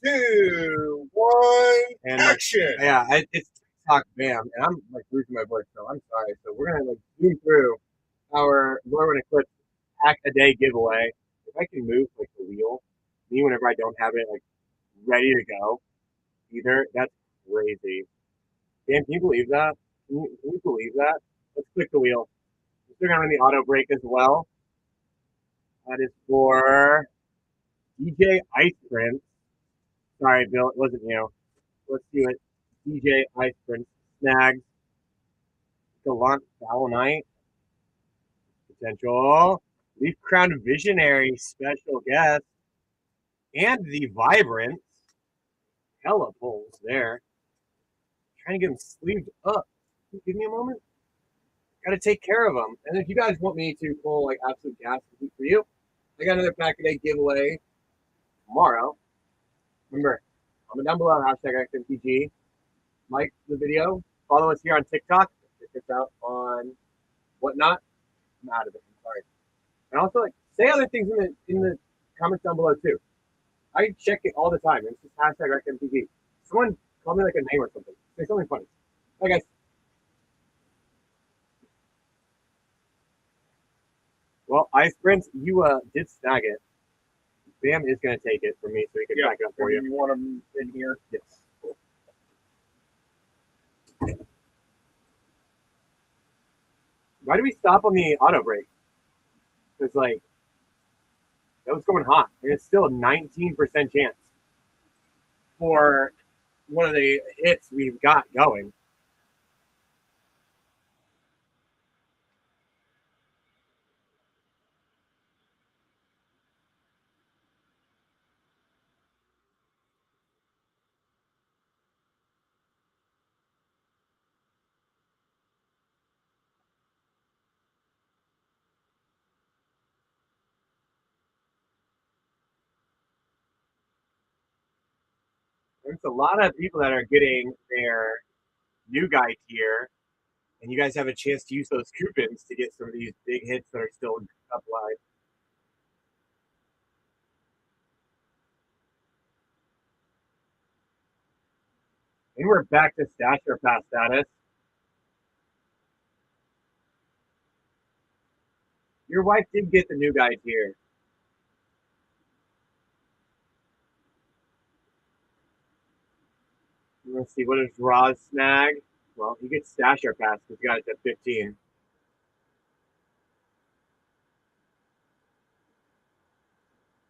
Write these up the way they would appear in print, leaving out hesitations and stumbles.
2, 1, And action! yeah, it's TikTok Bam, and I'm like losing my voice, so I'm sorry. So we're gonna like zoom through our Rune Eclipse Hack a Day giveaway. If I can move like the wheel, me whenever I don't have it like ready to go, either that's crazy. Dan, can you believe that? Can you believe that? Let's click the wheel. We're gonna run the auto break as well. That is for DJ Ice Prince. Sorry, Bill, it wasn't you. Let's do it. DJ Ice Prince snags Gallant Foul Knight. Potential Leaf Crown Visionary special guest. And the Vibrant. Hella pulls there. Trying to get him sleeved up. Give me a moment. Got to take care of them. And if you guys want me to pull like absolute gas for you, I got another pack a day giveaway tomorrow. Remember, comment down below, hashtag MTG. Like the video. Follow us here on TikTok. Check us out on whatnot. I'm out of it. I'm sorry. And also, like, say other things in the comments down below too. I check it all the time. It's just hashtag MTG. Someone call me like a name or something. Say something funny. Bye, guys. Well, Ice Prince, you did snag it. Bam is going to take it from me so he can back it up for you. You want them in here? Yes. Why do we stop on the auto break? Because, like, that was going hot. And it's still a 19% chance for one of the hits we've got going. There's a lot of people that are getting their new guy tier, and you guys have a chance to use those coupons to get some of these big hits that are still applied. And we're back to Stasher Pass status. Your wife did get the new guy tier. Let's see, what is Raw's snag? Well, he gets Stasher Pass because he got it to 15.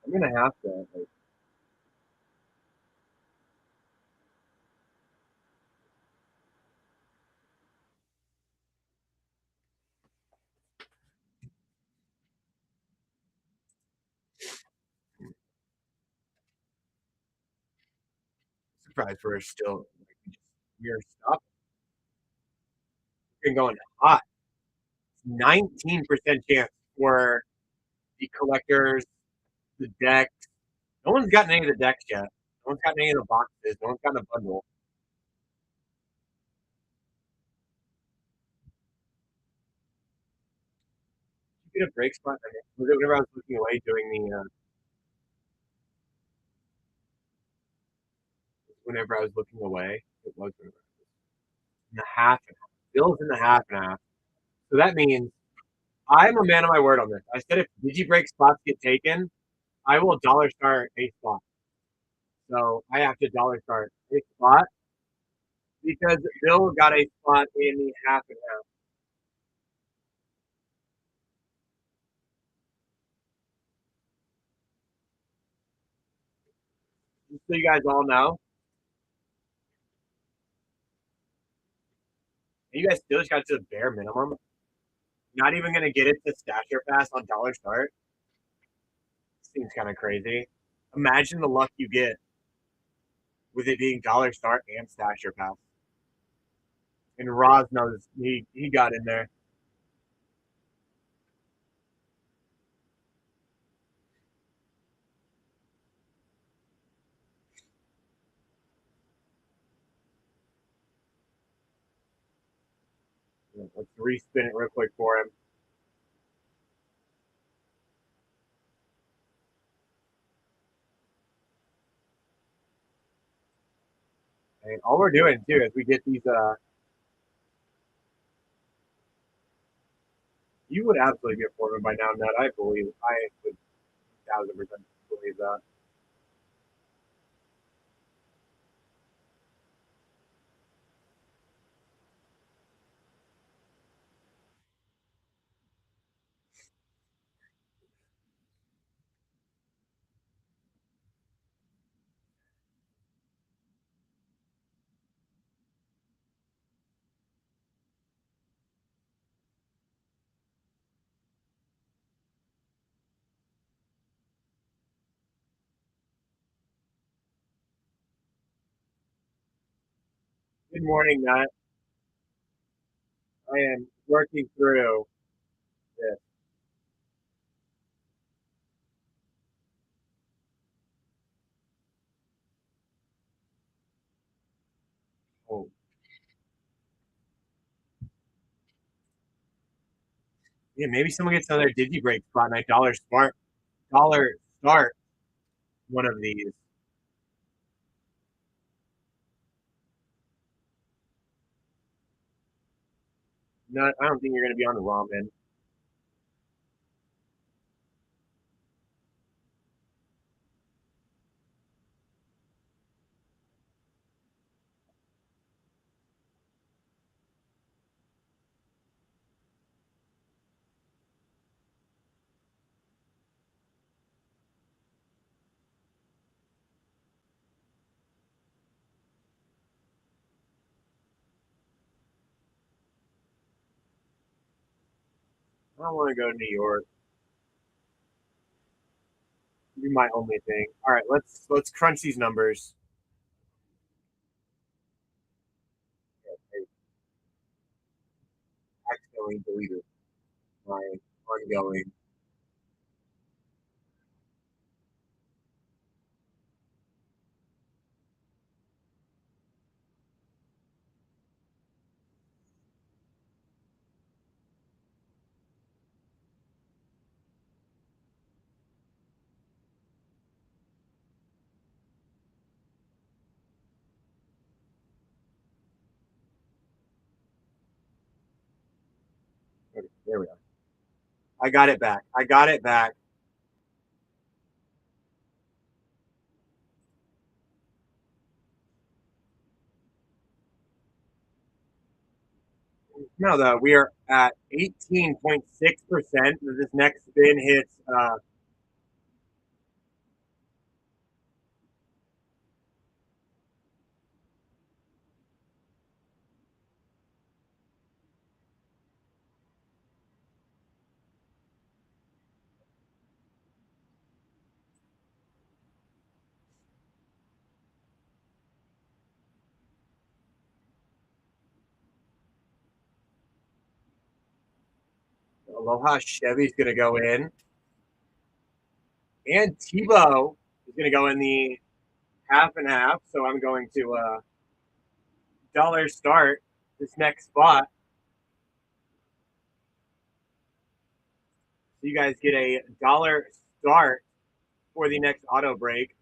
I'm going to have to. Like, surprised we're still we're stuff. Been going hot. 19% chance for the collectors, the decks. No one's gotten any of the decks yet. No one's gotten any of the boxes. No one's gotten a bundle. Did you get a break spot? Was it whenever I was looking away doing the whenever I was looking away? It was in the half and half. Bill's in the half and half. So that means I'm a man of my word on this. I said if Digi break spots get taken, I will dollar start a spot. So I have to dollar start a spot because Bill got a spot in the half and half. Just so you guys all know. You guys still just got to the bare minimum. Not even gonna get it to Stasher Pass on dollar start. Seems kind of crazy. Imagine the luck you get with it being dollar start and Stasher Pass. And Roz knows he got in there. Let's respin it real quick for him. And all we're doing too is we get these. You would absolutely be a foreman by now, Nut. I believe. I would 1,000% believe that. Good morning, Nut. I am working through this. Oh, yeah, maybe someone gets another Digi break spot and I dollar start one of these. Nut, I don't think you're going to be on the ramen. I don't want to go to New York. Be my only thing. All right, let's crunch these numbers. I accidentally deleted my ongoing. Okay, there we are. I got it back. I got it back. No, though, we are at 18.6%. This next spin hits. Aloha Chevy's going to go in. And Tebow is going to go in the half and half. So I'm going to dollar start this next spot. So you guys get a dollar start for the next auto break.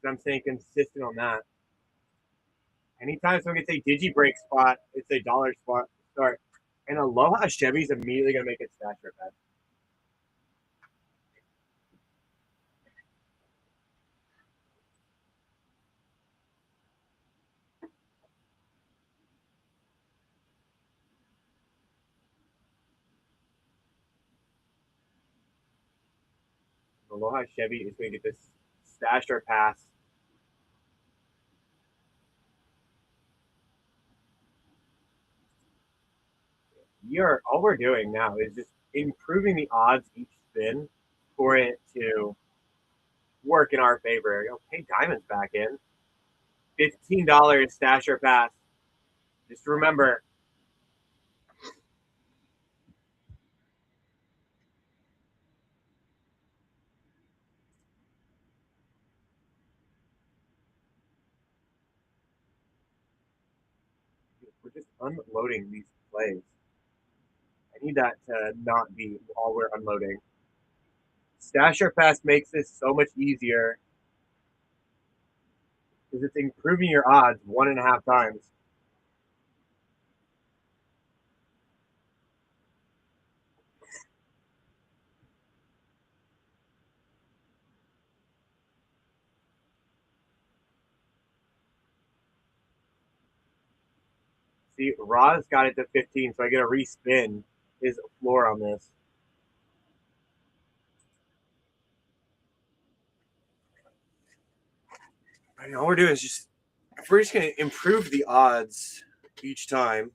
I'm staying consistent on that. Anytime someone gets a digi break spot, it's a dollar spot start. And Aloha Chevy's immediately going to make it stash rip bet. Aloha Chevy is going to get this stash or pass. All we're doing now is just improving the odds each spin for it to work in our favor. Okay, Diamond's back in. $15 stash or pass. Just remember, we're just unloading these plays. I need that to not be all we're unloading. Stash or pass makes this so much easier because it's improving your odds 1.5 times. See, Roz got it to 15, so I get a respin his floor on this. I mean, all we're doing is just, if we're just going to improve the odds each time.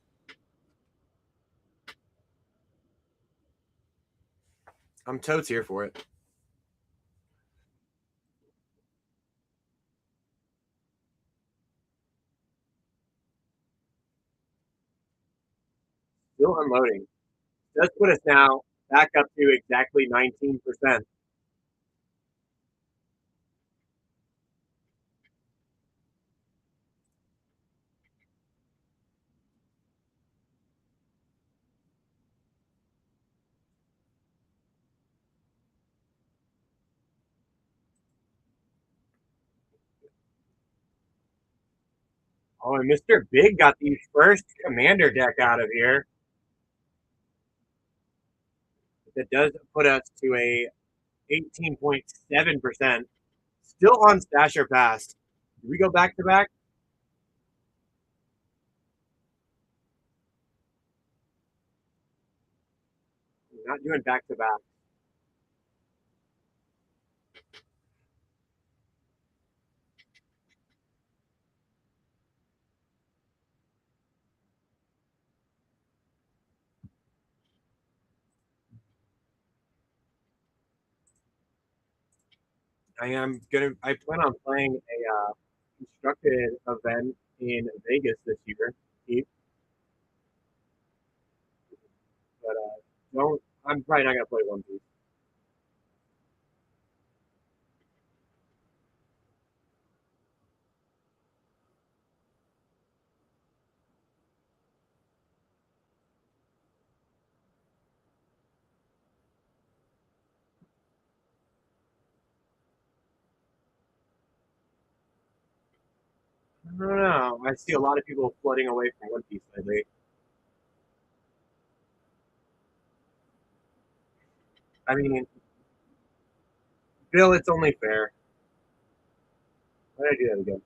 I'm totes here for it. Still unloading. Does put us now back up to exactly 19%. Oh, and Mr. Big got the first commander deck out of here. That does put us to a 18.7%. Still on Stasher Pass. Do we go back to back? We're not doing back to back. I plan on playing a constructed event in Vegas this year, Keith, but don't. I'm probably not gonna play One Piece. I don't know. I see a lot of people flooding away from One Piece lately. I mean, Bill, it's only fair. Why did I do that again?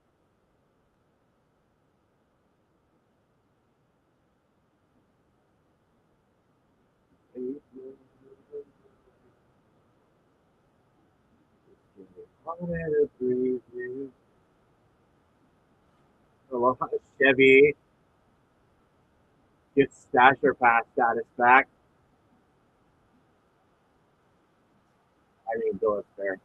Aloha Chevy gets Stasher Pass status back. I mean, Bill, it's fair.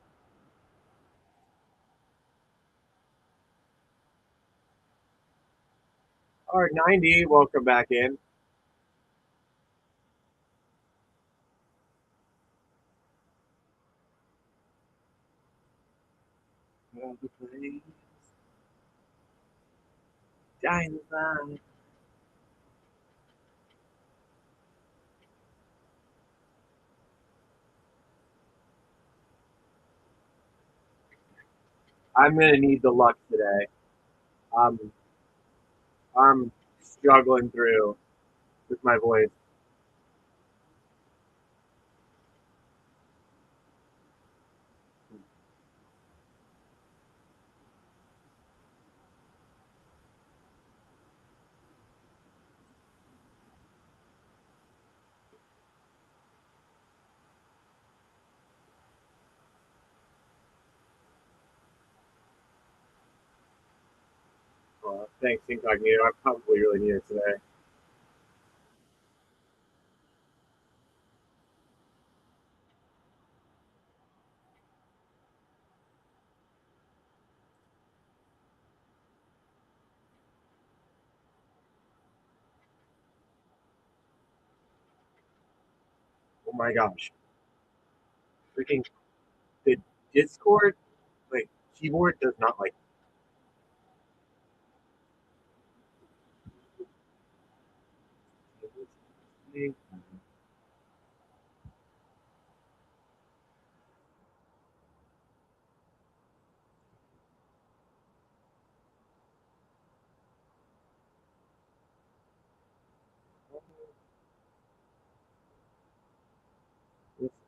R90, welcome back in. Dynamite. I'm gonna need the luck today. Um, I'm struggling through with my voice. Thanks, Incognito. I probably really need it today. Oh my gosh. Freaking the Discord, like, keyboard does not like.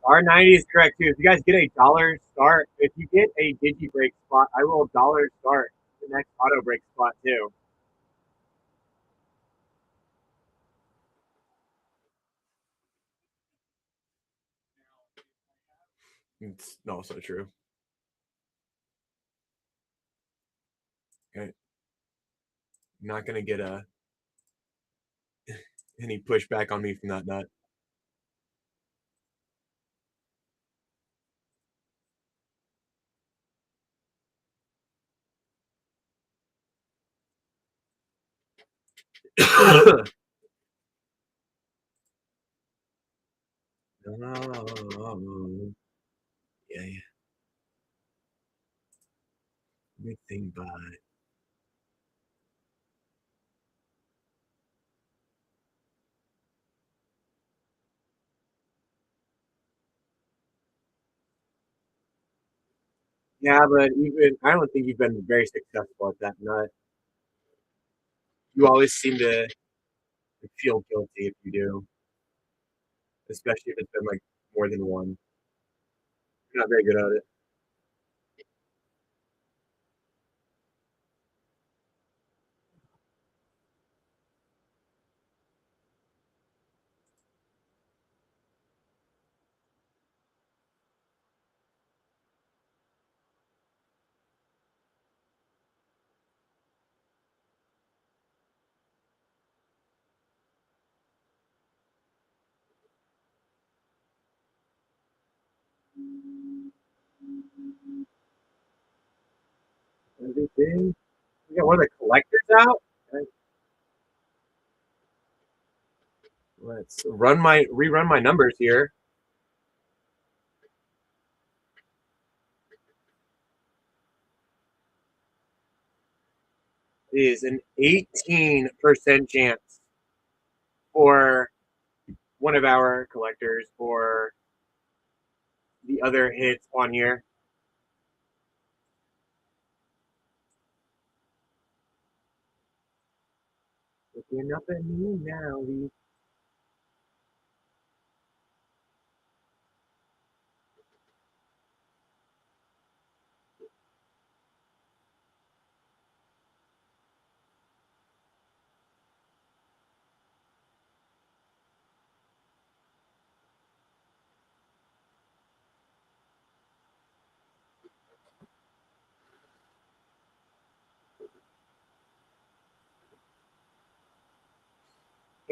R90 is correct too. If you guys get a dollar start, if you get a digi break spot, I will dollar start the next auto break spot too. It's also true. Okay. Not gonna get any pushback on me from that nut. Oh, yeah, yeah. Good thing, bye. Yeah, but even I don't think you've been very successful at that nut. You always seem to feel guilty if you do, especially if it's been like more than one. You're not very good at it. Everything. We got one of the collectors out. Let's rerun my numbers here. It is an 18% chance for one of our collectors for the other hits on here. Looking up at me now.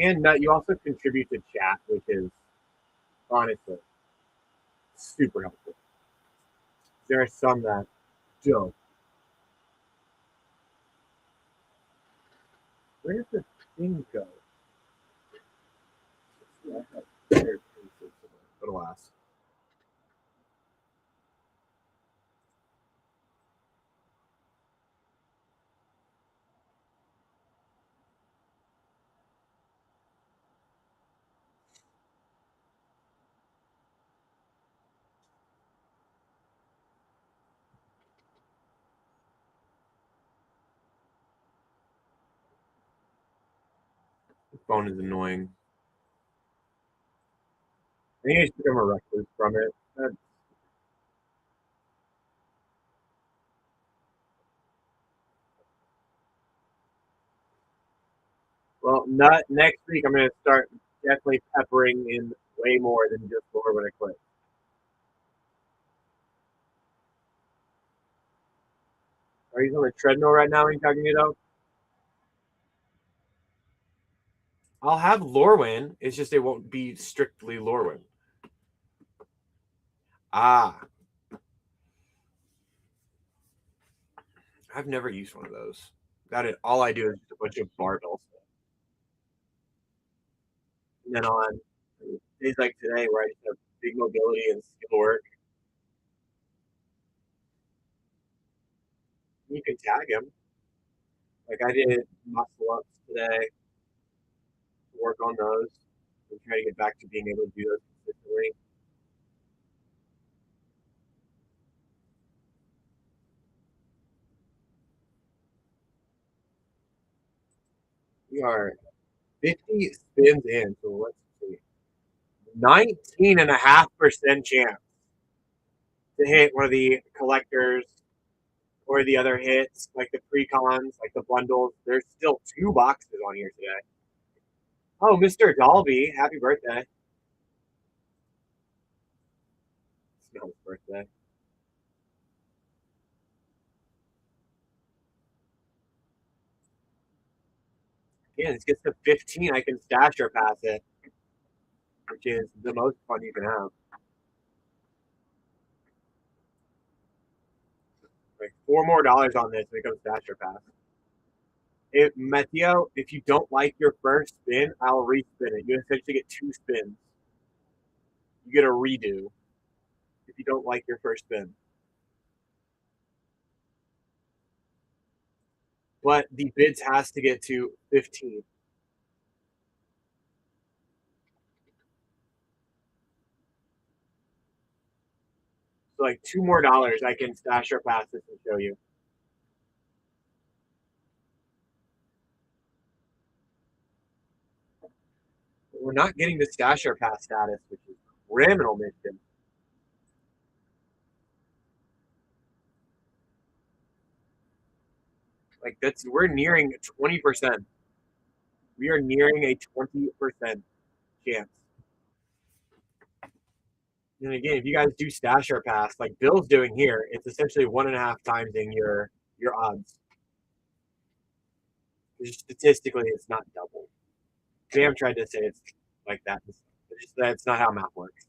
And you also contribute to chat, which is honestly super helpful. There are some that don't. Where does the thing go? But alas. The phone is annoying. I think I just become a recluse from it. Well, not next week. I'm going to start definitely peppering in way more than just more when I quit. Are you on the treadmill right now, Incognito? I'll have Lorwyn. It's just it won't be strictly Lorwyn. Ah. I've never used one of those. Got it. All I do is just a bunch of barbells. And then on days like today where I just have big mobility and skill work, you can tag him. Like I did muscle ups today, work on those, and try to get back to being able to do those consistently. We are 50 spins in, so let's see. 19.5% chance to hit one of the collectors or the other hits, like the precons, like the bundles. There's still 2 boxes on here today. Oh, Mr. Dalby, happy birthday. It's not his birthday. Yeah, this gets to 15. I can stash or pass it, which is the most fun you can have. Like $4 more on this, and it goes stash or pass. If Meteo, if you don't like your first spin, I'll respin it. You essentially get 2 spins. You get a redo if you don't like your first spin. But the bids has to get to 15. So like $2 more, I can stash or pass this and show you. But we're not getting the stash or pass status, which is criminal mission. Like we're nearing 20%. We are nearing a 20% chance. And again, if you guys do stash or pass, like Bill's doing here, it's essentially 1.5 times in your odds. Statistically, it's not double. Sam tried to say it's like that. That's not how math works.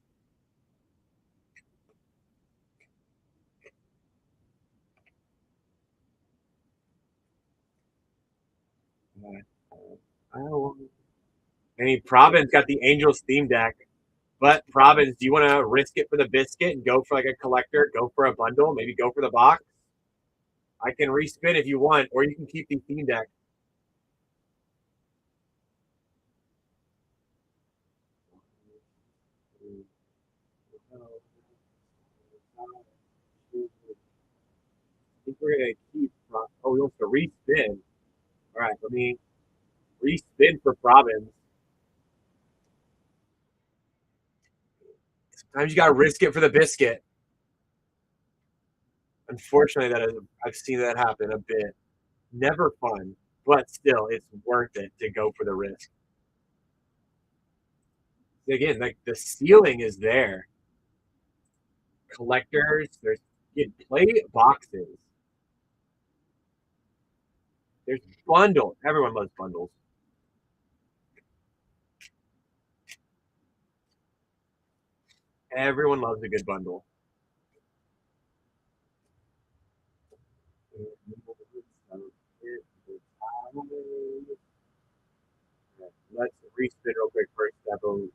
I mean, Province got the Angels theme deck, but Province, do you want to risk it for the biscuit and go for like a collector, go for a bundle, maybe go for the box? I can respin if you want, or you can keep the theme deck. I think we're gonna keep. Oh, he wants to respin. All right, let me respin for Province. Sometimes you gotta risk it for the biscuit. Unfortunately, I've seen that happen a bit. Never fun, but still, it's worth it to go for the risk. Again, like the ceiling is there. Collectors, you play boxes. There's bundles. Everyone loves bundles. Everyone loves a good bundle. Let's respin real quick first, Devo.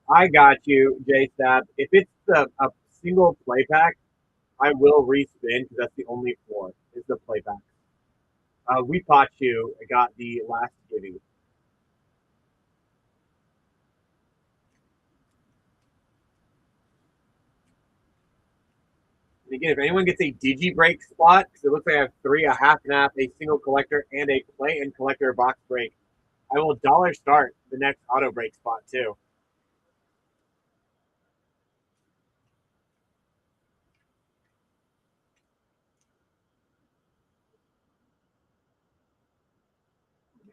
I got you, J-Stab. If it's a single play pack, I will respin because that's the only 4 is the play pack. We pot you got the last giving. And again, if anyone gets a Digi break spot, because it looks like I have 3, a half and half, a single collector, and a play and collector box break, I will dollar start the next auto break spot too.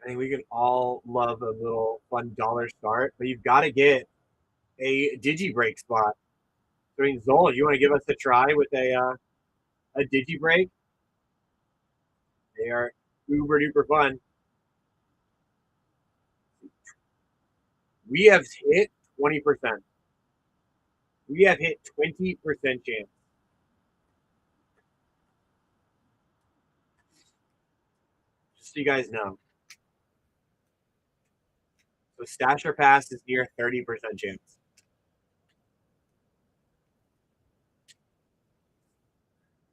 I think we can all love a little fun dollar start, but you've got to get a Digi break spot. So, I mean, Zola, you want to give us a try with a Digi break? They are uber duper fun. We have hit 20%. We have hit 20% chance. Just so you guys know. So stash or pass is near 30% chance.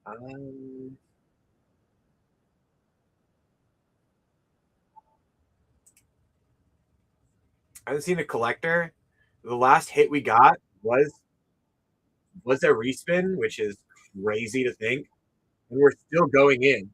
I haven't seen the collector. The last hit we got was a respin, which is crazy to think, and we're still going in.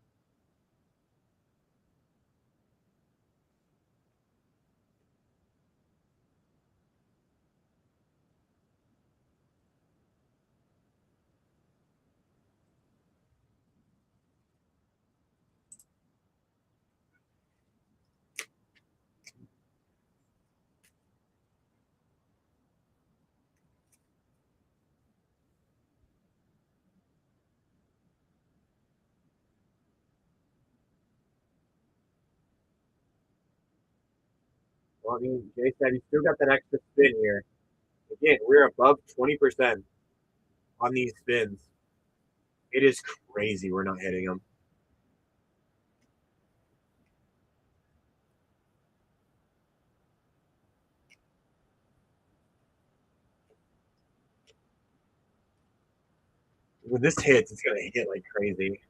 Well, I mean, Jay said he still got that extra spin here. Again, we're above 20% on these spins. It is crazy we're not hitting them. When this hits, it's going to hit like crazy.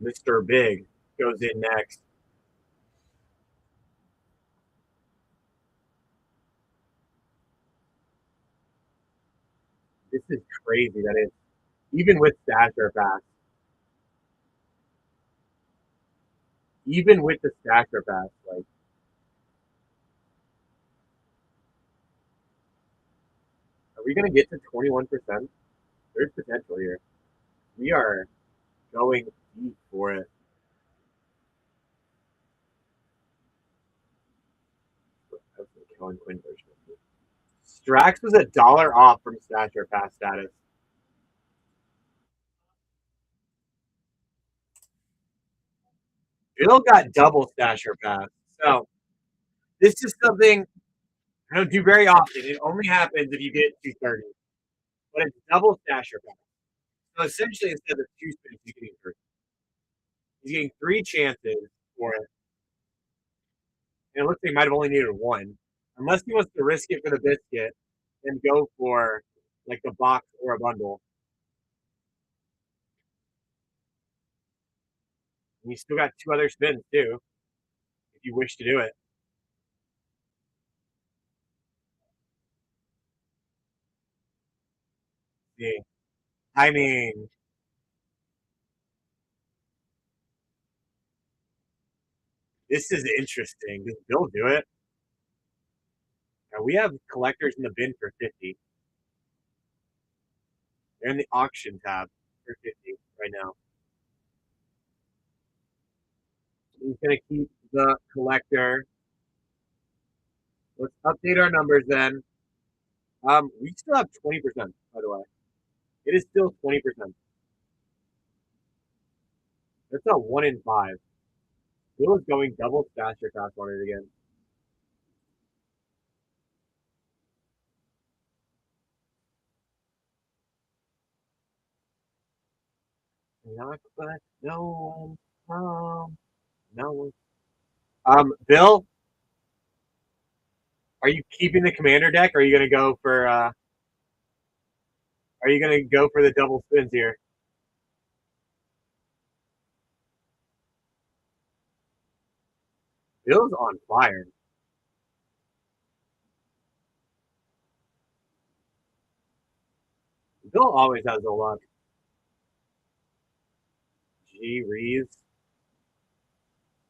Mr. Big goes in next. This is crazy that it's even with Stasher Pass. Even with the Stasher Pass, like are we going to get to 21%? There's potential here. We are going deep for it. That's the Kellen Quinn version. Strax was $1 off from Stasher Pass status. Bill got double Stasher Pass. So this is something I don't do very often. It only happens if you get 230. But it's double Stasher Pass. So essentially, instead of 2 spins, he's getting 3. He's getting 3 chances for it. And it looks like he might have only needed 1. Unless he wants to risk it for the biscuit and go for like the box or a bundle. And you still got 2 other spins too, if you wish to do it. See, I mean, this is interesting. Does Bill do it? Now, we have collectors in the bin for 50. They're in the auction tab for 50 right now. He's gonna keep the collector. Let's update our numbers then. We still have 20%, by the way. It is still 20%. That's a 1 in 5. Bill is going double Stasher Pass on it again. Not but no one. No one. Bill, are you keeping the commander deck? Or are you gonna go for? Are you gonna go for the double spins here? Bill's on fire. Bill always has the luck. G. Reeves.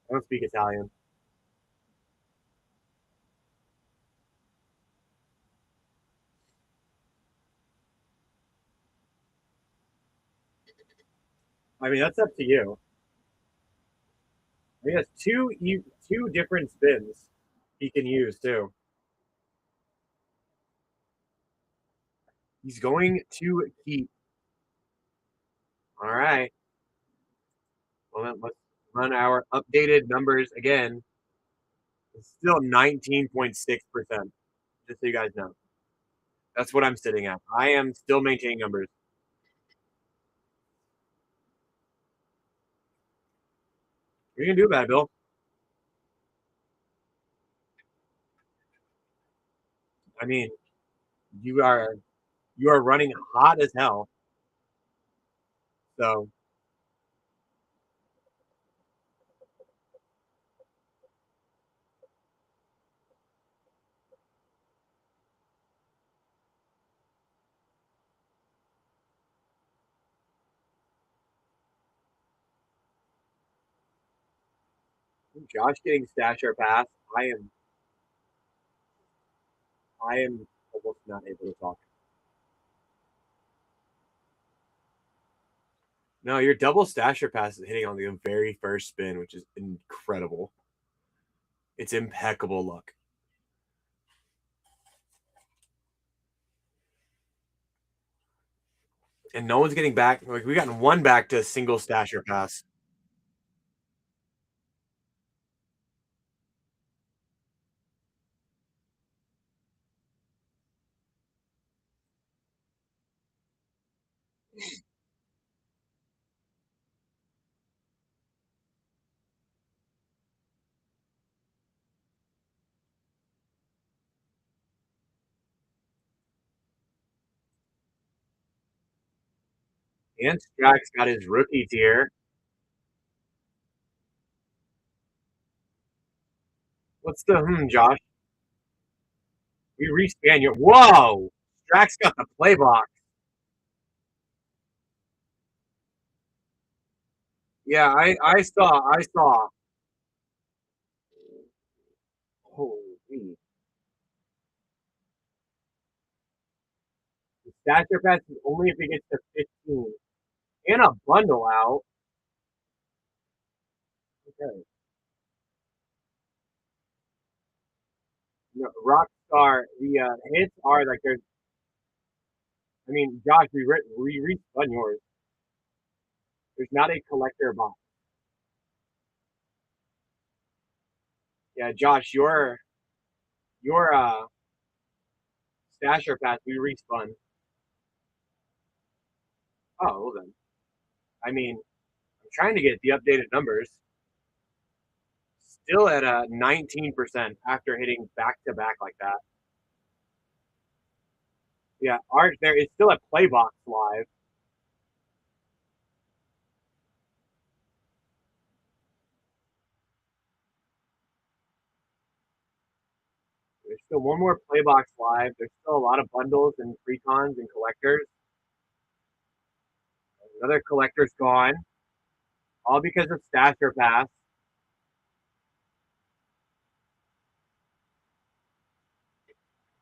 I don't speak Italian. I mean, that's up to you. He has two different spins he can use too. He's going to keep. All right. Well, then let's run our updated numbers again. It's still 19.6%. Just so you guys know. That's what I'm sitting at. I am still maintaining numbers. What are you gonna do about it, Bill? I mean, you are running hot as hell. So Josh getting Stasher Pass. I am almost not able to talk. No, your double Stasher Pass is hitting on the very first spin, which is incredible. It's impeccable luck. And no one's getting back. Like we gotten one back to single Stasher Pass. And Strax got his rookie tier. What's the Josh? We respan your. Whoa! Strax got the play box. Yeah, I saw. Holy. The stature pass is only if it gets to 15. And a bundle out. Okay. No, Rockstar, the hits are like there's. I mean, Josh, we respun yours. There's not a collector box. Yeah, Josh, your stasher pass we respun. Oh, well then. I mean, I'm trying to get the updated numbers. Still at 19% after hitting back to back like that. Yeah, Art there is still at Playbox Live. There's still one more Playbox Live. There's still a lot of bundles and precons and collectors. Another collector's gone. All because of Stasher Pass.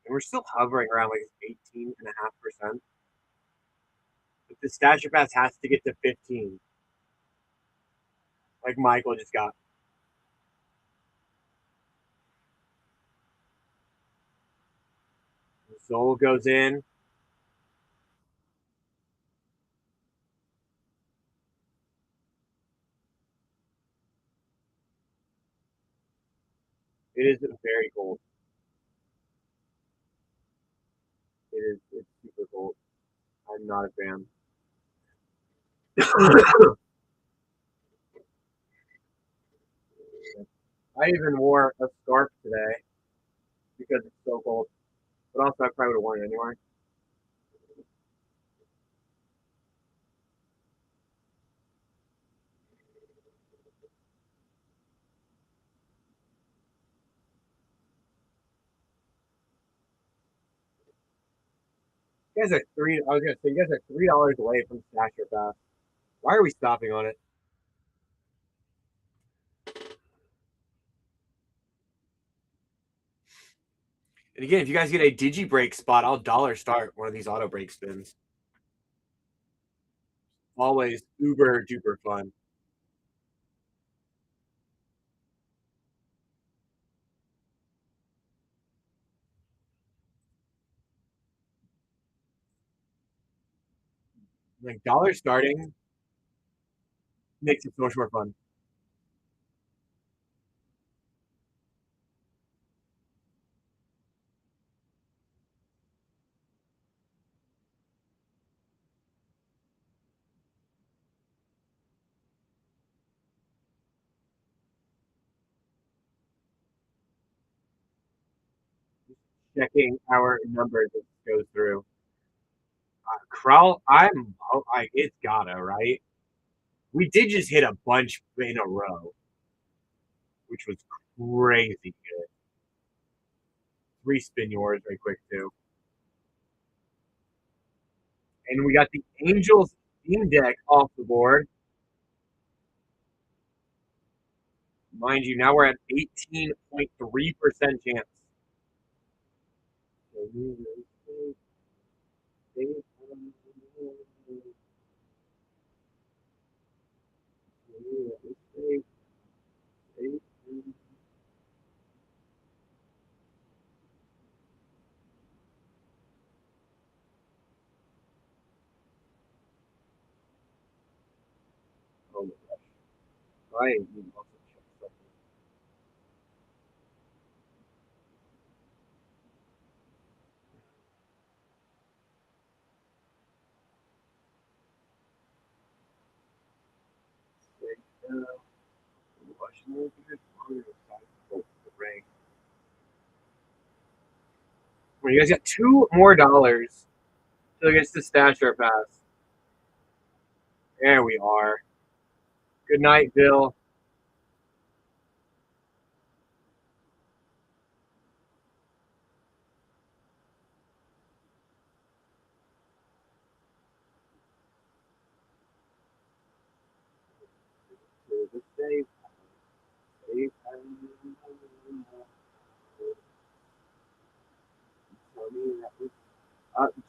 And we're still hovering around like 18.5%. But the Stasher Pass has to get to 15. Like Michael just got. Zol goes in. It is very cold. It's super cold. I'm not a fan. I even wore a scarf today because it's so cold. But also, I probably would have worn it anyway. You guys are three. I was gonna say you guys are $3 away from Stasher Pass. Why are we stopping on it? And again, if you guys get a Digi break spot, I'll dollar start one of these auto break spins. Always uber duper fun. Like dollar starting makes it so much more fun. Checking our numbers as it goes through. Krell, it's gotta, right? We did just hit a bunch in a row, which was crazy good. Respin yours right quick too. And we got the Angels Steam Deck off the board. Mind you, now we're at 18.3% chance. Oh my gosh. I need also check something. Well, you guys got $2 more till it gets the Stasher Pass. There we are. Good night, Bill.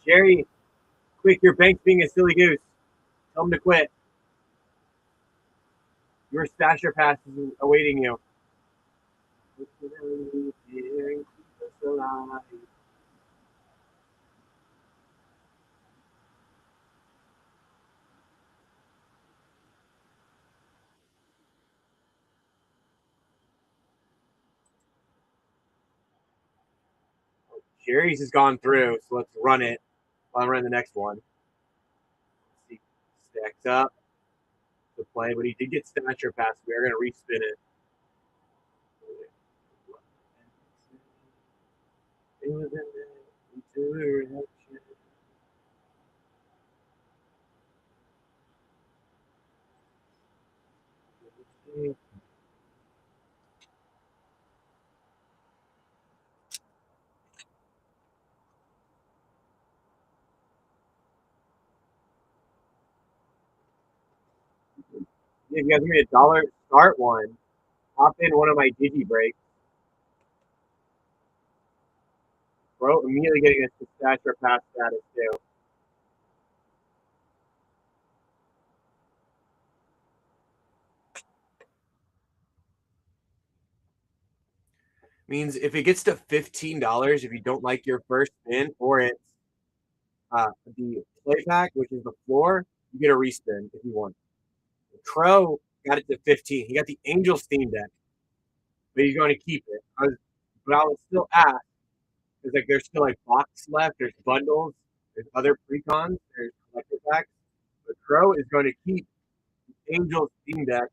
Jerry, quick, your bank's being a silly goose. Tell him to quit. Your stasher pass is awaiting you. Jerry's has gone through, so let's run it. I'll run the next one. Let's see. Stacks up to play, but he did get stature pass. We are going to respin it. If you guys give me $1, start one. Hop in one of my Digi breaks. Bro, immediately getting us to stature pass status too. Means if it gets to $15, if you don't like your first spin, or it's the play pack, which is the floor, you get a respin if you want. Crow got it to 15. He got the Angel Steam Deck, but he's going to keep it. But I would still ask, because like there's still like box left, there's bundles, there's other precons, there's collector packs. But Crow is going to keep the Angel Steam Deck.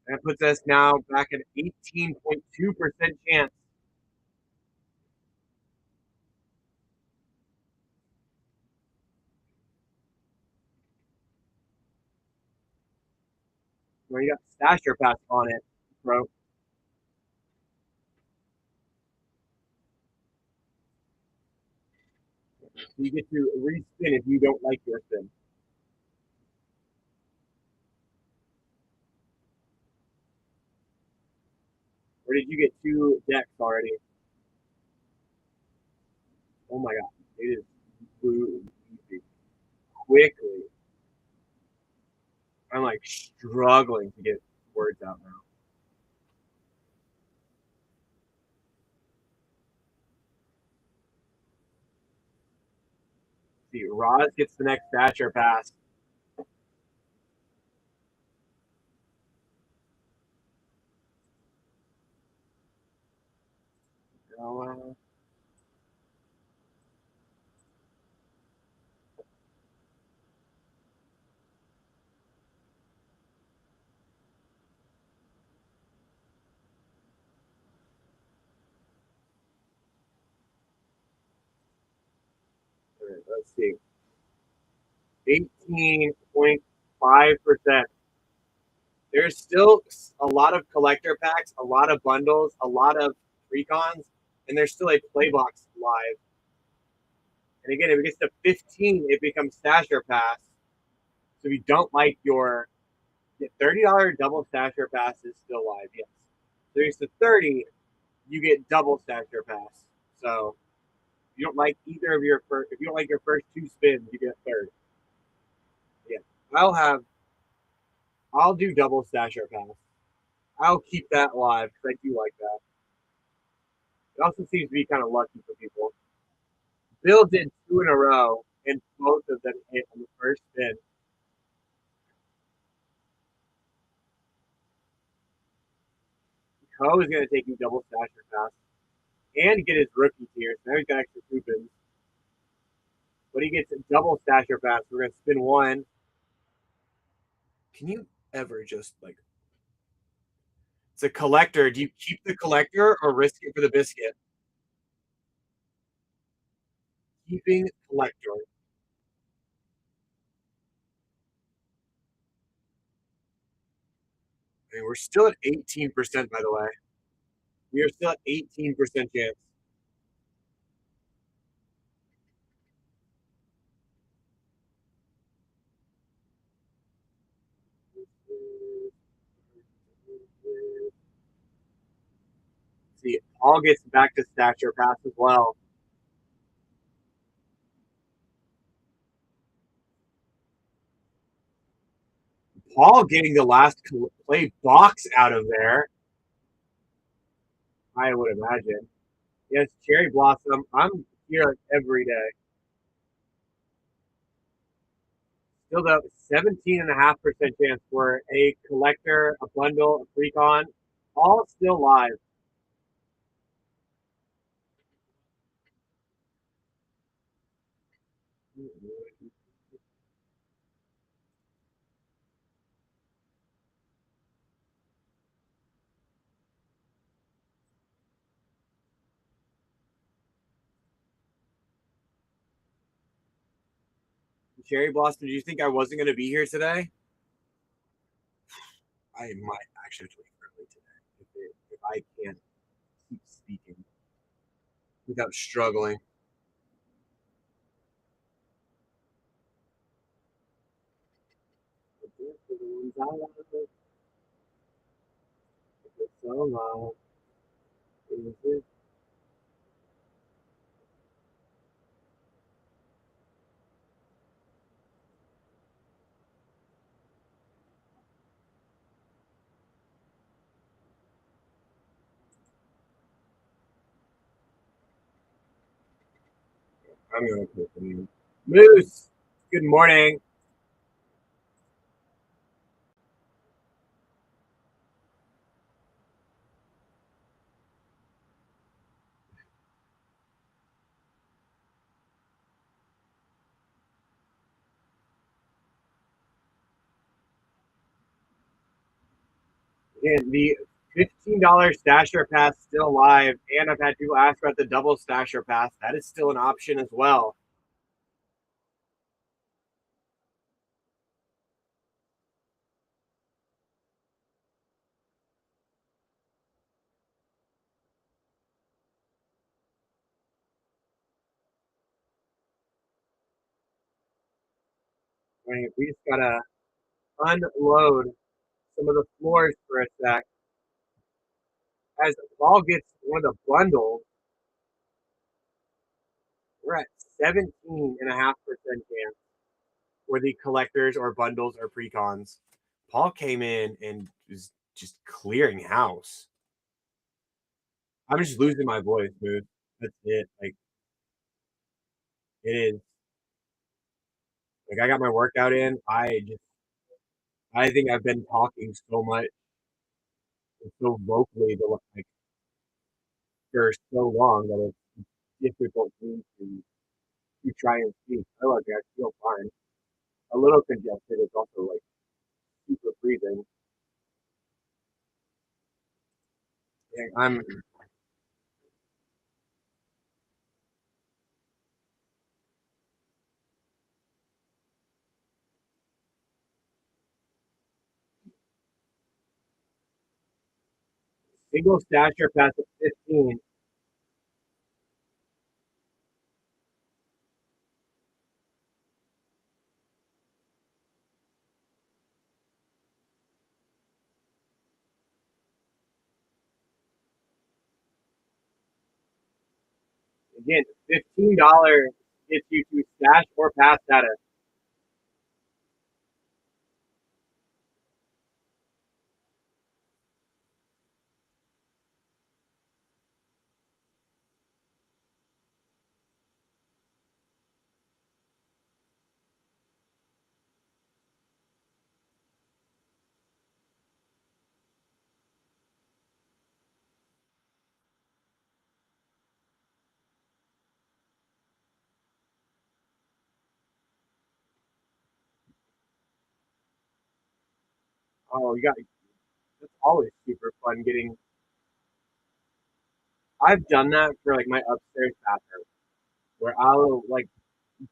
That puts us now back at 18.2% chance. Where you got Stasher Pass on it, bro. You get to respin if you don't like your spin. Or did you get 2 decks already? Oh my god, it is easy. Quickly. I'm like struggling to get words out now. See, Roz gets the next Thatcher pass. So, let's see. 18.5%. There's still a lot of collector packs, a lot of bundles, a lot of recons, and there's still a playbox live. And again, if it gets to 15, it becomes Stasher Pass. So if you don't like your $30 double Stasher Pass is still live, yes. So if it's to 30, you get double Stasher Pass. So if you don't like either of your first, if you don't like your first 2 spins, you get a third. Yeah, I'll do double Stasher Pass. I'll keep that live because I do like that. It also seems to be kind of lucky for people. Bill did 2 in a row, and both of them hit on the first spin. Co is going to take you double Stasher Pass and get his rookie tier. So now he's got extra coupons. But he gets a double Stasher Pass. We're going to spin 1. Can you ever just like. It's a collector. Do you keep the collector or risk it for the biscuit? Keeping collector. I mean, we're still at 18%, by the way. We are still at 18% chance. See, Paul gets back to stature pass as well. Paul getting the last play box out of there. I would imagine. Yes, Cherry Blossom. I'm here like every day. Still the 17.5% chance for a collector, a bundle, a precon, all still live. Cherry Blossom, do you think I wasn't going to be here today? I might actually leave early today if I can't keep speaking without struggling. I'm going to put them. Moose, good morning. And the $15 stasher pass still live, and I've had people ask about the double stasher pass. That is still an option as well. I mean, we just gotta unload some of the floors for a sec. As Paul gets one of the bundles, we're at 17.5% chance for the collectors or bundles or precons. Paul came in and was just clearing house. I'm just losing my voice, dude. That's it. Like it is. Like I got my workout in. I think I've been talking so much and so vocally like for so long that it's difficult to try and speak. I feel fine. A little congested. It's also like super freezing. Yeah, I'm single stasher pass at 15. Again, $15 gets you to stash or pass data. Oh, you got that's always super fun getting. I've done that for like my upstairs bathroom where I'll like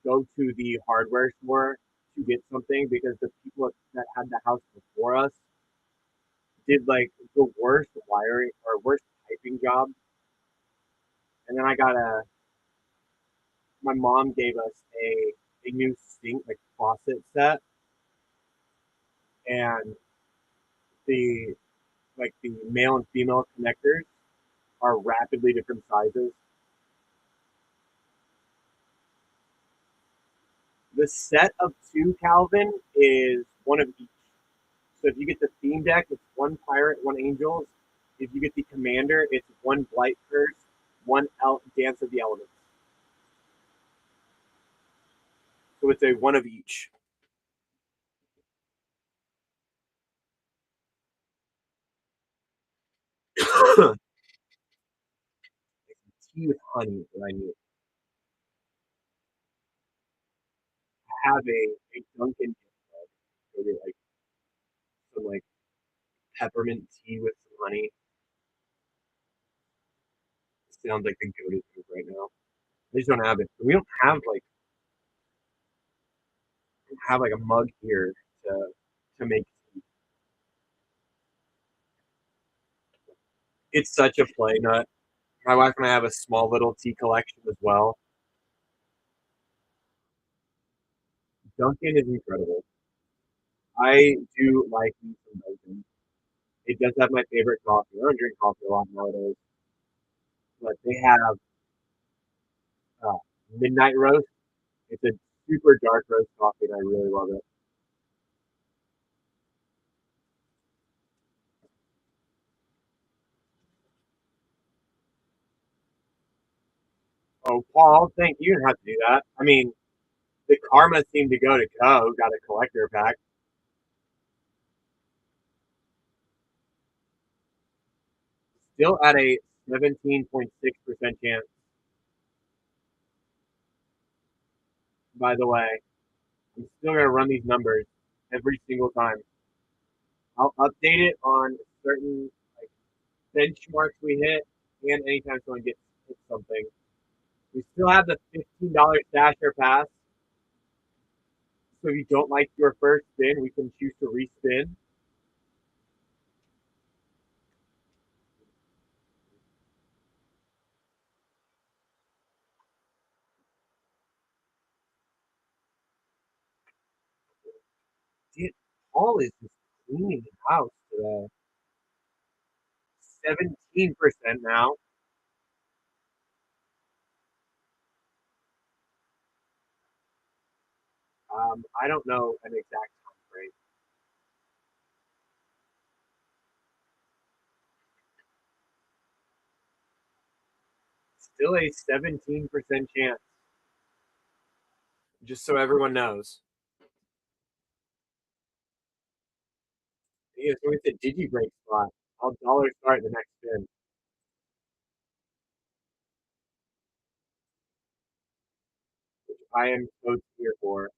go to the hardware store to get something because the people that had the house before us did like the worst wiring or worst piping job, and then my mom gave us a new sink like faucet set, and the the male and female connectors are rapidly different sizes. The set of two Calvin is one of each. So if you get the theme deck, it's one pirate, one angels. If you get the commander, it's one blight curse, one dance of the elements. So it's a one of each. Tea with honey is what I need. I have a Dunkin' maybe like some like peppermint tea with some honey. It sounds like the go-to food right now. I just don't have it. We don't have like a mug here to make tea. It's such a play nut. My wife and I have a small little tea collection as well. Dunkin' is incredible. I do like me some Dunkin'. It does have my favorite coffee. I don't drink coffee a lot nowadays, but they have uh, midnight roast. It's a super dark roast coffee, and I really love it. Oh, Paul, thank you. You didn't have to do that. I mean, the karma seemed to go to Co. Got a collector pack. Still at a 17.6% chance. By the way, I'm still gonna run these numbers every single time. I'll update it on certain like benchmarks we hit, and anytime someone gets something. We still have the $15 stasher pass. So if you don't like your first spin, we can choose to respin. Dude, Paul is just cleaning the house today. 17% now. I don't know an exact time frame. Still a 17% chance. Just so everyone knows. Yeah, so it's a Digi break spot. I'll dollar start the next spin. Which I am so here for.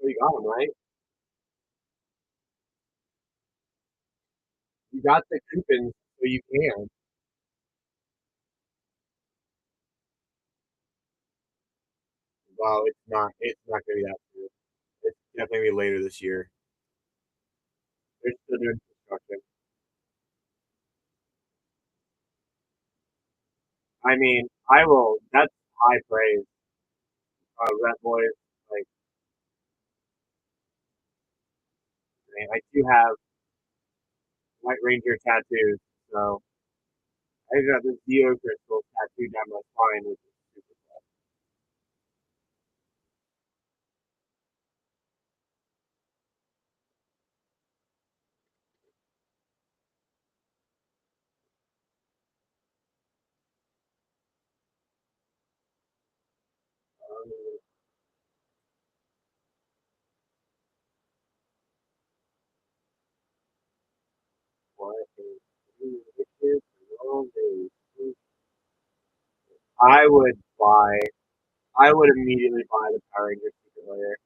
So you got them, right? You got the coupons, so you can. Well, it's not. It's not going to be that soon. It's definitely later this year. They're still doing construction. I mean, I will. That's high praise. Red Boys. Like, man, I do have White Ranger tattoos, so I got this Zeo crystal tattooed down my spine, which is super cool. Um, what is Richard Ronaldo? I would buy. I would immediately buy the Power Rangers Secret Lair.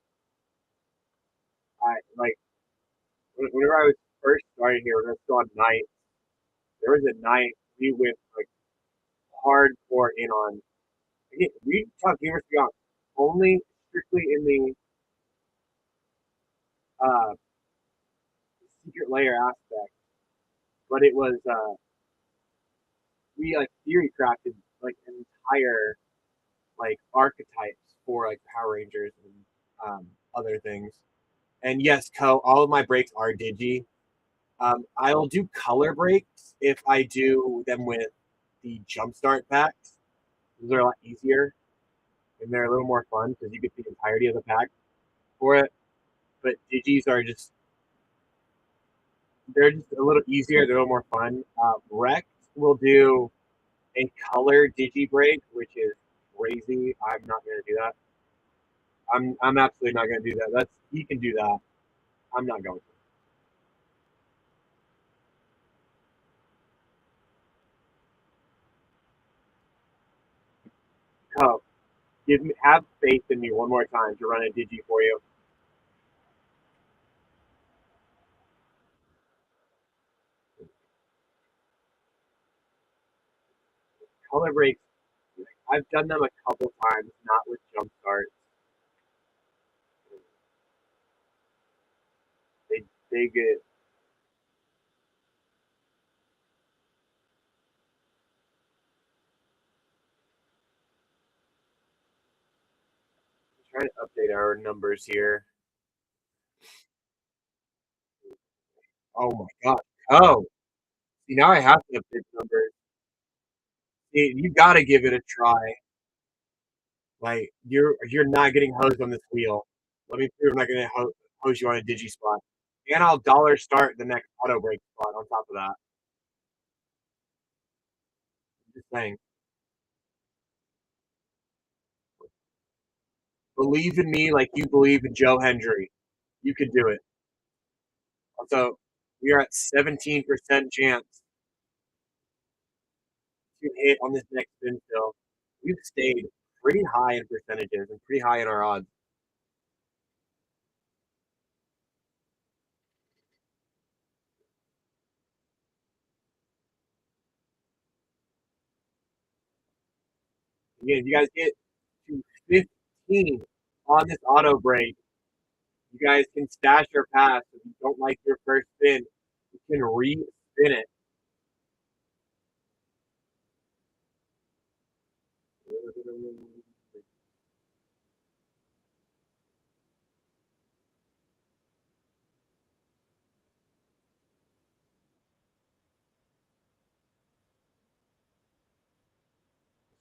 I like whenever I was first starting here, when I was still on night. There was a night we went like hardcore in on. Again, we talk Gamers Beyond only strictly in the uh, secret layer aspect, but it was we like theory crafted like an entire like archetypes for like Power Rangers and other things. And yes, all of my breaks are Digi. I'll do color breaks if I do them with the Jumpstart packs. Those are a lot easier and they're a little more fun because you get the entirety of the pack for it. But Digis are they're just a little easier, they're a little more fun. Rex will do a color Digi break, which is crazy. I'm not gonna do that. I'm absolutely not gonna do that. He can do that. I'm not going to. Co, have faith in me one more time to run a Digi for you. Color breaks, I've done them a couple times, not with jump starts. They get trying to update our numbers here. Oh my god. Oh, see now I have to update numbers. See, you got to give it a try. Like you're not getting hosed on this wheel. Let me prove I'm not going to hose you on a Digi spot, and I'll dollar start the next auto break spot on top of that. Just saying. Believe in me like you believe in Joe Hendry. You can do it. Also, we are at 17% chance to hit on this next spin still. We've stayed pretty high in percentages and pretty high in our odds. Again, if you guys get to 15 on this auto break, you guys can stash your pass. If you don't like your first spin, you can re-spin it.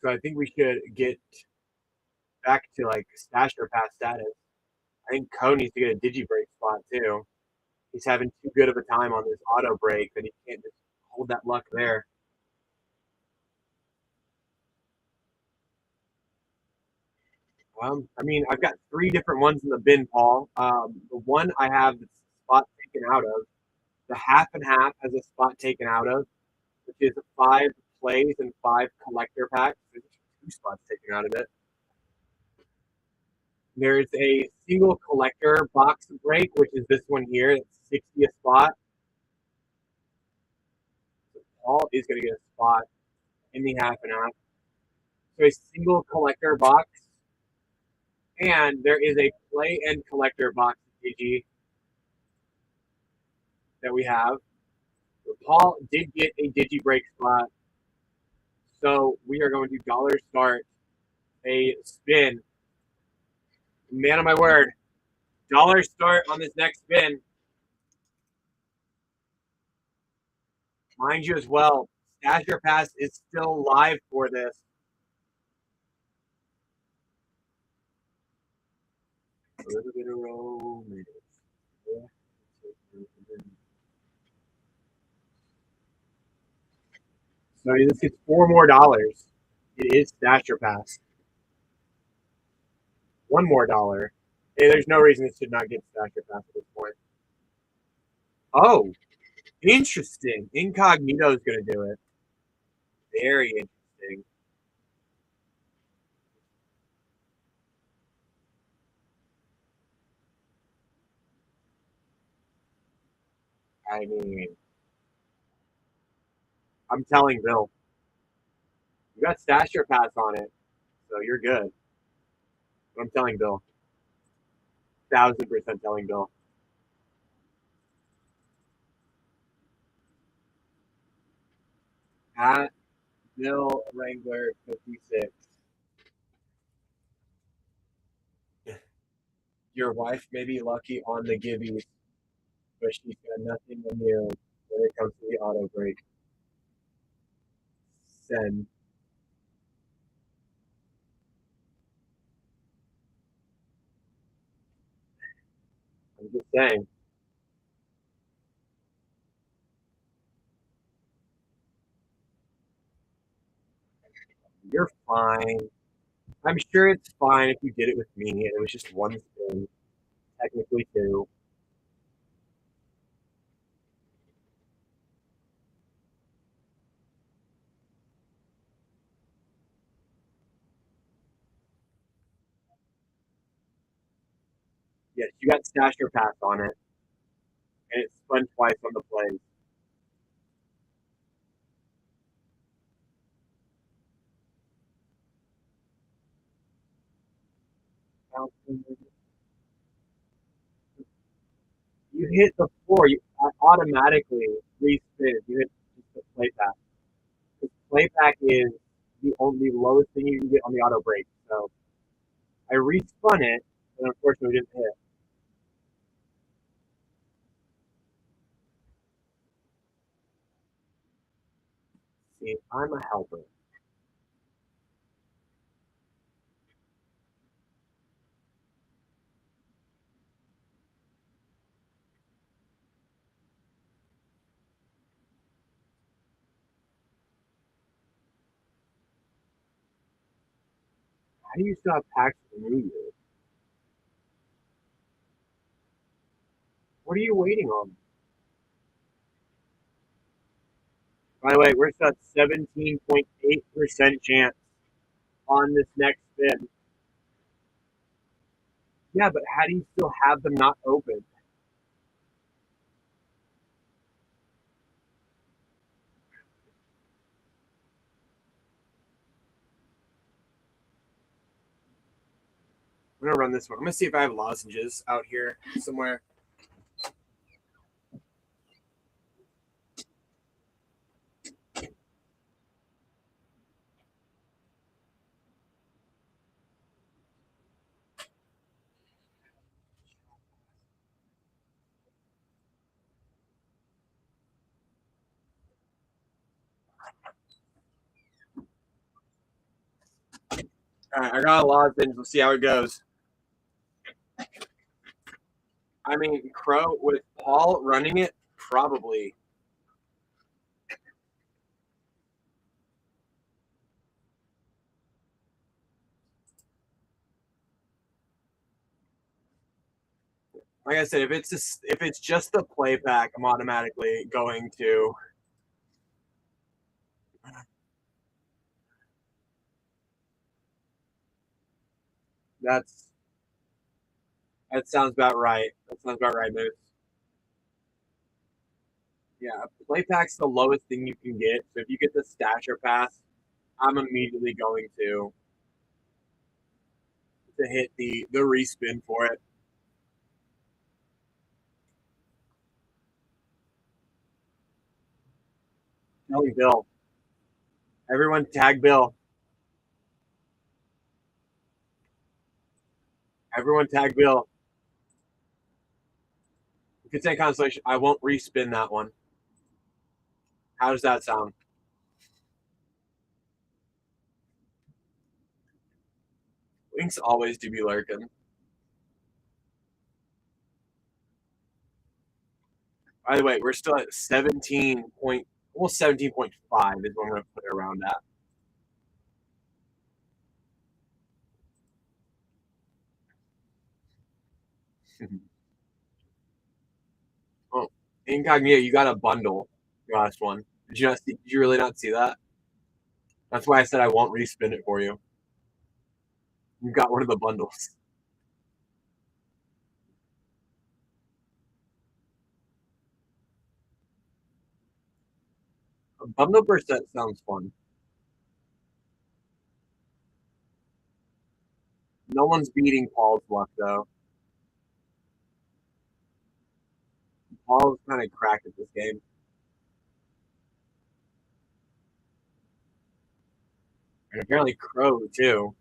So I think we should get back to like stash your pass status. I think Co needs to get a digi break spot too. He's having too good of a time on this auto break that he can't just hold that luck there. I mean, I've got three different ones in the bin, Paul. The one I have the spot taken out of, the half and half has a spot taken out of, which is 5 plays and 5 collector packs. There's 2 spots taken out of it. There's a single collector box break, which is this one here. It's 60 a spot. So Paul is going to get a spot in the half and half. So a single collector box. And there is a play and collector box Digi that we have. So Paul did get a Digi break spot. So we are going to dollar start a spin. Man of my word. Dollar start on this next spin. Mind you as well, Stash Your Pass is still live for this. So this gets $4 more. It is Stash Your Pass. $1 more. Hey, there's no reason it should not get Stash Your Pass at this point. Oh, interesting. Incognito is going to do it. Very interesting. I mean, I'm telling Bill. You got Stasher Pass on it, so you're good. I'm telling Bill. 1,000% telling Bill. At Bill Wrangler 56. Your wife may be lucky on the gibbies, but she's got nothing on you when it comes to the auto break. Send. I'm just saying. You're fine. I'm sure it's fine if you did it with me and it was just one spin. Technically two. Yes, you got Stasher Pass on it. And it spun twice on the plays. You hit the floor, you automatically respin. You hit just the playback. The playback is the only lowest thing you can get on the auto break. So I respun it, and unfortunately didn't hit. See, I'm a helper. How do you still have packs for New Year? What are you waiting on? By the way, we're still at 17.8% chance on this next spin. Yeah, but how do you still have them not open? I'm gonna run this one. I'm gonna see if I have lozenges out here somewhere. All right, I got a lozenge. We'll see how it goes. I mean, Crow with Paul running it, probably. Like I said, if it's just the play pack, I'm automatically going to. That sounds about right. That sounds about right, Moose. Yeah, play pack's the lowest thing you can get. So if you get the Stasher Pass, I'm immediately going to hit the respin for it. Telling Bill. Everyone tag Bill. Everyone tag Bill. You can say consolation. I won't respin that one. How does that sound? Winks always do be lurking. By the way, we're still at 17 point, almost 17.5 is what I'm going to put it around at. Oh, Incognito, you got a bundle. Your last one. Did you not see? Did you really not see that? That's why I said I won't respin it for you. You got one of the bundles. A bundle percent sounds fun. Someone's beating Paul's luck, though. Paul's kind of cracked at this game. And apparently Crow, too.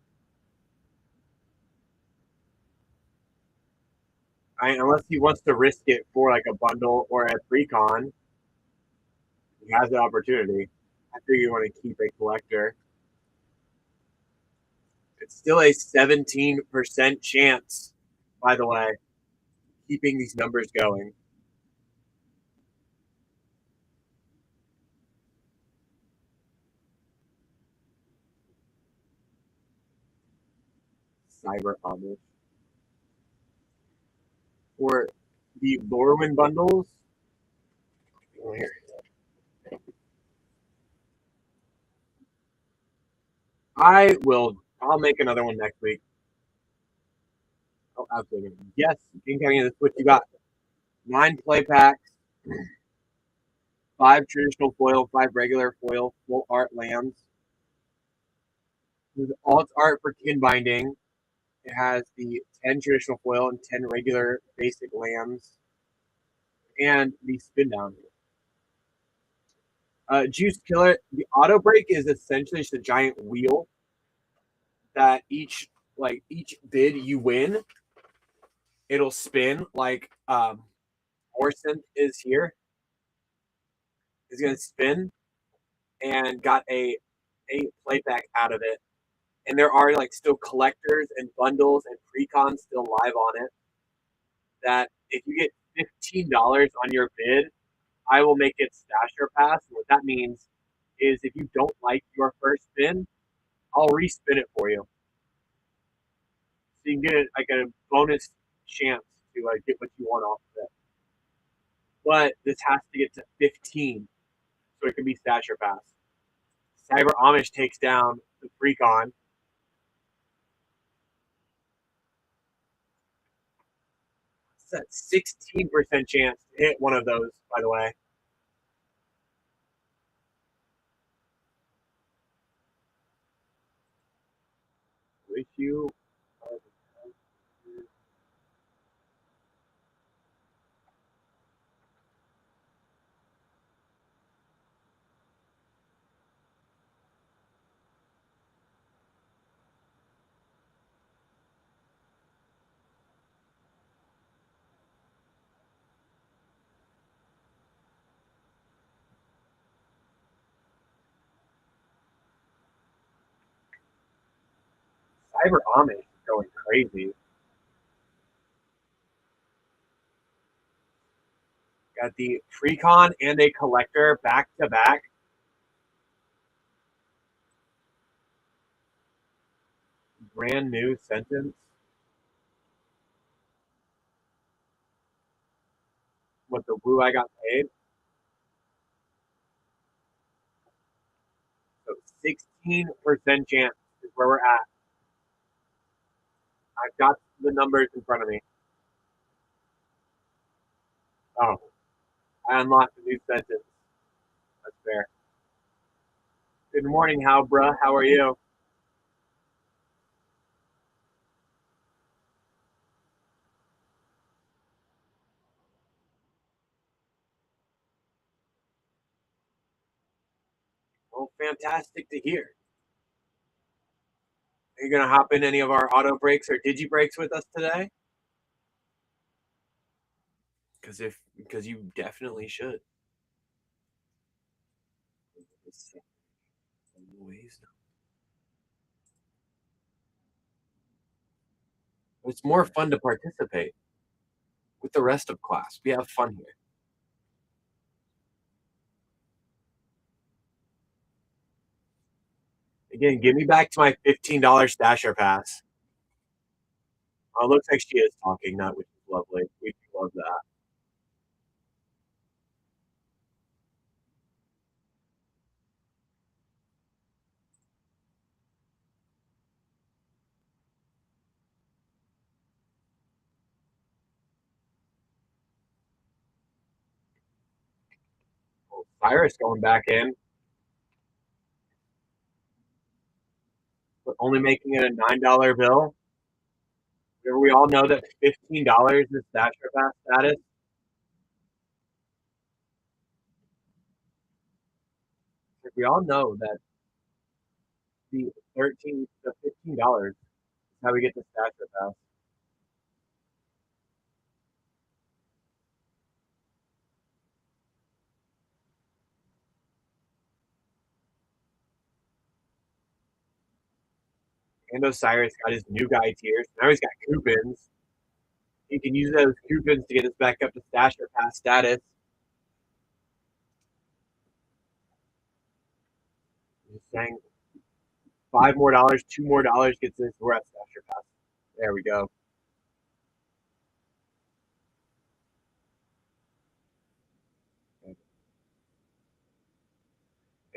Unless he wants to risk it for like a bundle or a pre-con, he has the opportunity. I figure you want to keep a collector. It's still a 17% chance, by the way, keeping these numbers going. Cyber Amish. For the Lorwyn bundles, here. I'll make another one next week. Oh, absolutely. Yes, incoming this what you got. 9 play packs, 5 traditional foil, 5 regular foil, full art lands. With alt art for kin binding. It has the 10 traditional foil and 10 regular basic lands. And the spin down. Juice Killer, the auto break is essentially just a giant wheel that each bid you win, it'll spin like Orson is here. Is gonna spin and got a play pack out of it. And there are like still collectors and bundles and precons still live on it. That if you get $15 on your bid, I will make it stasher pass. What that means is if you don't like your first spin, I'll respin it for you. So you can get like a bonus chance to get what you want off of it. But this has to get to 15, so it can be stasher pass. Cyber Amish takes down the precon. It's a 16% chance to hit one of those, by the way. Issue. Cyber Amish is going crazy. Got the precon and a collector back to back. Brand new sentence. What the woo I got paid. So 16% chance is where we're at. I've got the numbers in front of me. Oh, I unlocked a new sentence. That's fair. Good morning, bruh. How are you? Well, fantastic to hear. Are you going to hop in any of our auto breaks or digi breaks with us today? Because you definitely should. It's more fun to participate with the rest of class. We have fun here. Again, give me back to my $15 stasher pass. Oh, it looks like she is talking, not which is lovely. We love that. Oh, Cyrus going back in, but only making it a $9 bill. We all know that $15 is Dasher Pass status. We all know that the $15 is how we get the Dasher Pass. And Osiris got his new guy tiers. Now he's got coupons. He can use those coupons to get us back up to Dasher Pass status. Just saying, $5 more, $2 more gets us we're at Dasher Pass. There we go. And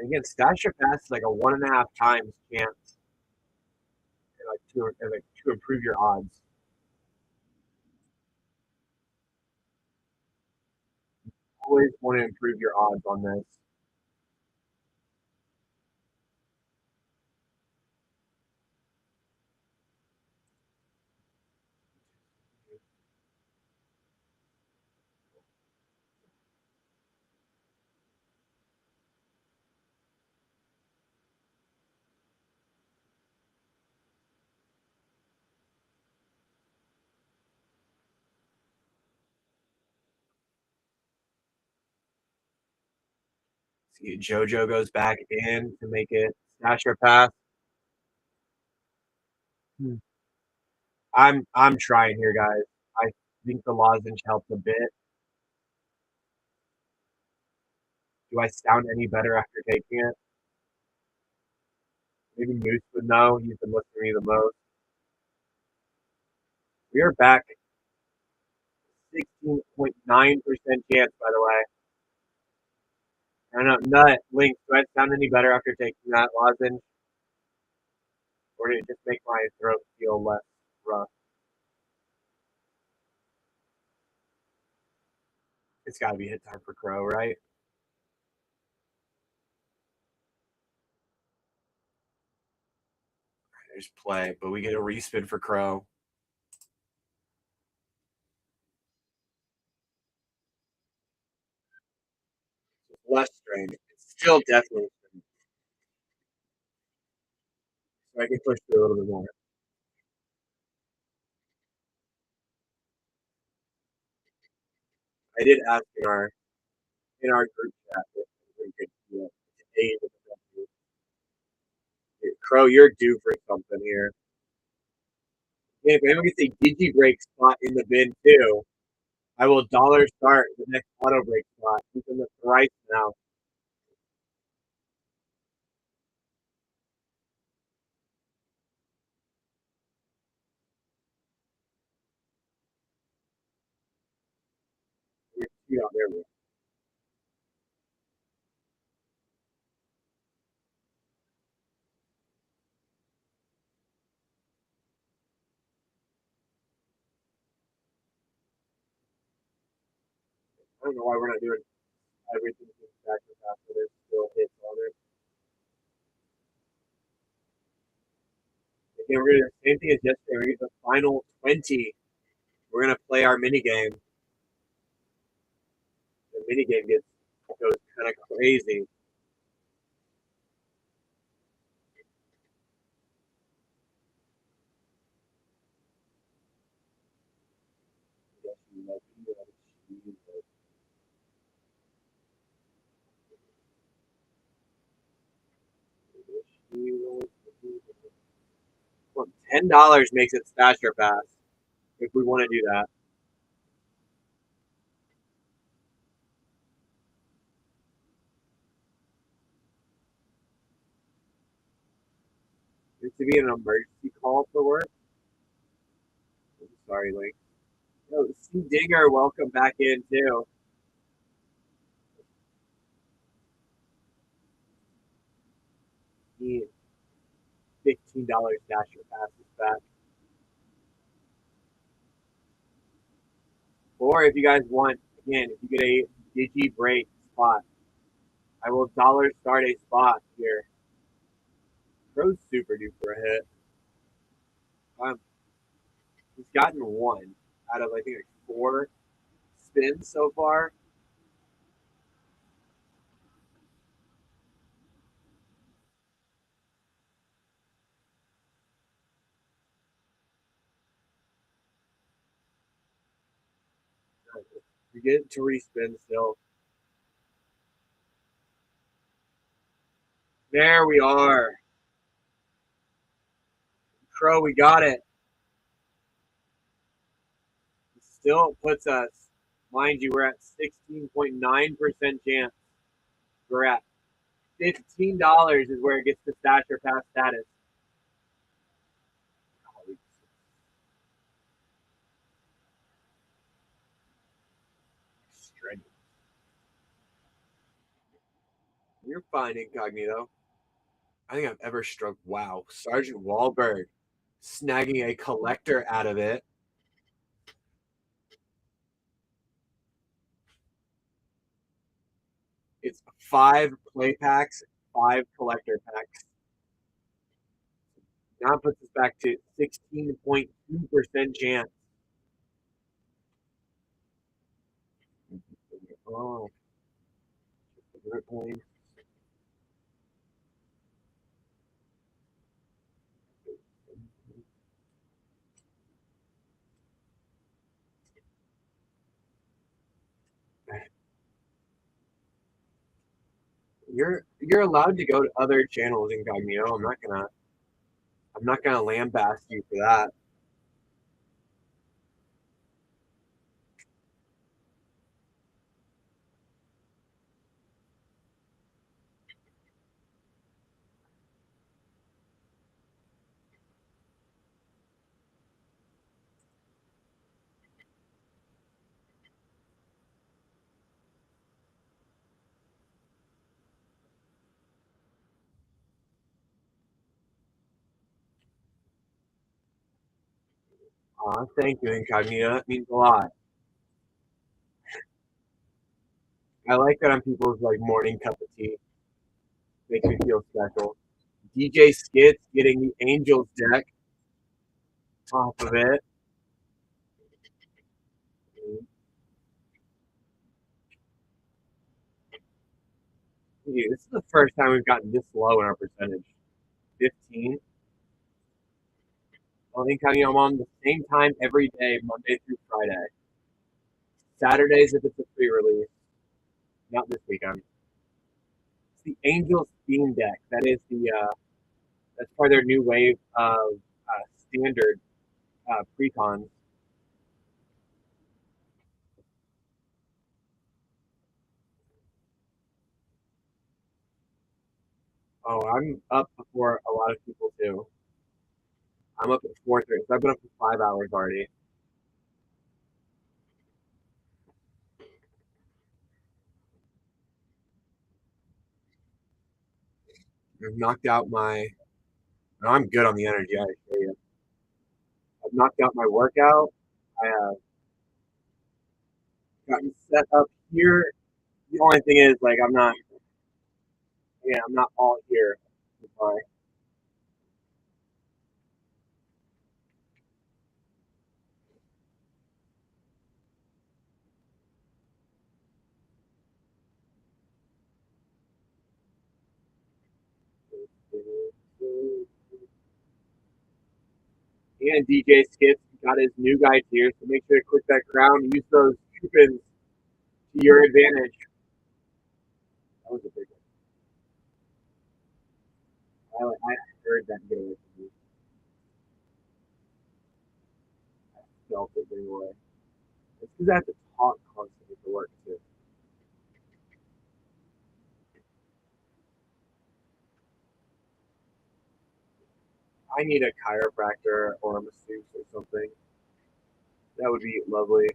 again, Stasher Pass is like a 1.5 times chance to improve your odds. Always want to improve your odds on this. See, JoJo goes back in to make it Stasher Pass. I'm trying here, guys. I think the lozenge helped a bit. Do I sound any better after taking it? Maybe Moose would know. He's been listening to me the most. We are back. 16.9% chance, by the way. I don't know. Nut, Link, do I sound any better after taking that lozenge? Or did it just make my throat feel less rough? It's got to be hit time for Crow, right? There's play, but we get a respin for Crow. Less strain. It's still definitely strain. So I can push through a little bit more. I did ask in our group chat if we could aid in the Crow, you're due for something here. Yeah, if anyone gets a Digi break spot in the bin too, I will dollar start the next auto break spot. He's in the thrice now. Out there. I don't know why we're not doing everything in sacrifice, but there's still hits on it. Again, we're gonna do the same thing as yesterday. We're gonna get the final 20. We're gonna play our mini game. The mini game goes kind of crazy. Well, $10 makes it Stasher Pass if we want to do that. It to be an emergency call for work. Sorry, Link. Oh, C Dinger, welcome back in too. He $15 Dasher Pass is back. Or if you guys want, again, if you get a Digi break spot, I will dollar start a spot here. Crow's super due for a hit. He's gotten one out of I think like 4 spins so far. We get to respin still. There we are. Crow, we got it. Still puts us, mind you, we're at 16.9% chance. We're at $15 is where it gets to stash or pass status. You're fine, Incognito. I think I've ever struck. Wow, Sergeant Wahlberg snagging a collector out of it. It's 5 play packs, 5 collector packs. Now it puts us back to 16.2% chance. Oh, you're allowed to go to other channels, Incognito. I'm not gonna lambaste you for that. Thank you, Incognito. That means a lot. I like that on people's like morning cup of tea. Makes me feel special. DJ Skits getting the Angels deck off of it. Dude, this is the first time we've gotten this low in our percentage. 15. Well, Incognito, I'm on the same time every day, Monday through Friday. Saturdays if it's a free release. Not this weekend. It's the Angels theme deck. That is that's part of their new wave of standard precons. Oh, I'm up before a lot of people too. I'm up at 4:30. So I've been up for 5 hours already. I've knocked out my. No, I'm good on the energy. I assure you. I've knocked out my workout. I have gotten set up here. The only thing is, like, I'm not. Yeah, I'm not all here. Sorry. And DJ Skips got his new guy here, so make sure to click that crown and use those coupons to your advantage. That was a big one. I heard that get away from me. I felt it getting away. It's because I have to talk constantly to work too. I need a chiropractor or a masseuse or something. That would be lovely.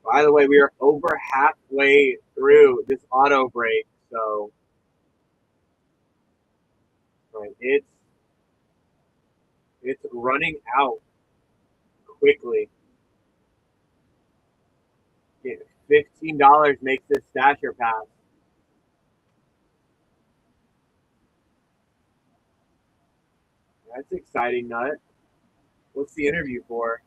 By the way, we are over halfway through this auto break, so right, it's running out quickly. $15 makes this stasher pass. That's exciting, Nut. What's the interview for?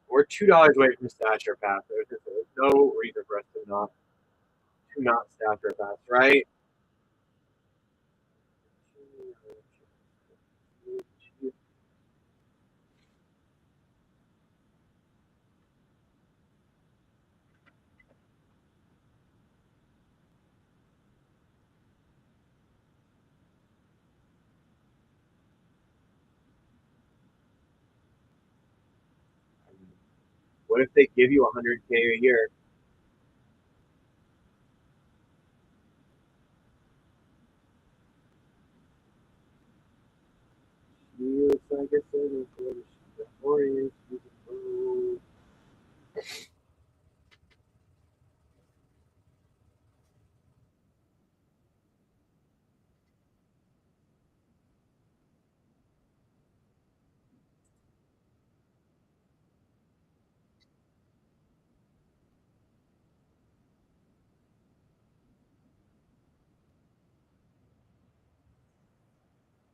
We're $2 away from stasher pass. There's no reason for us to not stasher pass, right? What if they give you $100K a year?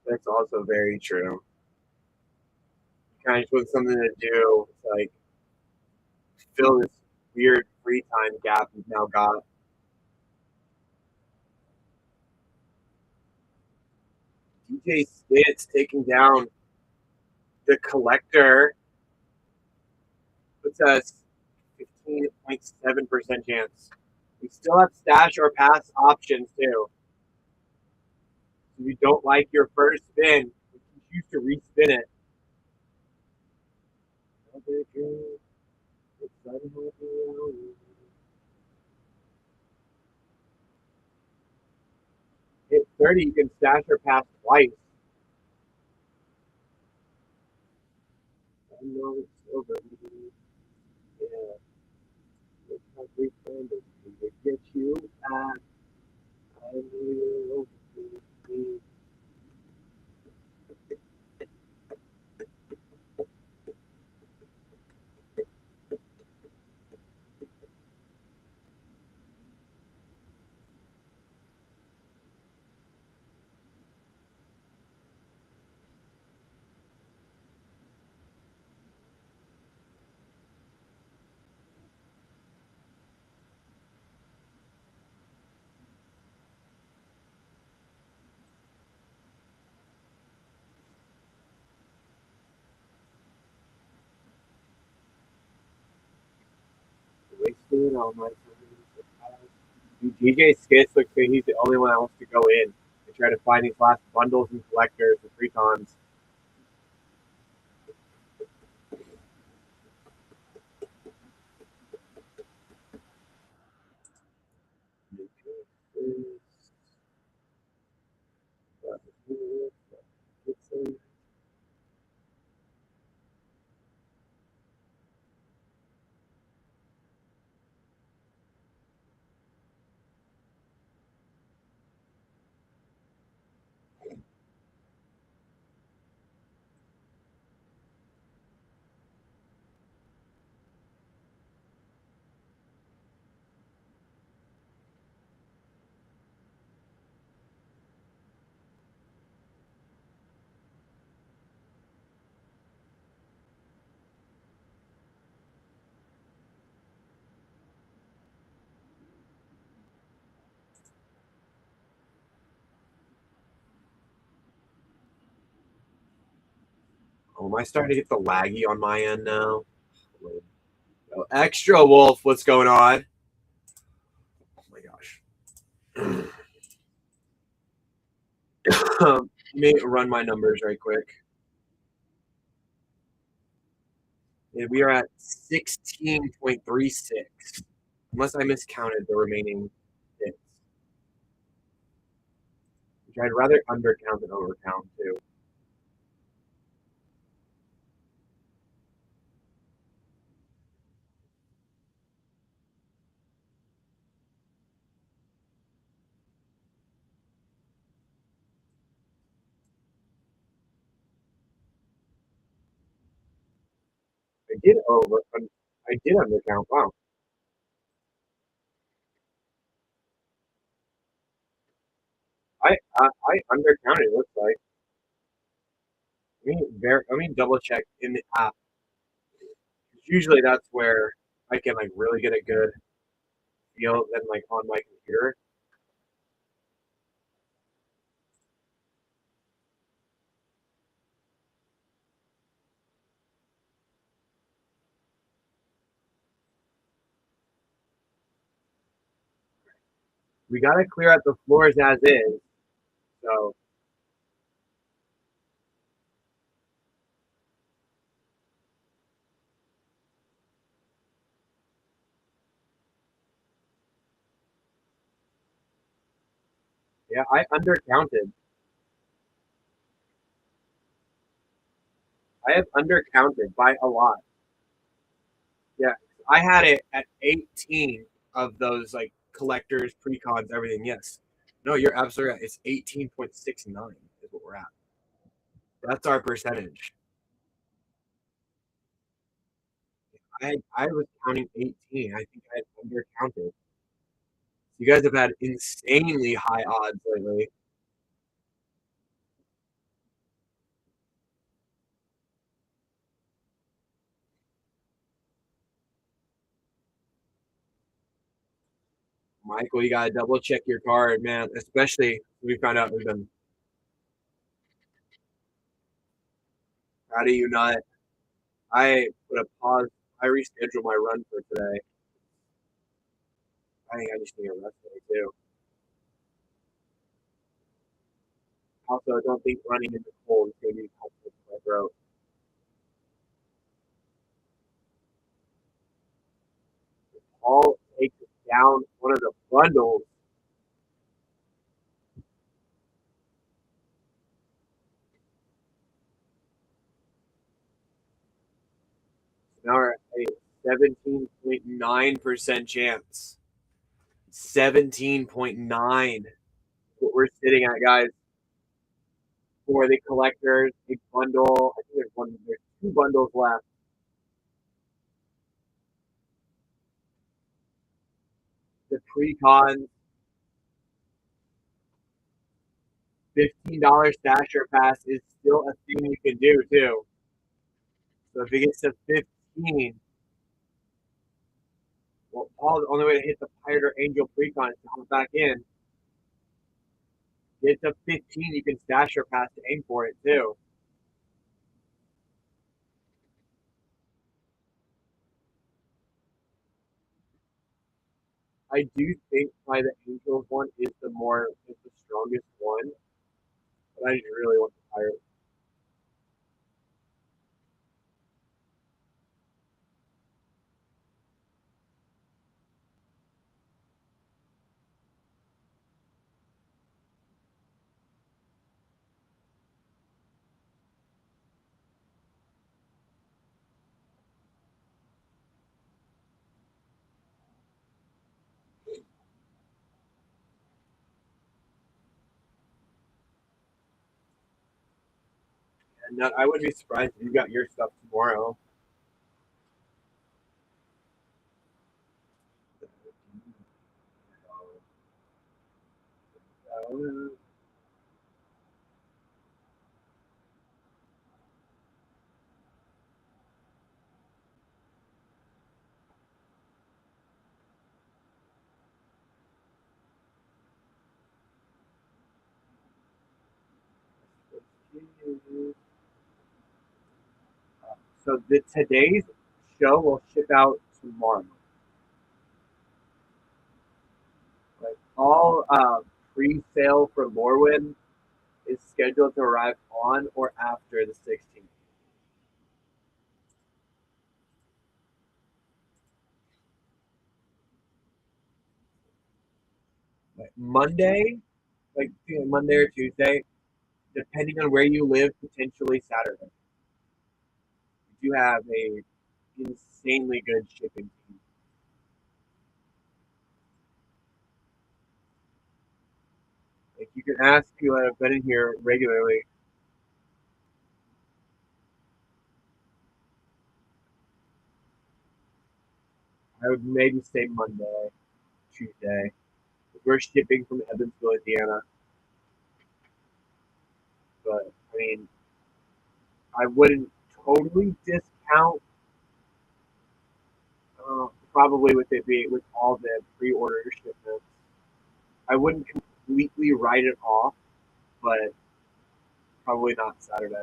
That's also very true. Kind of with something to do, like fill this weird free time gap you've now got. DJ Skits taking down the collector puts us 15.7% chance. We still have stash or pass options too. If you don't like your first spin, you can choose to respin it. Hit 30, you can stash or pass twice. I know it's over. Yeah. Get you at I will be. Wasting all my time. DJ Skits looks like he's the only one that wants to go in and try to find these last bundles and collectors and precons. Oh, am I starting to get the laggy on my end now? Oh, Extra Wolf, what's going on? Oh my gosh. Let me run my numbers right quick. And we are at 16.36. Unless I miscounted the remaining hits. Which I'd rather undercount than overcount too. did over. I did undercount. Wow. I undercounted. It looks like. Let me double check in the app. Usually that's where I can like really get a good feel than like on my computer. We gotta clear out the floors as is. So yeah, I undercounted. I have undercounted by a lot. Yeah, I had it at 18 of those like collectors, precons, everything. Yes. No, you're absolutely right. It's 18.69 is what we're at. That's our percentage. I was counting 18. I think I had undercounted. You guys have had insanely high odds lately. Michael, you gotta double check your card, man. Especially we found out we've been. How do you not? I put a pause. I rescheduled my run for today. I think I just need a rest day too. Also, I don't think running in the cold is going to be helpful for my throat. Paul takes down one of the bundles. Now we're at a 17.9% chance. 17.9. What we're sitting at, guys, for the collectors. A bundle. I think there's two bundles left. The pre-con $15 stasher pass is still a thing you can do too. So if it gets to 15, well, Paul's the only way to hit the Pirate or Angel pre-con is to hop back in. Get to 15, you can stash your pass to aim for it too. I do think probably the Angels one is the strongest one, but I just really want the Pirate. And I wouldn't be surprised if you got your stuff tomorrow. So today's show will ship out tomorrow. Like all pre-sale for Lorwyn is scheduled to arrive on or after the 16th. Like Monday or Tuesday, depending on where you live, potentially Saturday. You have a insanely good shipping team. Like you can ask people that have been in here regularly. I would maybe say Monday, Tuesday. We're shipping from Evansville, Indiana. But I mean, I wouldn't totally discount probably with it being with all the pre-order shipments. I wouldn't completely write it off, but probably not Saturday.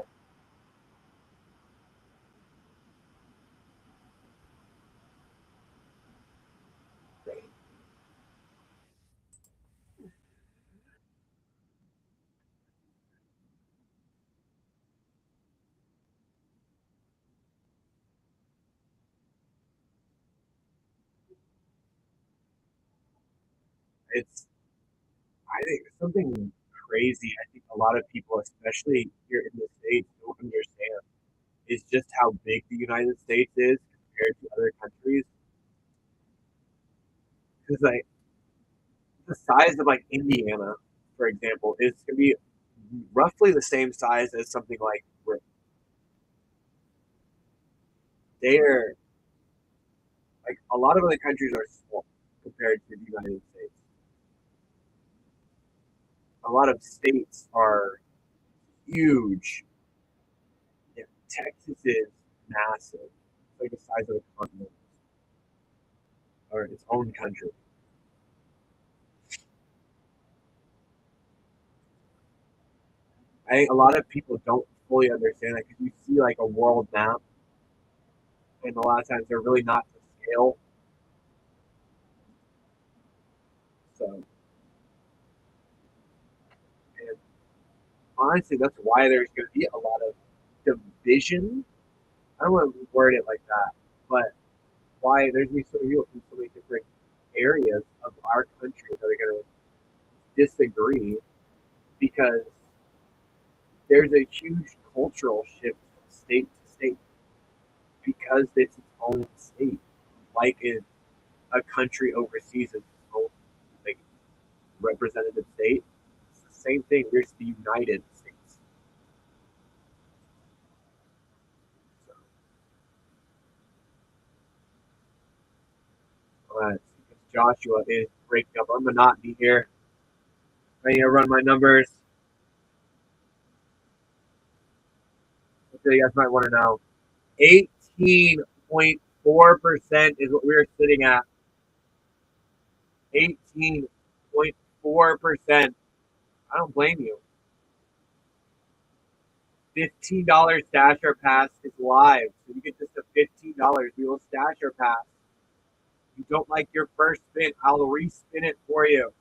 It's I think something crazy. I think a lot of people, especially here in the states, don't understand is just how big the United States is compared to other countries. Because like the size of like Indiana, for example, is gonna be roughly the same size as something like Britain. They're like a lot of other countries are small compared to the United States. A lot of states are huge. Yeah, Texas is massive, it's like the size of a continent or its own country. I think a lot of people don't fully understand that because you see like a world map, and a lot of times they're really not to scale. So, and honestly, that's why there's going to be a lot of division. I don't want to word it like that, but why there's going to be so many people from so many different areas of our country that are going to disagree because there's a huge cultural shift from state to state because it's its own state, like in a country overseas is its own like representative state. It's the same thing. There's the United States. So, Joshua is breaking up our monotony here. I need to run my numbers. So you guys might want to know. 18.4% is what we are sitting at. 18.4%. I don't blame you. $15 Stasher Pass is live. So you get just a $15. We will Stasher Pass. If you don't like your first spin, I'll respin it for you.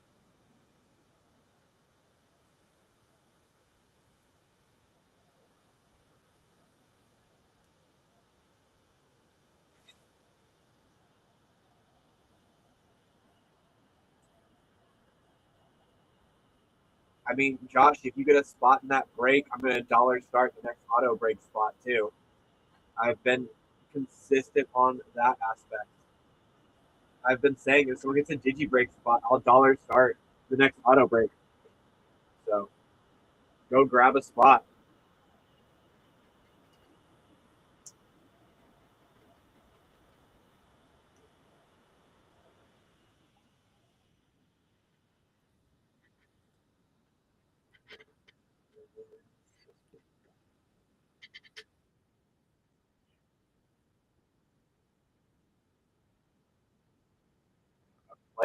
I mean, Josh, if you get a spot in that break, I'm going to dollar start the next auto break spot too. I've been consistent on that aspect. I've been saying if someone gets a digi break spot, I'll dollar start the next auto break. So go grab a spot.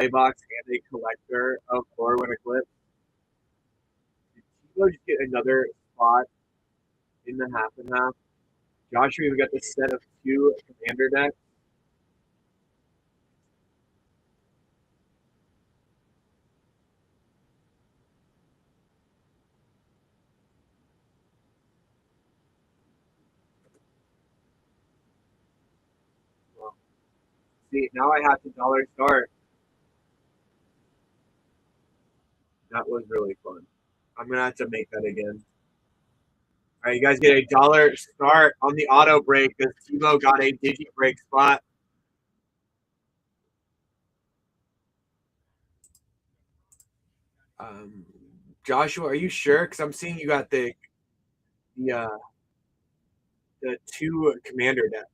Playbox and a collector of Lore Eclipse. Did Timo just get another spot in the half and half? Joshua even got the set of two commander decks. Well, see, now I have to dollar start. That was really fun. I'm gonna have to make that again. All right, you guys get a dollar start on the auto break because Timo got a digi break spot. Um, Joshua, are you sure? Because I'm seeing you got the uh, the two commander decks.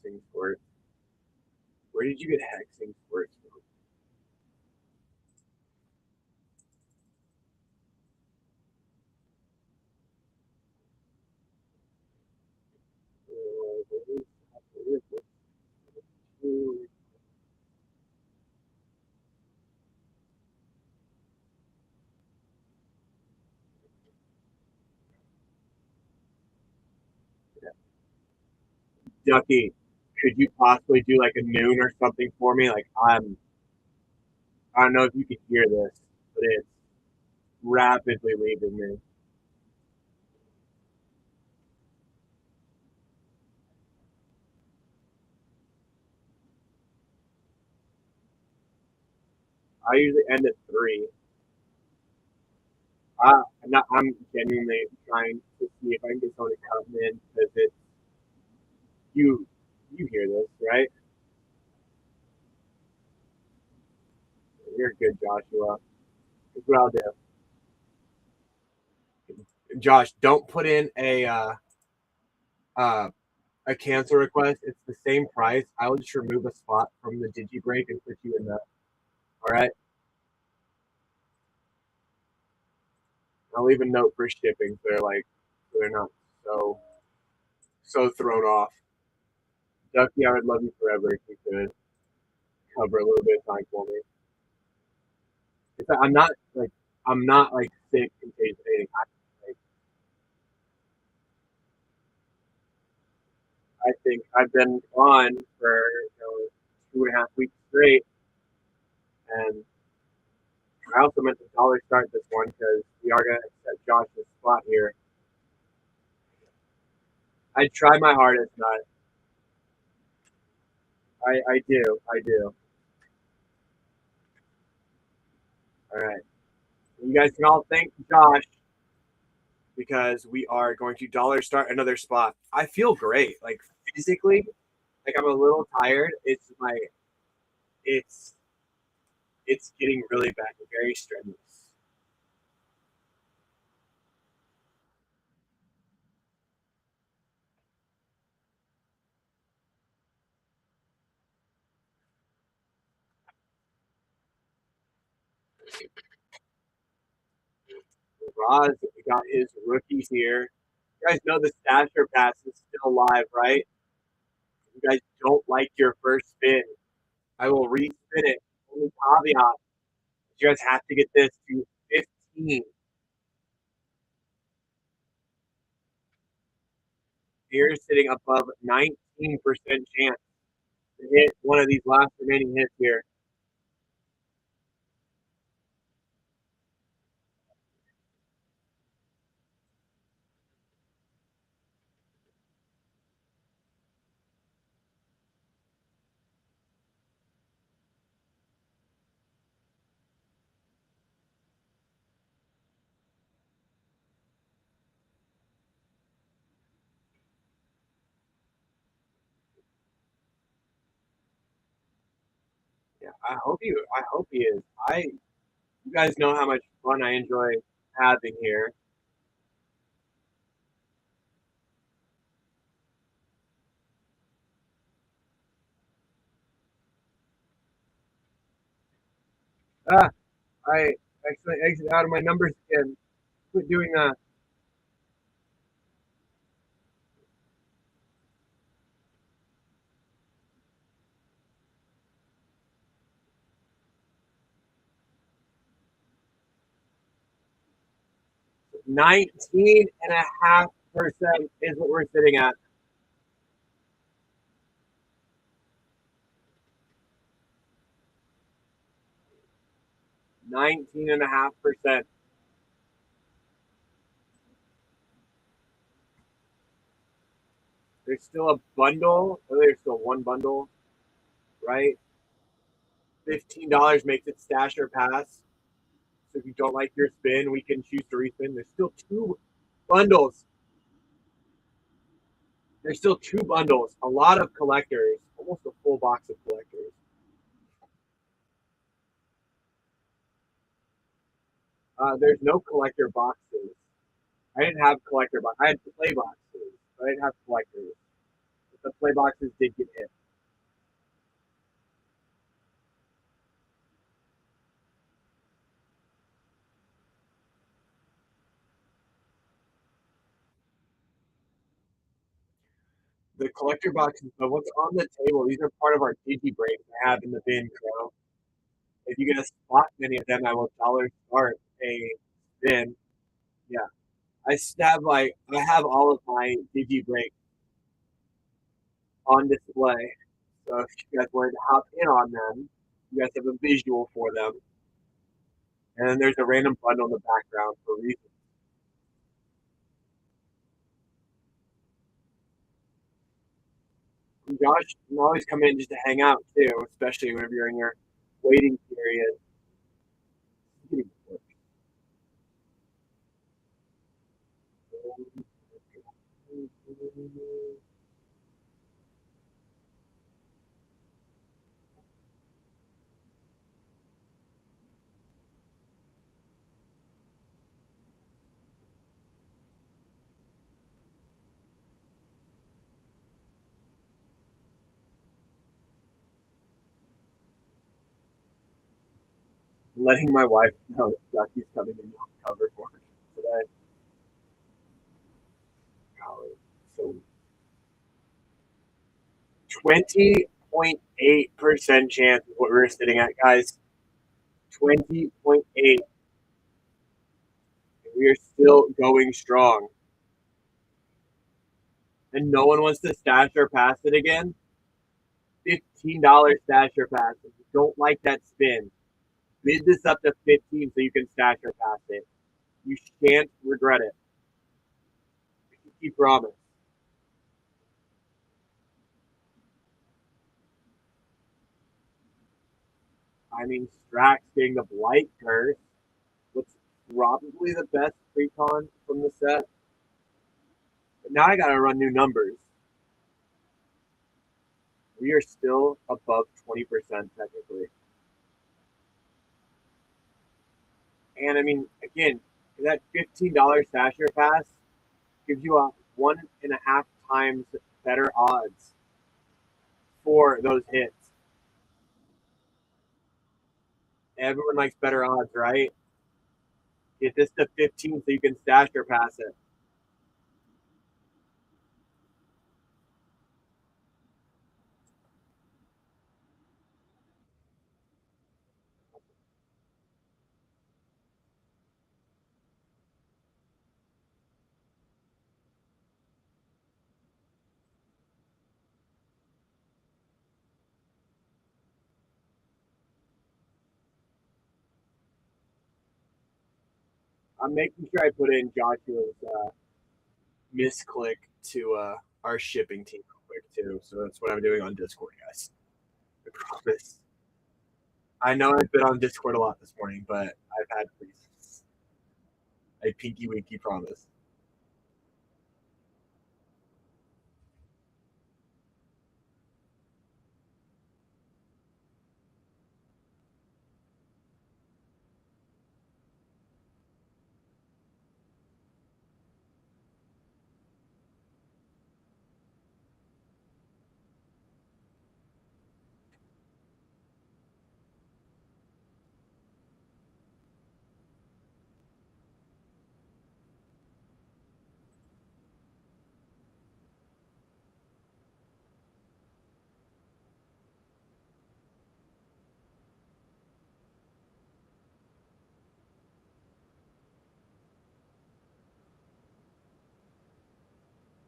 hexing squirt. Where did you get hexing squirts from? Ducky, could you possibly do like a noon or something for me? Like I don't know if you can hear this, but it's rapidly leaving me. I usually end at 3. I'm genuinely trying to see if I can get someone to come in because it's you. You hear this, right? You're good, Joshua. Here's what I'll do. Josh, don't put in uh, a cancel request. It's the same price. I will just remove a spot from the Digi break and put you in that. All right. I'll leave a note for shipping. So they're not so thrown off. Ducky, I would love you forever if you could cover a little bit of time for me. I'm not like sick in case of anything. I think I've been on for 2.5 weeks straight, and I also meant to dollar start this one because we are gonna set Josh's spot here. I try my hardest, but I do. All right. You guys can all thank Josh because we are going to dollar start another spot. I feel great. Like physically, like I'm a little tired. It's it's getting really bad, very strenuous. Roz got his rookies here. You guys know the Stasher Pass is still live, right? You guys don't like your first spin. I will respin it. Only caveat: you guys have to get this to 15. You're sitting above 19% chance to hit one of these last remaining hits here. Yeah, I hope he is. You guys know how much fun I enjoy having here. Ah, I actually exited out of my numbers again. Quit doing that. Nineteen and a half percent is what we're sitting at. 19.5%. There's still a bundle. Oh, there's still one bundle, right? $15 makes it stash or pass. So if you don't like your spin, we can choose to respin. There's still 2 bundles. There's still 2 bundles. A lot of collectors. Almost a full box of collectors. There's no collector boxes. I didn't have collector boxes. I had play boxes, but I didn't have collectors. the play boxes did get hit. The collector boxes, but what's on the table, these are part of our Digi breaks I have in the bin, Crow. If you get a spot many of them, I will dollar start a spin. Yeah. I have all of my Digi breaks on display. So if you guys wanted to hop in on them, you guys have a visual for them. And then there's a random bundle in the background for reasons. And Josh can always come in just to hang out too, especially whenever you're in your waiting period. Letting my wife know that Ducky's coming in on cover for her today. Golly. So 20.8% chance is what we're sitting at, guys. 20.8. We are still going strong. And no one wants to stash or pass it again. $15 stash or pass. If you don't like that spin, bid this up to 15 so you can stash or pass it. You shan't regret it. Pinky promise. I mean, Strax getting the Blight Curse. What's probably the best precon from the set. But now I gotta run new numbers. We are still above 20% technically. And I mean, again, that $15 stasher pass gives you a 1.5 times better odds for those hits. Everyone likes better odds, right? Get this to 15 so you can stash or pass it. I'm making sure I put in Joshua's misclick to our shipping team real quick too. So that's what I'm doing on Discord, guys. I promise. I know I've been on Discord a lot this morning, but I've had reasons. I pinky winky promise.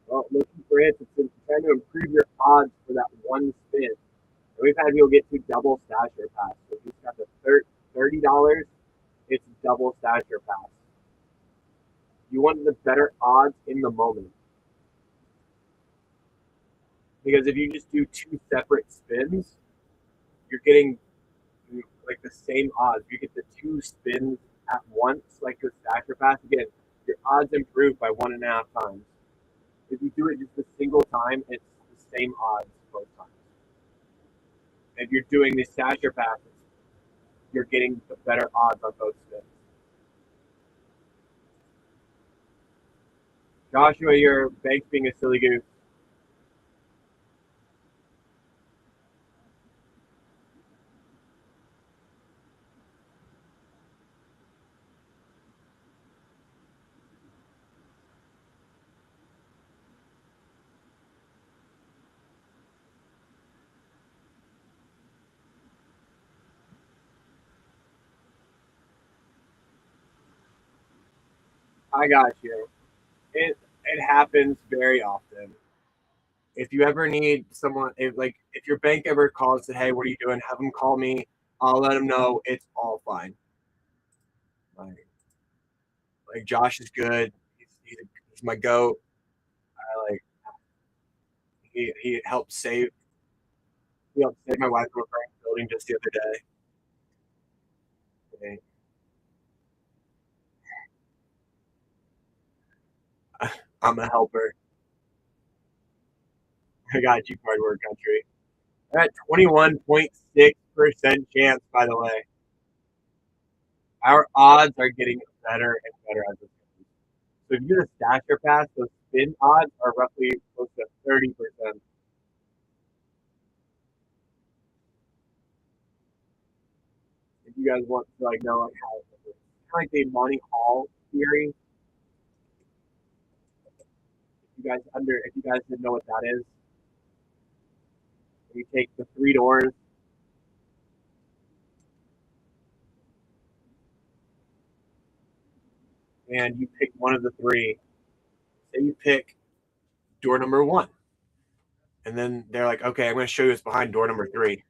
Well, looking for hits, it's trying to improve your odds for that one spin. And we've had people get to double stasher pass. So if you've got the $30, it's double stasher pass. You want the better odds in the moment. Because if you just do two separate spins, you're getting like the same odds. You get the two spins at once, like the stasher pass, again, your odds improve by 1.5 times. If you do it just a single time, it's the same odds both times. If you're doing the stasher passes, you're getting the better odds on both spins. Joshua, your bank's being a silly goose. I got you. It happens very often. If you ever need someone, if your bank ever calls and hey, what are you doing? Have them call me. I'll let them know it's all fine. Like Josh is good. He's my goat. I like he helped save my wife from a burning building just the other day. I'm a helper. I got you, hard work country. We're at 21.6% chance, by the way. Our odds are getting better and better as it goes. So if you do the stasher pass, those spin odds are roughly close to 30%. If you guys want to know how it works. Kind of like the Monty Hall theory. If you guys didn't know what that is, you take the three doors and you pick one of the three. Say you pick door number one. And then they're like, okay, I'm going to show you what's behind door number three.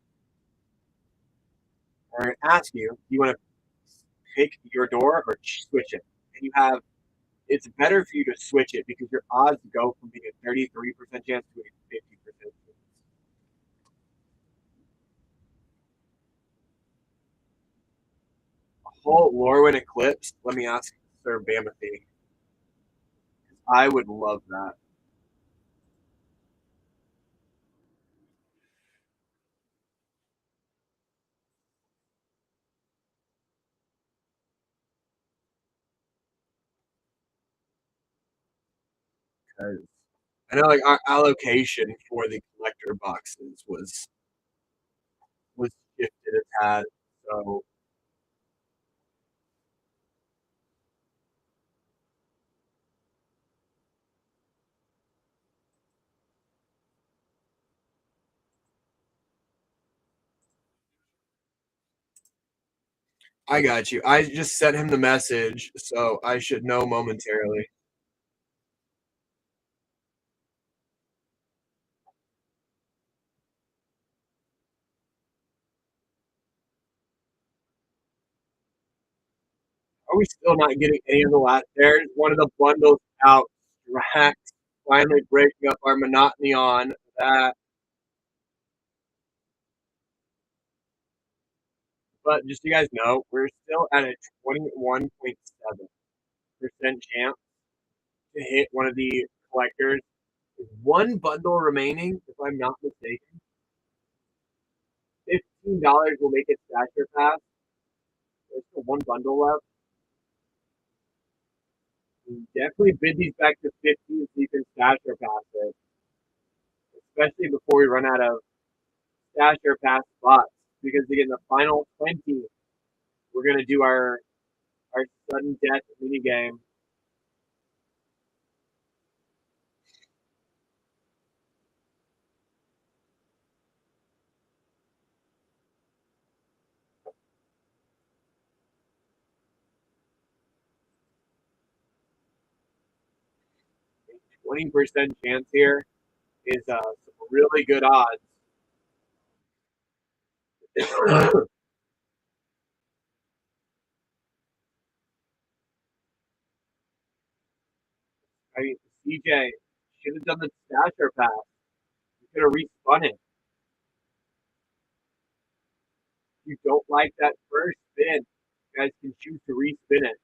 I'm going to ask you, do you want to pick your door or switch it? And it's better for you to switch it because your odds go from being a 33% chance to a 50% chance. A whole Lorwyn Eclipse, let me ask Sir Bamathy. I would love that. Because I know our allocation for the collector boxes was shifted a tad. So I got you. I just sent him the message, so I should know momentarily. Are we still not getting any of the last? There's one of the bundles out. Strax finally breaking up our monotony on that. But just so you guys know, we're still at a 21.7% chance to hit one of the collectors. There's one bundle remaining, if I'm not mistaken. $15 will make it Stasher Pass. There's still one bundle left. Definitely bid these back to 50 so you can Stasher Pass it. Especially before we run out of Stasher Pass spots. Because again, the final 20, we're going to do our sudden death mini game. A 20% chance here is some really good odds. I mean, CJ should have done the Stasher Pass. You could have respun it. If you don't like that first spin, you guys can choose to respin it.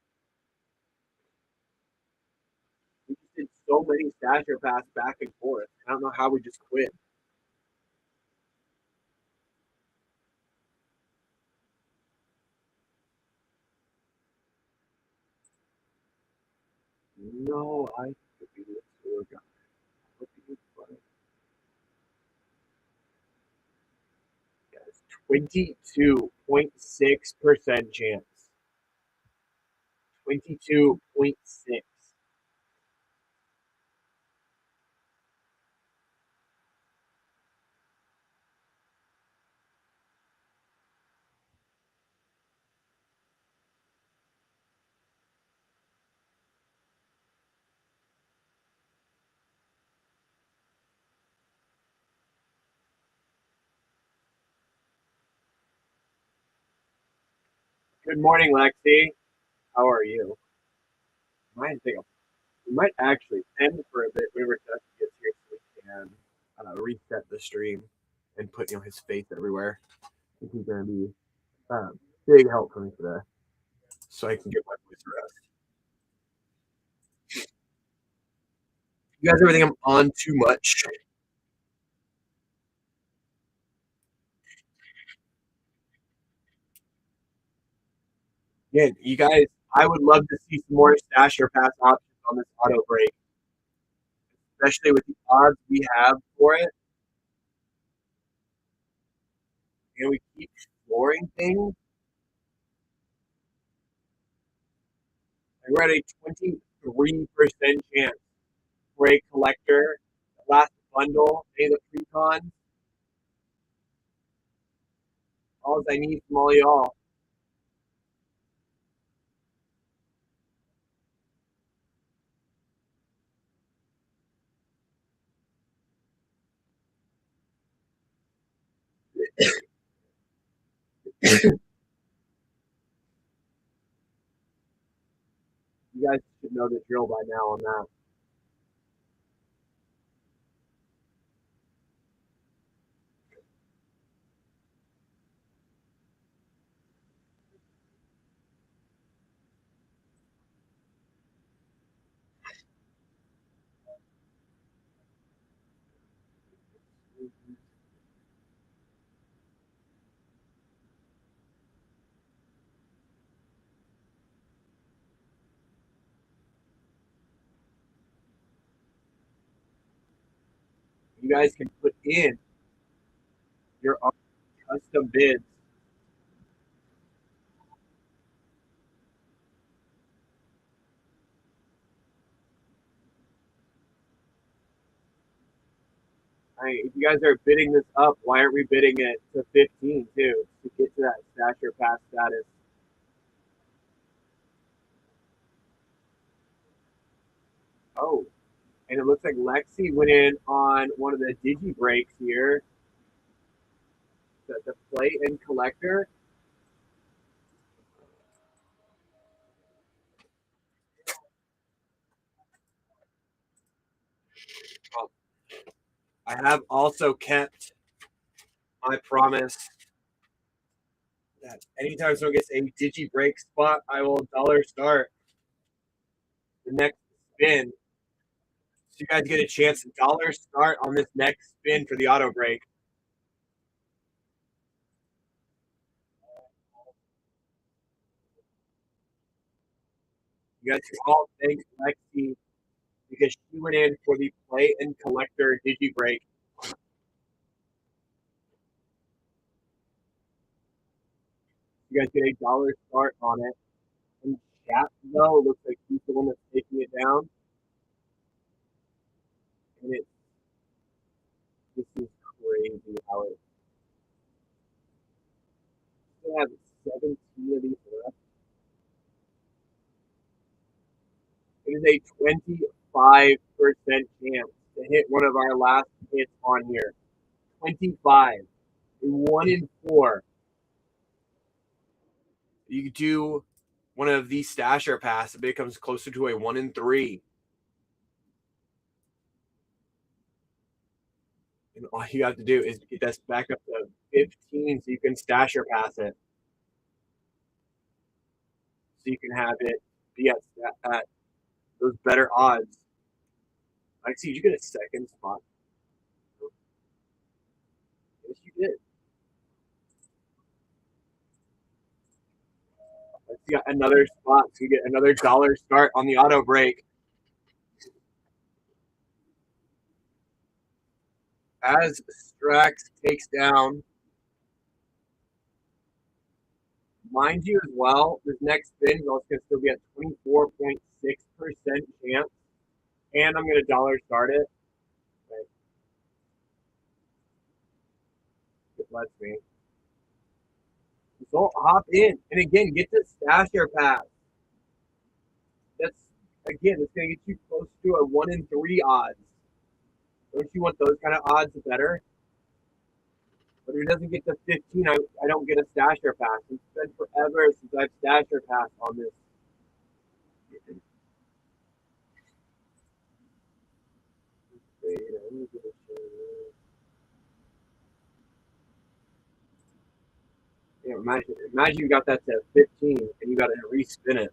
We just did so many Stasher Pass back and forth. I don't know how we just quit. No, I could be this poor guy. Yes, 22.6% chance. 22.6. Good morning, Lexi. How are you? We might actually end for a bit whenever Dusty gets here so we can reset the stream and put his face everywhere. I think he's going to be big help for me today so I can get my voice rest. You guys ever think I'm on too much? Again, you guys, I would love to see some more stash or pass options on this auto break, especially with the odds we have for it. And we keep exploring things. And we're at a 23% chance for a collector, the last bundle, any of the pre-cons. All I need from all y'all. You guys should know the drill by now on that. You guys can put in your own custom bids. If you guys are bidding this up, why aren't we bidding it to 15 too to get to that stash or pass status? Oh, and it looks like Lexi went in on one of the Digi breaks here. The play and collector. I have also kept my promise that anytime someone gets a Digi break spot, I will dollar start the next spin. So you guys get a chance to dollar start on this next spin for the auto break. You guys can all thank Lexi because she went in for the play and collector Digi break. You guys get a dollar start on it. And chat though looks like he's the one that's taking it down. And this is crazy how it still have 17 of these left. It is a 25% chance to hit one of our last hits on here. 25. 1 in 4. You do one of these stasher pass, it becomes closer to a 1 in 3. And all you have to do is get this back up to 15 so you can stasher pass it. So you can have it be at those better odds. I see you get a second spot. Yes, you did. You got another spot, so you get another dollar start on the auto break. As Strax takes down, mind you as well, this next spin is also going to still be at 24.6% chance. And I'm going to dollar start it. Okay. It lets me. So hop in. And again, get the stasher pass. That's, again, it's going to get you close to a 1 in 3 odds. Don't you want those kind of odds better? But who doesn't get to 15? I don't get a stasher pass. It's been forever since I've stasher passed on this. Yeah, imagine you got that to 15 and you got to respin it.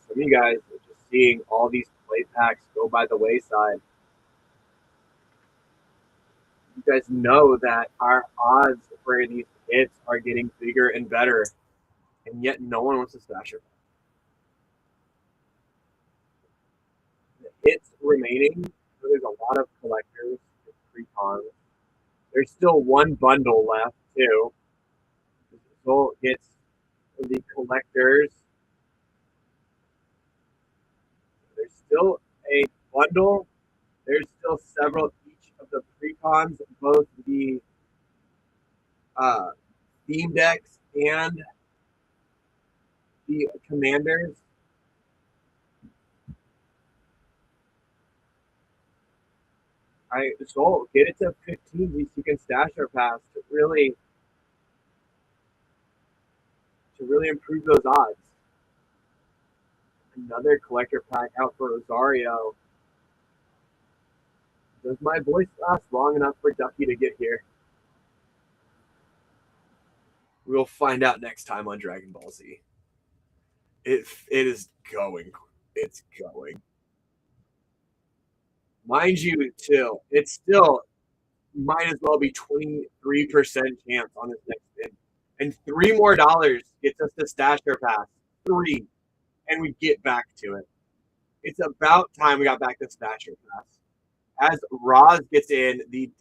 Some of you guys are just seeing all these play packs go by the wayside. You guys know that our odds for these hits are getting bigger and better, and yet no one wants to stash it. The hits remaining, so there's a lot of collectors, pre-cons. There's still one bundle left too. So it's the collectors. There's still a bundle. There's still several each of the precons, both the theme decks and the commanders. So get it to 15 so you can stash our pass to really improve those odds. Another collector pack out for Rosario. Does my voice last long enough for Ducky to get here? We'll find out next time on Dragon Ball Z. It is going. It's going. Mind you, too, it's still might as well be 23% chance on this next spin. And $3 more gets us to stash our pass. 3. And we get back to it. It's about time we got back to stash our pass. As Roz gets in the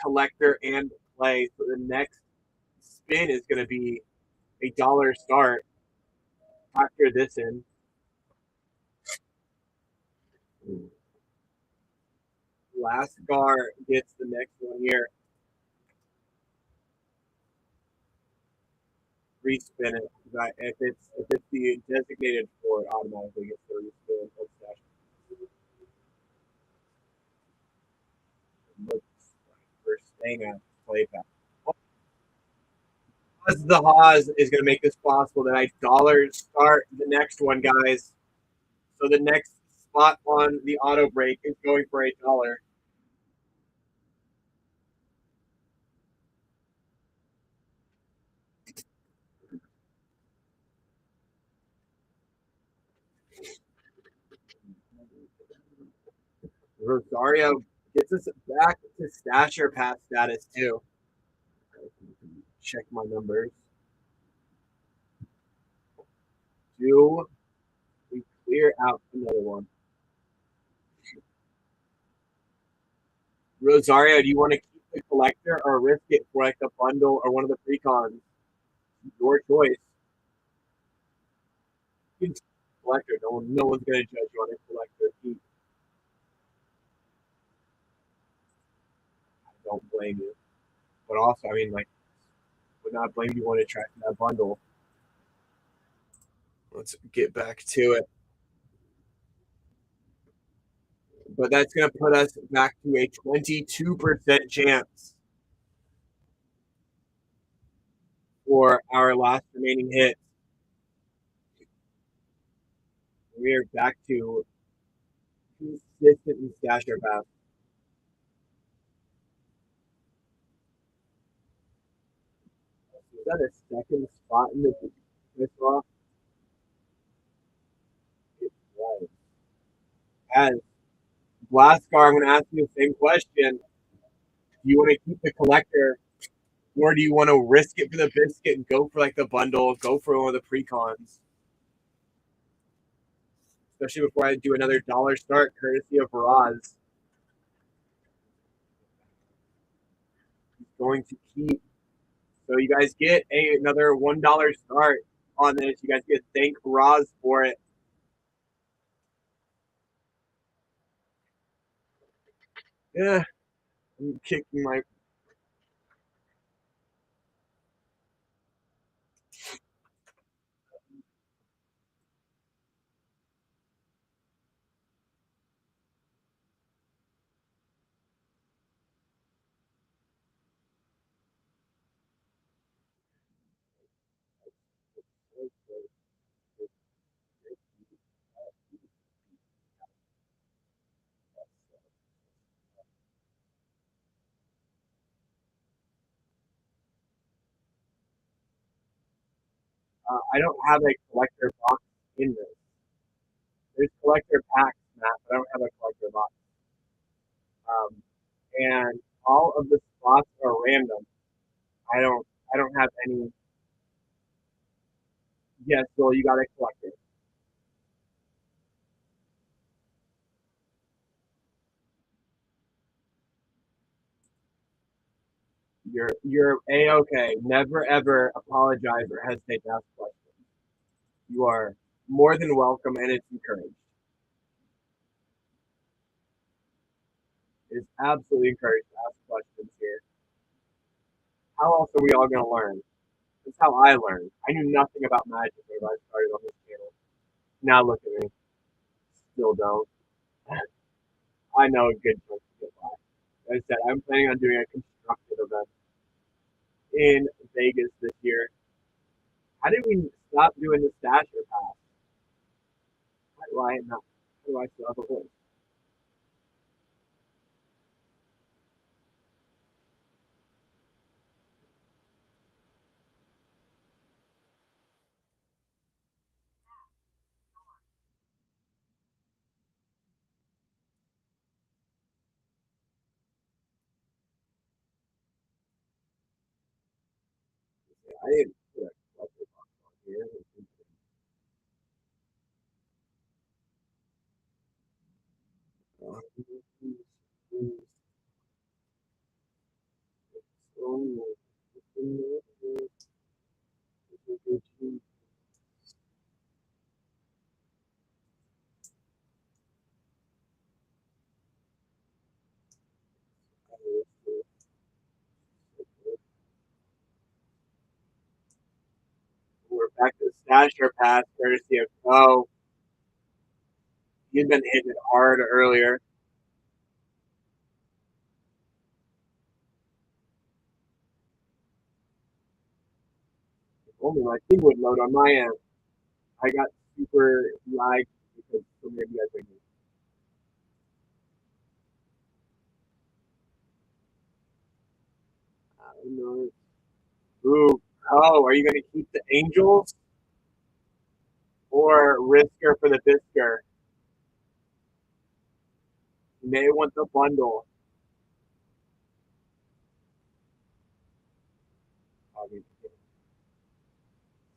collector and play, so the next spin is going to be a dollar start after this in. Lascar gets the next one here. Respin it. If it's the designated for it, automatically gets the respin. Looks like we're staying at play pack. The Haas is going to make this possible that I dollar start the next one, guys. So the next spot on the auto break is going for $1. Rosario gets us back to stasher pass status too. Check my numbers. Do we clear out another one? Rosario, do you want to keep the collector or risk it for like a bundle or one of the precons? Your choice. Collector. No one's gonna judge you on a collector. I don't blame you. But also, I mean, like, would not blame you want to track that bundle. Let's get back to it. But that's going to put us back to a 22% chance for our last remaining hit. We are back to consistent and stasher pass. Is that a second spot in this off? It was. As Blaskar, I'm going to ask you the same question. Do you want to keep the collector, or do you want to risk it for the biscuit and go for like the bundle, go for one of the precons? Especially before I do another dollar start courtesy of Faraz. going to keep. So you guys get another $1 start on this. You guys get thank Roz for it. Yeah, I'm kicking my. I don't have a collector box in this. There's collector packs, Matt, but I don't have a collector box. And all of the spots are random. I don't have any. Yes, well, you got a collector. You're a okay. Never ever apologize or hesitate to ask questions. You are more than welcome, and it's encouraged. It's absolutely encouraged to ask questions here. How else are we all going to learn? That's how I learned. I knew nothing about magic when I started on this channel. Now look at me. Still don't. I know a good chunk to get by. Like I said, I'm planning on doing a constructed event in Vegas this year. How did we stop doing the stasher pass? How do I not? How do I still have a voice? I didn't put a collector box on here. We're back to stasher pass, courtesy of Bo. He's been hitting it hard earlier. If only my thing would load on my end. I got super lagged because so many of you guys are here. I don't know. Ooh, oh, are you going to keep the Angels or Risker for the Bisker? You may want the bundle.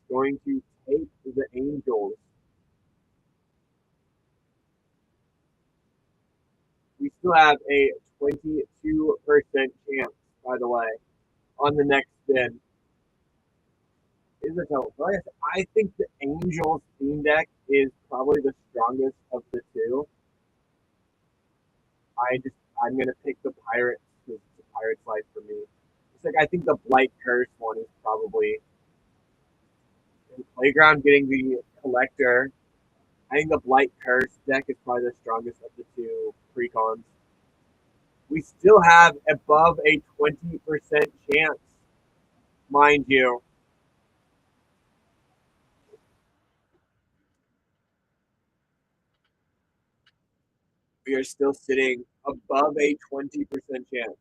Going to take the Angels. We still have a 22% chance, by the way, on the next spin. Is it total? So I think the Angels theme deck is probably the strongest of the two. I'm gonna pick the Pirates because it's a Pirates life for me. It's like I think the Blight Curse one is probably in Playground getting the Collector. I think the Blight Curse deck is probably the strongest of the two precons. We still have above a 20% chance, mind you. We are still sitting above a 20% chance.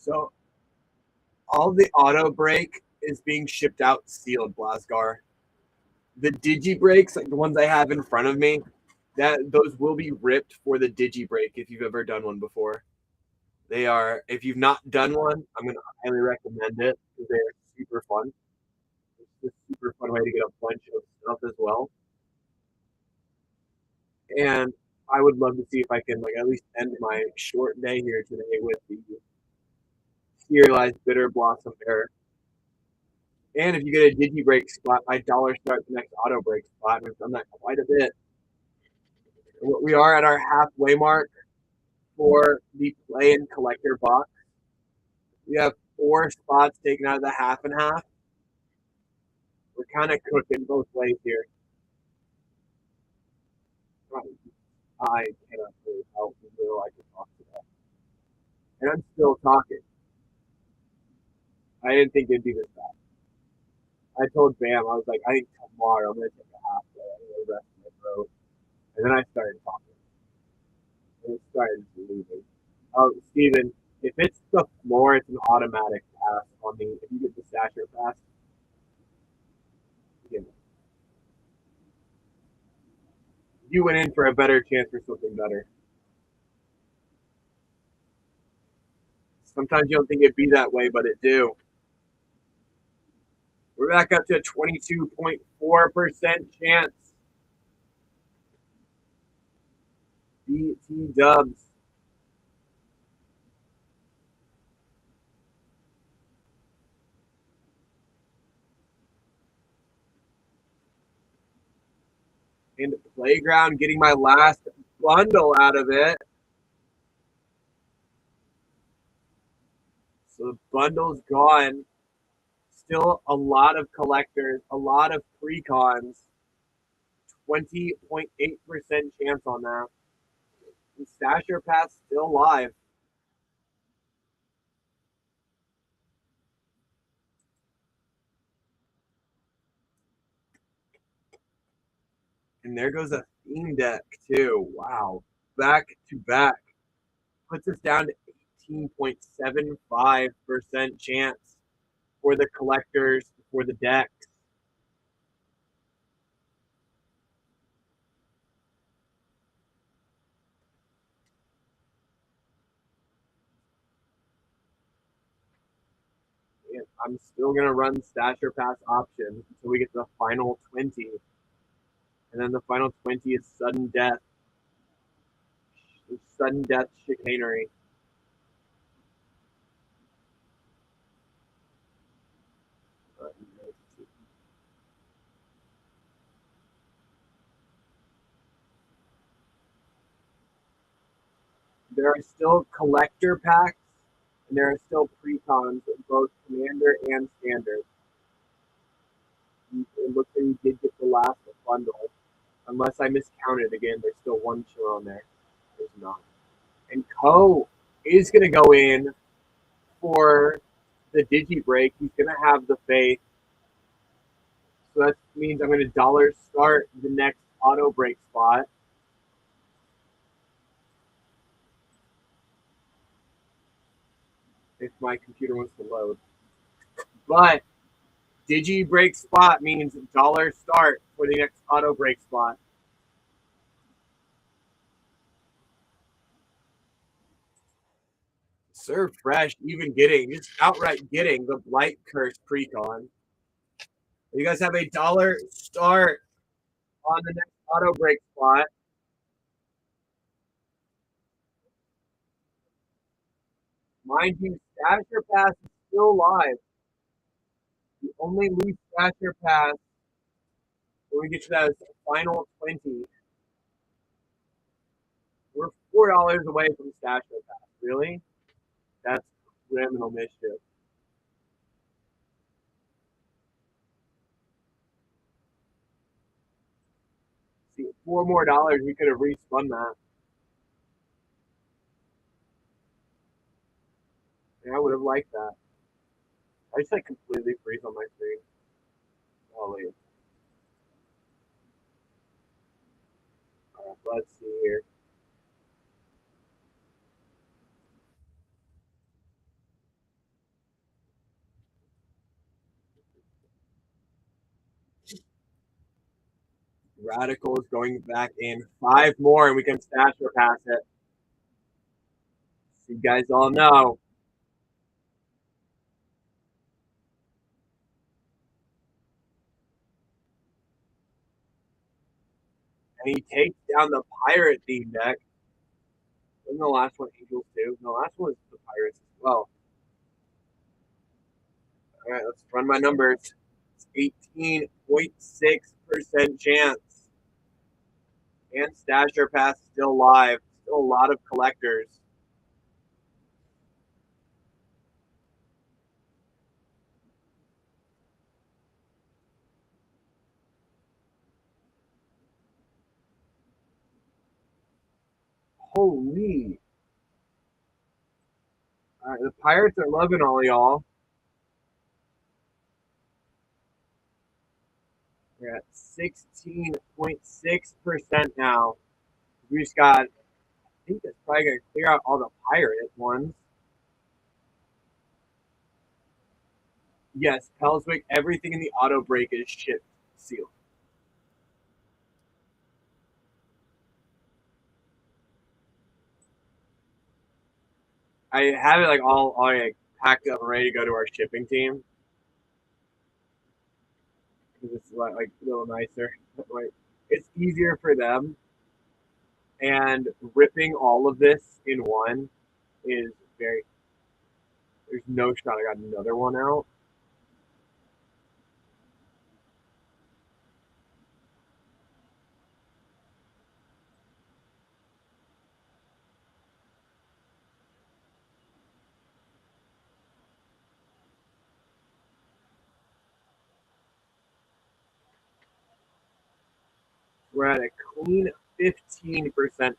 So all the auto break is being shipped out sealed, Blasgar. The Digi breaks, like the ones I have in front of me, those will be ripped for the Digi break if you've ever done one before. They are, if you've not done one, I'm going to highly recommend it because they're super fun. It's a super fun way to get a bunch of stuff as well. And I would love to see if I can like at least end my short day here today with the serialized bitter blossom bear. And if you get a digi break spot, I dollar start the next auto break spot. We've done that quite a bit. We are at our halfway mark for the play and collector box. We have 4 spots taken out of the half and half. We're kind of cooking both ways here. I cannot really help as little I can talk today. And I'm still talking. I didn't think it'd be this bad. I told Bam, I was like, I think tomorrow I'm going to take a half day. I'm going to rest my throat. And then I started talking. And it started leaving. Oh, Steven, if it's the floor, it's an automatic pass on the, if you get the Stasher pass, you went in for a better chance for something better. Sometimes you don't think it'd be that way, but it do. We're back up to a 22.4% chance. BT Dubs. In the playground, getting my last bundle out of it. So the bundle's gone. Still a lot of collectors, a lot of pre-cons. 20.8% chance on that. And Stasher Pass still live. And there goes a theme deck too. Wow. Back to back. Puts us down to 18.75% chance for the collectors, for the decks. And I'm still going to run Stasher Pass option until we get to the final 20. And then the final 20 is sudden death. Sudden death chicanery. There are still collector packs, and there are still pre-cons in both Commander and Standard. It looks like we did get the last bundle. Unless I miscounted again, there's still one show on there. There's not. And Ko is going to go in for the Digi break. He's going to have the faith. So that means I'm going to dollar start the next auto break spot. If my computer wants to load. But Digi break spot means dollar start for the next auto break spot. Serve fresh, even just outright getting the Blight Curse precon. You guys have a dollar start on the next auto break spot. Mind you, Stasher Pass is still live. The only loose Stasher Pass when we get to that final 20. We're $4 away from Stasher Pass. Really? That's criminal mischief. See, $4 more, we could have respun that. And I would have liked that. I just like completely freeze on my screen. Golly. All right, let's see here. Radical is going back in. 5 more, and we can stash or pass it. So you guys all know. And he takes down the Pirate theme deck. Wasn't the last one Angels too? No, the last one was the Pirates as well. All right, let's run my numbers. It's 18.6% chance. And Stash or Pass still live. Still a lot of collectors. Holy. All right, the Pirates are loving all y'all. We're at 16.6% now. We just got, I think that's probably going to clear out all the Pirate ones. Yes, Pelswick, everything in the auto break is shipped sealed. I have it like all like packed up and ready to go to our shipping team. Because it's like a little nicer. Like, it's easier for them. And ripping all of this in one is very. There's no shot I got another one out. We're at a clean 15% now.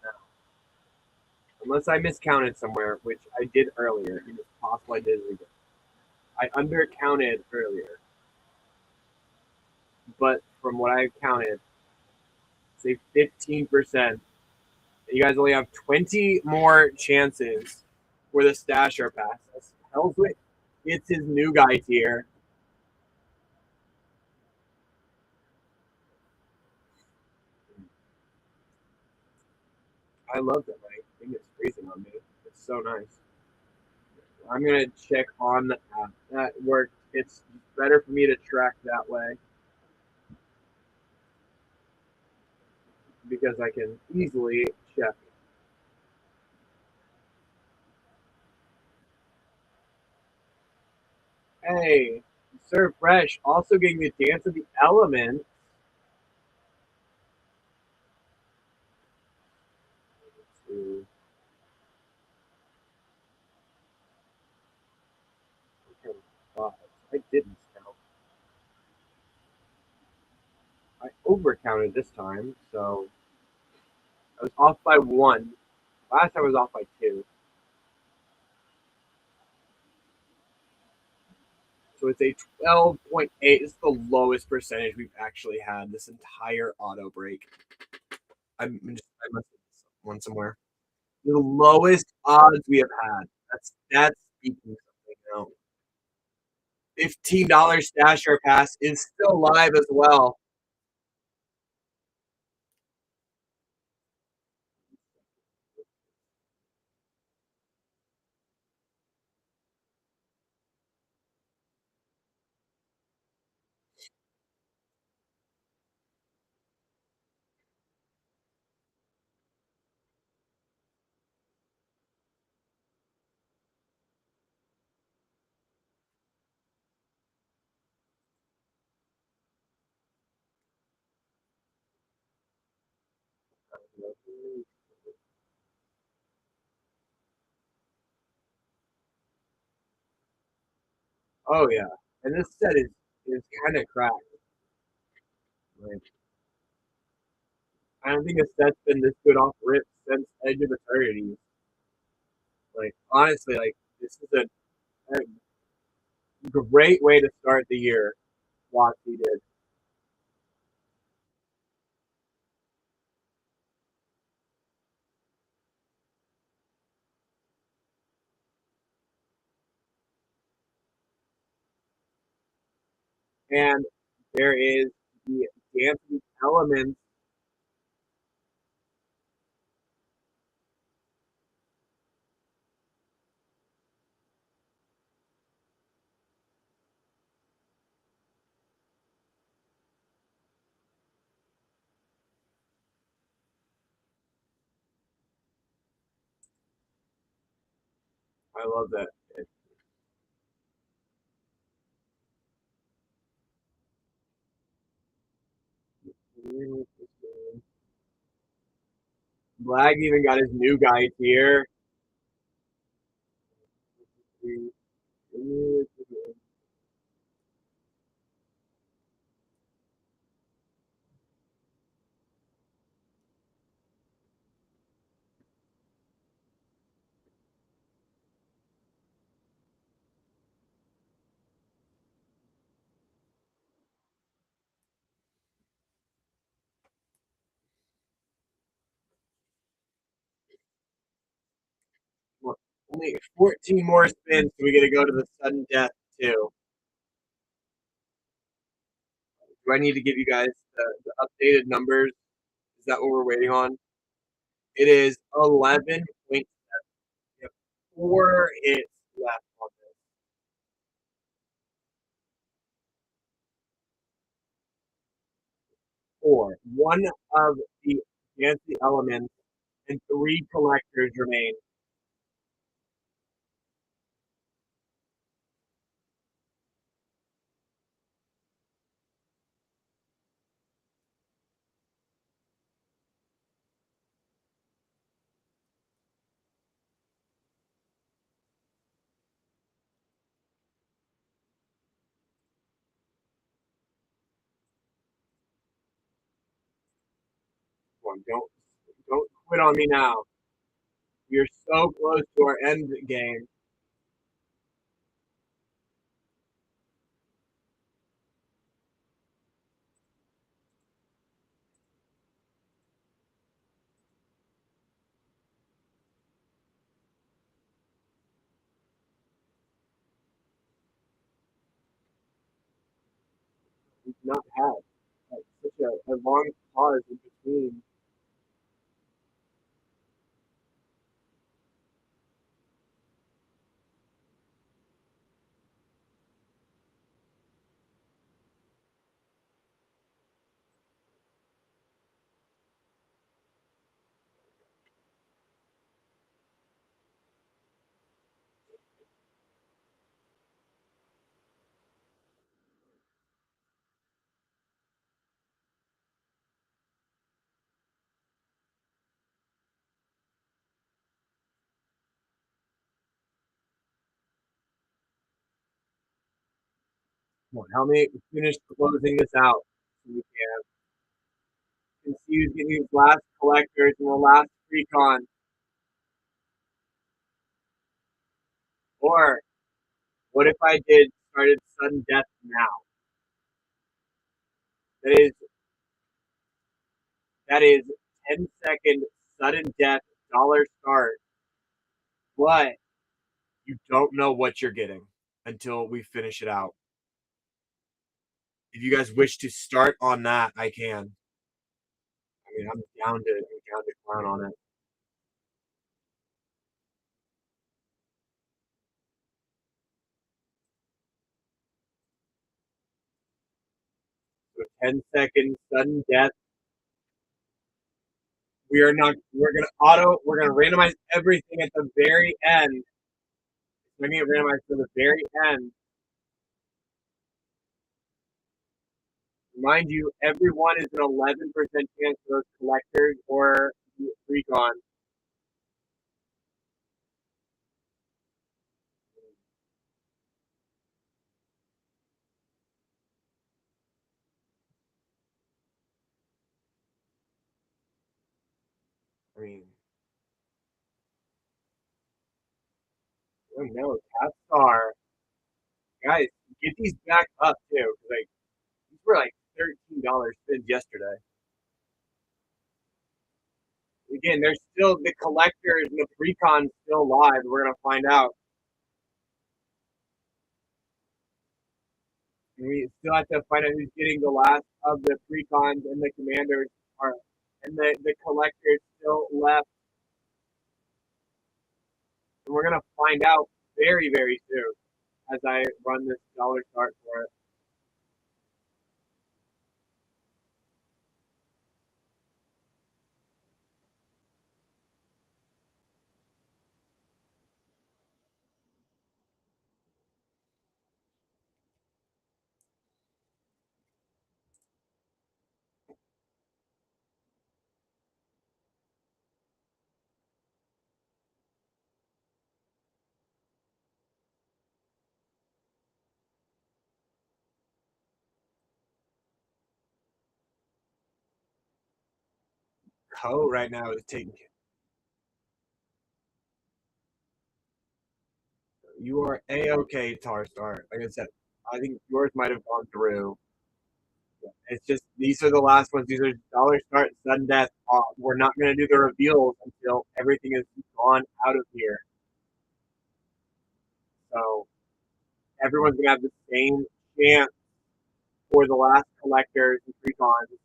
Unless I miscounted somewhere, which I did earlier. It's possible I did it again. I undercounted earlier. But from what I counted, say 15%. You guys only have 20 more chances for the stasher pass. Hellswick gets his new guy tier. I love that. I think it's freezing on me. It's so nice. I'm gonna check on the app. That worked. It's better for me to track that way because I can easily check. Hey, Serve Fresh also getting the Dance of the Elements. I didn't count. I overcounted this time, so I was off by 1. Last time I was off by 2. So it's a 12.8. This is the lowest percentage we've actually had this entire auto break. I must have one somewhere. The lowest odds we have had. That's speaking something out. $15 stash or pass is still live as well. Oh yeah, and this set is kind of cracked. Like, I don't think a set's been this good off rip since Edge of Eternity. Like honestly, like this is a great way to start the year. Watsy did. And there is the dancing elements I love that. Blag even got his new guy here. Only 14 more spins, so we get to go to the sudden death too. Do I need to give you guys the updated numbers? Is that what we're waiting on? It is 11 point. We have 4 hits left on this. 4. One of the fancy elements and 3 collectors remain. Come on, don't quit on me now. You're so close to our end game. We've not had such a long pause in between. Come on, help me finish closing this out. So we can see who's getting these last collectors and the last recon. Or what if I started sudden death now? That is that is 10-second sudden death dollar start, but you don't know what you're getting until we finish it out. If you guys wish to start on that, I can. I mean, I'm down to clown on it. So 10-second sudden death. We're gonna randomize everything at the very end. We're gonna get randomized to the very end. Mind you, everyone is an 11% chance for those collectors or recon. I mean, oh no, Catstar. Guys, get these back up too. Like these were like $13 spins yesterday. Again, there's still the collectors and the precons still live. We're gonna find out. And we still have to find out who's getting the last of the precons and the commanders are and the collectors still left. And we're gonna find out very, very soon as I run this dollar chart for it. Co right now is taking. You are a-okay, Tarstar. Like I said, I think yours might have gone through. It's just these are the last ones. These are dollar start, sudden death. We're not going to do the reveals until everything is gone out of here. So everyone's going to have the same chance for the last collectors and precons.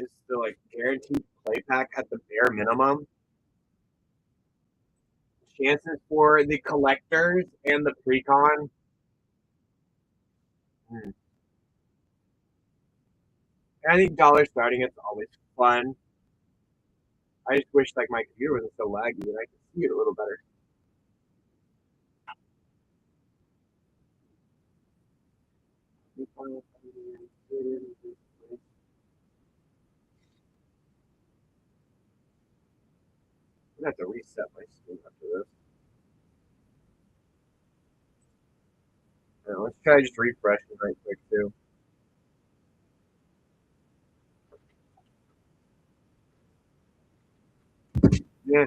It's the like guaranteed play pack at the bare minimum. Chances for the collectors and the precon. I think dollar starting it's always fun. I just wish like my computer wasn't so laggy and I could see it a little better. I'm gonna have to reset my screen after this. Let's try just refreshing right quick too. Yeah.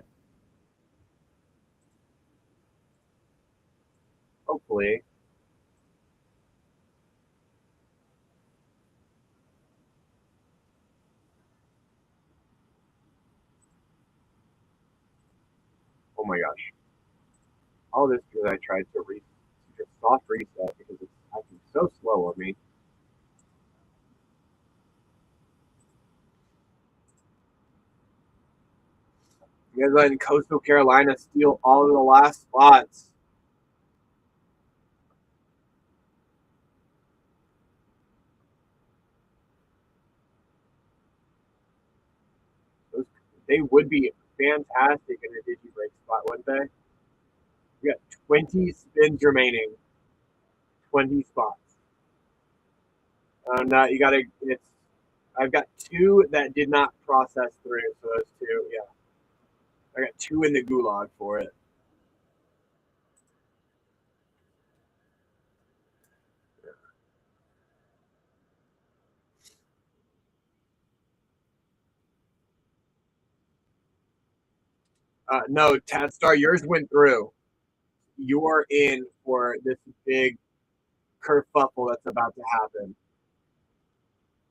Hopefully. Oh my gosh. All this because I tried to soft reset because it's acting so slow on me. You guys letting Coastal Carolina steal all of the last spots. They would be fantastic in a Digi break spot, wouldn't they? We got 20 spins remaining. 20 spots. No, you gotta. It's. I've got two that did not process through, so those two, yeah. I got two in the gulag for it. No, Tadstar, yours went through. You're in for this big kerfuffle that's about to happen.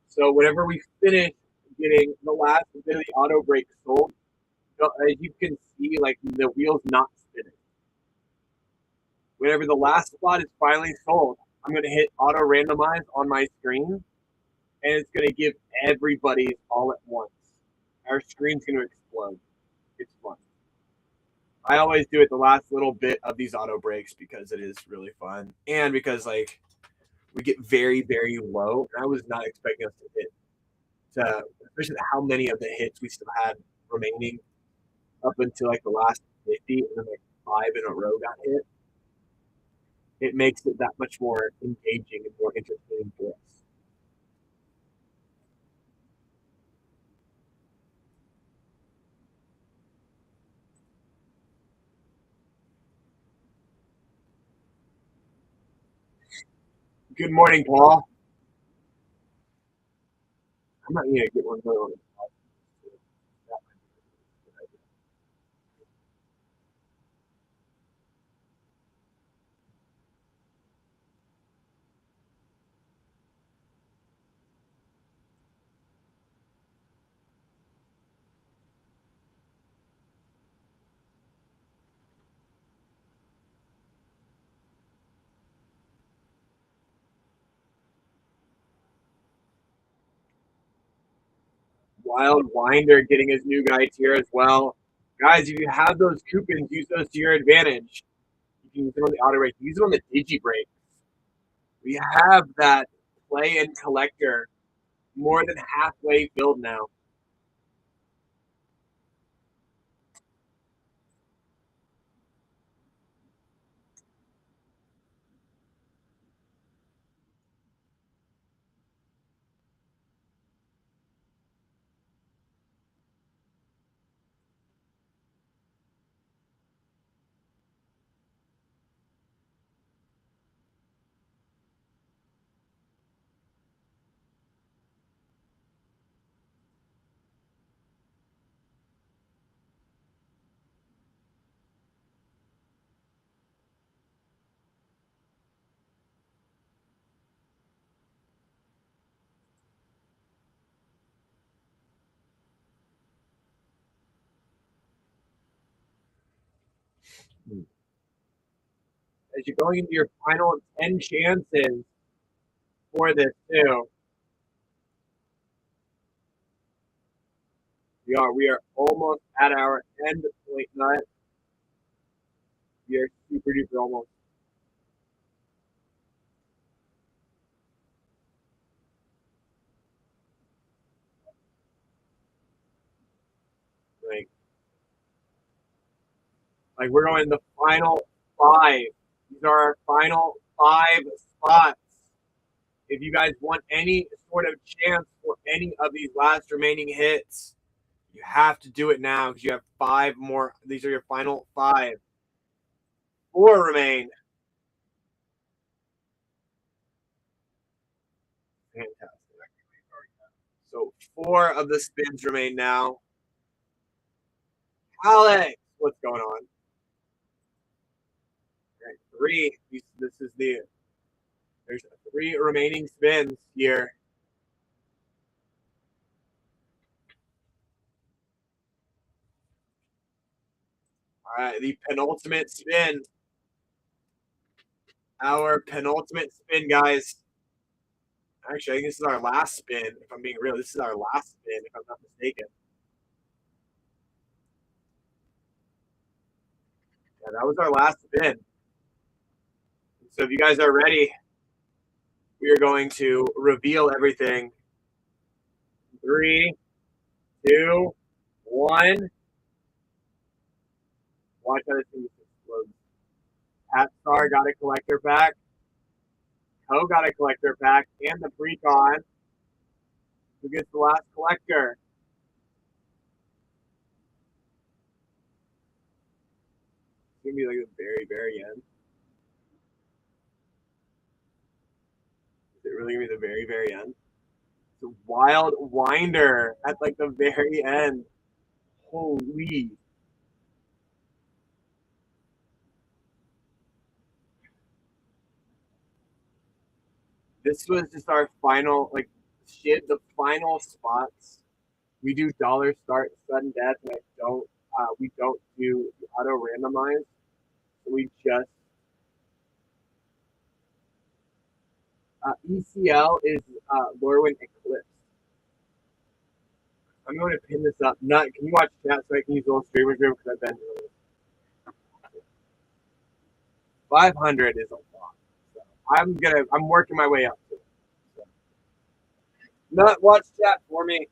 So whenever we finish getting the last bit of the auto brake sold, as you can see, like the wheel's not spinning. Whenever the last spot is finally sold, I'm going to hit auto randomize on my screen, and it's going to give everybody all at once. Our screen's going to explode. It's fun. I always do it the last little bit of these auto breaks because it is really fun, and because like we get very very low. And I was not expecting us to hit, especially how many of the hits we still had remaining up until like the last 50, and then like 5 in a row got hit. It makes it that much more engaging and more interesting for us. Good morning, Paul. I'm not gonna get one more on. Wild Winder getting his new guy tier as well. Guys, if you have those coupons, use those to your advantage. You can use them on the auto break. Use them on the Digi break. We have that play and collector more than halfway filled now. As you're going into your final 10 chances for this too. We are almost at our end point nut. We are super duper almost. Like we're going the final 5. These are our final 5 spots. If you guys want any sort of chance for any of these last remaining hits, you have to do it now because you have 5 more. These are your final 5. 4 remain. Fantastic. So 4 of the spins remain now. Alex, what's going on? All right, 3. This is there's 3 remaining spins here. All right, the penultimate spin. Our penultimate spin, guys. Actually, I think this is our last spin. If I'm being real, this is our last spin, if I'm not mistaken. Yeah, that was our last spin. So if you guys are ready, we are going to reveal everything. 3, 2, 1. Watch how this thing explodes. Pat Star got a collector pack. Co got a collector pack and the precon. Who gets the last collector? It's gonna be like the very, very end. Is it really gonna be the very, very end? It's a Wild Winder at like the very end. Holy. This was just our final, like, shit, the final spots. We do dollar start, sudden death, and we don't do auto randomize. We just, ECL is Lorwyn Eclipse. I'm going to pin this up. Can you watch chat so I can use a little streamer's room because I've been doing it. 500 is a lot. So I'm working my way up to it. So. Not watch chat for me.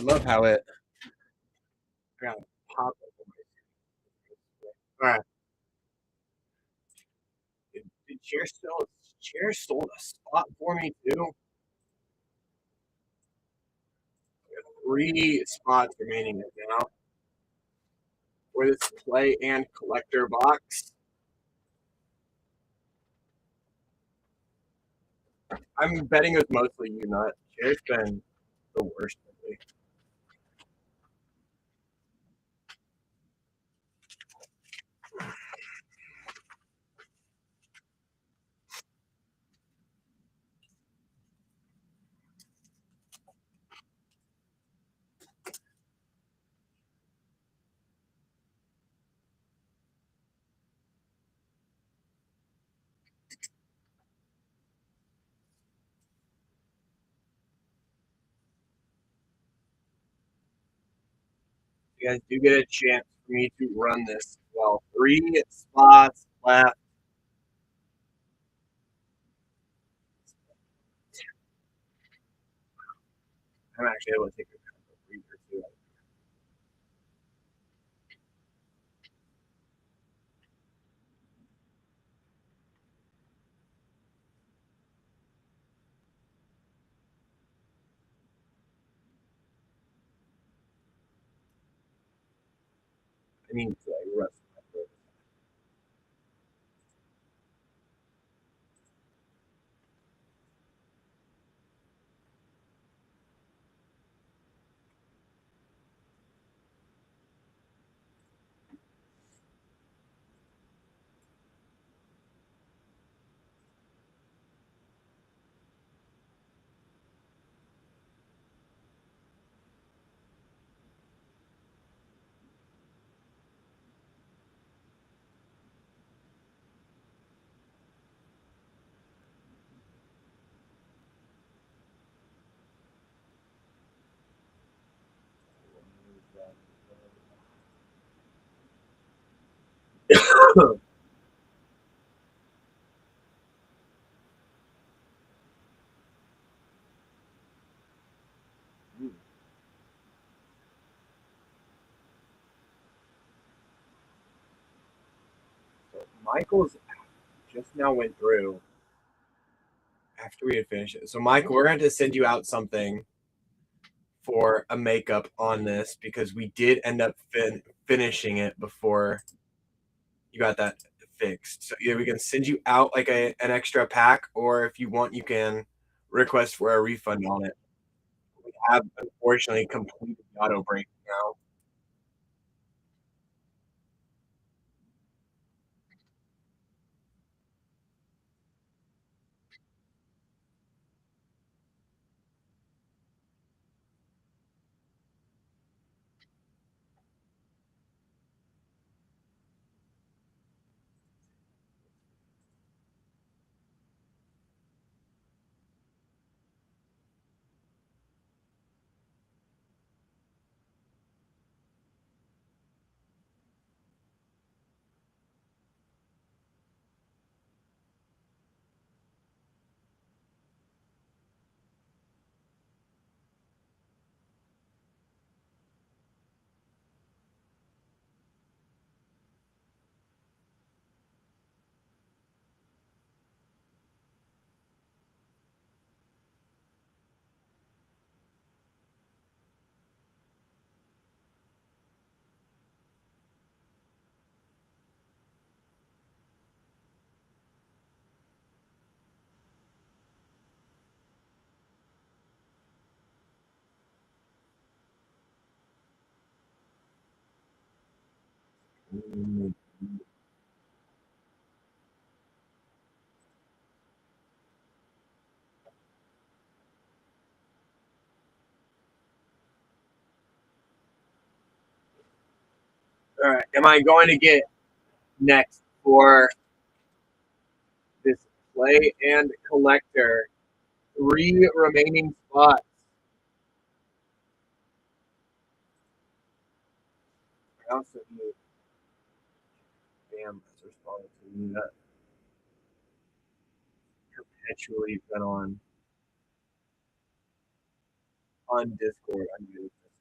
love how it got pop. All right. Did Chair sold a spot for me too? 3 spots remaining now for this play and collector box. I'm betting it was mostly you, Nut. Chair's been the worst lately. You guys do get a chance for me to run this. Well, 3 spots left. I'm actually able to take a breather too. I mean, rest my throat. Michael's just now went through after we had finished it. So, Michael, we're going to send you out something for a makeup on this because we did end up finishing it before you got that fixed. So, we can send you out like an extra pack, or if you want, you can request for a refund on it. We have unfortunately completed the auto break now. All right. Am I going to get next for this play and collector? 3 remaining spots. I also need Bam as responding to me that perpetually been on Discord. I'm doing this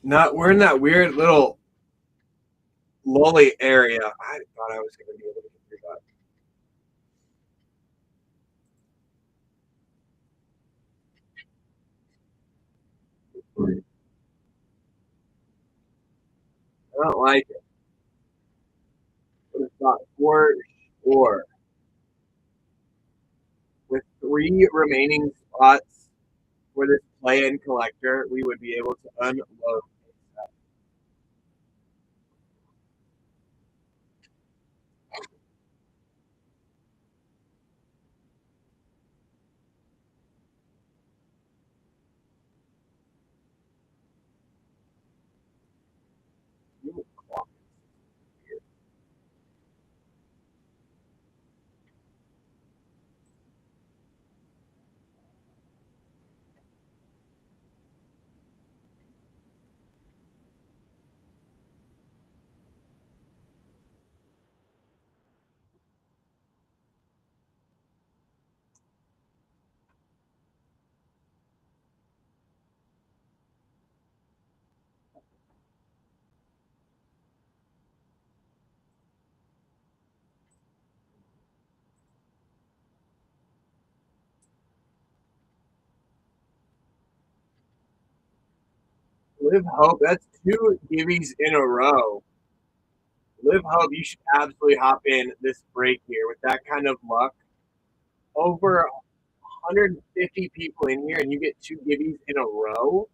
Not we're in that weird little lolly area. I thought I was going to be able to get through that. I don't like it. But it's not for sure. With 3 remaining spots for this play-in collector, we would be able to unload. Live Hope, that's 2 gibbies in a row. Live Hope, you should absolutely hop in this break here with that kind of luck. Over 150 people in here, and you get 2 gibbies in a row.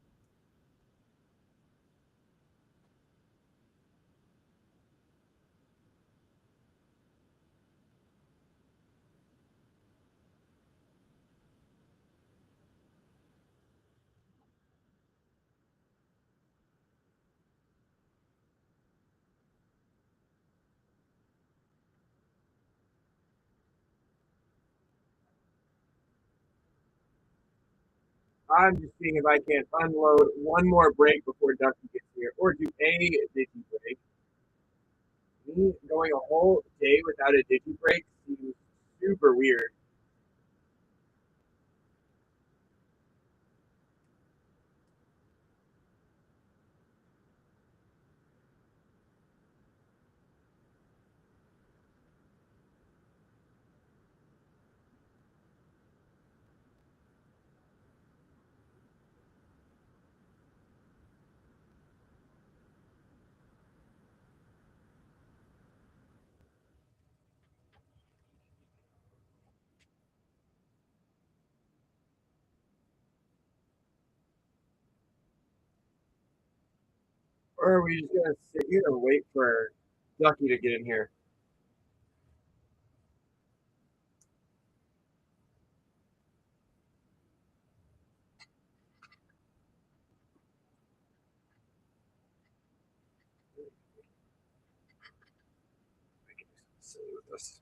I'm just seeing if I can unload one more break before Ducky gets here, or do a Digi break. Me going a whole day without a Digi break seems super weird. Or are we just gonna sit here and wait for Ducky to get in here? I can do something silly with this.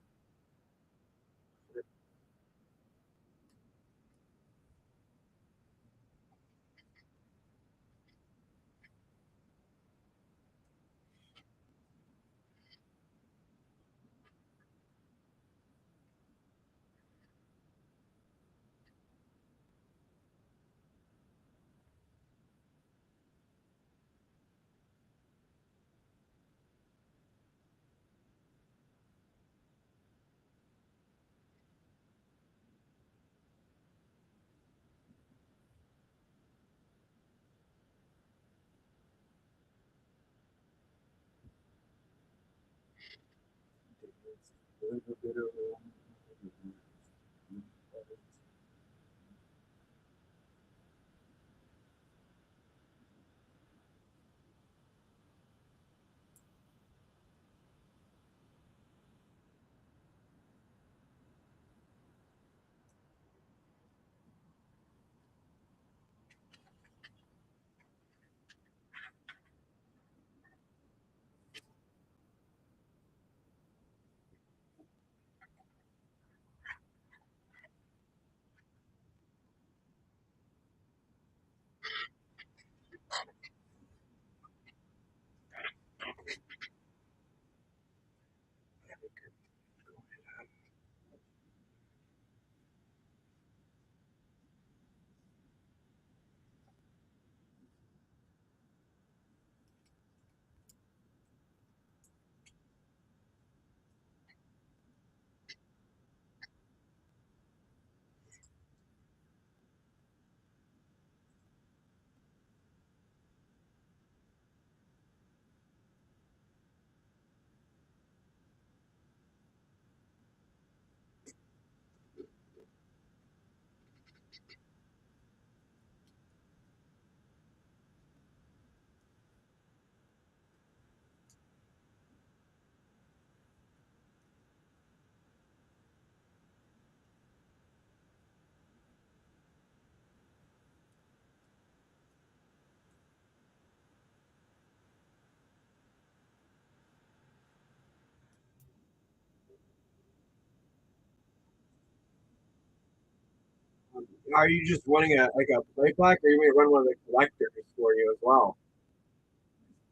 Are you just wanting a play pack, or you may run one of the collectors for you as well?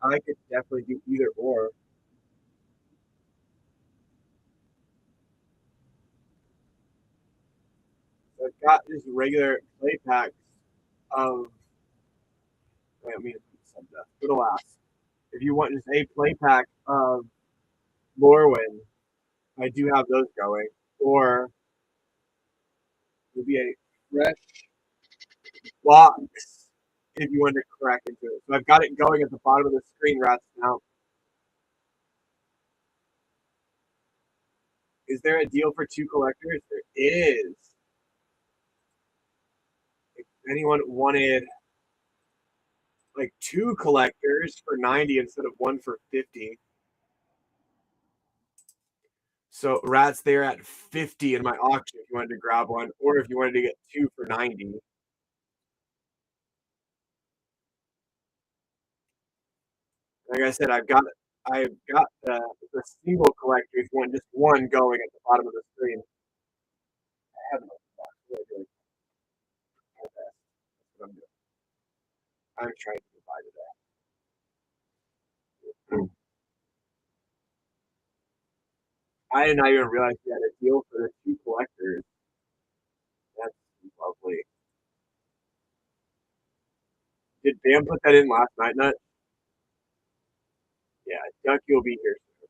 I could definitely do either or. So I've got just regular play packs of. Wait, I mean, it'll last. If you want just a play pack of Lorwyn, I do have those going. Or it'll be a fresh box if you wanted to crack into it. So I've got it going at the bottom of the screen, Rats, now. Is there a deal for 2 collectors? There is. If anyone wanted like 2 collectors for 90 instead of 1 for 50. So Rats, they're at 50 in my auction if you wanted to grab one, or if you wanted to get 2 for 90. Like I said, I've got the single collectors one, just one going at the bottom of the screen. I have no box. Really doing my best. That's what I'm doing. I'm trying to divide it up. I did not even realize we had a deal for the 2 collectors. That's lovely. Did Bam put that in last night, Nut? Yeah, Ducky will be here soon.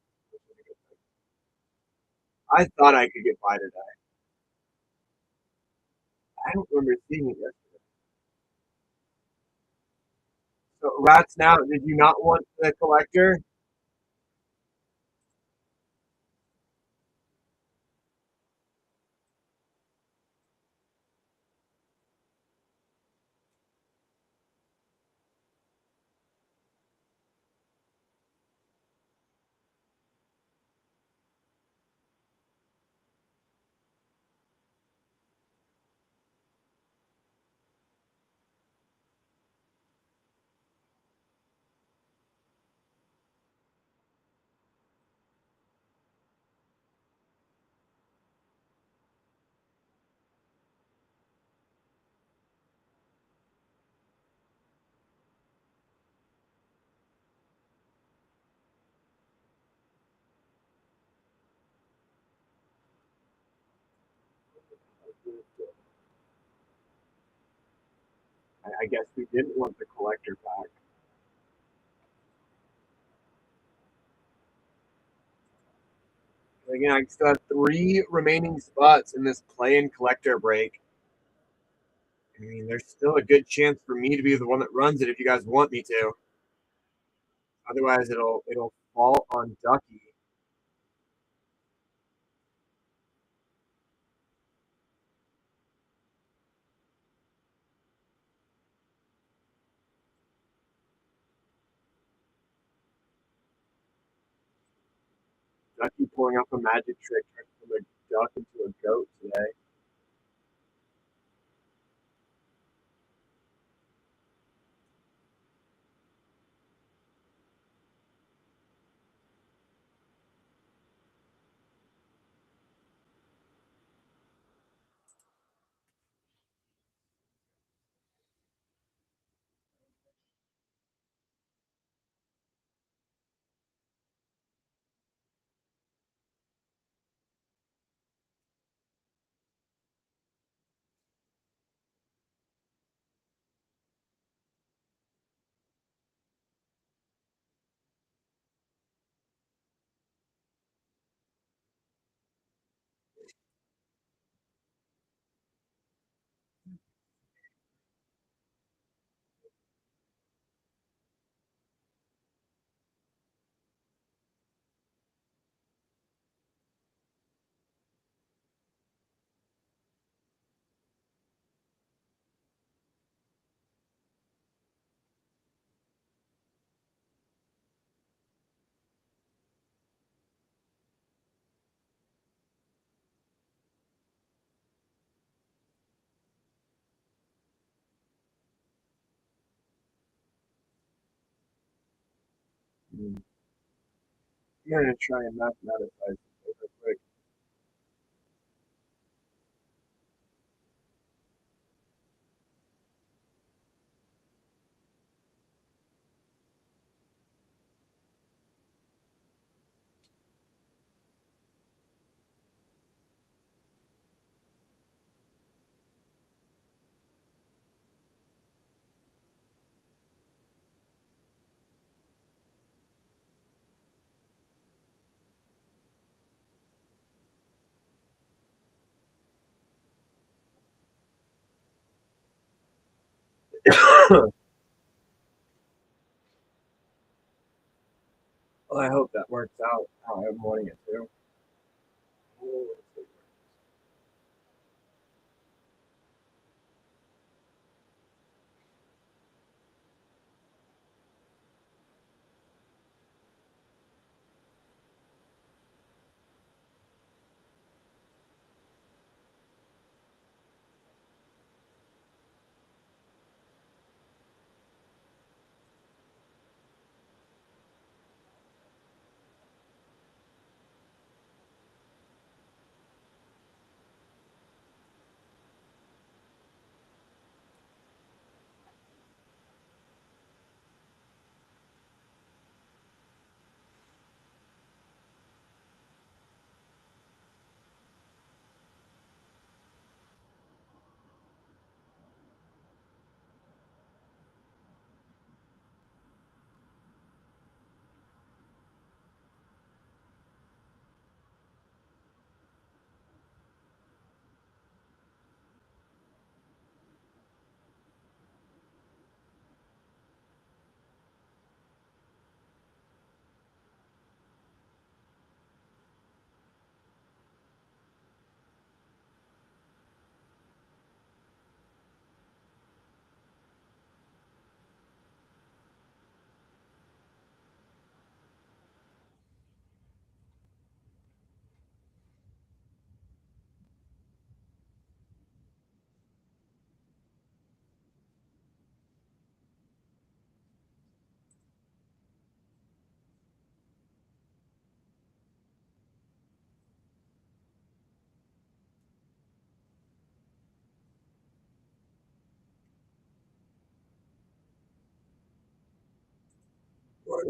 I thought I could get by today. I don't remember seeing it yesterday. So Rats, now, did you not want the collector? I guess we didn't want the collector back. Again, I still have 3 remaining spots in this play-in collector break. I mean, there's still a good chance for me to be the one that runs it if you guys want me to. Otherwise, it'll fall on Ducky. Ducky pulling off a magic trick, turning from a duck into a goat today. I'm gonna try and mathematize it real quick. Well, I hope that works out how I'm wanting it to.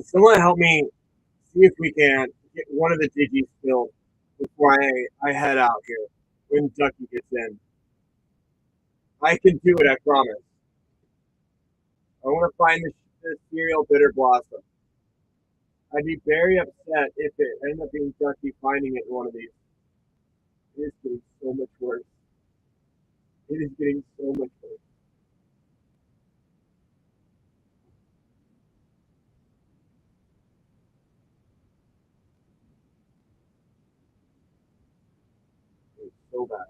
Someone help me see if we can get one of the digis filled before I head out here when Ducky gets in. I can do it, I promise. I want to find the cereal bitter blossom. I'd be very upset if it ended up being Ducky finding it in one of these. It is getting so much worse. It is getting so much worse. It's so bad.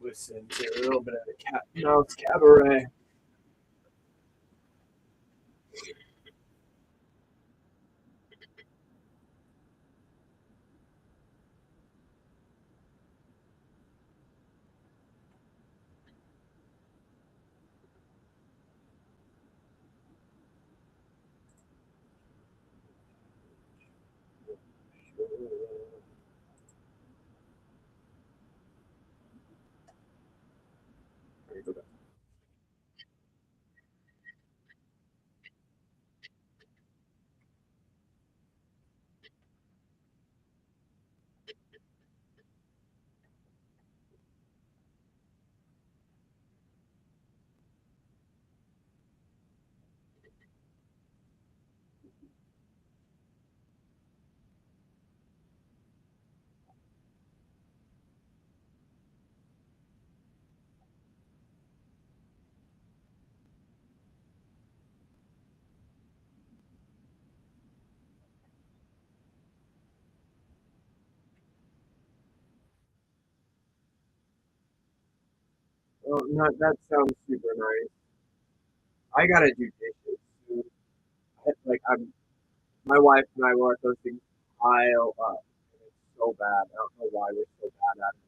Listen to a little bit of the cat and mouse cabaret. Well, not that sounds super nice. I gotta do dishes soon. Like my wife and I will let those things pile up. And it's so bad. I don't know why we're so bad at it.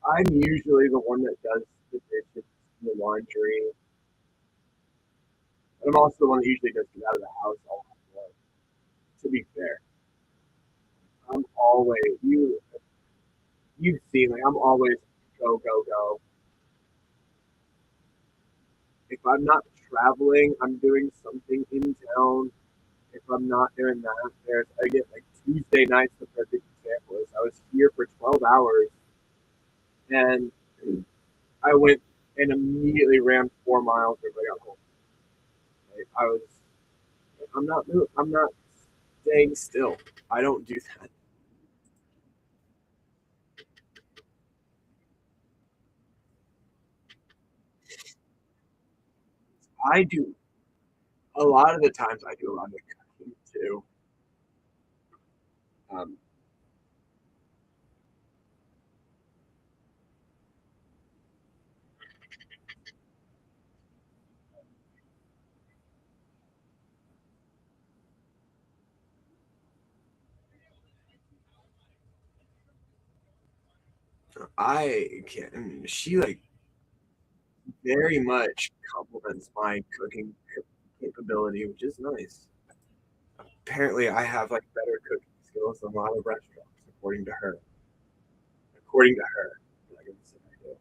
I'm usually the one that does the dishes, the laundry. But I'm also the one that usually does get out of the house all the time. To be fair, I'm always you've seen like I'm always go go go. If I'm not traveling, I'm doing something in town. If I'm not doing that, there's I get like Tuesday night's the perfect example is I was here for 12 hours and I went and immediately ran 4 miles as I got home. Like, I'm not staying still. I don't do that. I do a lot of the times I do a lot of cooking too. Um, I can. She like very much complements my cooking capability, which is nice. Apparently, I have like better cooking skills than a lot of restaurants, according to her. According to her, like I said, I do.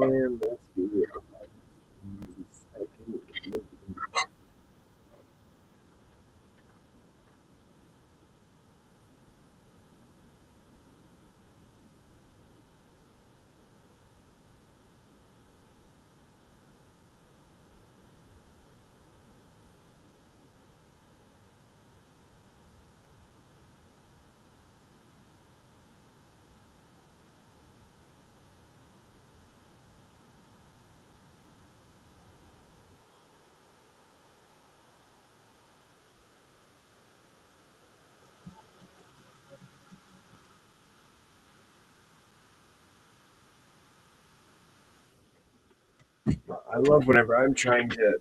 And let's see. I love whenever I'm trying to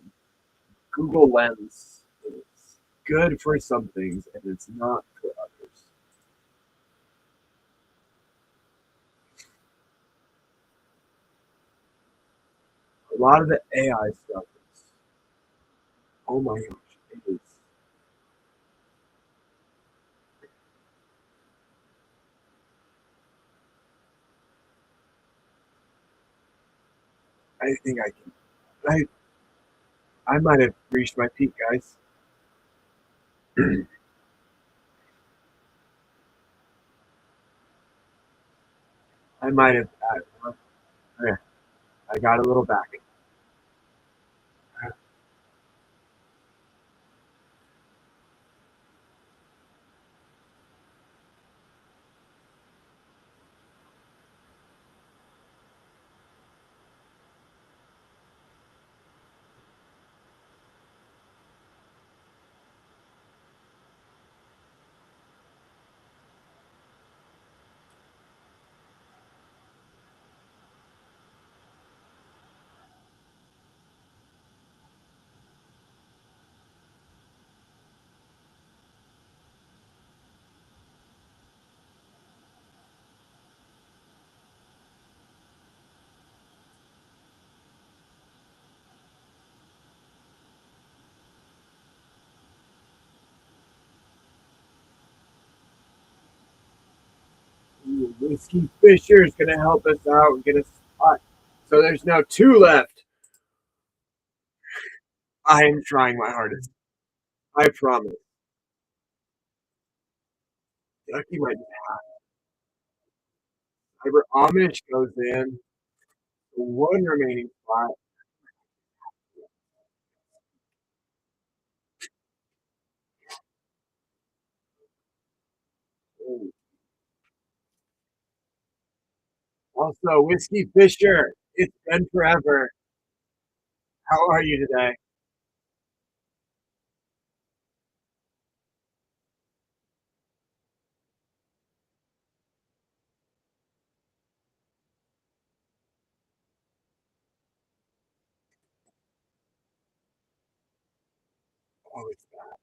Google Lens. It's good for some things and it's not for others. A lot of the AI stuff is, oh my gosh, it is. I think I can. I might have reached my peak, guys. I might have. Yeah, I got a little back. Ooh, Whiskey Fisher is going to help us out and get us hot. So there's now two left. I am trying my hardest. I promise. Ducky might Cyber Amish goes in. One remaining spot. Also, Whiskey Fisher, it's been forever. How are you today? Oh, it's bad.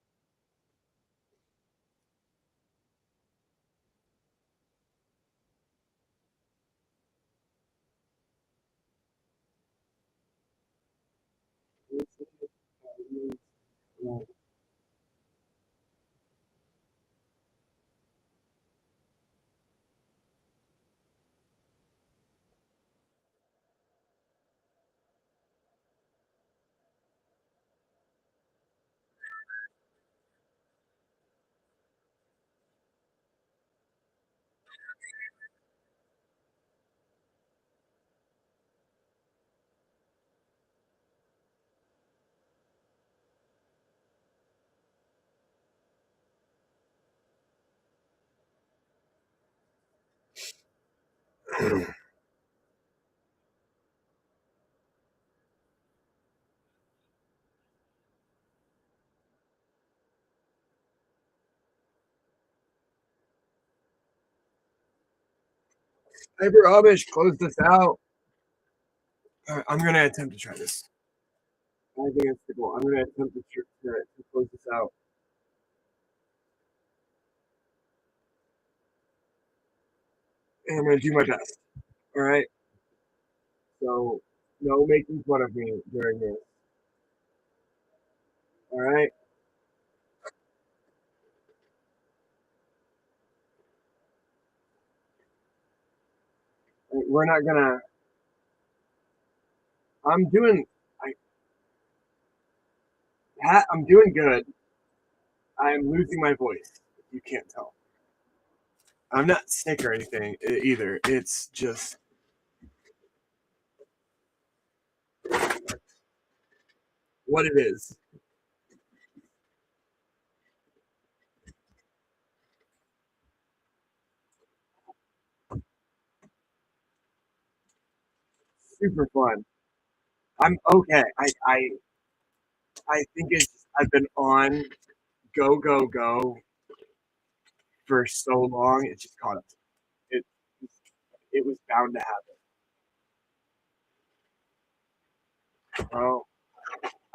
Cyber Amish, close this out. I'm going to attempt to try this. I think it's the goal. I'm going to attempt to close this out. And I'm going to do my best. All right. So, no making fun of me during this. All right. We're not going to I'm doing I'm doing good. I'm losing my voice. If you can't tell. I'm not sick or anything either. It's just what it is. Super fun. I'm okay. I think it's I've been on go go go for so long. It's just caught up. It it was bound to happen. Oh,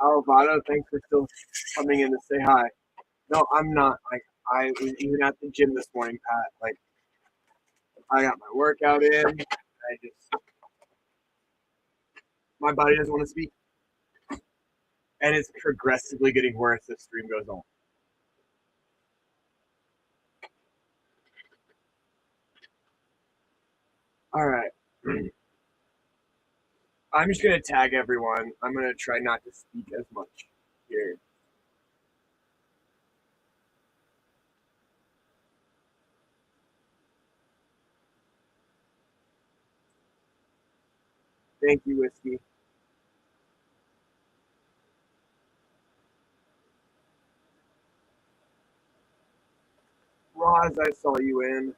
Alvado, thanks for still coming in to say hi. No, I'm not. I was even at the gym this morning, Pat. Like I got my workout in. I just my body doesn't want to speak, and it's progressively getting worse as stream goes on. All right. I'm just gonna tag everyone. I'm gonna try not to speak as much here. Thank you, Whiskey. Roz, I saw you in.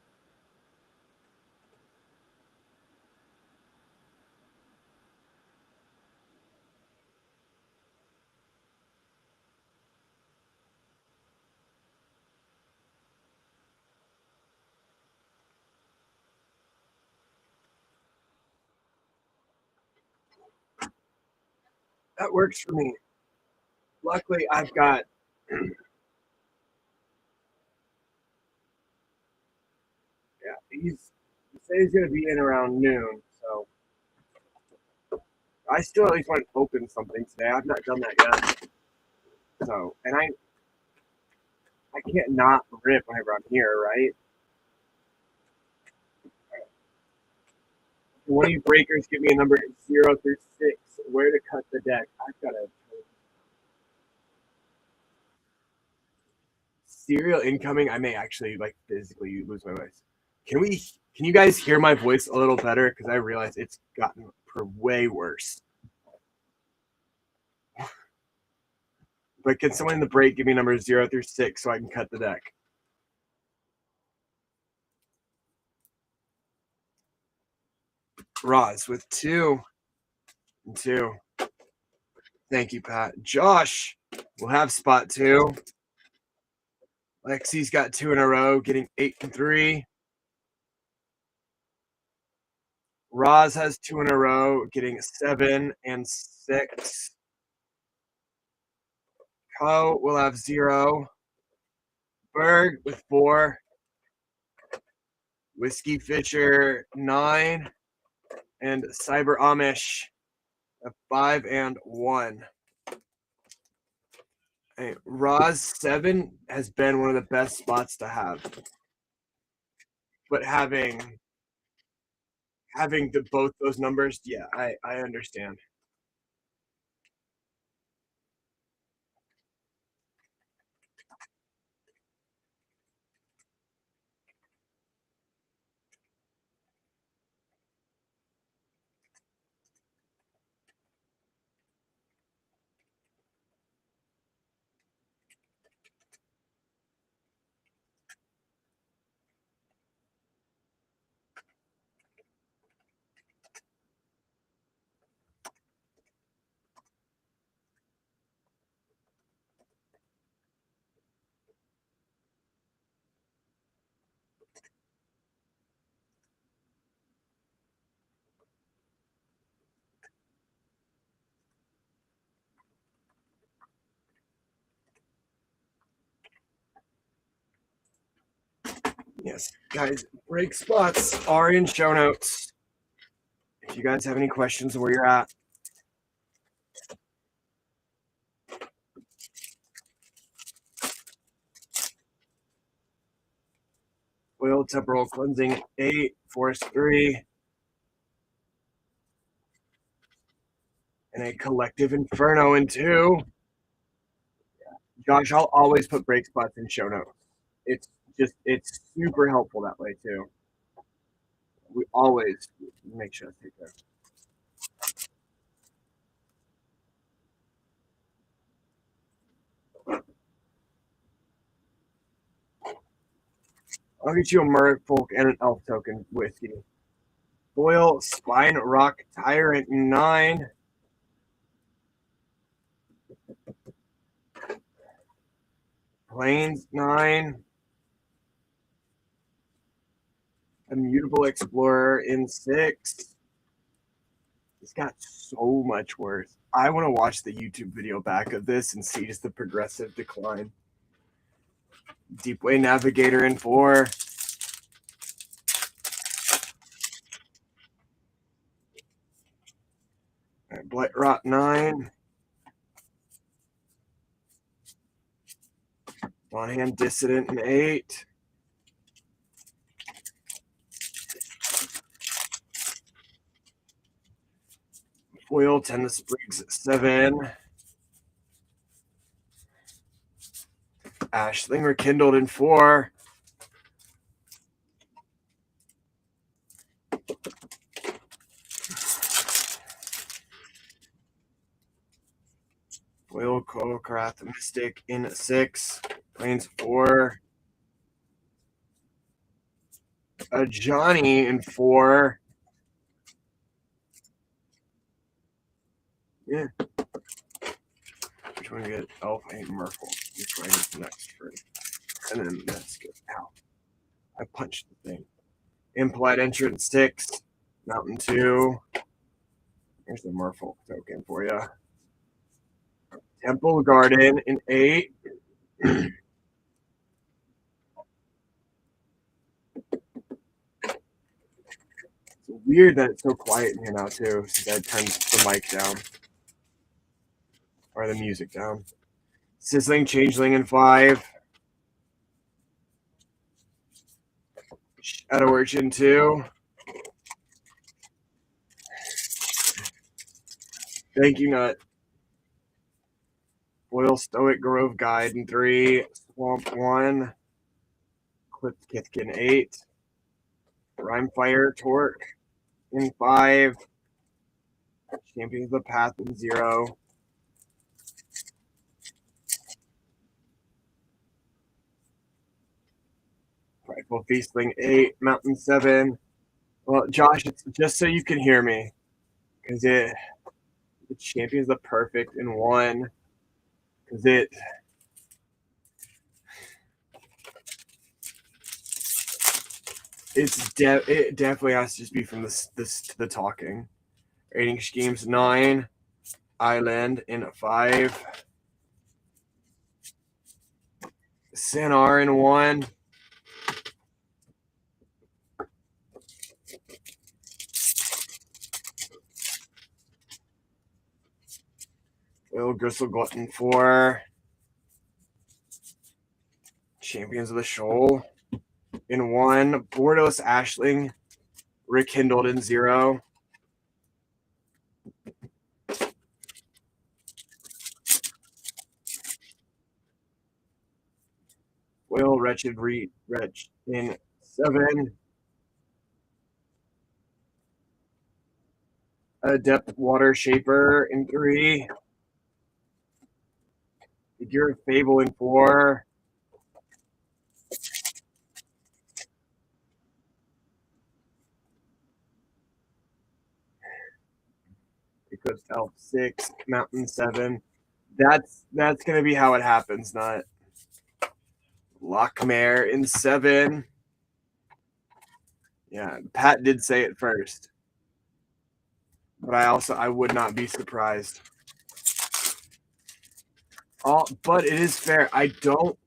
That works for me. Luckily, I've got. Yeah, he said he's gonna be in around noon, so I still at least want to open something today. I've not done that yet. So, and I can't not rip whenever I'm here, right? One of you breakers give me a number 0 through 6. Where to cut the deck? I've got a serial incoming. I may actually like physically lose my voice. Can you guys hear my voice a little better? Because I realize it's gotten way worse. But can someone in the break give me numbers 0 through 6 so I can cut the deck? Roz with 2 and 2. Thank you, Pat. Josh will have spot 2. Lexi's got 2 in a row, getting 8 and 3. Roz has 2 in a row, getting 7 and 6. Ko will have 0. Berg with 4. Whiskey Fisher 9. And Cyber Amish at 5 and 1. Hey, Roz 7 has been one of the best spots to have. But having both those numbers, yeah, I understand. Yes, guys, break spots are in show notes. If you guys have any questions where you're at. Oil temporal cleansing 8, force 3. And a Collective Inferno in 2. Josh, I'll always put break spots in show notes. It's super helpful that way too. We always make sure to take care. I'll get you a Merfolk and an Elf token whiskey. Foil Spine Rock Tyrant 9. Plains 9. Immutable Explorer in 6. It's got so much worth. I want to watch the YouTube video back of this and see just the progressive decline. Deepway Navigator in 4. Blight Rot 9. On Hand Dissident in 8. Foil 10 the Sprigs 7. Ashling Rekindled in 4. Foil Kolkrath Mystic in 6. Plains 4. A Johnny in 4. Yeah. Which one get? Elf and Merfolk. Which one is next for? And then let's go. Ow. I punched the thing. Impolite Entrance 6. Mountain 2. Here's the Merfolk token for you. Temple Garden in 8. It's weird that it's so quiet in here now too, since I turned the mic down. Or the music down. Sizzling Changeling in 5. Shadow Urchin 2. Thank you, Nut. Foil Stoic Grove Guide in 3. Swamp 1. Clipped Kithkin 8. Rhymefire Torque in 5. Champions of the Path in 0. Prideful Feastling 8. Mountain 7. Well, Josh, it's just so you can hear me. Because the Champions of the Perfect in 1. Because it definitely has to just be from the talking. Rating Schemes 9. Island in 5. Sinar in 1. Will Gristle Glutton 4. Champions of the Shoal in 1. Borderless Ashling Rekindled in 0. Will Wretched Wretch in 7. Adept Water Shaper in 3. Figure of Fable in 4. Eclipse Elf 6. Mountain 7. That's gonna be how it happens, not Lockmare in 7. Yeah, Pat did say it first. But I would not be surprised. But it is fair. I don't,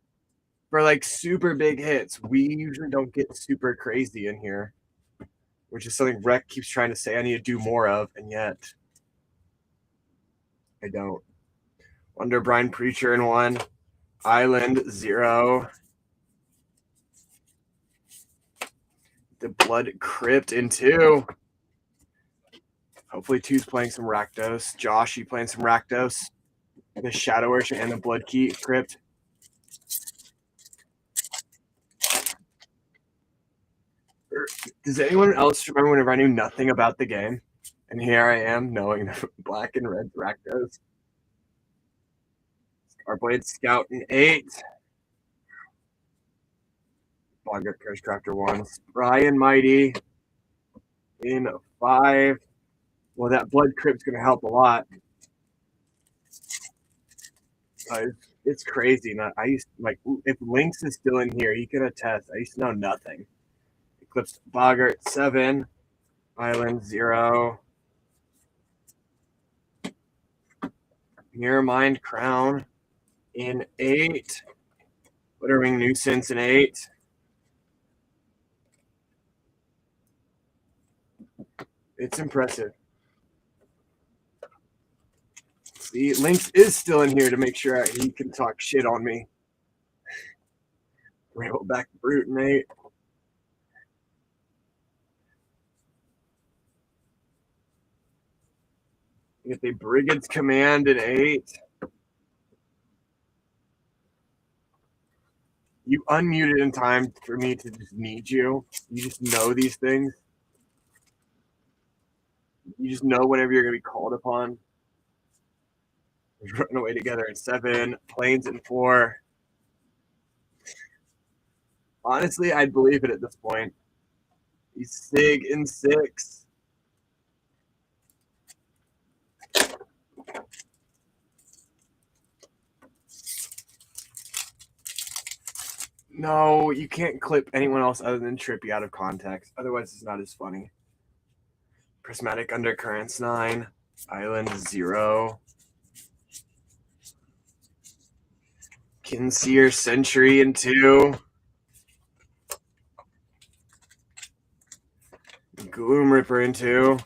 for like super big hits, we usually don't get super crazy in here, which is something Rec keeps trying to say I need to do more of, and yet I don't. Wonder Brine Preacher in 1. Island 0. The Blood Crypt in 2. Hopefully Two's playing some Rakdos. Josh, you playing some Rakdos? The Shadow Urchin and the Blood Key Crypt. Does anyone else remember whenever I knew nothing about the game? And here I am knowing the black and red Rakdos. Starblade Scout in 8. Bogart Curse Crafter 1. Brian Mighty in 5. Well, that Blood Crypt's going to help a lot. It's crazy. I used like if Lynx is still in here, he could attest. I used to know nothing. Eclipse Bogart 7. Island 0. Mirrormind Crown in 8. Withering Nuisance in 8. It's impressive. See, Lynx is still in here to make sure he can talk shit on me. Rail back Brute in 8. You get the Brigand's Command in 8. You unmuted in time for me to just need you. You just know these things. You just know whenever you're going to be called upon. Run away together in 7. Planes in 4. Honestly, I'd believe it at this point. He's Sig in 6. No, you can't clip anyone else other than Trippy out of context. Otherwise, it's not as funny. Prismatic Undercurrents 9. Island 0. Kinseer Sentry in 2. Gloom Ripper in 2.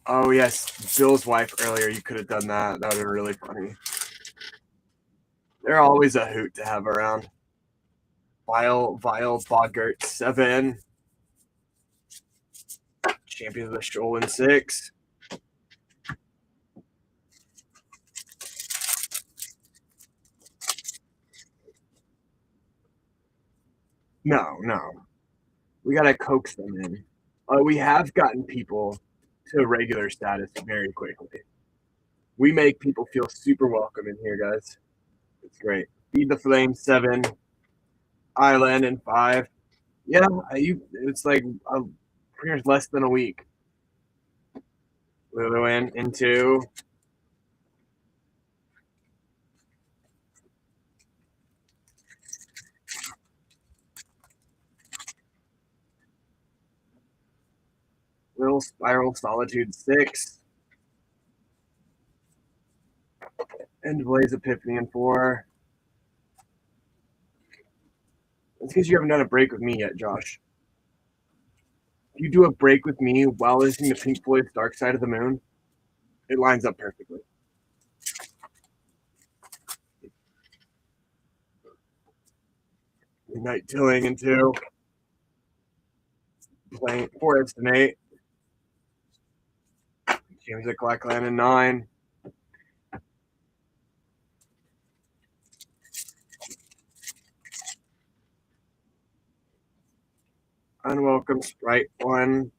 Oh, yes. Bill's wife earlier. You could have done that. That would have been really funny. They're always a hoot to have around. Vile Bogart 7. Champions of the Shoal in 6. No. We got to coax them in. We have gotten people to regular status very quickly. We make people feel super welcome in here, guys. It's great. Feed the Flame 7. Island in 5. Yeah, it's like pretty much less than a week. Luluin in 2. Little Spiral Solitude 6. And Blaze Epiphany in 4. It's because you haven't done a break with me yet, Josh. If you do a break with me while listening to Pink Floyd's Dark Side of the Moon, it lines up perfectly. Night Tilling in 2. Playing Forest in 8. James at Clackland in 9. Unwelcome Sprite 1.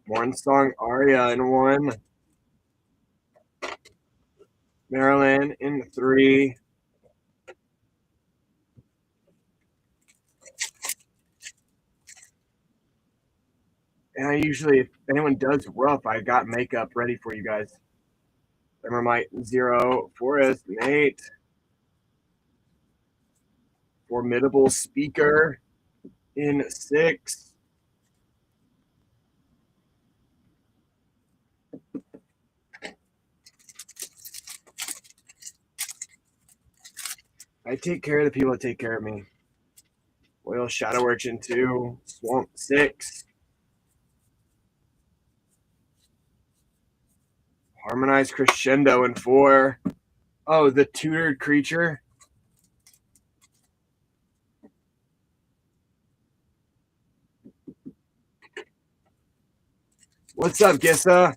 One Song Aria in 1. Maryland in 3. And I usually, if anyone does rough, I got makeup ready for you guys. Thermite 0. Forest in 8. Formidable Speaker in 6. I take care of the people that take care of me. Oil Shadow Urchin 2. Swamp 6. Harmonized Crescendo in 4. Oh, the tutored creature. What's up, Gissa?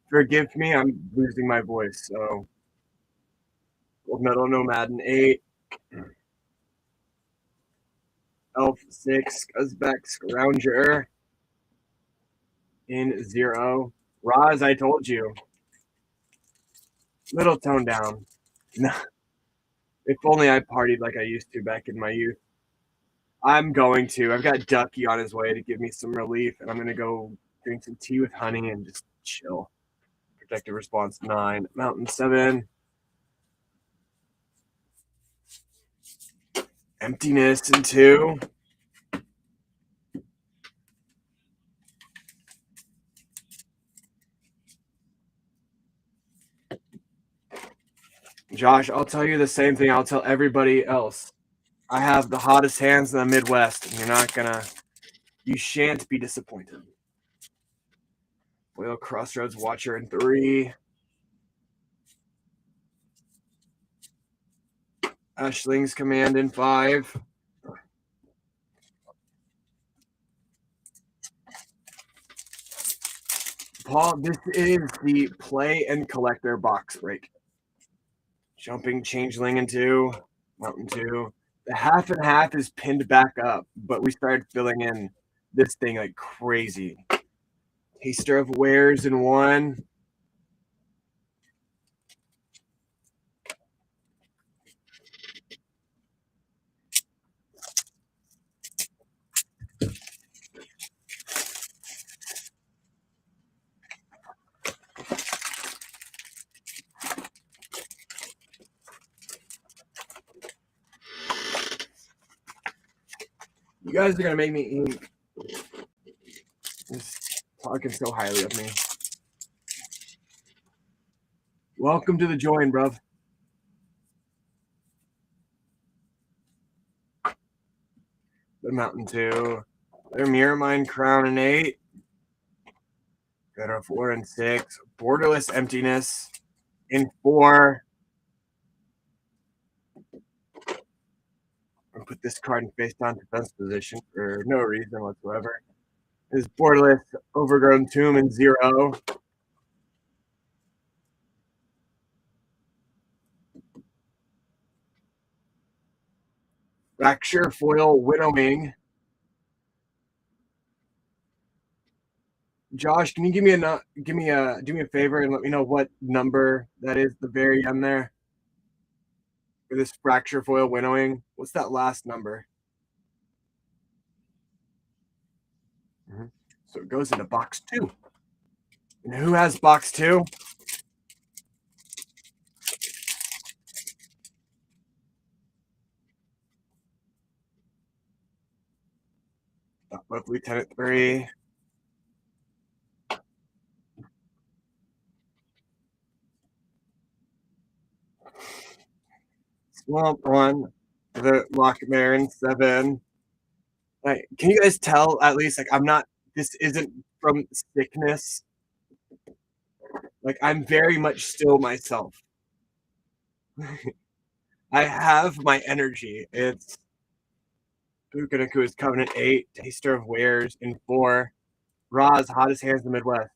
Forgive me, I'm losing my voice. So, Gold Medal Nomad in 8. Elf 6. Uzbek Scrounger in 0. Roz, I told you. Little tone down. No. If only I partied like I used to back in my youth. I'm going to. I've got Ducky on his way to give me some relief, and I'm going to go drink some tea with honey and just chill. Protective response 9. Mountain 7. Emptiness in 2. Josh, I'll tell you the same thing I'll tell everybody else. I have the hottest hands in the Midwest, and you shan't be disappointed. Whale Crossroads Watcher in 3. Ashling's Command in 5. Paul, this is the play and collector box break. Jumping Changeling in 2. Mountain 2. The half and half is pinned back up, but we started filling in this thing like crazy. Taster of Wares in 1. You guys are going to make me eat. Just talking so highly of me. Welcome to the join, bruv. The Mountain 2. Their Mirror Mine Crown in 8. Got a 4 and 6. Borderless Emptiness in 4. I'll put this card in face down defense position for no reason whatsoever. This Borderless Overgrown Tomb in 0. Fracture Foil Winnowing. Josh, can you do me a favor and let me know what number that is? The very end there for this Fracture Foil Winnowing. What's that last number? So it goes into box 2. And who has box 2? Up Lieutenant 3. Swamp 1. The Lochmare in 7. Like, can you guys tell at least this isn't from sickness? Like, I'm very much still myself. I have my energy. It's Bukanaku's Covenant 8, Taster of Wares in 4, Ra's Hottest Hands in the Midwest,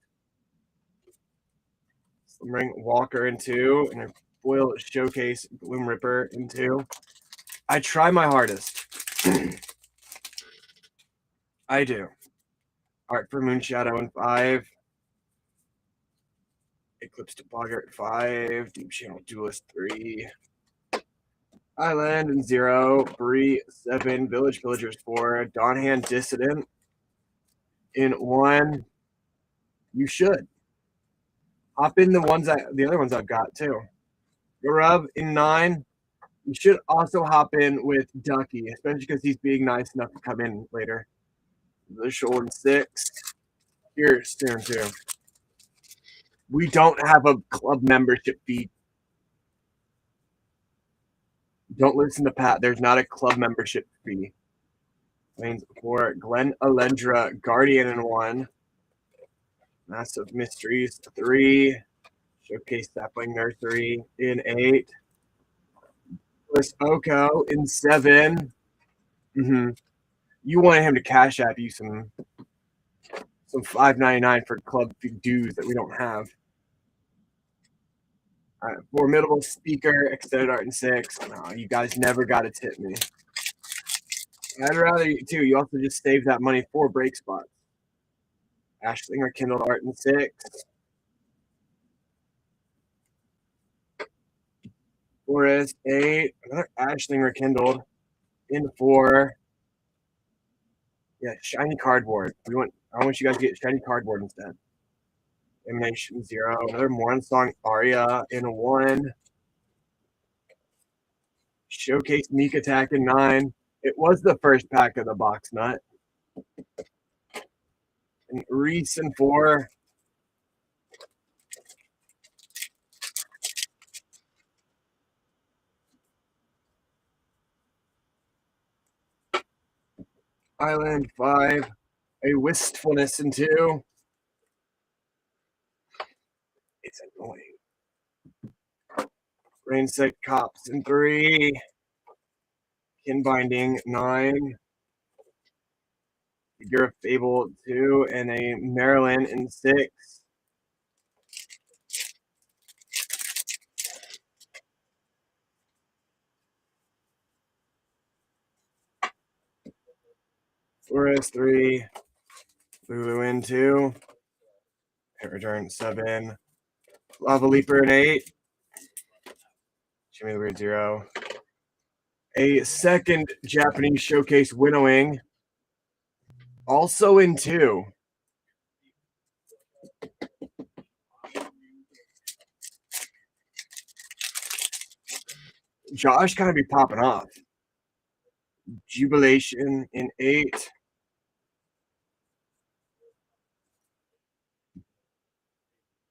Slimmering Walker in 2, and a Foil Showcase Gloom Ripper in 2. I try my hardest. I do. Art for Moonshadow in 5. Eclipse to Boggart 5. Deep Channel Duelist 3. Island in 0. Bree 7. Village Villagers 4. Dawnhand Dissident in 1. You should. Hop in the other ones I've got too. Garub in 9. You should also hop in with Ducky, especially because he's being nice enough to come in later. The Shoal in 6. Here's turn 2. We don't have a club membership fee. Don't listen to Pat. There's not a club membership fee. Lanes 4. Glen Alendra, Guardian in 1. Massive Mysteries 3. Showcase Sapling Nursery in 8. Bliss Oko in 7. You wanted him to cash app you some $5.99 for club dues that we don't have. All right, formidable speaker, extended art in 6. No, you guys never got to tip me. I'd rather you too. You also just save that money for break spots. Ashlinger kindled art in 6. Forest 8. Another Ashlinger kindled in 4. Yeah, shiny cardboard. I want you guys to get shiny cardboard instead. Emanation 0. Another Mornsong Aria in 1. Showcase Meek Attack in 9. It was the first pack of the box nut. And Reese in 4. Island 5. A Wistfulness in 2. It's annoying. Rainsick Cops in 3. Kin Binding 9. Figure of Fable 2. And a Maryland in 6. Forest 3. Lulu in 2. Return 7. Lava Leaper in 8. Jimmy the Weird 0. A second Japanese Showcase Winnowing. Also in 2. Josh kind of be popping off. Jubilation in 8.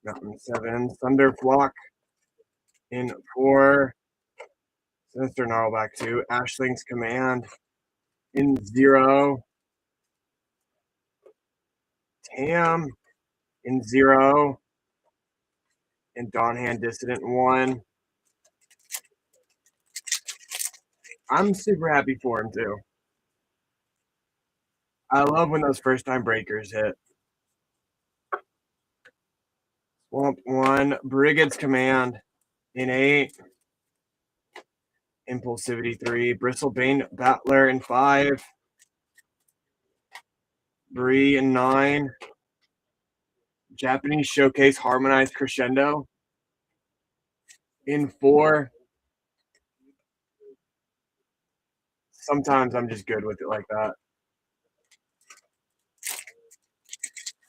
Mountain 7. Thunderflock in 4. Sinister Gnarlback 2. Ashling's Command in 0. Tam in 0. And Dawnhand Dissident 1. I'm super happy for him too. I love when those first time breakers hit. Swamp 1. Brigade's Command in 8. Impulsivity 3. Bristlebane Battler in 5. Bree in 9. Japanese Showcase Harmonized Crescendo in 4. Sometimes I'm just good with it like that.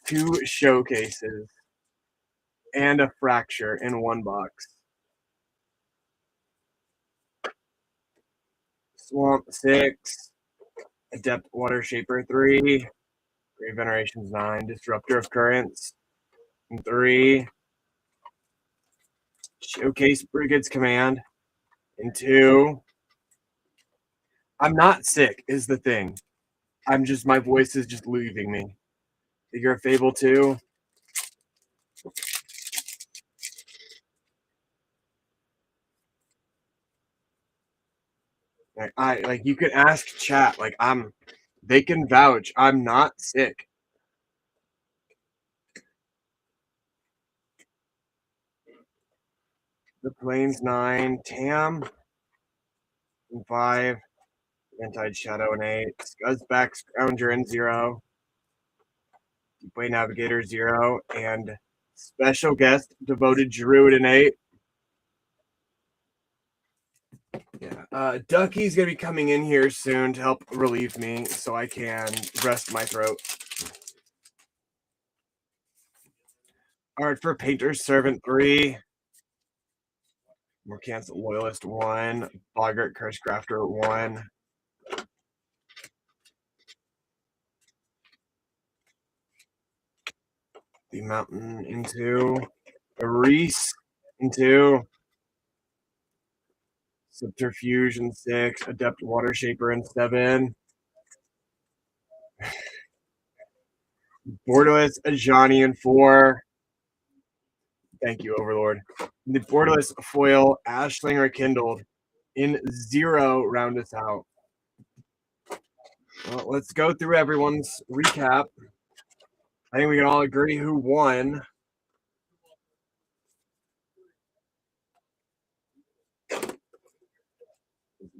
2 showcases and a fracture in 1 box. Swamp 6. Adept Water Shaper 3. Grave Venerations 9. Disruptor of Currents in 3. Showcase Brigade's Command in 2. I'm not sick is the thing. My voice is just leaving me. Figure of Fable 2. Like you can ask chat. They can vouch. I'm not sick. The Plains 9. Tam in 5. Eventide Shadow in 8. Scuzzback Scrounger in 0. Deepway Navigator 0. And special guest Devoted Druid in 8. Yeah. Ducky's going to be coming in here soon to help relieve me so I can rest my throat. Art for Painter's Servant 3. Morcant's Loyalist 1. Boggart Curse Crafter 1. The Mountain in 2. A Reese in 2. Subterfuge in 6. Adept Water Shaper in 7. Borderless Ajani in 4. Thank you, Overlord. The Borderless Foil Ashlinger Kindled in 0 round us out. Well, let's go through everyone's recap. I think we can all agree who won.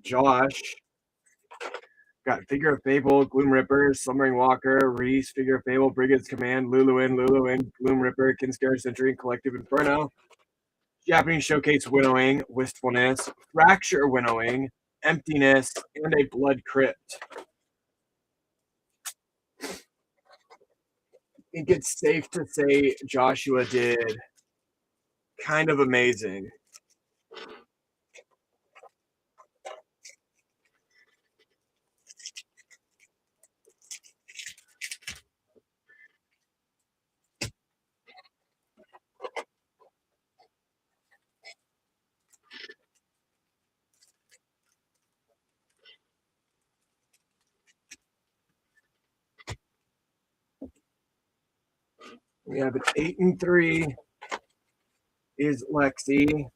Josh got Figure of Fable, Gloom Ripper, Slumbering Walker, Reese, Figure of Fable, Brigade's Command, Luluin, Gloom Ripper, Kinskar Century, Collective Inferno, Japanese Showcase Winnowing, Wistfulness, Fracture Winnowing, Emptiness, and a Blood Crypt. I think it's safe to say Joshua did kind of amazing. We have an 8-3 is Lexi.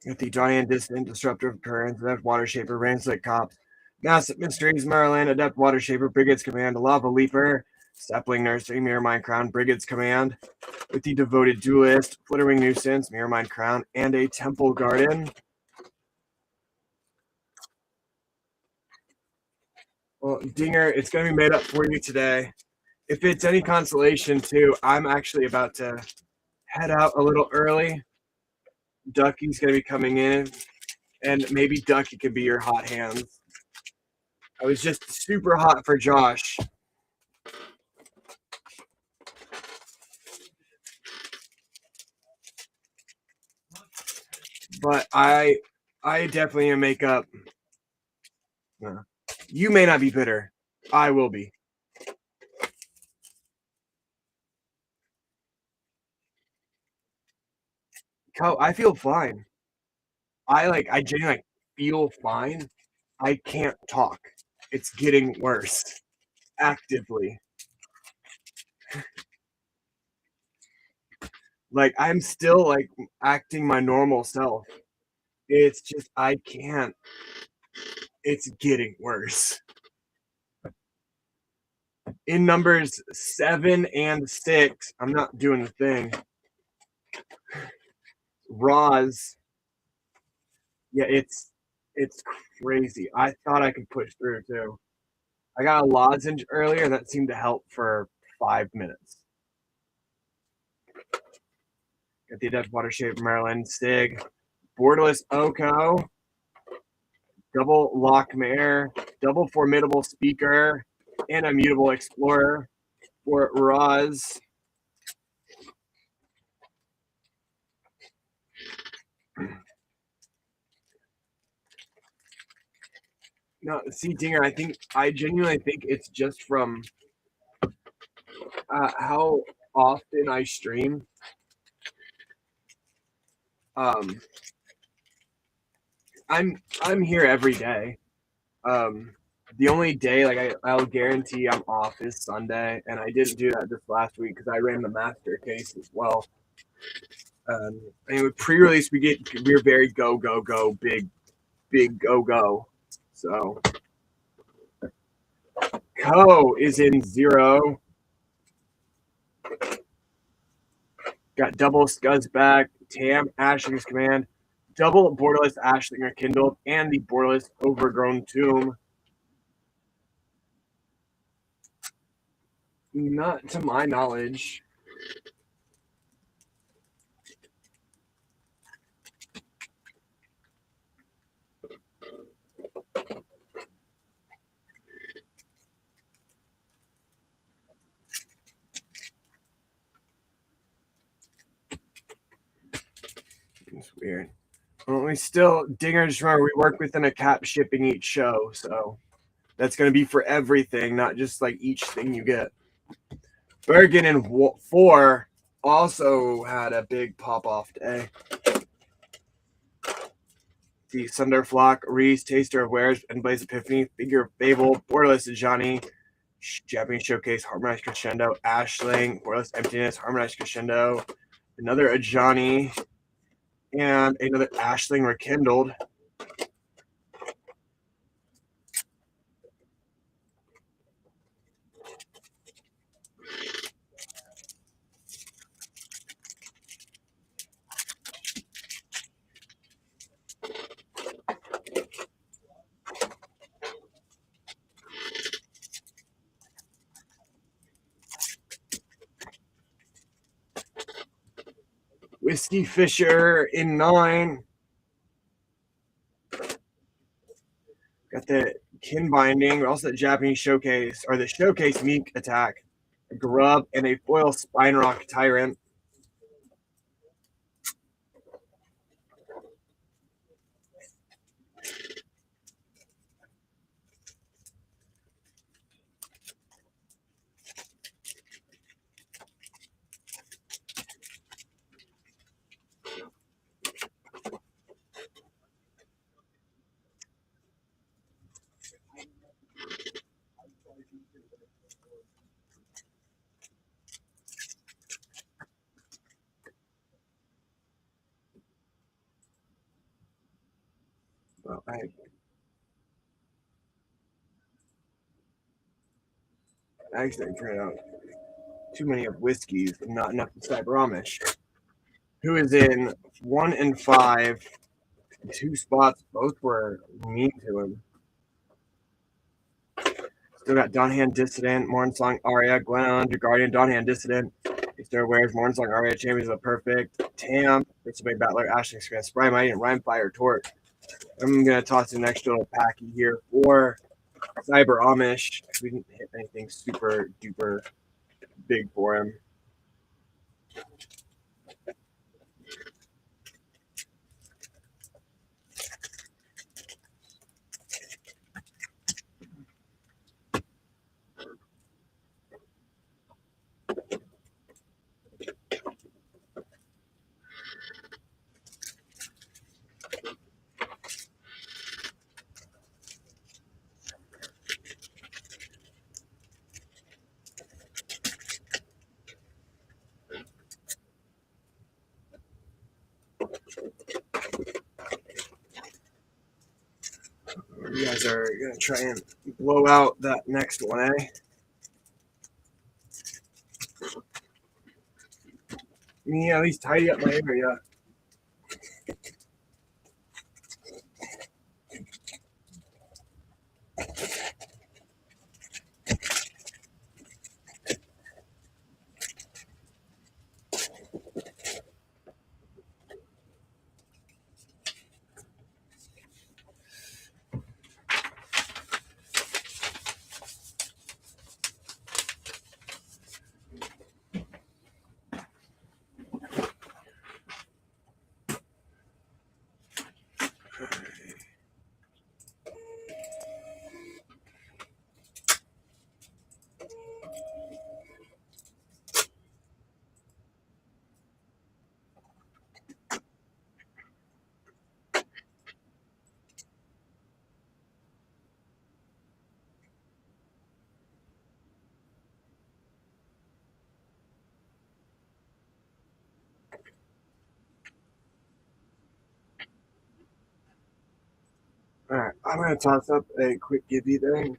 With the Giant Distant, Disruptive Currents, Adept Water Shaper, Rainslick Cops, Massive Mysteries, Merlin, Adept Water Shaper, Brigade's Command, Lava Leaper, Sapling Nursery, Mirror Mind Crown, Brigade's Command, with the Devoted Duelist, Flittering Nuisance, Mirror Mind Crown, and a Temple Garden. Well, Dinger, it's going to be made up for you today. If it's any consolation, too, I'm actually about to head out a little early. Ducky's going to be coming in, and maybe Ducky could be your hot hands. I was just super hot for Josh. But I definitely am make up. You may not be bitter. I will be. I feel fine. I genuinely feel fine. I can't talk. It's getting worse. Actively. Like I'm still like acting my normal self. It's just I can't. It's getting worse. In numbers 7 and 6, I'm not doing the thing. Roz. Yeah, it's crazy. I thought I could push through too. I got a lozenge earlier that seemed to help for 5 minutes. Got the Adept Water Shape Maryland, Stig, Borderless Oko, double Lockmare, double Formidable Speaker, and a Mutable Explorer for Roz. No, see, Dinger, I genuinely think it's just from how often I stream. I'm here every day. The only day like I'll guarantee I'm off is Sunday, and I didn't do that this last week because I ran the master case as well. And with pre-release, we're very go big go. So Co is in 0. Got double Scuzzback, Tam, Ashling's Command, double Borderless Ashlinger Kindled, and the Borderless Overgrown Tomb. Not to my knowledge. It's weird. Well, we still, Dinger, just remember, we work within a cap shipping each show, so that's going to be for everything, not just like each thing you get. Bergen in 4 also had a big pop-off day. The Sunderflock, Reese, Taster of Wares, and Blaze Epiphany, Figure of Fable, Borderless Johnny, Japanese Showcase, Harmonized Crescendo, Ashling, Borderless Emptiness, Harmonized Crescendo, another Ajani, and another Ashling Rekindled. Whiskey Fisher in 9. Got the Kin Binding, also the Japanese Showcase, or the Showcase Meek Attack, a Grub, and a Foil Spine Rock Tyrant. Well, I accidentally printed out too many of Whiskeys and not enough of Cyber Amish, who is in 1 and 5. 2 spots, both were mean to him. Still got Dawnhand Dissident, Mornsong Aria, Gwen Under Guardian, Dawnhand Dissident. He still wears Mornsong Aria, Champions of the Perfect, Tam, Big Battler, Ashling Scram, Spry Mighty, and Rhyme Fire Torque. I'm going to toss in an extra little packy here for Cyber Amish. We didn't hit anything super duper big for him. You guys are going to try and blow out that next one, eh? Me at least tidy up my area. All right, I'm going to toss up a quick Gibby thing.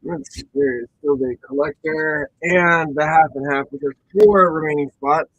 Let's see, there's still the collector and the half and half, which are 4 remaining spots.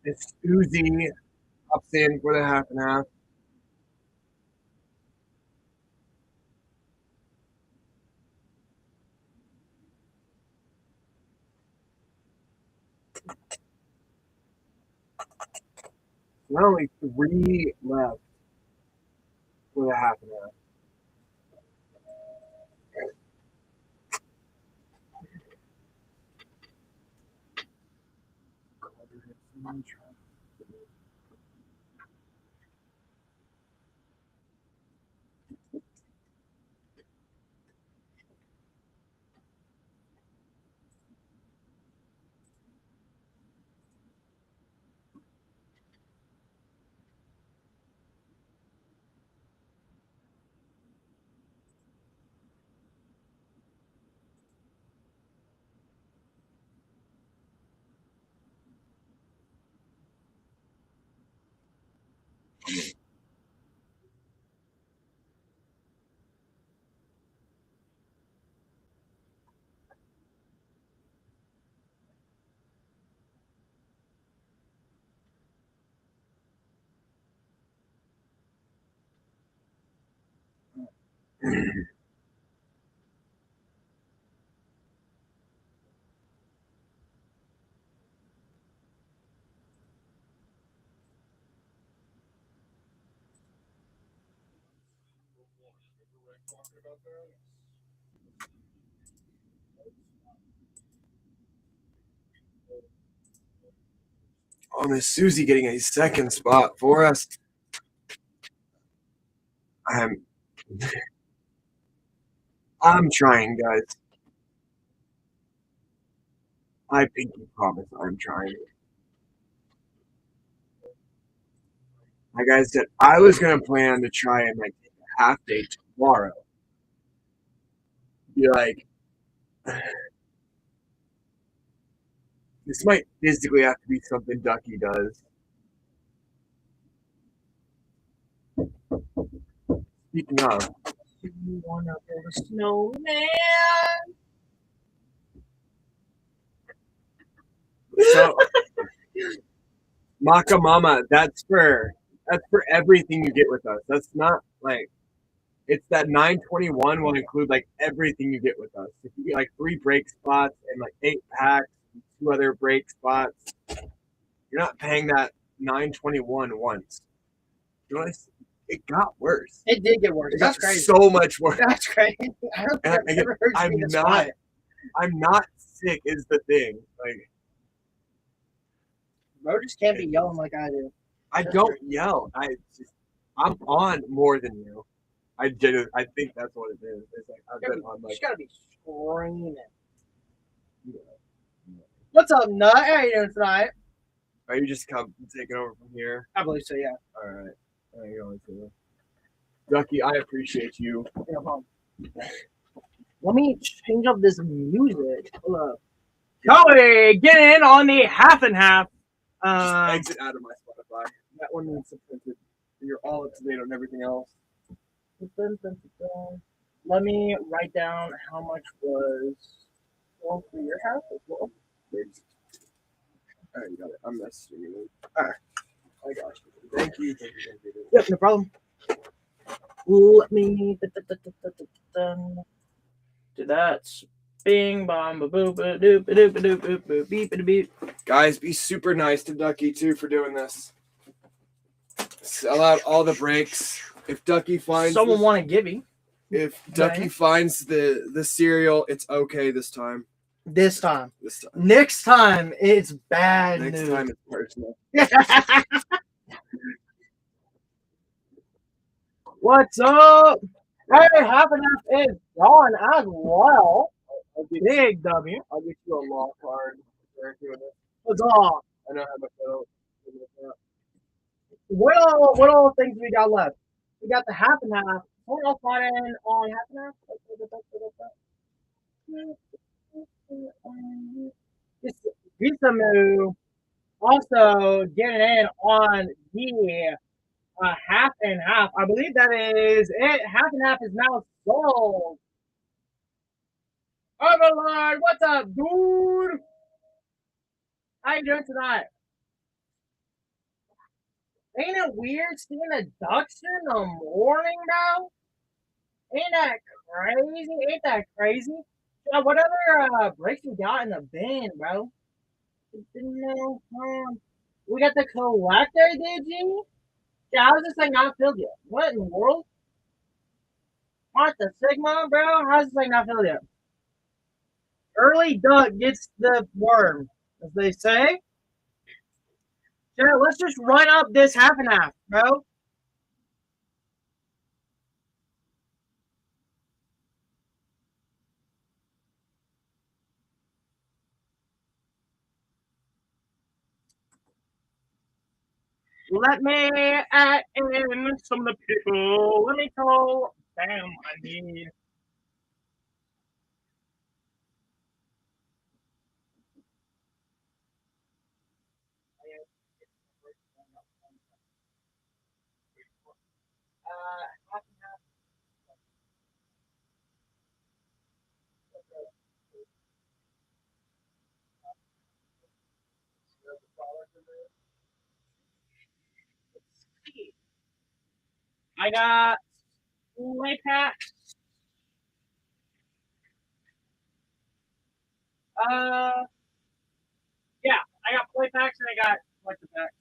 It's Susie pops in for the half and half. Not only 3 left for the half and half. Oh, Miss Susie getting a second spot for us. I'm trying, guys. I pinky promise I'm trying. Like I said, I was gonna plan to try and like take a half day tomorrow. Be like, this might physically have to be something Ducky does. Speaking of, You wanna build a snowman? so Maka Mama, that's for everything you get with us. That's not like it's that 921 will include like everything you get with us. If you get like 3 break spots and like 8 packs, and 2 other break spots, you're not paying that 921 once. You know, it got worse. It did get worse. It That's got crazy. so much worse. That's crazy. I don't think I've ever heard you be this quiet. I'm not sick is the thing. Like Bro just can't be yelling like I do. I don't yell. I'm on more than you. I think that's what it is. It's like I've been on like. You gotta be screaming. What's up, Nut? How you doing tonight? Are you just taking over from here? I believe so, yeah. All right. There you go. Too. Ducky, I appreciate you. Let me change up this music. Hold up. Cody, get in on the half and half. Just exit out of my Spotify. That one needs to print it. You're all up to date on everything else. Let me write down how much was for your half as well. All right, you got it. I'm messaging you. All right. I got you. Thank you. Yep, no problem. Let me do that. Bing, bong, ba boop, ba doop, ba doop, ba doop, boop, boop, beep, ba beep. Guys, be super nice to Ducky too for doing this. Sell out all the breaks. If Ducky finds someone want to give me. If Ducky finds the cereal, it's okay this time. This time. Next time, it's bad news. Next time, it's personal. What's up? Hey, half and half is gone as well. Big W. I'll get you a law card. What's up? I know how much that'll. What all things we got left? We got the half and half. Someone else bought in on half and half. Gisamu also getting in on the half and half. I believe that is it. Half and half is now sold. Overlord, what's up, dude? How you doing tonight? Ain't it weird seeing the ducks in the morning, bro? Ain't that crazy? Ain't that crazy? Yeah, whatever breaks we got in the bin, bro. Didn't know. We got the collector, did you? Yeah, how's this thing not filled yet? What in the world? What the Sigma, bro? How's this thing not filled yet? Early duck gets the worm, as they say. Yeah, let's just run up this half and half, bro. Let me add in some of the people. Let me call. Damn, I need. I got play packs. Yeah, I got play packs and I got collector packs.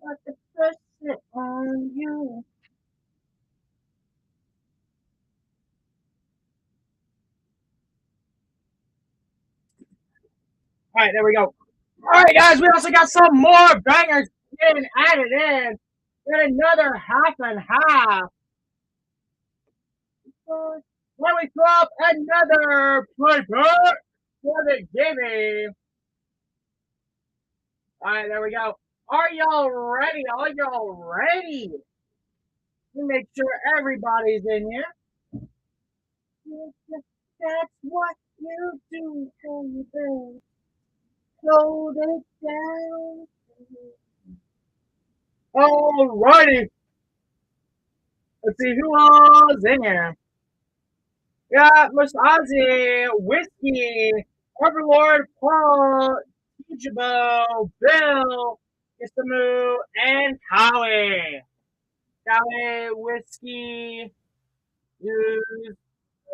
Let the pressure on you. All right, there we go. All right, guys, we also got some more bangers getting added in. Got another half and half. Let me drop another playback for the gaming. All right, there we go. Are y'all ready? Are y'all ready? Let me make sure everybody's in here. That's what you do, baby. Hold it down. Alrighty. Let's see who all's in here. Got Masazi, Whiskey, Overlord, Paul, Teachable, Bill, Isamu, and Kawi. Kawi, Whiskey, Use,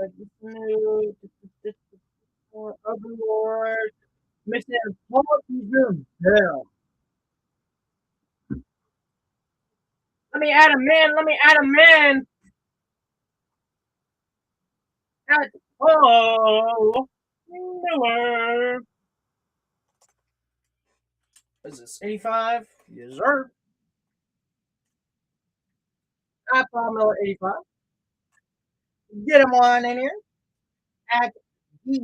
Isamu, Overlord, Mr. Paul, Teachable, Bill. Let me add him in. Let me add him in. Add Paul Miller. What is this? 85? Yes, sir. Paul Miller 85. Get him on in here. At D.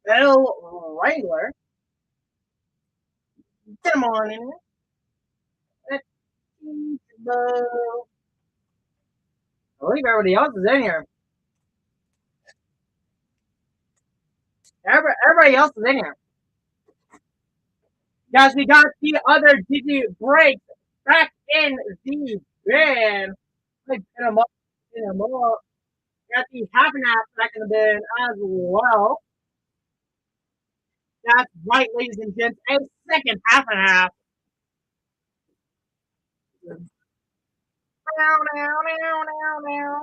Bell Wrangler. Get him on in here. At Teachable. I believe everybody else is in here. Everybody else is in here. Guys, we got the other Digi breaks back in the bin. Let's get them up. Get them up. Got the half and half back in the bin as well. That's right, ladies and gents. A second half and half. Now, now, now, now, now.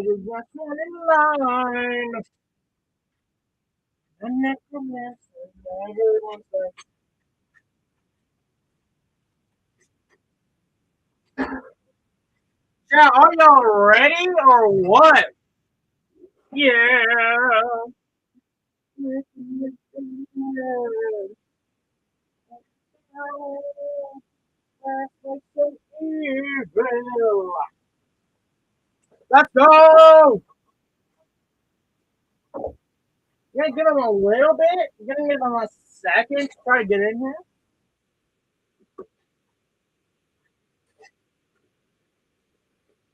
You're just one in line. The necromancer never wants to. Yeah, are y'all ready or what? Yeah. Let's go! You're gonna give him a little bit. You're gonna give him a second to try to get in here.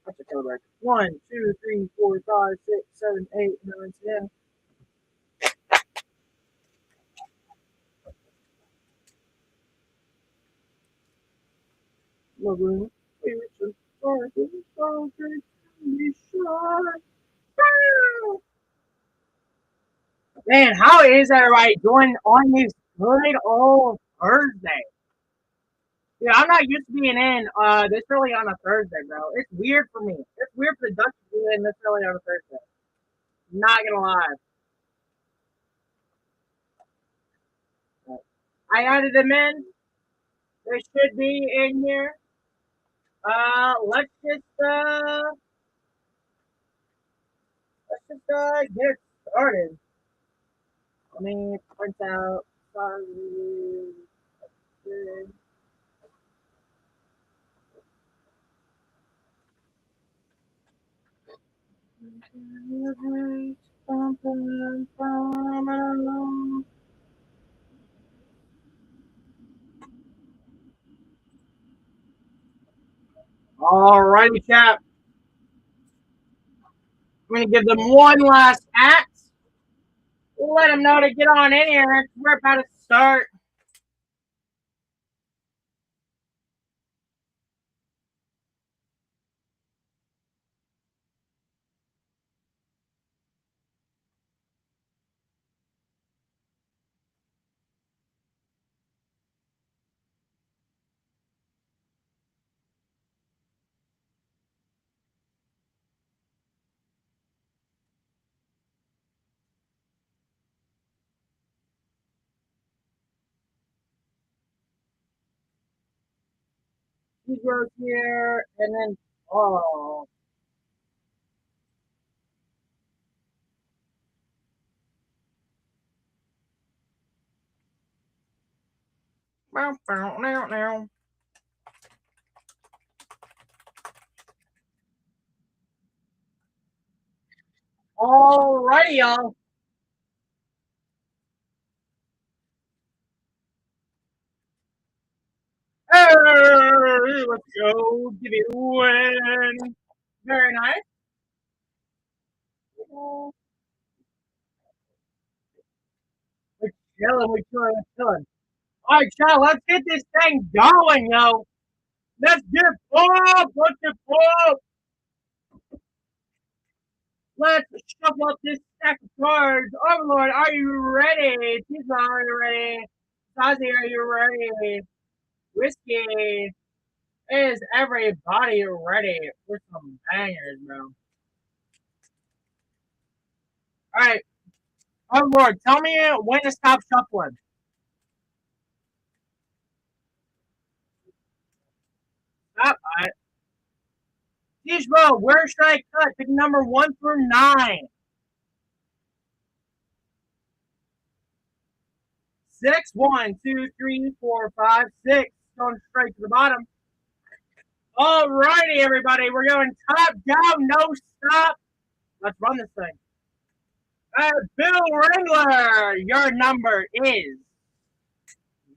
That's a comeback. 1, 2, 3, 4, 5, 6, 7, 8, 9, 10. Man, how is everybody doing on this good old Thursday? Yeah, I'm not used to being in this early on a Thursday, bro. It's weird for me. It's weird for the Dutch to be in this early on a Thursday. Not gonna lie. I added them in. They should be in here. Let's just get it started. Let me print out. Alrighty, chap. I'm gonna give them one last act. Let them know to get on in here. We're about to start. He goes here, and then oh, now. Alrighty, y'all. Hey, let's go. Give it a win. Very nice. We're chilling. All right, y'all, let's get this thing going, yo. Let's get pumped. Let's get pumped. Let's shuffle up this stack of cards. Overlord, are you ready? Tisa, are you ready? Sazi, are you ready? Whiskey, is everybody ready for some bangers, bro? All right, Overlord, tell me when to stop shuffling. Stop. All right. Tishbo, where should I cut? Pick number 1 through 9. 6, 1, 2, 3, 4, 5, 6. Going straight to the bottom. Alrighty, everybody. We're going top down, no stop. Let's run this thing. Bill Ringler, your number is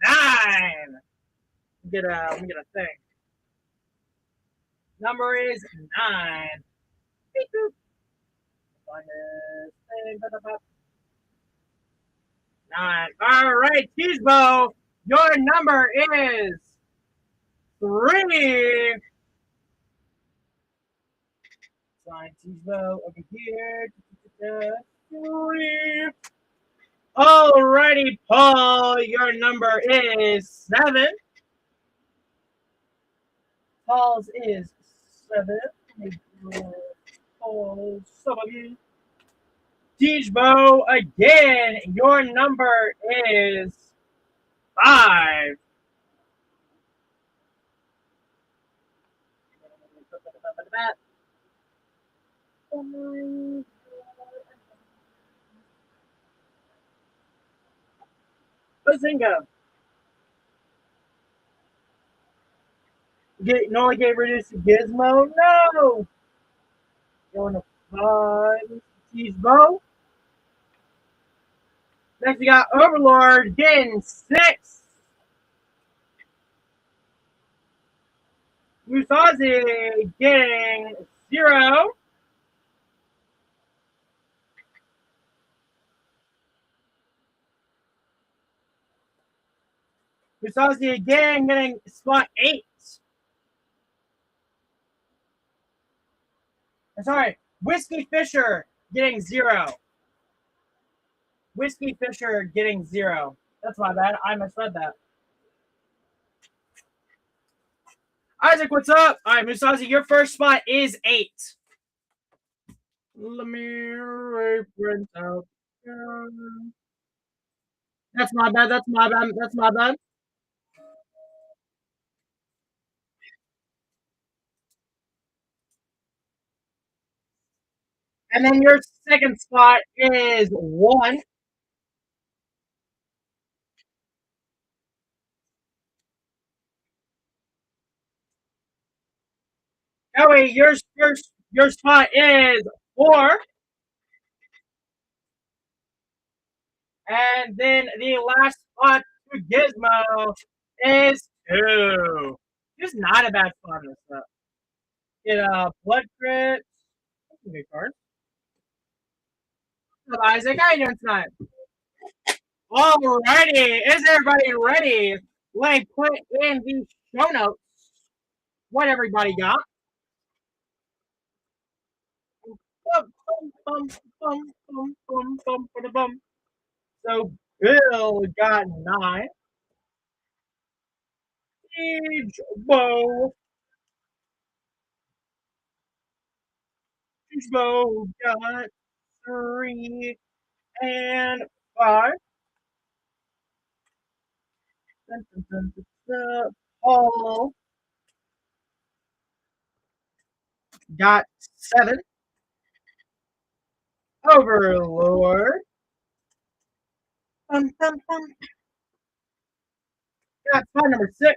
9. Let me get a thing. Number is 9. Beep, boop. Find this thing. 9. All right, Cheesebo, your number is 3. Sign Cheesebo over here. 3. Alrighty, Paul, your number is 7. Paul's is 7. Paul's 7. Dijbo, again, your number is 5. Bazinga. No, I get reduced to Gizmo. No. Going to 5. Dijbo. Next, we got Overlord getting 6. Musazi getting 0. Musazi again getting spot 8. Sorry, Whiskey Fisher getting 0. Whiskey Fisher getting 0. That's my bad. I misread that. Isaac, what's up? All right, Musazi, your first spot is 8. Let me print out. That's my bad. That's my bad. That's my bad. And then your second spot is 1. Joey, your spot is 4. And then the last spot to Gizmo is 2. Just not a bad spot in this stuff. Get a blood crit. That's a good card. What's up, Isaac? How you doing tonight? Alrighty, is everybody ready? Let me put in the show notes what everybody got. Bum, bum, bum, bum, bum, bum, bum, bum. So Bill got 9. Siege Bow. Siege Bow got 3 and 5. Dun, dun, dun, dun, dun. Paul got 7. Overlord. Bum, bum, bum. Got spot number 6.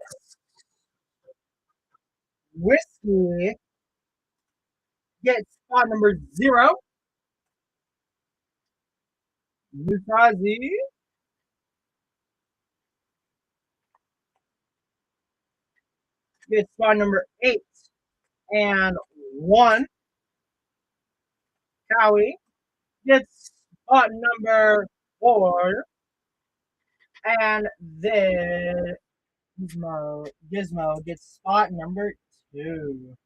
Whiskey gets spot number 0. Musazi gets spot number 8 and 1. Cowie gets spot number 4. And then Gizmo gets spot number 2.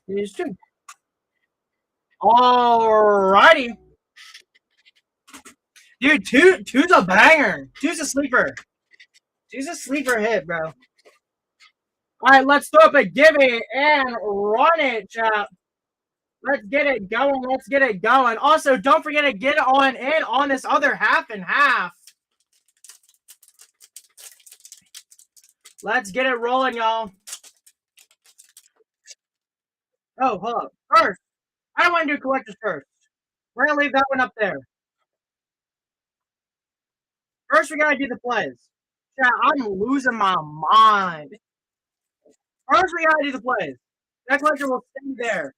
Here's 2. Alrighty. Dude, two's a banger. Two's a sleeper. Two's a sleeper hit, bro. Alright, let's throw up a gibby and run it, chap. Let's get it going. Let's get it going. Also, don't forget to get on in on this other half and half. Let's get it rolling, y'all. Oh, hold up. First, I don't want to do collectors first. We're going to leave that one up there. First, we got to do the plays. Yeah, I'm losing my mind. First, we got to do the plays. That collector will stay there.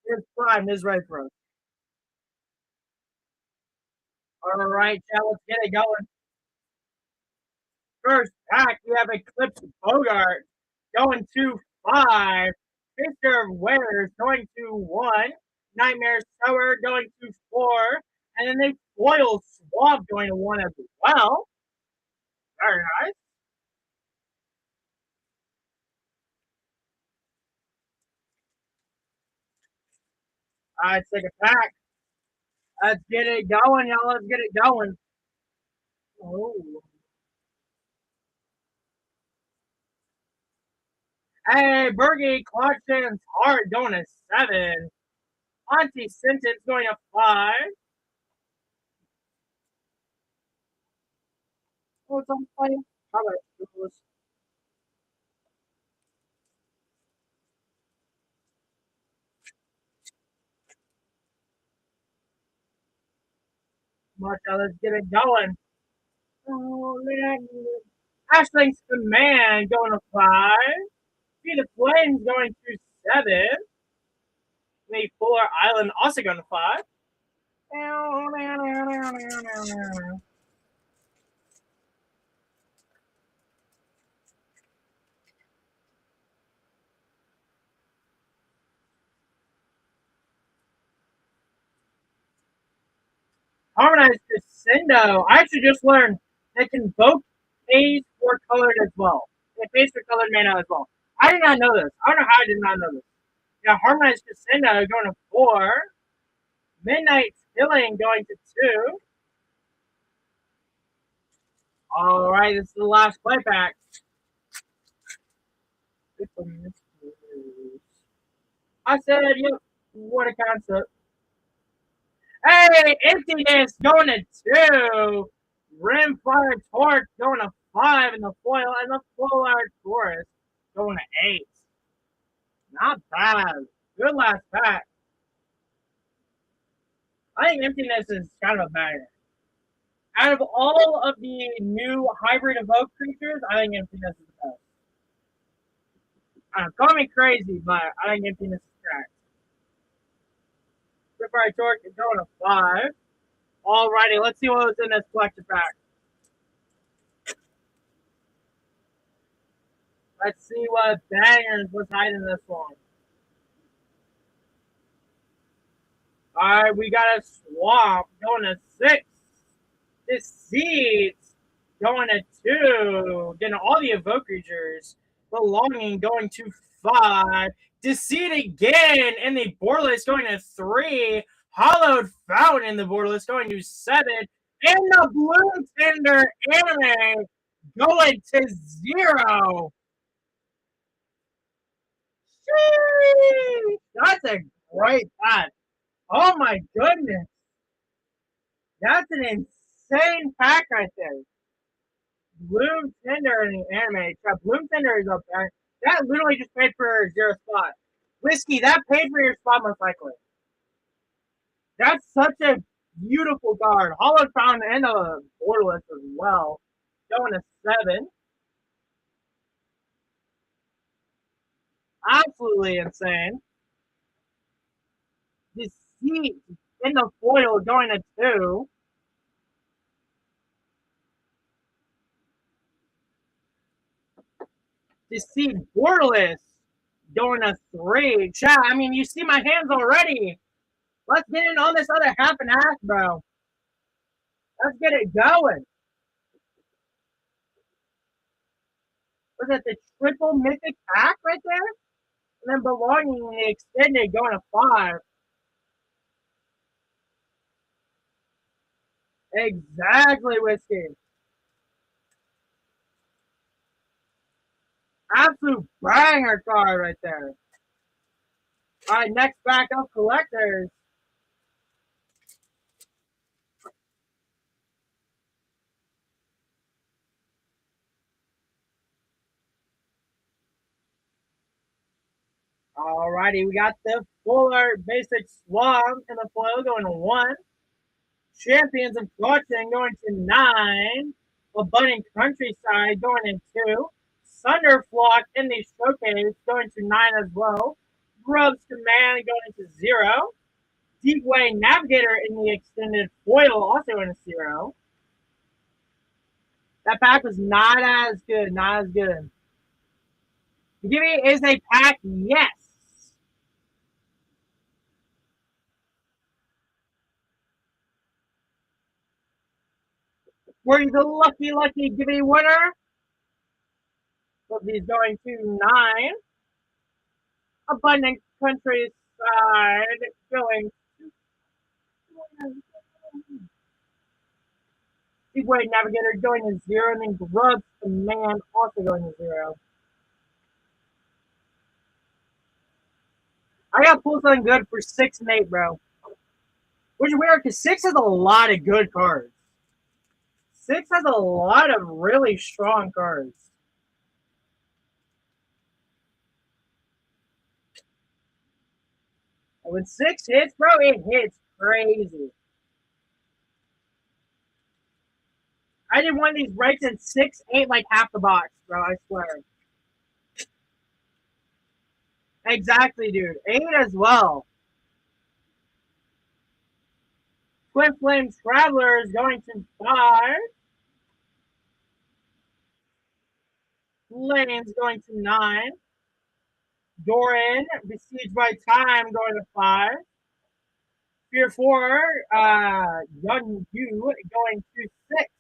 It's prime. It's right for us. All right, chat. Let's get it going. First pack, we have Eclipse Bogart going to 5. Mr. Wares going to 1. Nightmare Sower going to 4. And then they foil Swab going to 1 as well. Very nice. All right, let's take a pack. Let's get it going, y'all. Let's get it going. Oh. Hey, Bergie Clarkson's Heart going to 7. Auntie Sentence going to 5. What's on fire? How about this? Martha, let's get it going. Oh, man. Ashling's Command going to 5. See the Flames going to 7. The Fuller Island also going to 5. Harmonized Crescendo. I actually just learned they can vote pays for colored as well. It pays for colored mana as well. I did not know this. I don't know how I did not know this. Yeah, Harmonized Crescendo going to 4. Midnight Killing going to 2. All right, this is the last play pack. I said, yep, what a concept. Hey, Emptiness going to 2. Rimfire Torch going to 5 in the foil, and the Full Art Forest going to 8. Not bad. Good last pack. I think Emptiness is kind of a banger. Out of all of the new hybrid evoke creatures, I think Emptiness is the best. Call me crazy, but I think Emptiness is correct. Rimfire Torch is going to 5. Alrighty, let's see what was in this collector pack. Let's see what bangers was hiding in this one. Alright, we got a Swamp going to 6. Deceit going to 2. Getting all the evoke creatures. Belonging going to 5. Deceit again in the borderless going to 3. Hollowed Fountain in the borderless going to 7. And the Blue Tender Anime going to 0. Sheesh. That's a great pack. Oh my goodness. That's an insane pack right there. Bloom Tender in the anime. Bloom Tender is up there. That literally just paid for 0 spot. Whiskey, that paid for your spot most likely. That's such a beautiful card. Hollowed Fountain and a borderless as well. Going to 7. Absolutely insane. Deceit in the foil going to 2. Deceit borderless going to 3. Chat, I mean, you see my hands already. Let's get in on this other half and half, bro. Let's get it going. Was it the triple mythic pack right there? And then belonging in the extended going to 5. Exactly, Whiskey. Absolute banger card right there. All right, next back up collectors. Alrighty, we got the full art basic Swamp and the foil going to 1. Champions of Fortune going to 9. Abundant Countryside going in 2. Thunderflock in the showcase going to 9 as well. Grub's Command going to 0. Deepway Navigator in the extended foil also going to 0. That pack was not as good, not as good. Give me is a pack, yes. Were you the lucky Gibby winner? So he's going to 9. Abundant Countryside going to Speedway Navigator going to 0, and then Grub's Command also going to 0. I got to pull something good for 6 and 8, bro. Which is weird because 6 has a lot of good cards. 6 has a lot of really strong cards. And when 6 hits, bro, it hits crazy. I did one of these breaks in 6, 8, like half the box, bro. I swear. Exactly, dude. 8 as well. Twin Flame Traveler is going to 5. Lane's going to 9. Doran, Besieged by Time, going to 5. Fear 4, Young Yu going to 6.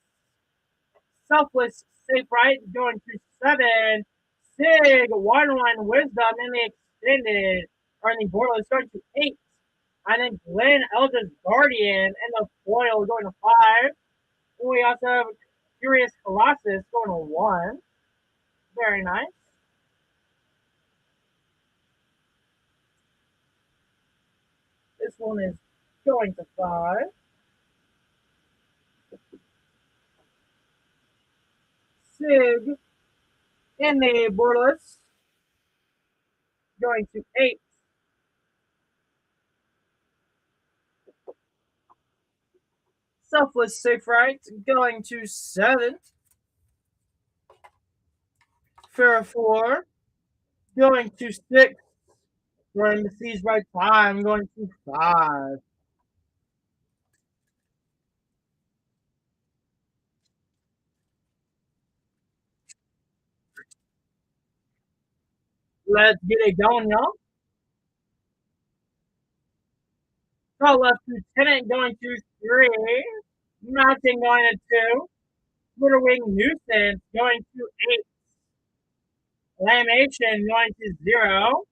Selfless Safe Right going to 7. Sig, Waterline Wisdom in the extended, or in the borderless going to 8. And then Glenn Elder's Guardian and the foil going to 5. And we also have Curious Colossus going to 1. Very nice. This one is going to 5. Sig in the borderless going to 8. Selfless Safe Right going to 7. Fair 4 going to 6. Running the siege by time going to 5. Let's get it going, y'all. So left Lieutenant going to 3. Mountain going to 2. Wing Nuisance going to 8. Lamation going to 0.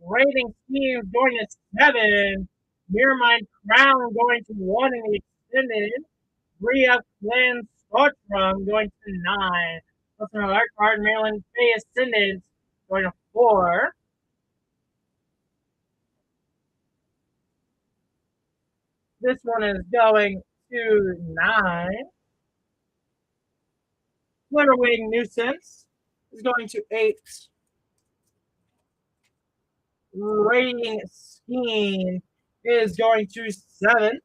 Rating Schemes going to 7. Mirror Mind Crown going to 1 in the extended. Rhea Flynn Spectrum going to 9. Plus another card, Maryland Bay Ascendant going to 4. This one is going to 9. Flutterwing Nuisance is going to 8. Rating Scheme is going to 7.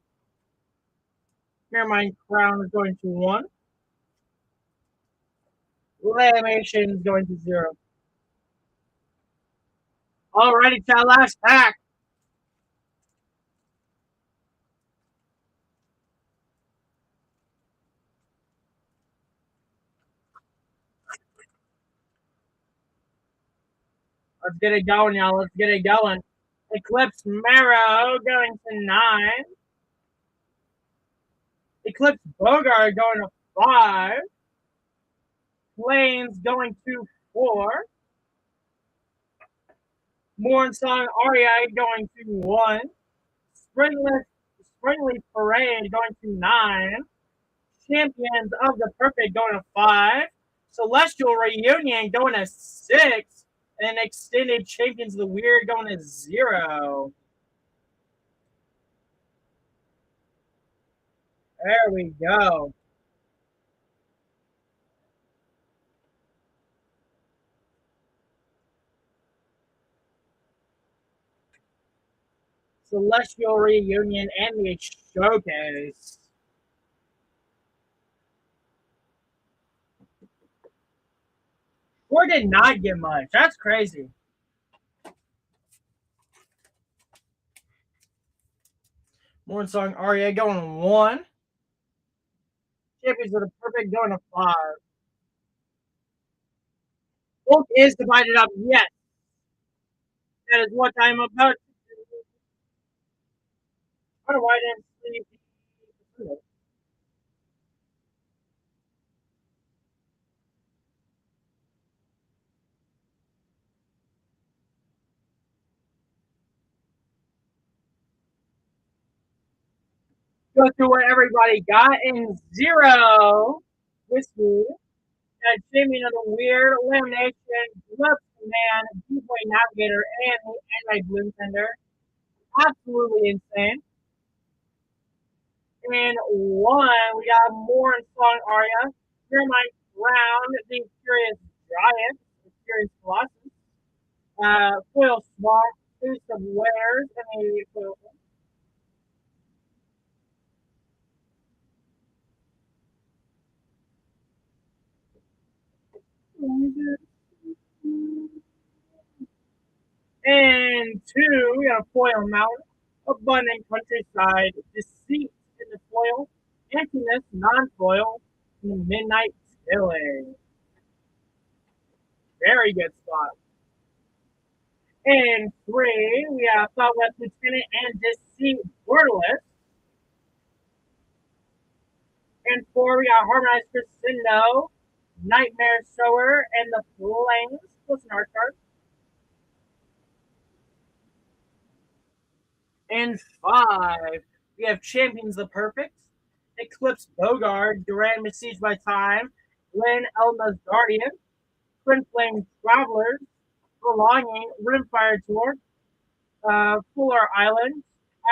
Mirror Crown is going to 1. Lamation is going to 0. Alrighty, chat, last pack. Let's get it going, y'all. Let's get it going. Eclipse Marrow going to 9. Eclipse Bogart going to 5. Plains going to 4. Mornsong Aria going to 1. Springleaf Parade going to 9. Champions of the Perfect going to 5. Celestial Reunion going to 6. And Extended Champions of the Weird going to 0. There we go. Celestial Reunion and the Showcase. Or did not get much. That's crazy. Mornsong Aria going 1. Champions of the Perfect going to 5. Book is divided up. Yes. That is what I'm about to do. I don't know why I didn't see. Go through what everybody got in 0. Whiskey. Champion of the Weird, Elimination, Looks Man, Deepway Navigator, and the Anti-Bloom Tender. Absolutely insane. And 1, we got more in Song Aria. Jeremiah Brown, the Curious Giant, the Curious Colossus. Foil Swamp, Feast of Wares, and a Foil. And 2, we got a Foil Mountain, Abundant Countryside, Deceit in the Foil, Emptiness, Non-Foil, and Midnight Killing. Very good spot. And 3, we have Southwest Lieutenant and Deceit Borderless. And 4, we got Harmonized Crescendo, Nightmare Sower, and the Flames. Plus an art card. And 5, we have Champions the Perfect, Eclipse Bogard, Duran Besieged by Time, Lynn Elma's Guardian, Twin Flame Travelers, Belonging, Rimfire Tour, Fuller Island,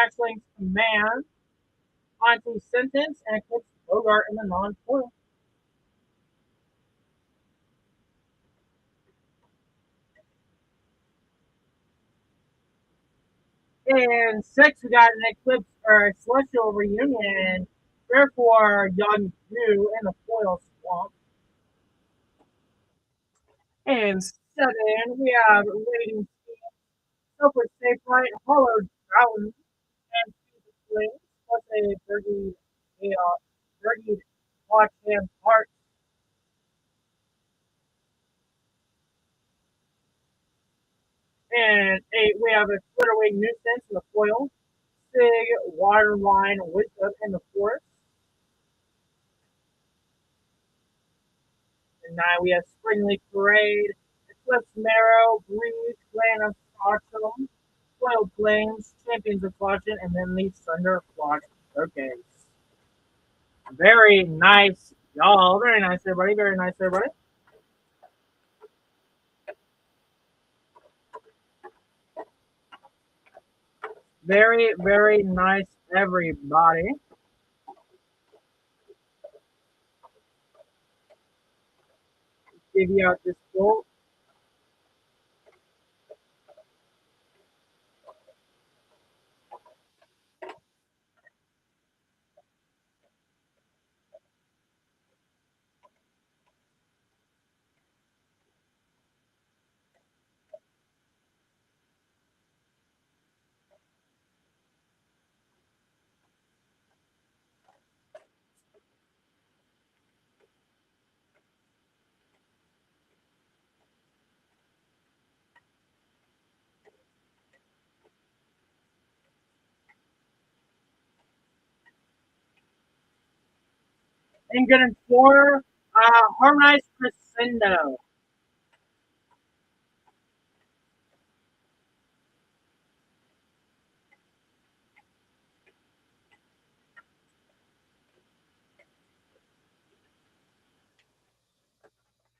Axling's Command, Auntie Sentence, and Eclipse Bogart in the non-foil. And 6, we got an Eclipse or Celestial Reunion, therefore Young Dew in the foil swamp. And 7, we have Rating Silver Safe Light, Hollowed Mountain, and Flames, plus a Bergie Watch Hand Heart. And 8, we have a Flitterwing Nuisance in the foil, Sig, Waterline, Wisdom in the forest. And 9, we have Springleaf Parade, Eclipse Marrow, Breeze, Clan of Autumn, Foiled Flames, Champions of Caution, and then the Thunder Flock Showcase. Very nice, y'all. Very nice, everybody. Very nice, everybody. Very, very nice, everybody. Give you out this quote. And getting 4, Harmonized Crescendo.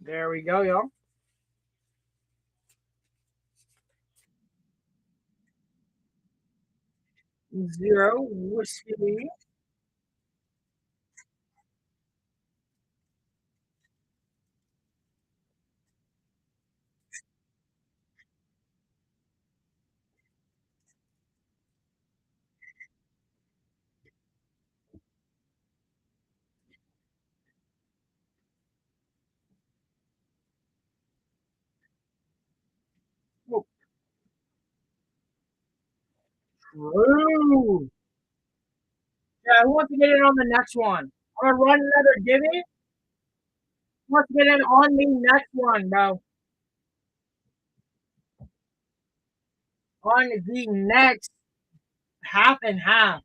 There we go, y'all. Zero whiskey. Oh, true. Yeah, who wants to get in on the next one? I'm gonna run another divvy. Who wants to get in on the next one, bro? On the next half and half.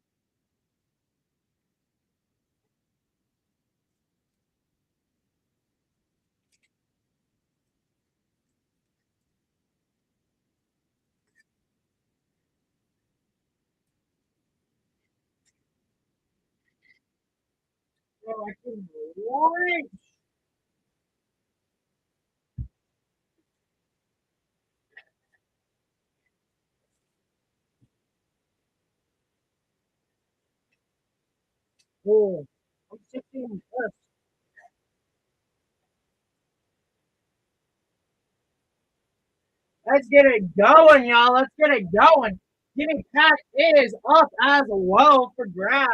Oh, I can wait. Oh, I'm 16 first. Let's get it going, y'all. Let's get it going. Jimmy Pack is up as well for grabs.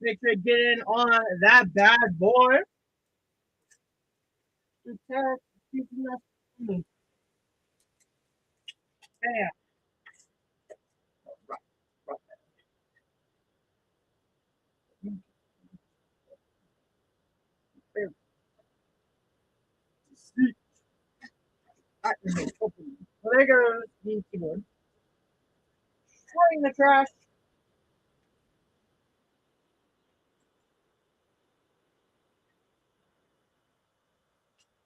Make sure to get in on that bad boy. So there goes the keyboard. Throwing the trash.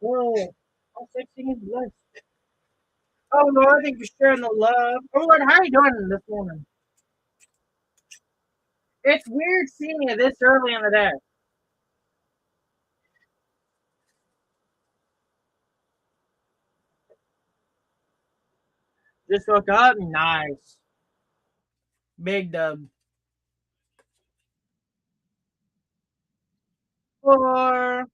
Oh, all 16 is blessed. Oh Lord, thank you for sharing the love. Oh Lord, how are you doing this morning? It's weird seeing you this early in the day. Just woke up, nice. Big dub. Four.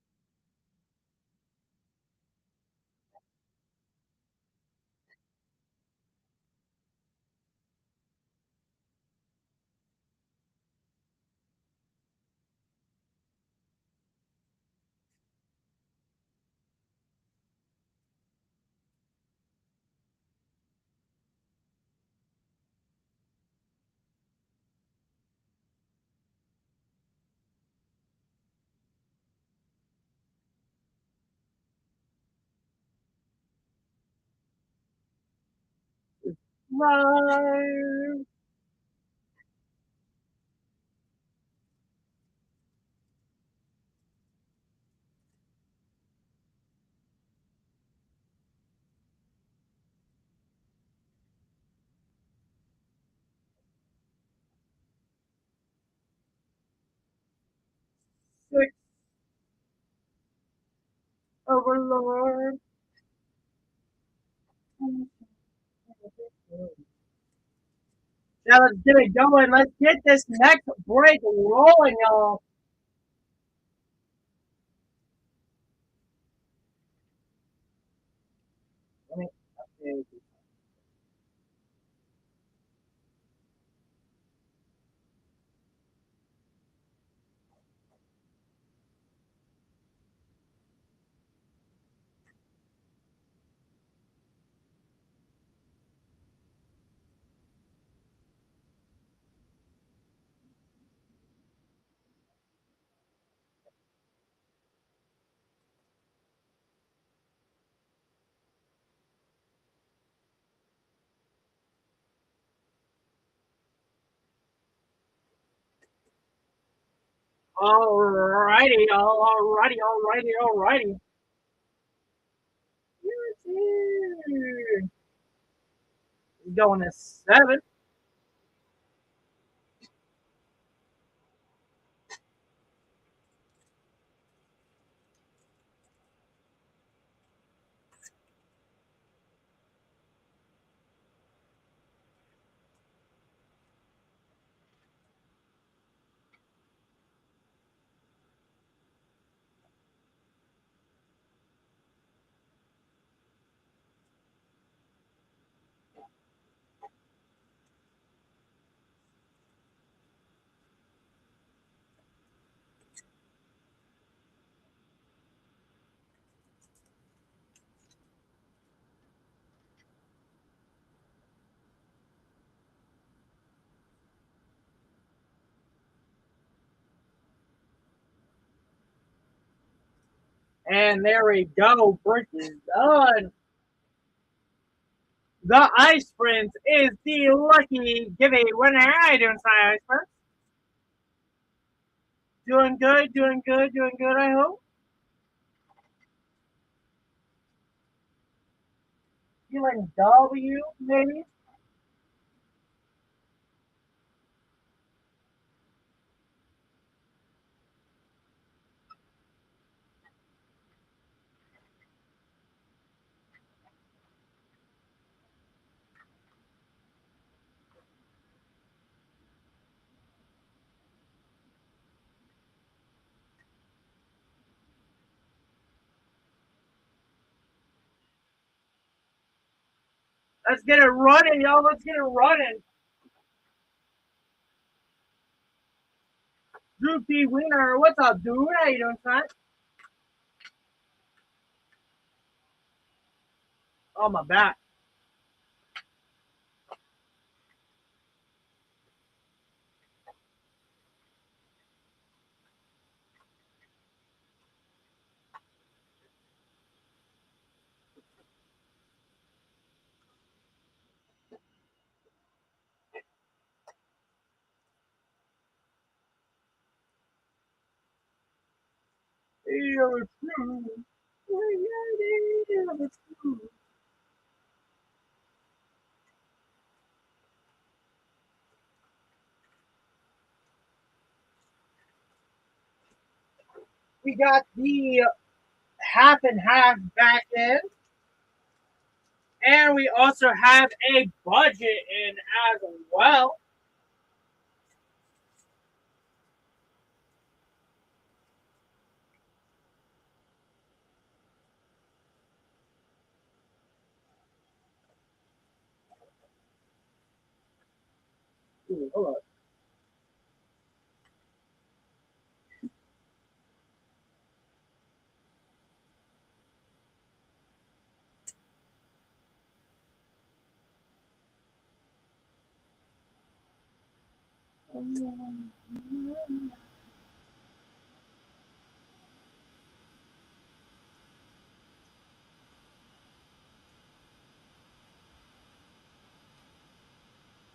Five. Six. Overlord. Now let's get it going. Let's get this next break rolling, y'all. Let me update. Alrighty, alrighty. Going to seven. And there we go. Break is done. The Ice Prince is the lucky giveaway winner. How you doing, Ice Prince? Doing good, I hope. Feeling W, maybe? Let's get it running, y'all. Let's get it running. Drew P. Wiener, what's up, dude? How you doing, son? Oh, my back. We got the half and half back in. And we also have a budget in as well. Ooh, hold on.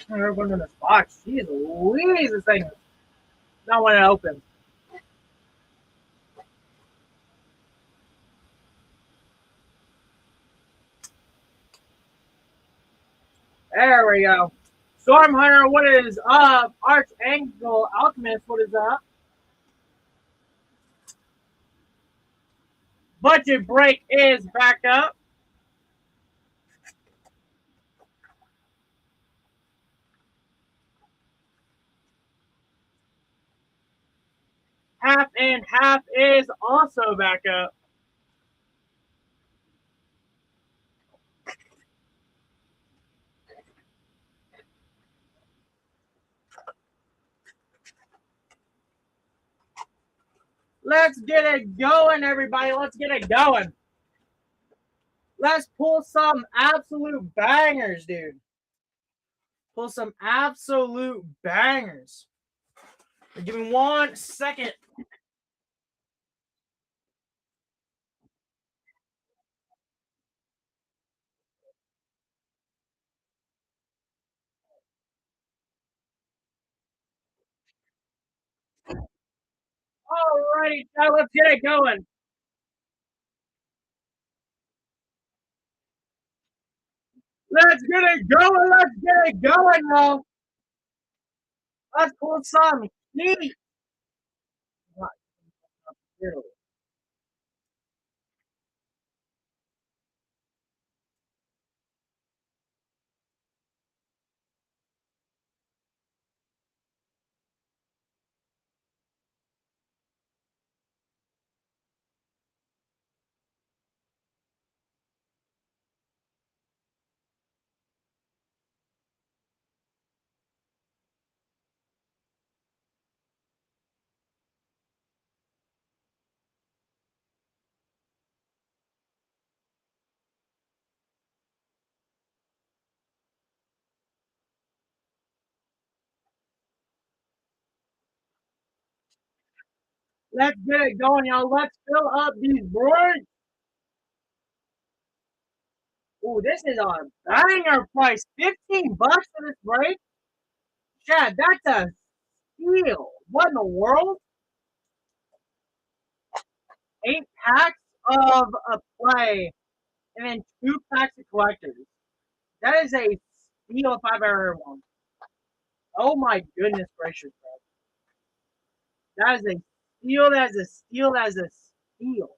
Everyone in this box. Jeez Louise, this thing is not want to open. There we go. Storm Hunter, what is up? Archangel Alchemist, what is up? Budget Break is back up. Half and half is also back up. Let's get it going, everybody. Let's get it going. Let's pull some absolute bangers, dude. Pull some absolute bangers. Give me 1 second. Alrighty, so let's get it going. Let's get it going. Let's get it going, y'all. Let's pull some heat. Let's get it going, y'all. Let's fill up these boards. Ooh, this is a banger price. $15 for this break. Chad, that's a steal. What in the world? 8 packs of a play and then 2 packs of collectors. That is a steal if I've ever heard one. Oh my goodness gracious, bro. That is a steal, that is a steal, that is a steal.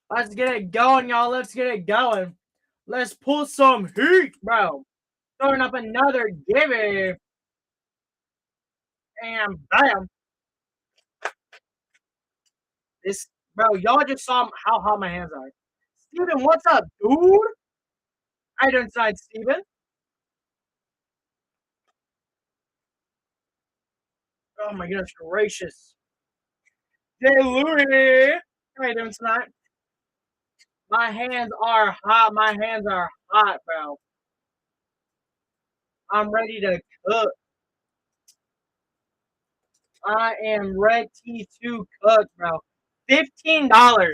Let's get it going, y'all. Let's get it going. Let's pull some heat, bro. Throwing up another gibby. And bam. This, bro, y'all just saw how hot my hands are. Steven, what's up, dude? I don't side, Steven. Oh my goodness gracious. Jay Louie. How you doing tonight? My hands are hot. My hands are hot, bro. I'm ready to cook. I am ready to cook, bro. $15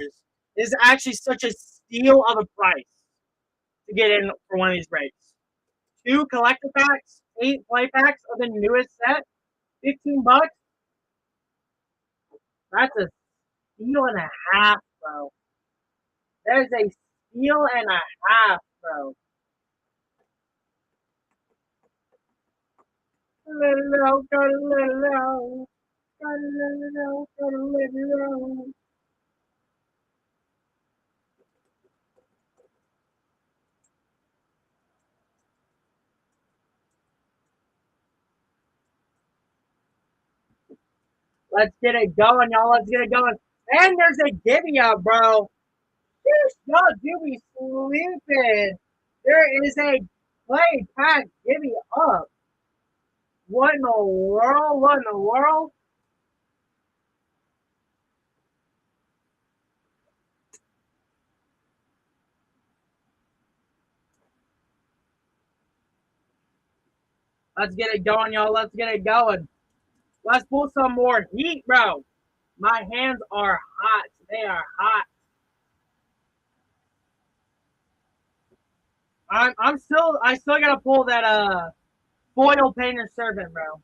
is actually such a steal of a price to get in for one of these breaks. 2 collector packs, 8 play packs of the newest set, $15. That's a steal and a half, bro. There's a steal and a half, bro. Little, got a little, got a little, got a little. Let's get it going, y'all. Let's get it going. And there's a divvy up, bro. Y'all do be sleeping. There is a play pack divvy up. What in the world? What in the world? Let's get it going, y'all. Let's get it going. Let's pull some more heat, bro. My hands are hot. They are hot. I still gotta pull that foil painter servant, bro.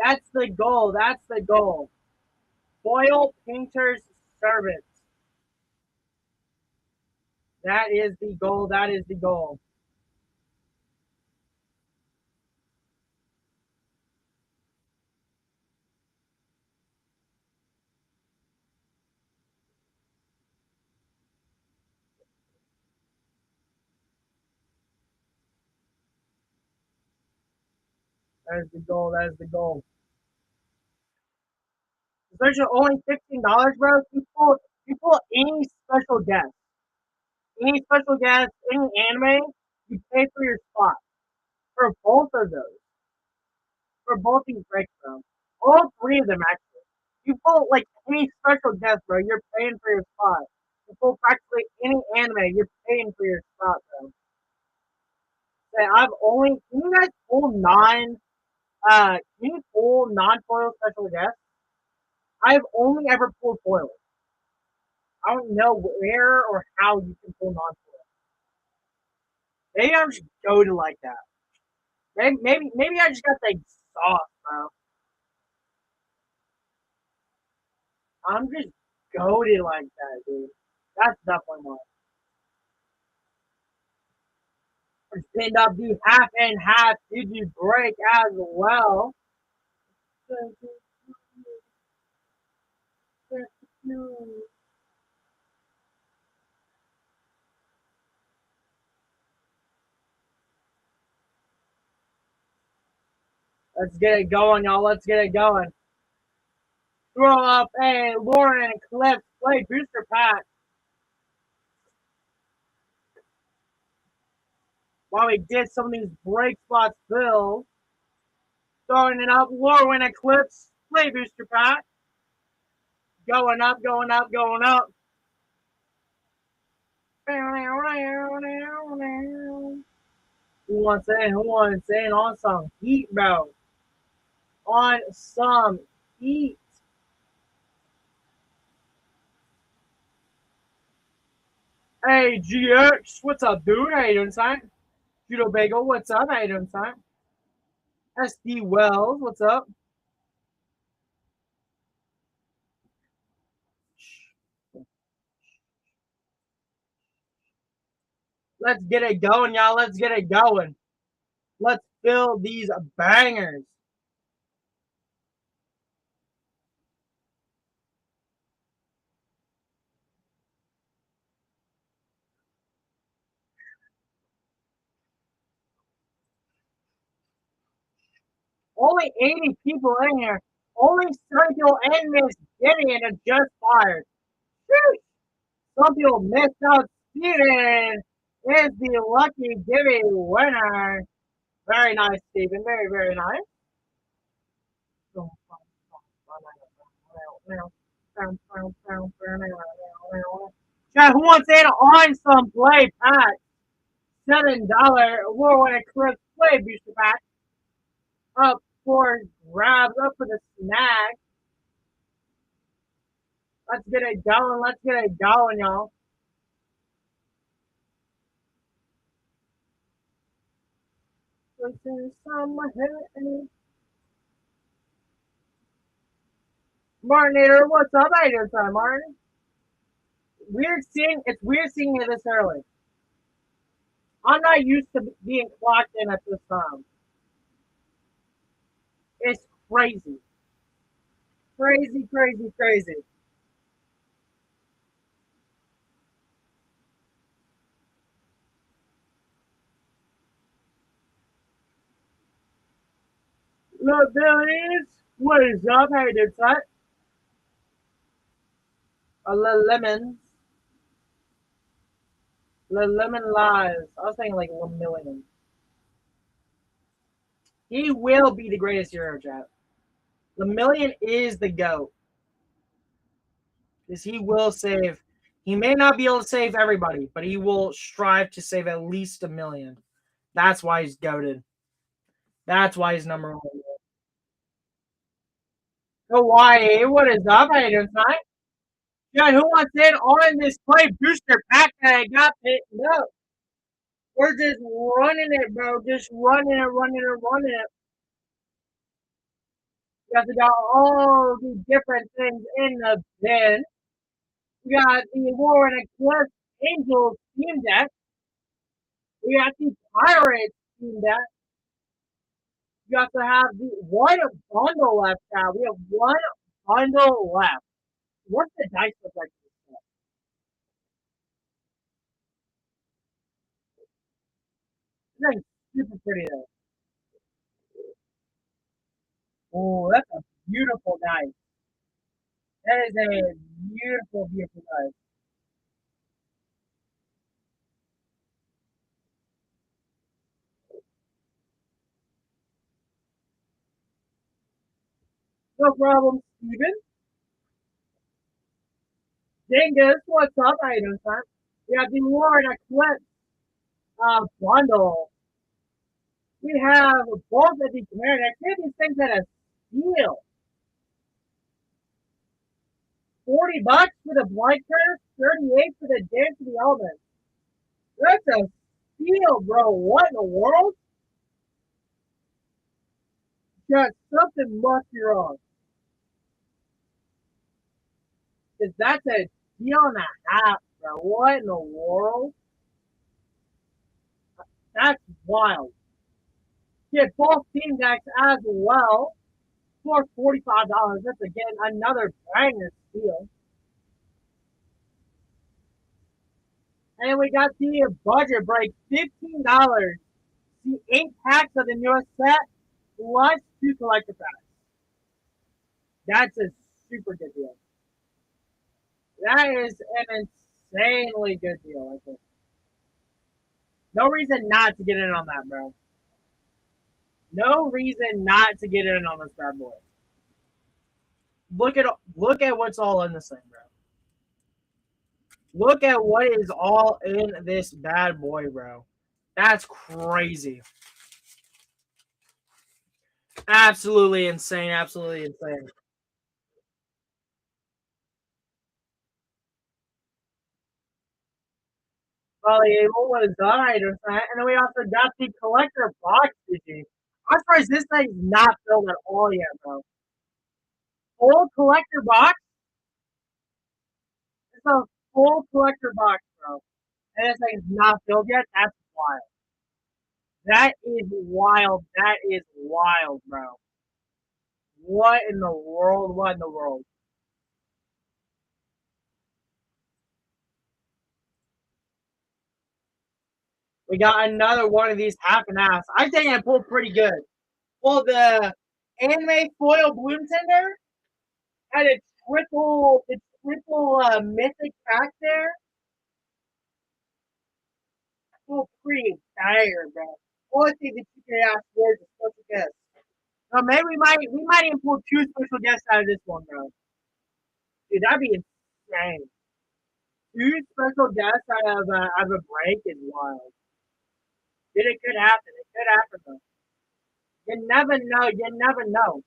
That's the goal. That's the goal. Foil painter's servant. That is the goal. That is the goal. That is the goal. That is the goal. There's only $15, bro. You pull any special guest, any anime, you pay for your spot for both of those, for both these breaks, bro. All 3 of them actually. You pull like any special guest, bro. You're paying for your spot. You pull practically any anime, you're paying for your spot, bro. Say, can you guys pull can you pull non-foil special guests? I've only ever pulled foil. I don't know where or how you can pull non-foil. Maybe I'm just goaded like that. Maybe I just got that sauce, bro. I'm just goaded like that, dude. That's definitely one. Pinned up the half and half Digi break as well. Let's get it going, y'all. Let's get it going. Throw up a Lauren Cliff play booster pack. While we get some of these break spots filled. Throwing it up, Lauren Eclipse play booster pack. Going up, going up, going up. Who wants in? Who wants in on some heat, bro? On some heat. Hey, GX, what's up, dude? How you doing, son? Judo Bagel, what's up? How you doing, son? SD Wells, what's up? Let's get it going, y'all. Let's get it going. Let's fill these bangers. Only 80 people in here. Only some people in this Gideon are just fired. Some people missed out. Steven is the lucky Gibby winner. Very nice, Steven. Very, very nice. Chat, who wants in on some play pack? $7 War Eclipse play booster pack. Up for grabs, up for the snag. Let's get it going. Let's get it going, y'all. Martinator, what's up? How you doing, son, Martin? It's weird seeing it this early. I'm not used to being clocked in at this time. It's crazy. Crazy, crazy, crazy. Look, Billies, what is up? How you doing, son? A little lemons. The lemon lies. I was saying like 1 million. He will be the greatest Euro chat. The million is the GOAT. Because he will save. He may not be able to save everybody, but he will strive to save at least 1 million. That's why he's goated. That's why he's number one. Hawaii, what is up? How you doing tonight? Yeah, who wants in on this play booster pack that I got picked up? We're just running it, bro. Just running it, running it, running it. We got all the different things in the bin. We got the War and Eclipse Angels team deck. We got the Pirates team deck. We also have the one bundle left now. We have one bundle left. What's the dice look like? This thing's super pretty though. Oh, that's a beautiful dice. That is a beautiful, beautiful dice. No problem, Steven. Dingus, what's up? How you doing, son? We have the War and Eclipse bundle. We have both of the command activities things at a steal. $40 for the blind curve, 38 for the dance of the elements. That's a steal, bro. What in the world? Just something must be wrong. Because that's a deal and a half, bro. What in the world? That's wild. Get both team decks as well for $45. That's again another banger steal. And we got the budget break, $15. The 8 packs of the newest set plus 2 collector packs. That's a super good deal. That is an insanely good deal, I think. No reason not to get in on that, bro. No reason not to get in on this bad boy. Look at what's all in this thing, bro. Look at what is all in this bad boy, bro. That's crazy. Absolutely insane. Absolutely insane. Valuable was died or something. And then we also got the collector box Digi. I'm surprised this thing's not filled at all yet, bro. Full collector box? It's a full collector box, bro. And this thing's not filled yet? That's wild. That is wild. That is wild, bro. What in the world? What in the world? We got another one of these half and halves. I think I pulled pretty good. Well, the anime foil bloom tender had a triple mythic pack there. Oh, pretty dire, bro. Only thing that you can ask for is a special guest. So maybe we might even pull 2 special guests out of this one, bro. Dude, that'd be insane. Two special guests out of a break is wild. Dude, it could happen. It could happen though. You never know. You never know.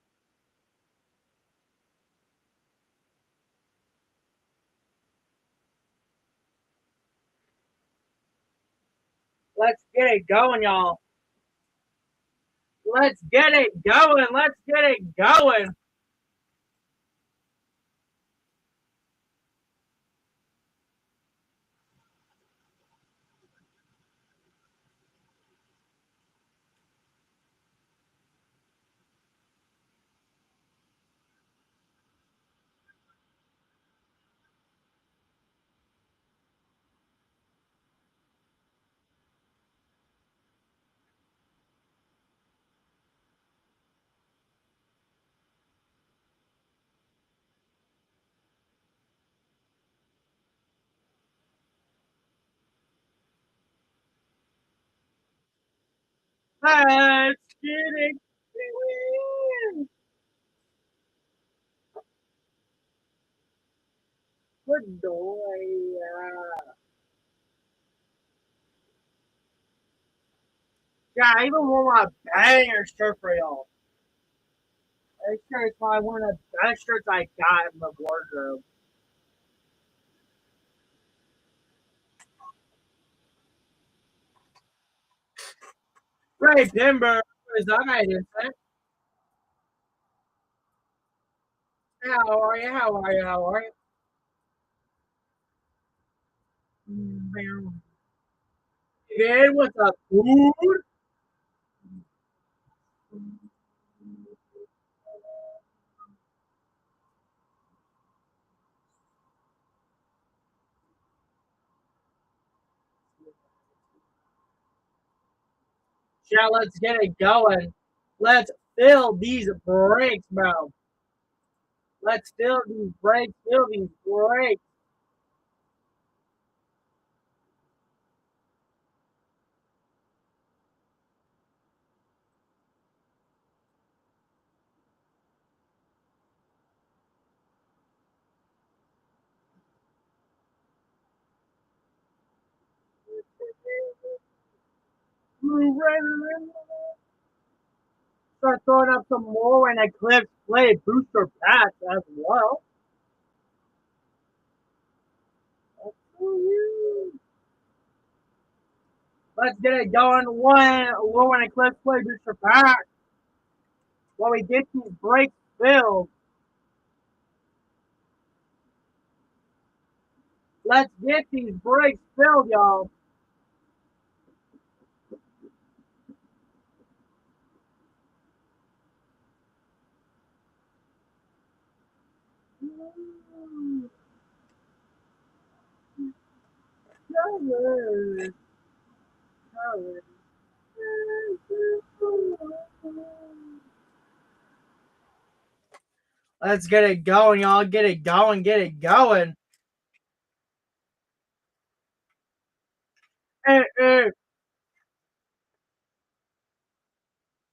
Let's get it going, y'all. Let's get it going. Let's get it going. Let's get it going. Good boy. Yeah, I even wore my banger shirt for y'all. That shirt is probably one of the best shirts I got in the wardrobe. Ray Timber is up, I didn't say. How are you? How are you? How are you? Good. What's up, dude? Yeah, let's get it going. Let's fill these breaks, bro. Let's fill these breaks. Fill these breaks. Start throwing up some more when Eclipse play booster packs as well. Let's get it going when Eclipse play booster pack. While we get these breaks filled. Let's get these breaks filled, y'all. Let's get it going, y'all. Get it going. Get it going. Hey, hey,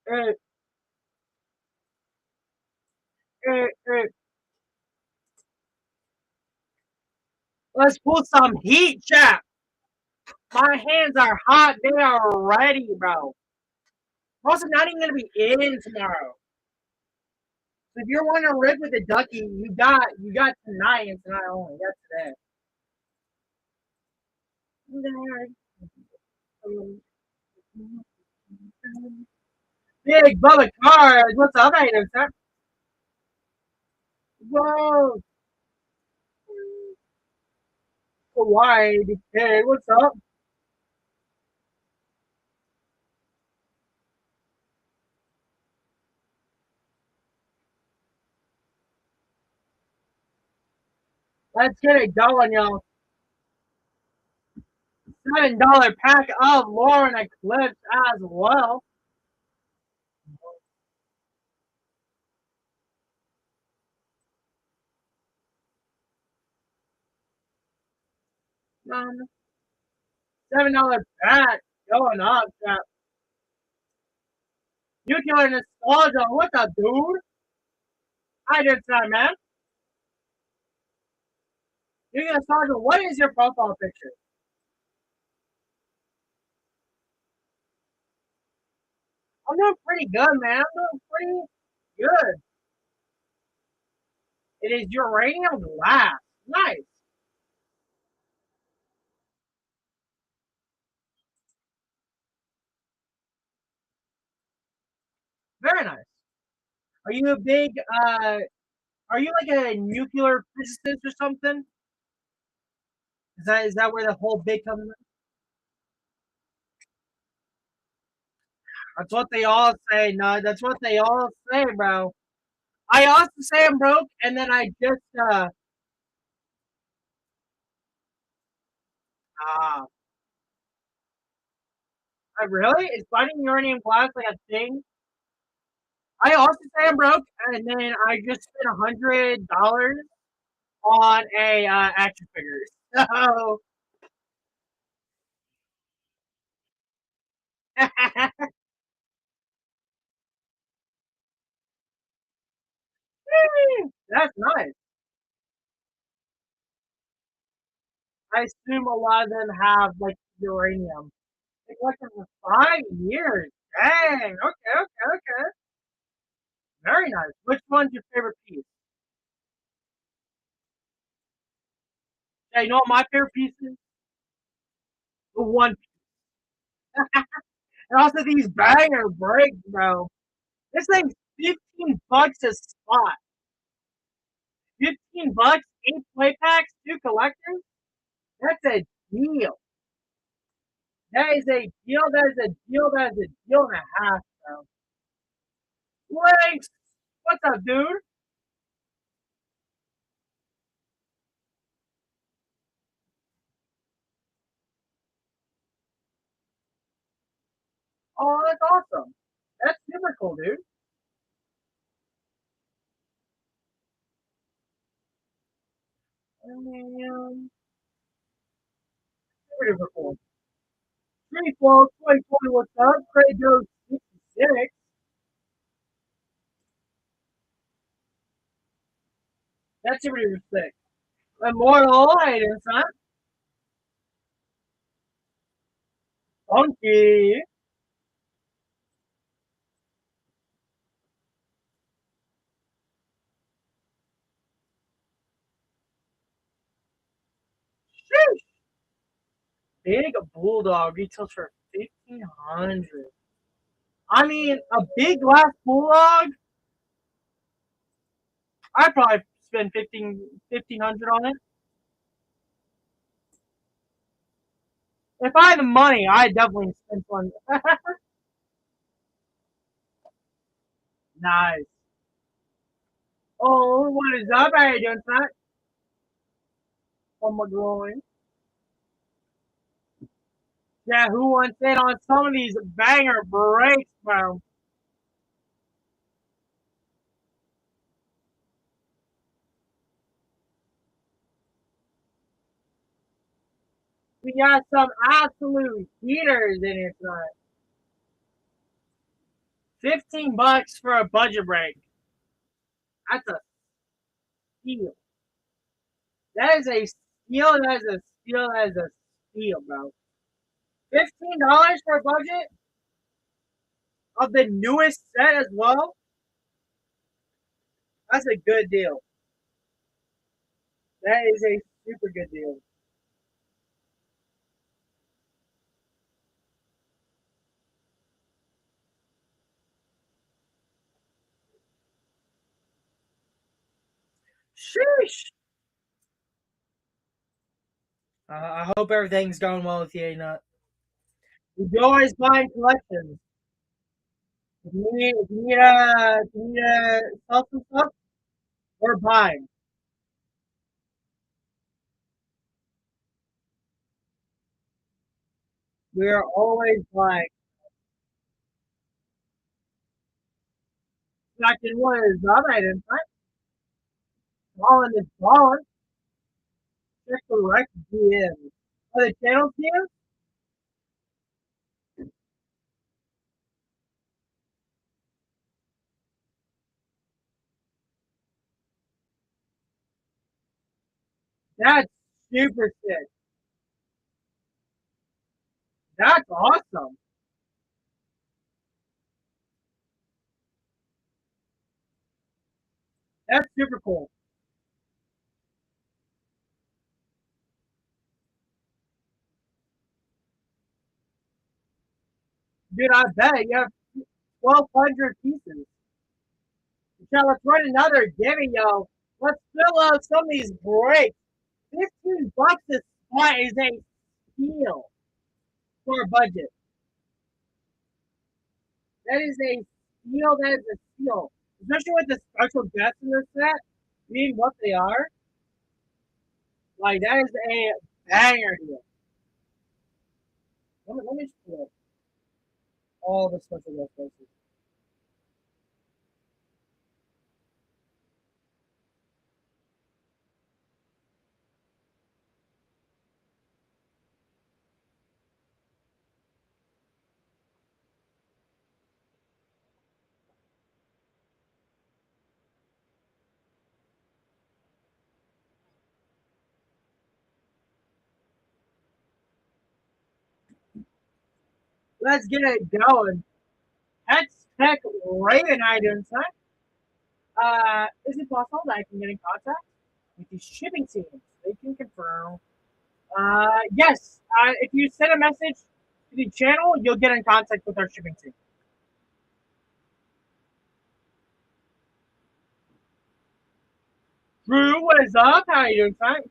hey, hey, hey. Let's pull some heat, chat. My hands are hot. They are ready, bro. Also, not even gonna be in tomorrow. So if you're wanting to rip with the ducky, you got tonight and tonight only. That's today. Big Bubba Cars. What's up, items? Whoa. Hawaii. Hey, what's up? Let's get it going, y'all. $7 pack of Lauren Eclipse as well. $7 pack going up. Nuclear Nostalgia. What's up, dude? I did that, man. Speaking of Sergeant, what is your profile picture? I'm doing pretty good, man. I'm doing pretty good. It is uranium glass. Nice. Very nice. Are you a big are you like a nuclear physicist or something? Is that where the whole big comes in? That's what they all say. No, that's what they all say, bro. I also say I'm broke, and then I just uh really? Is finding uranium glass like a thing? I also say I'm broke, and then I just spent $100 on a action figure. So that's nice. I assume a lot of them have like uranium. They collected for 5 years. Dang. Okay. Okay. Okay. Very nice. Which one's your favorite piece? Yeah, you know what my favorite piece is? The one. And also these banger breaks, bro. This thing's $15 a spot. $15, 8 play packs, 2 collectors. That's a deal. That is a deal. That is a deal. That is a deal and a half, bro. Thanks. What's up, dude? Oh, that's awesome. That's super cool, dude. Super cool. 3 12, 2020, what's up? Craig goes 66. That's super sick. Immortal, hey, son. Funky. Sheesh. Big bulldog retails for 1,500. I mean, a big glass bulldog, I'd probably spend 1,500 on it. If I had the money, I'd definitely spend one. Nice. Oh, what is up? How you doing tonight? Oh my god. Yeah, who wants in on some of these banger breaks, bro? We got some absolute heaters in here tonight. $15 for a budget break. That's a steal. That is a steal. That is a steal. That is a steal, bro. $15 for a budget of the newest set as well. That's a good deal. That is a super good deal. Sheesh. I hope everything's going well with you, Nut. You always buying collections. If you need sell some stuff, we're buying. We are always buying. Second one is all right, in fact. Balling is balling. Check the rec GM. Oh, the channel GM? That's super sick. That's awesome. That's super cool. Dude, I bet you have 1,200 pieces. Now let's run another gimme, yo. Let's fill out some of these breaks. $15 a spot is a steal for a budget. That is a steal. That is a steal. Especially with the special guests in this set, being what they are. Like, that is a banger deal. Let me just pull up all the special guest places. Let's get it going. Hex Tech Raven, how you doing, son? Is it possible that I can get in contact with the shipping team? They can confirm. Yes. If you send a message to the channel, you'll get in contact with our shipping team. Drew, what is up? How are you doing, son?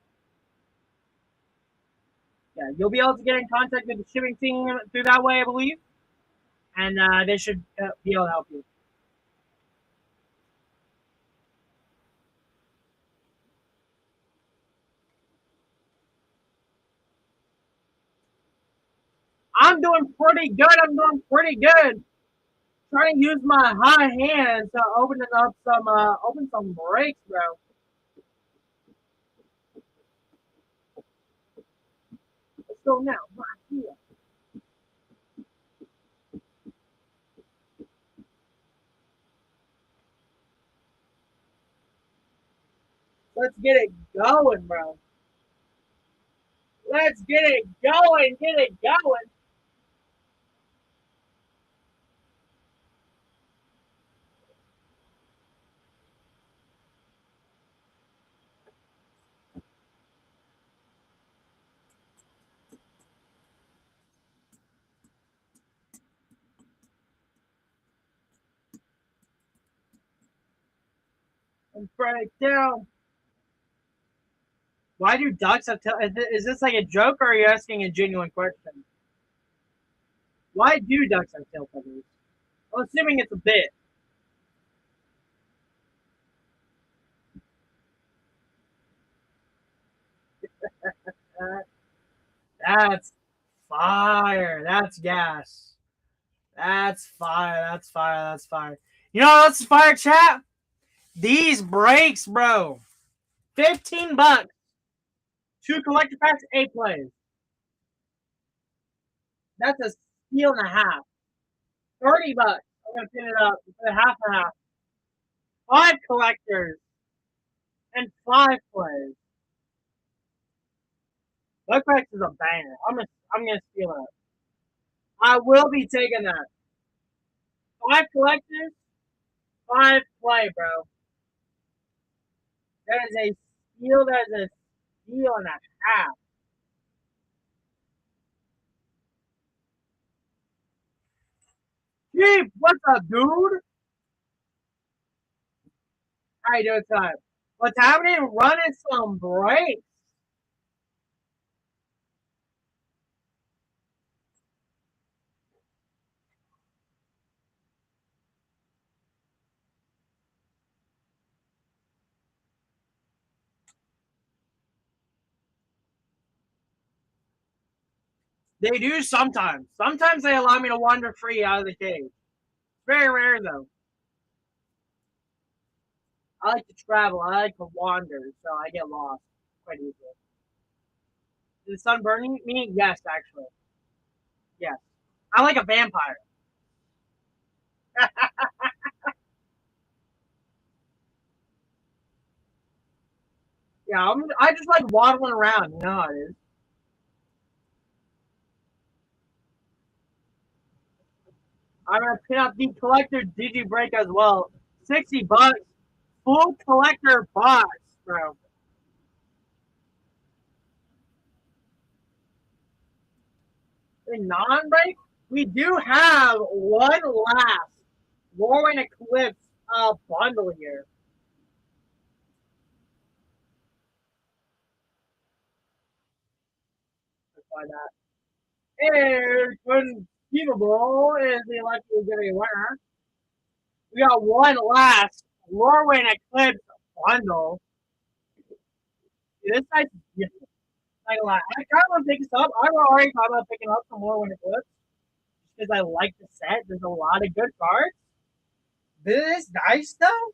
Yeah, you'll be able to get in contact with the shipping team through that way, I believe, and they should be able to help you. I'm doing pretty good. I'm doing pretty good. Trying to use my high hands to open some breaks, bro. Let's go now. Right here. Let's get it going, bro. Let's get it going. Get it going. And break down. Why do ducks have tail? Is this like a joke or are you asking a genuine question? Why do ducks have tail feathers? I'm assuming it's a bit. Uh, that's fire. That's gas. That's fire. That's fire. That's fire. You know what's fire, chat? These breaks, bro. $15. Two collector packs, 8 plays. That's a steal and a half. $30. I'm gonna pin it up for half and half. 5 collectors and 5 plays. Lookbacks is a banger. I'm gonna steal it. I will be taking that. 5 collectors, 5 play, bro. That is a steal. That is a steal and a half. Chief, what's up, dude? How you doing, son? What's happening? Running some breaks. They do sometimes. Sometimes they allow me to wander free out of the cage. It's very rare, though. I like to travel. I like to wander, so I get lost quite easily. Is the sun burning me? Yes, actually. Yes. I'm like a vampire. Yeah, I just like waddling around. You know how it is. I'm gonna pin up the collector Digi break as well. $60. Full collector box, bro. The non-break, we do have one last Warren Eclipse bundle here. Let's find that. And conceivable is the lucky giving winner. We got one last Warren Eclipse bundle. This guy's beautiful. Not gonna lie. I kind of want to pick this up. I already thought about picking up some more when it flips because I like the set. There's a lot of good cards. This dice though,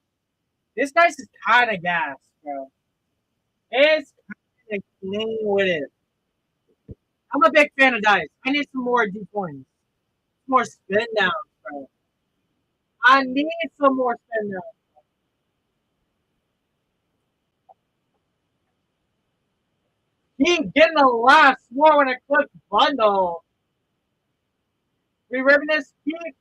this dice is kind of gas, bro. It's kind of clean with it. I'm a big fan of dice. I need some more D-coins, more spin downs, bro. I need some more spin downs. Keep getting the last war when it click bundle. Ribbon this keep.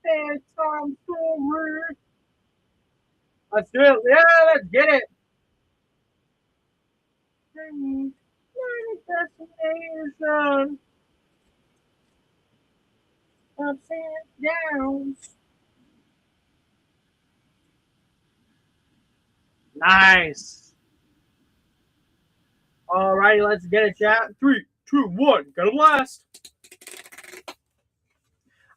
And Tom forward. Let's do it. Yeah, let's get it. Destination. Ups and downs. Nice. Alrighty, let's get it, chat. 3, 2, 1, got a blast.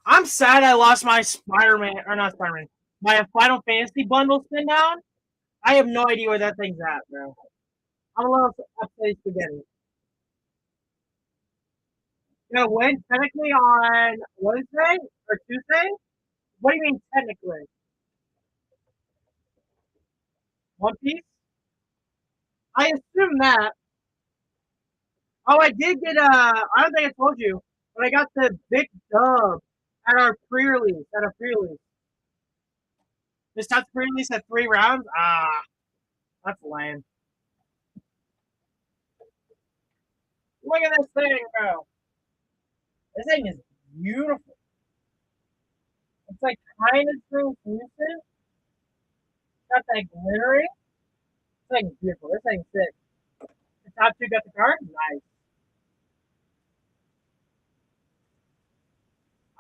I'm sad I lost my Spider-Man, or not Spider-Man, my Final Fantasy bundle spin down. I have no idea where that thing's at, bro. I'm a little upset spaghetti. You know, when technically on Wednesday or Tuesday? What do you mean technically? One Piece? I assume that. Oh, I did get I don't think I told you, but I got the big dub at our pre-release. At our pre-release. This time pre-release at 3 rounds? Ah, that's lame. Look at this thing, bro. This thing is beautiful. It's like kind of translucent. Got that glittery. This thing's beautiful. This thing's sick. The top two got the card? Nice.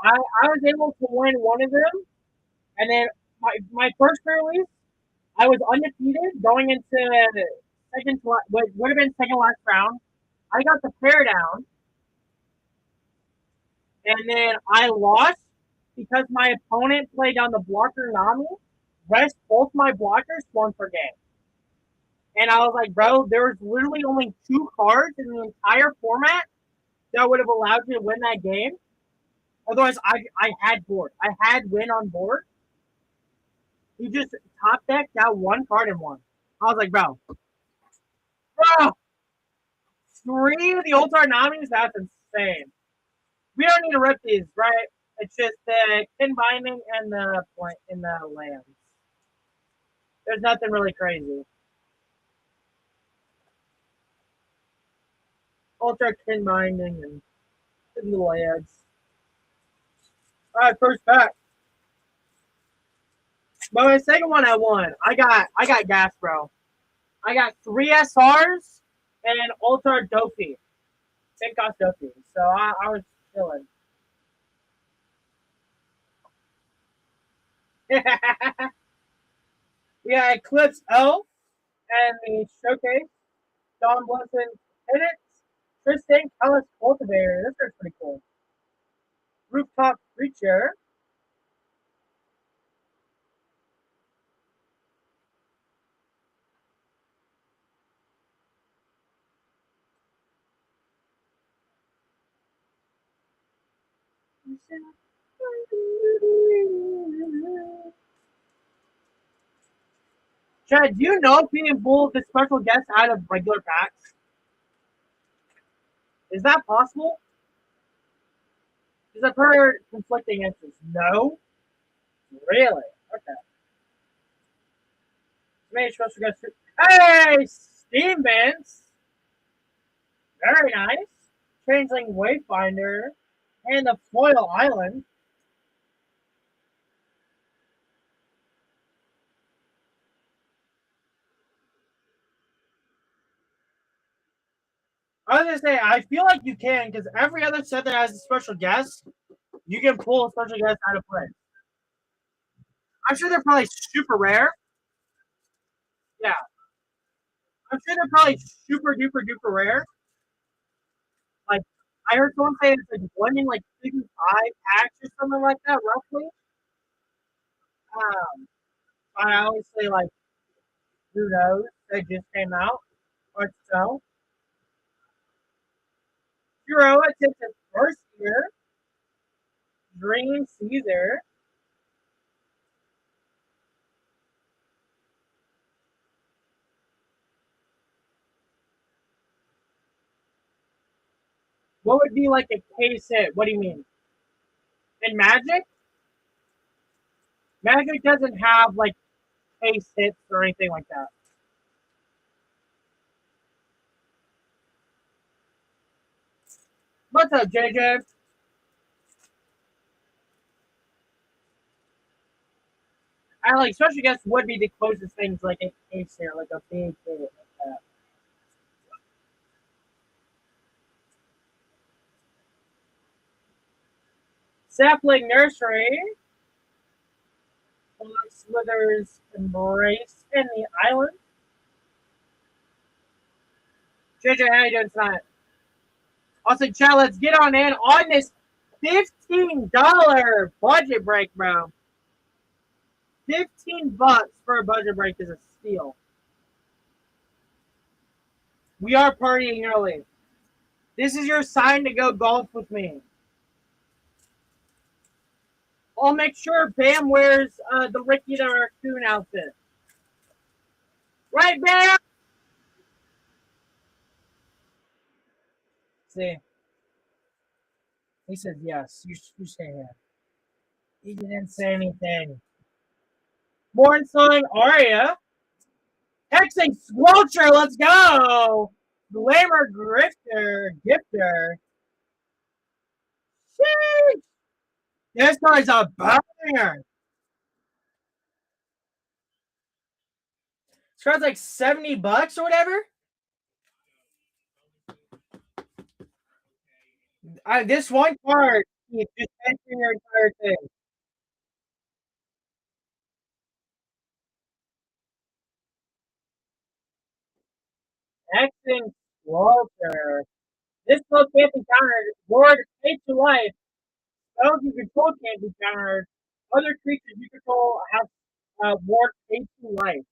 I was able to win one of them, and then my first release, I was undefeated going into second what would have been second last round. I got the pair down, and then I lost because my opponent played on the blocker Nami, rest both my blockers one per game. And I was like, bro, there was literally only 2 cards in the entire format that would have allowed you to win that game. Otherwise, I had board. I had win on board. He just top decked out 1 card and won. I was like, bro, 3 of the Ultar Namis? That's insane. We don't need to rip these, right? It's just the kin binding and the point in the lands. There's nothing really crazy. Ultra kin binding and the lands. Alright, first pack. But my second one I won. I got gas, bro. I got 3 SRs and an Ultra Dofi. Same cost Dofi. So I was chilling. Yeah, Eclipse Elf and the Showcase. Dawn Blessing Edits. Tristan Kellis Cultivator. This is pretty cool. Rooftop Creature. Chad, do you know if you can pull the special guest out of regular packs? Is that possible? Because I've heard conflicting answers. No? Really? Okay. Maybe supposed to go through. Hey! Steam Vents! Very nice. Changeling Wayfinder. And the Foil Island. I was gonna say, I feel like you can, because every other set that has a special guest, you can pull a special guest out of play. I'm sure they're probably super rare. Yeah. I'm sure they're probably super duper duper rare. Like, I heard someone say it's like 1 in like 55 packs or something like that, roughly. Um, I always say, like, who knows? They just came out. Or so. Hero, it's its first year. Dream Caesar. What would be like a case hit? What do you mean? In Magic? Magic doesn't have like case hits or anything like that. What's up, JJ? I like special guest would be the closest thing to like a case here, like a big hit like that. Sapling Nursery. Slither's Embrace and the Island. JJ, how you doing tonight? Also, chat, let's get on in on this $15 budget break, bro. $15 for a budget break is a steal. We are partying early. This is your sign to go golf with me. I'll make sure Bam wears the Ricky the Raccoon outfit. Right, Bam? See. He said yes. You stay here. He didn't say anything. Mornsign Aria. Hexing Squelcher, let's go! Glamour Gifter. Sheesh! This guy's a banger. This card's like $70 or whatever. This one card, you just enter your entire thing. Hexing Squelcher. This spell can't be countered. Lord, take to life. Spells you control can't be countered. Other creatures you control have ward take to life.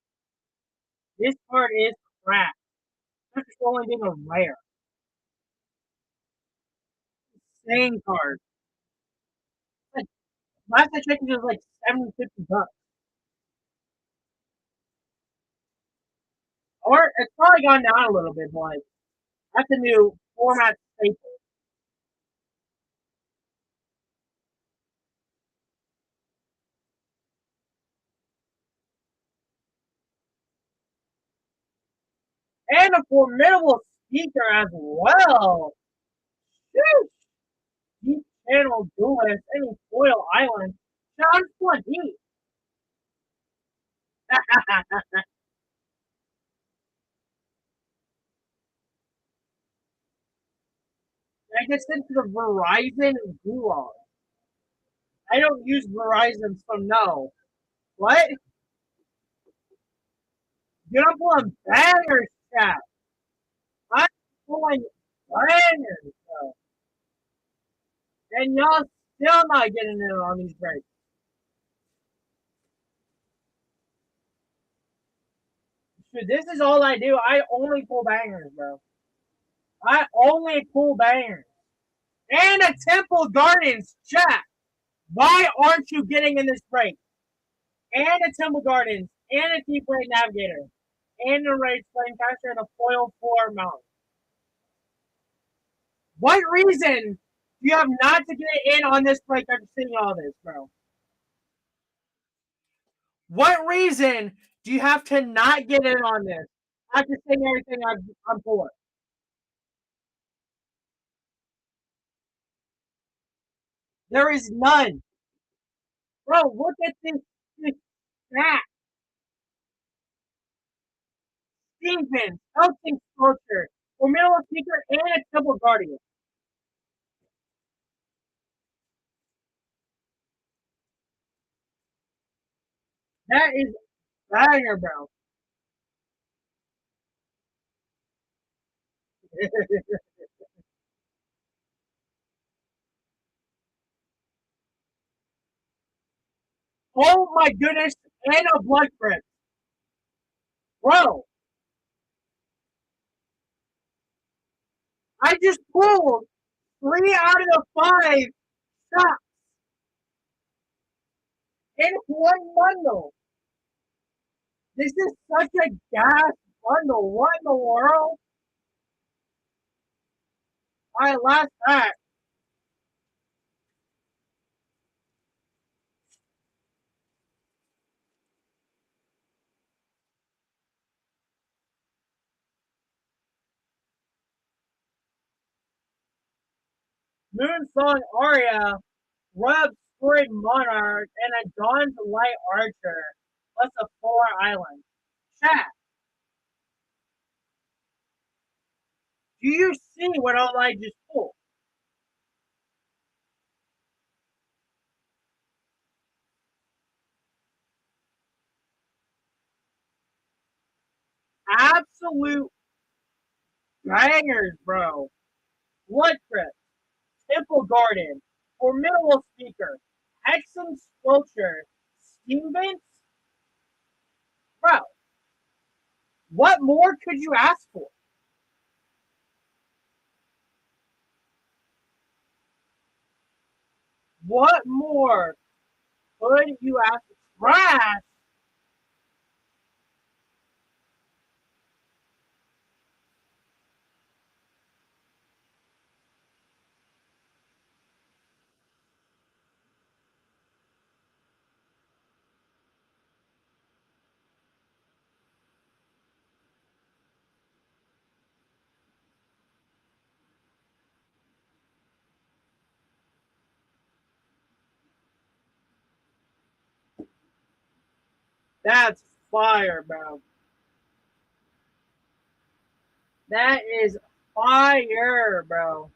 This card is crap. After only being a rare. Insane card. Like, last I checked, it was like $750. Or it's probably gone down a little bit, but like, that's a new format staple. And a formidable speaker as well. Sheesh. Deep Channel Duelist, any Foil Island. John Flood. I get sent to the Verizon gulag. I don't use Verizon, so no. What? You're not pulling bangers, chat. I'm pulling bangers, bro. And y'all still not getting in on these breaks. Dude, this is all I do. I only pull bangers, bro. I only pull bangers. And a Temple Gardens, chat. Why aren't you getting in this break? And a Temple Gardens, and a Deep Blade Navigator, and a Rage Flamecaster, and a Foil 4 mount. What reason You have not to get in on this break after seeing all this, bro. What reason do you have to not get in on this after seeing everything I'm for? There is none. Bro, look at this stat. Stevens, Elting Sculpture, Formidable Seeker, and a Triple Guardian. That is banger, bro. Oh my goodness, and a blood print. Bro, I just pulled 3 out of the 5 shots in one bundle. This is such a gas bundle. What in the world? Alright, last pack. Moonsong Aria, Rub Squid Monarch, and a Dawn's Light Archer, plus a 4 island. Chat, do you see what all I just pulled? Absolute bangers, bro. Blood Crypt, Temple Garden, Formidable Speaker, Hexam Sculpture, Stevens. Bro, what more could you ask for? What more could you ask for? Trash. That's fire, bro. That is fire, bro.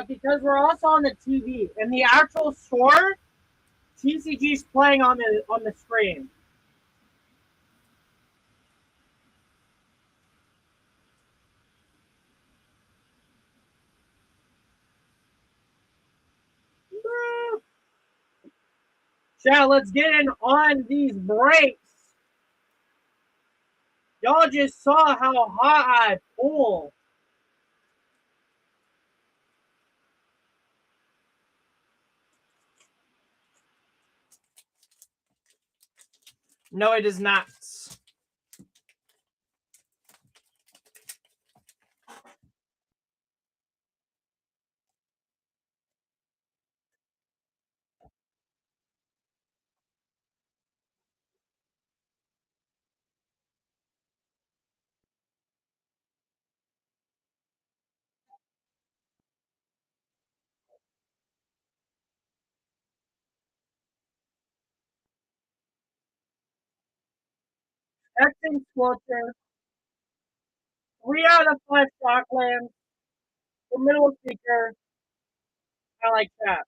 Because we're also on the TV. In the actual store, TCG's playing on the screen. Chat, let's get in on these breaks. Y'all just saw how hot I pull. No, it is not. Xing Squelcher, 3 out of 5 Shocklands, Formidable Seeker. I like that.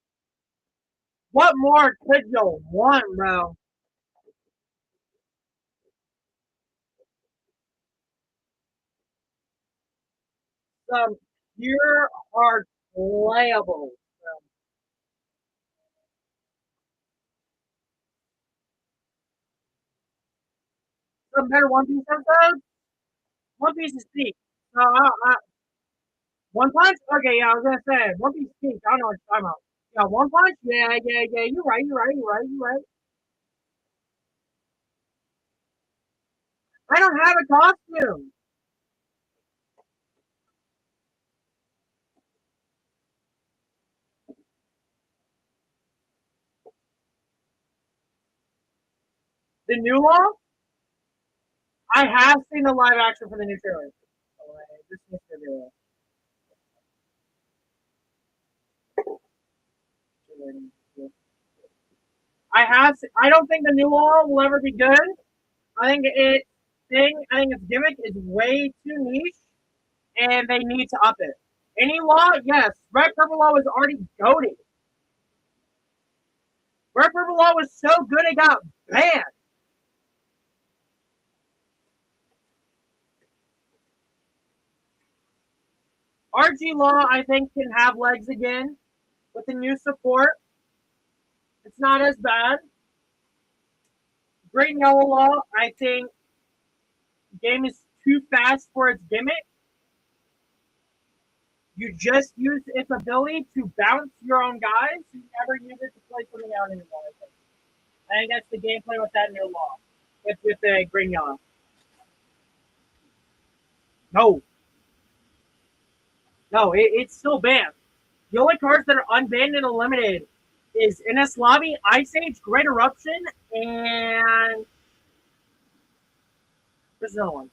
What more could you want, bro? Some pure hard playable. Some better One Piece episodes? One Piece is peak. One Punch? Okay, yeah, I was gonna say One Piece peak. I don't know what you're talking about. Yeah, One Punch? Yeah, yeah, yeah. You're right. You're right. You're right. You're right. I don't have a costume. The new law? I have seen the live action for the new trailer. Oh, this needs to be I have. I don't think the new law will ever be good. I think I think its gimmick is way too niche, and they need to up it. Any law, yes. Red Purple Law was already goaded. Red Purple Law was so good it got banned. RG Law, I think, can have legs again with the new support. It's not as bad. Green Yellow Law, I think, the game is too fast for its gimmick. You just use its ability to bounce your own guys. You never use it to play something out anymore. I think that's the gameplay with that new law. With the green yellow. No. No, it's still banned. The only cards that are unbanned and eliminated is NS Lobby, Ice Age, Great Eruption, and there's another one.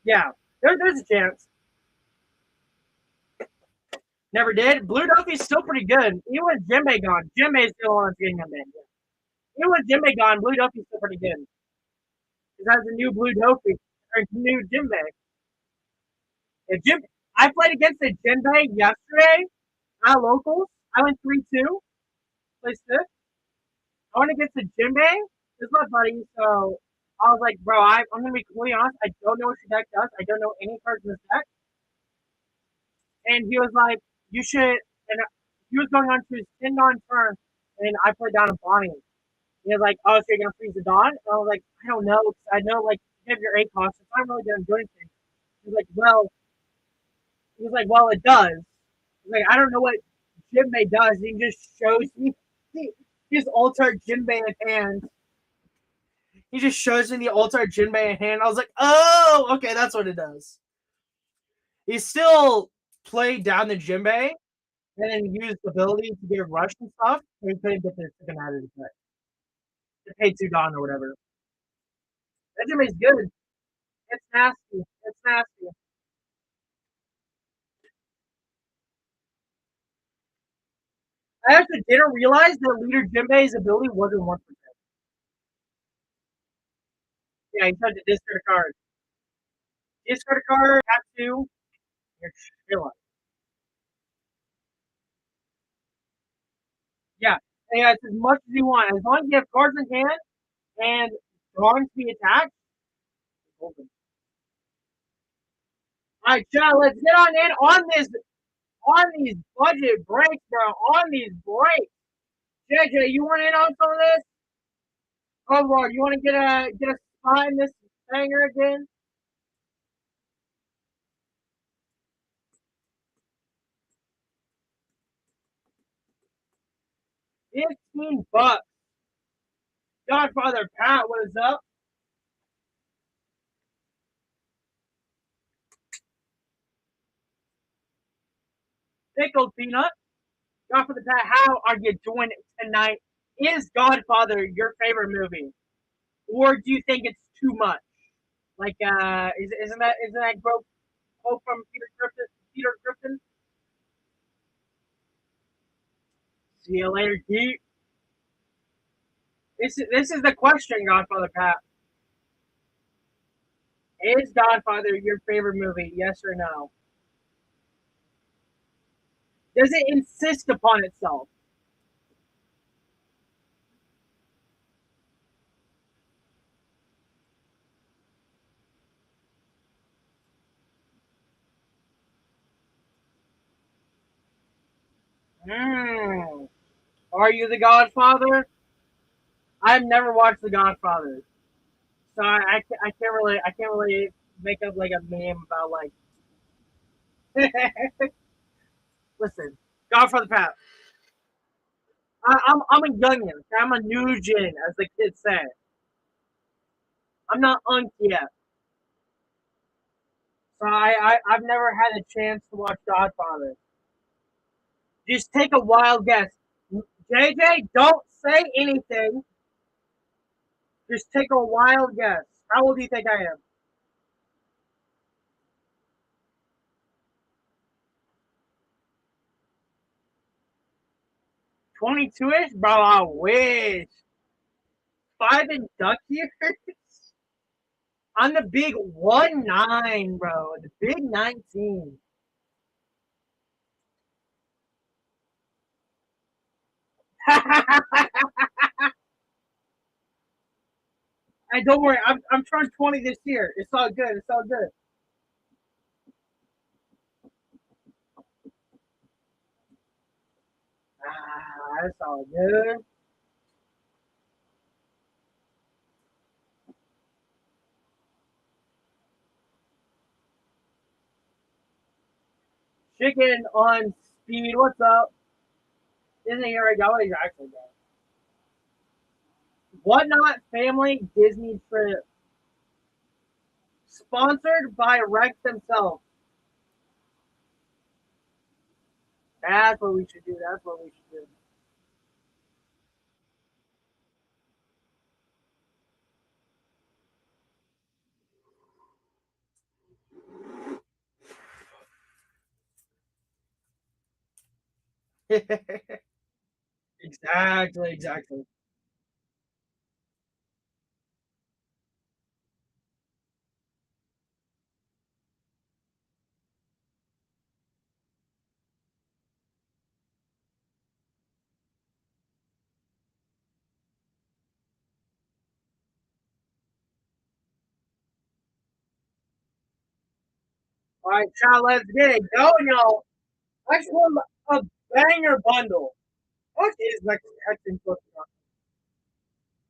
Yeah, there's a chance. Never did. Blue Duffy's still pretty good. Even with Jinbei gone, Jinbei's still on getting unbanned. Even with Jinbei gone, Blue Duffy's still pretty good. Because that's a new Blue Duffy or new Jinbei. I played against the Jinbei yesterday at locals. I went 3-2. Placed fifth. I went against the Jinbei. This is my buddy, so I was like, bro, I'm gonna be completely honest. I don't know what your deck does. I don't know any cards in this deck. And he was like, you should. And he was going on to his 10 turn, and I played down a Bonnie. He was like, oh, so you're gonna freeze the Dawn? And I was like, I don't know. I know like you have your 8 cost. It's not really gonna do anything. He's like, well, it does. He's like, I don't know what Jinbei does. He just shows me his altar Jinbei in hand. He just shows me the altar Jinbei in hand. I was like, oh, okay, that's what it does. He still played down the Jinbei and then used the ability to get a rush and stuff. And he couldn't get the second out of the deck. To pay 2 Dawn or whatever. That Jinbei's good. It's nasty. It's nasty. I actually didn't realize that Leader Jinbei's ability wasn't 1%. Yeah, he tried to discard a card. Discard a card, tap 2, you're chilling. Yeah, and that's as much as you want. As long as you have cards in hand and drawing to be attacked, open. All right, John, let's get on in on these budget breaks, bro. On these breaks. JJ, you want in on some of this? Oh Lord, you want to get a spot in this banger again? $15. Godfather Pat, what is up? Pickled Peanut. Godfather Pat, how are you doing tonight? Is Godfather your favorite movie, or do you think it's too much? Like, isn't that quote from Peter Griffin? Peter Griffin. See you later, Pete. This is the question, Godfather Pat. Is Godfather your favorite movie? Yes or no? Does it insist upon itself? Hmm. Are you the Godfather? I've never watched The Godfather, so I can't really make up like a meme about like. Listen, Godfather Pat. I'm a youngin. I'm a new gen, as the kids say. I'm not unk yet, so I've never had a chance to watch Godfather. Just take a wild guess. JJ, don't say anything. Just take a wild guess. How old do you think I am? 22-ish? Bro, I wish. Five and duck years? I'm the big 1-9, bro. The big 19. And don't worry, I'm turning 20 this year. It's all good. It's all good. It's all good. Chicken on speed. What's up? Isn't here we go? He's actually go. Whatnot Family Disney Trip. Sponsored by Rex themselves. That's what we should do. That's what we should do. Exactly, exactly. All right, child, let's get it going, y'all. Let's run a banger bundle. What is next Texan cooking on?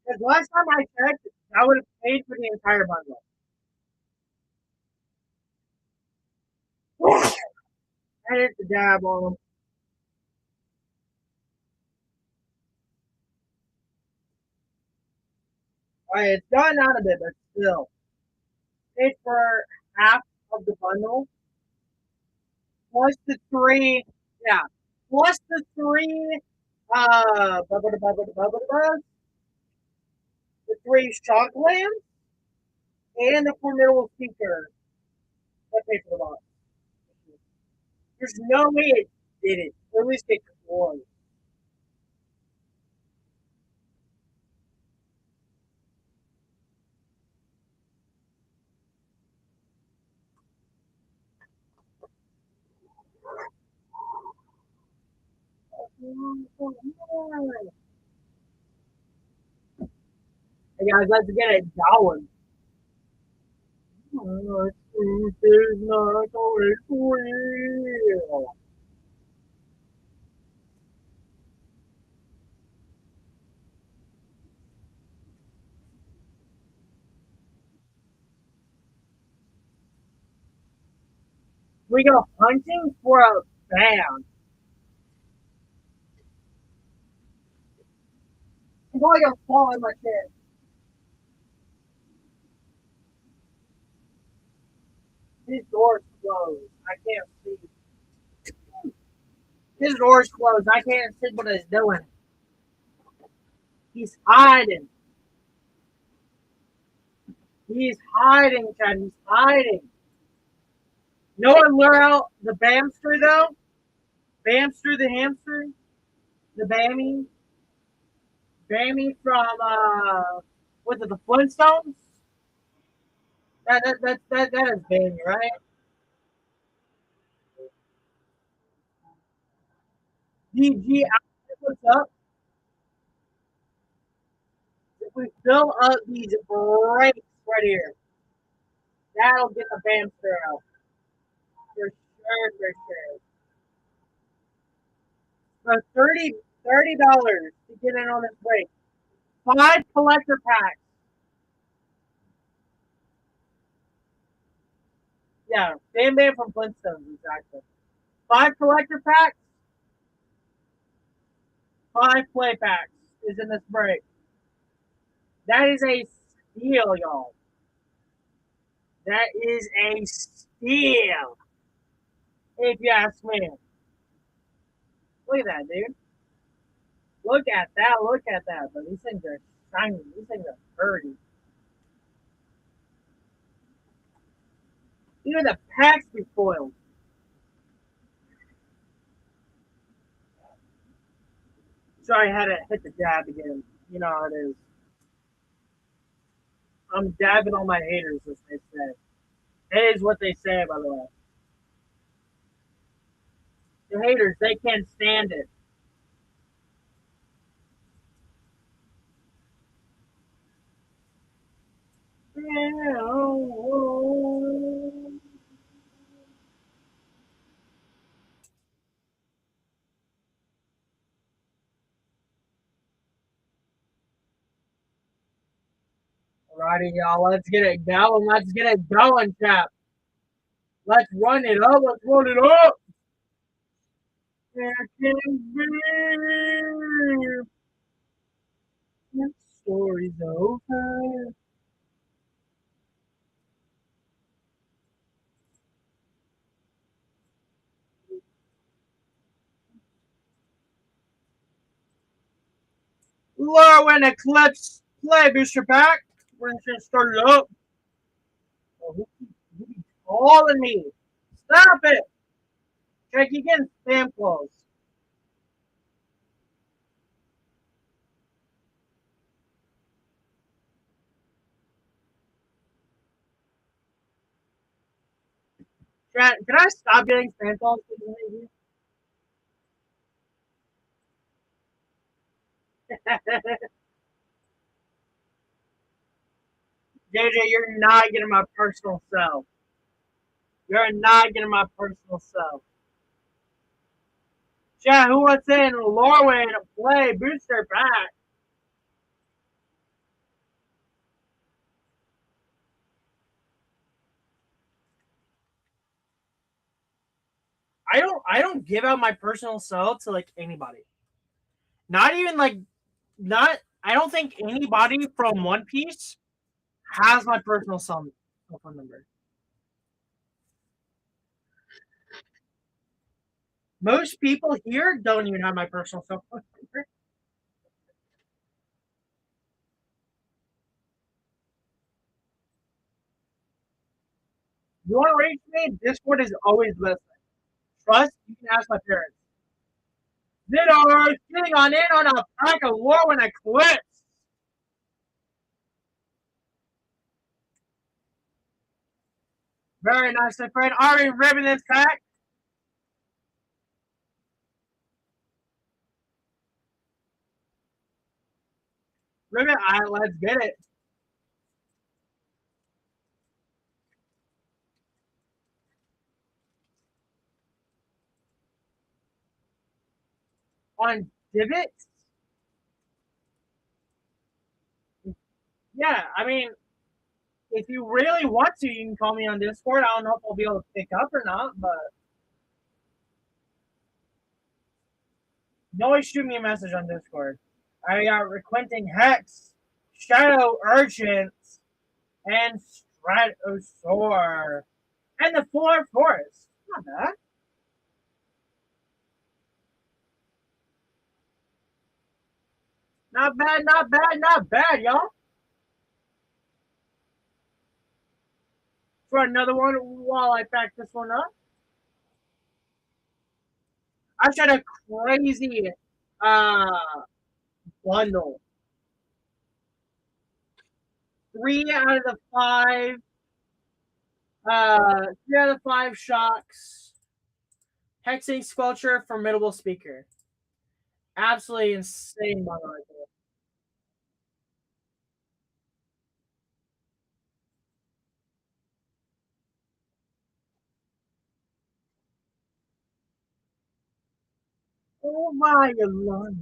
Because last time I checked, I would have paid for the entire bundle. I hit the dab on them. All right, it's gone down a bit, but still. Paid for half of the bundle, plus the three, yeah, plus the three, the three shock lamps and the formidable speaker. That paid for the box. There's no way it did it. Or at least it was. Hey guys, let's get it going. Truth is not always real. We go hunting for a band. I'm probably gonna fall in my chair. His door's closed. I can't see. His door's closed. I can't see what he's doing. He's hiding. He's hiding, Chad. He's hiding. No one lure out the Bamster though. Bamster the hamster. The Bammy. Bammy from was it the Flintstones? That is Bammy, right? DG, what's up? If we fill up these breaks right here, that'll get the Bamster out. For sure, for sure. For $30 to get in on this break. 5 collector packs. Yeah, Bam Bam from Flintstones, exactly. 5 collector packs, 5 play packs is in this break. That is a steal, y'all. That is a steal. If you ask me. Look at that, dude. Look at that. Look at that. But these things are shiny. These things are pretty. Even the packs be foiled. Sorry, I had to hit the dab again. You know how it is. I'm dabbing on my haters, as they say. That is what they say, by the way. The haters, they can't stand it. Alrighty, y'all. Let's get it going. Let's get it going, chap. Let's run it up. Let's run it up. There can be. The story's over. Low and Eclipse play booster pack. We're just gonna start it up. Oh, who be calling me? Stop it! Check again, spam calls. Chat, can I stop getting spam calls? JJ, you're not getting my personal self. You're not getting my personal self. Chat, who wants in Norway to play booster pack? I don't give out my personal cell to like anybody. Not even like not I don't think anybody from One Piece has my personal cell phone number. Most people here don't even have my personal cell phone number. You want to reach me? Discord is always listening. Trust, you can ask my parents. Zidor sitting on in on a pack of war when I quit. Very nicely, friend. Already ribbing this pack. Ribbon, all right, let's get it. On divots? Yeah, I mean, if you really want to, you can call me on Discord. I don't know if I'll be able to pick up or not, but you always shoot me a message on Discord. I got Requinting Hex, Shadow Urchins, and Stratosaur. And the Floor Forest. Not bad. Not bad, not bad, not bad, y'all. For another one while I pack this one up. I tried a crazy uh bundle. 3 out of the 5. 3 out of 5 shocks. Hexing Squelcher, Formidable Speaker. Absolutely insane mono right there. Oh my god.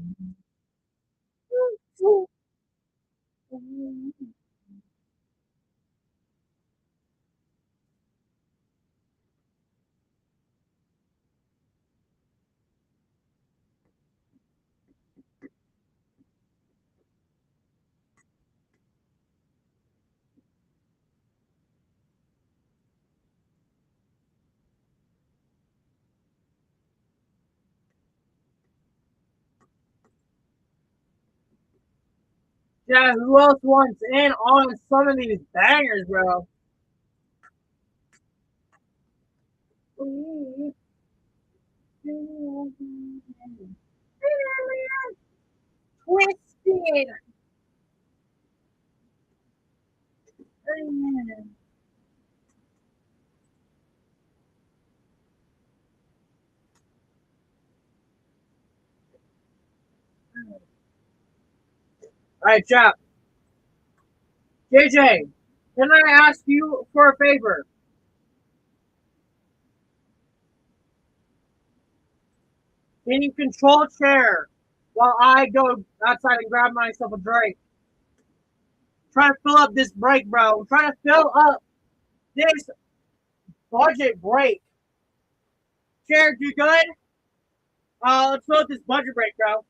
Yeah, who else wants in on some of these bangers, bro? Twisted. All right, chap. JJ, can I ask you for a favor? Can you control chair while I go outside and grab myself a drink? Try to fill up this break, bro. I'm trying to fill up this budget break. Chair, you good? Let's fill up this budget break, bro.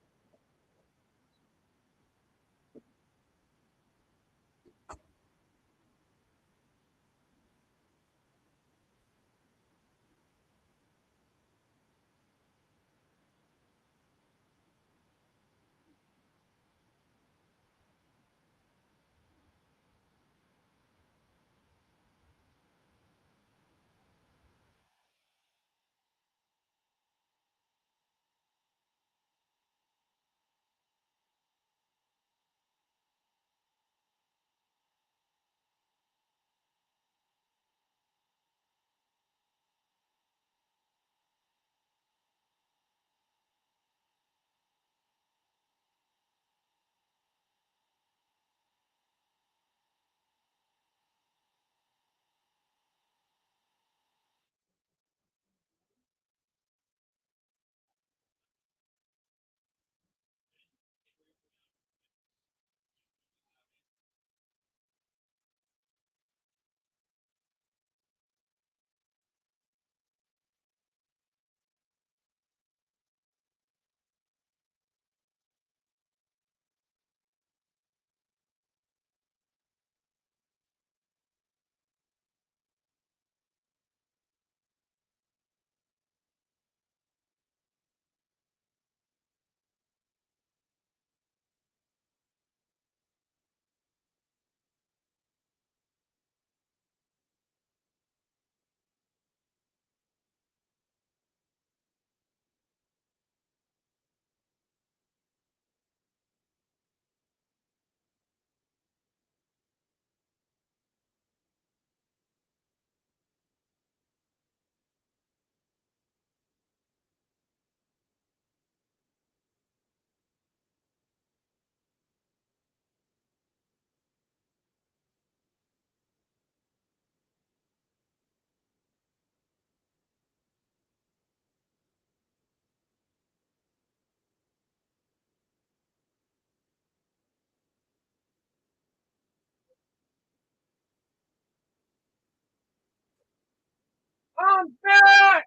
I'm back.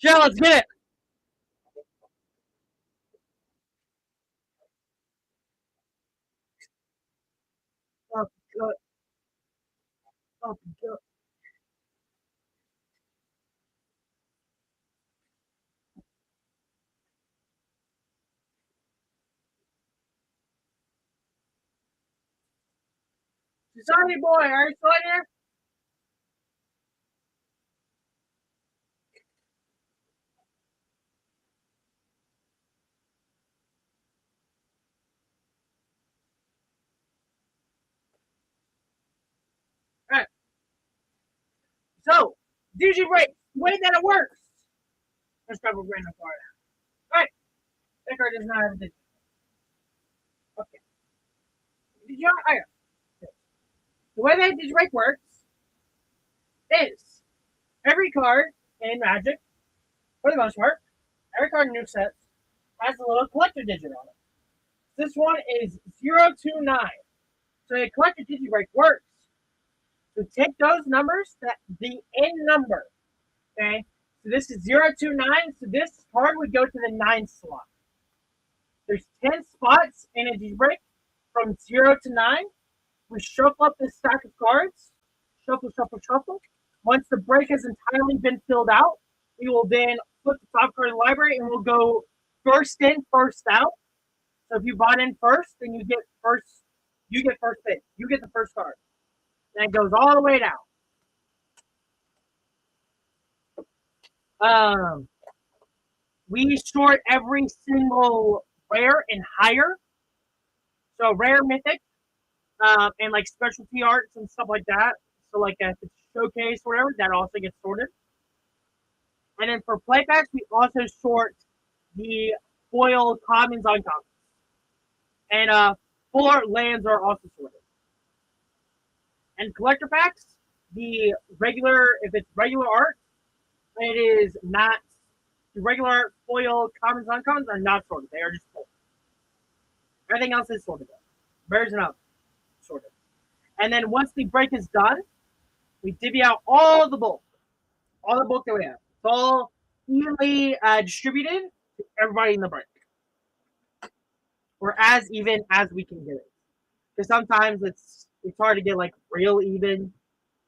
Yeah, let's get it. Up, up, up, up. Society boy, are you still here? All right. So, Digi break. The way that it works. Let's grab a random card. All right. That card does not have a Digi. Okay. Did you? Oh, yeah. The way that Digi break works is every card in Magic, for the most part, every card in new sets has a little collector digit on it. This one is 029. So a collector digit break works. So take those numbers, the end number. Okay. So this is 029. So this card would go to the 9 slot. There's 10 spots in a digit break from 0 to 9. We shuffle up this stack of cards. Shuffle, shuffle, shuffle. Once the break has entirely been filled out, we will then flip the top card of the library and we'll go first in, first out. So if you bought in first, then you get first. You get first pick. You get the first card. And it goes all the way down. We sort every single rare and higher. So rare, mythic, and like specialty arts and stuff like that. So like if it's showcase or whatever, that also gets sorted. And then for playbacks, we also sort the foil commons on commons. And full art lands are also sorted. And collector packs, the regular, if it's regular art, it is not, the regular art foil commons on commons are not sorted. They are just full. Everything else is sorted. Bears and up sorted. And then once the break is done, we divvy out all the bulk that we have. It's all evenly distributed to everybody in the break, or as even as we can get it. Because sometimes it's hard to get like real even,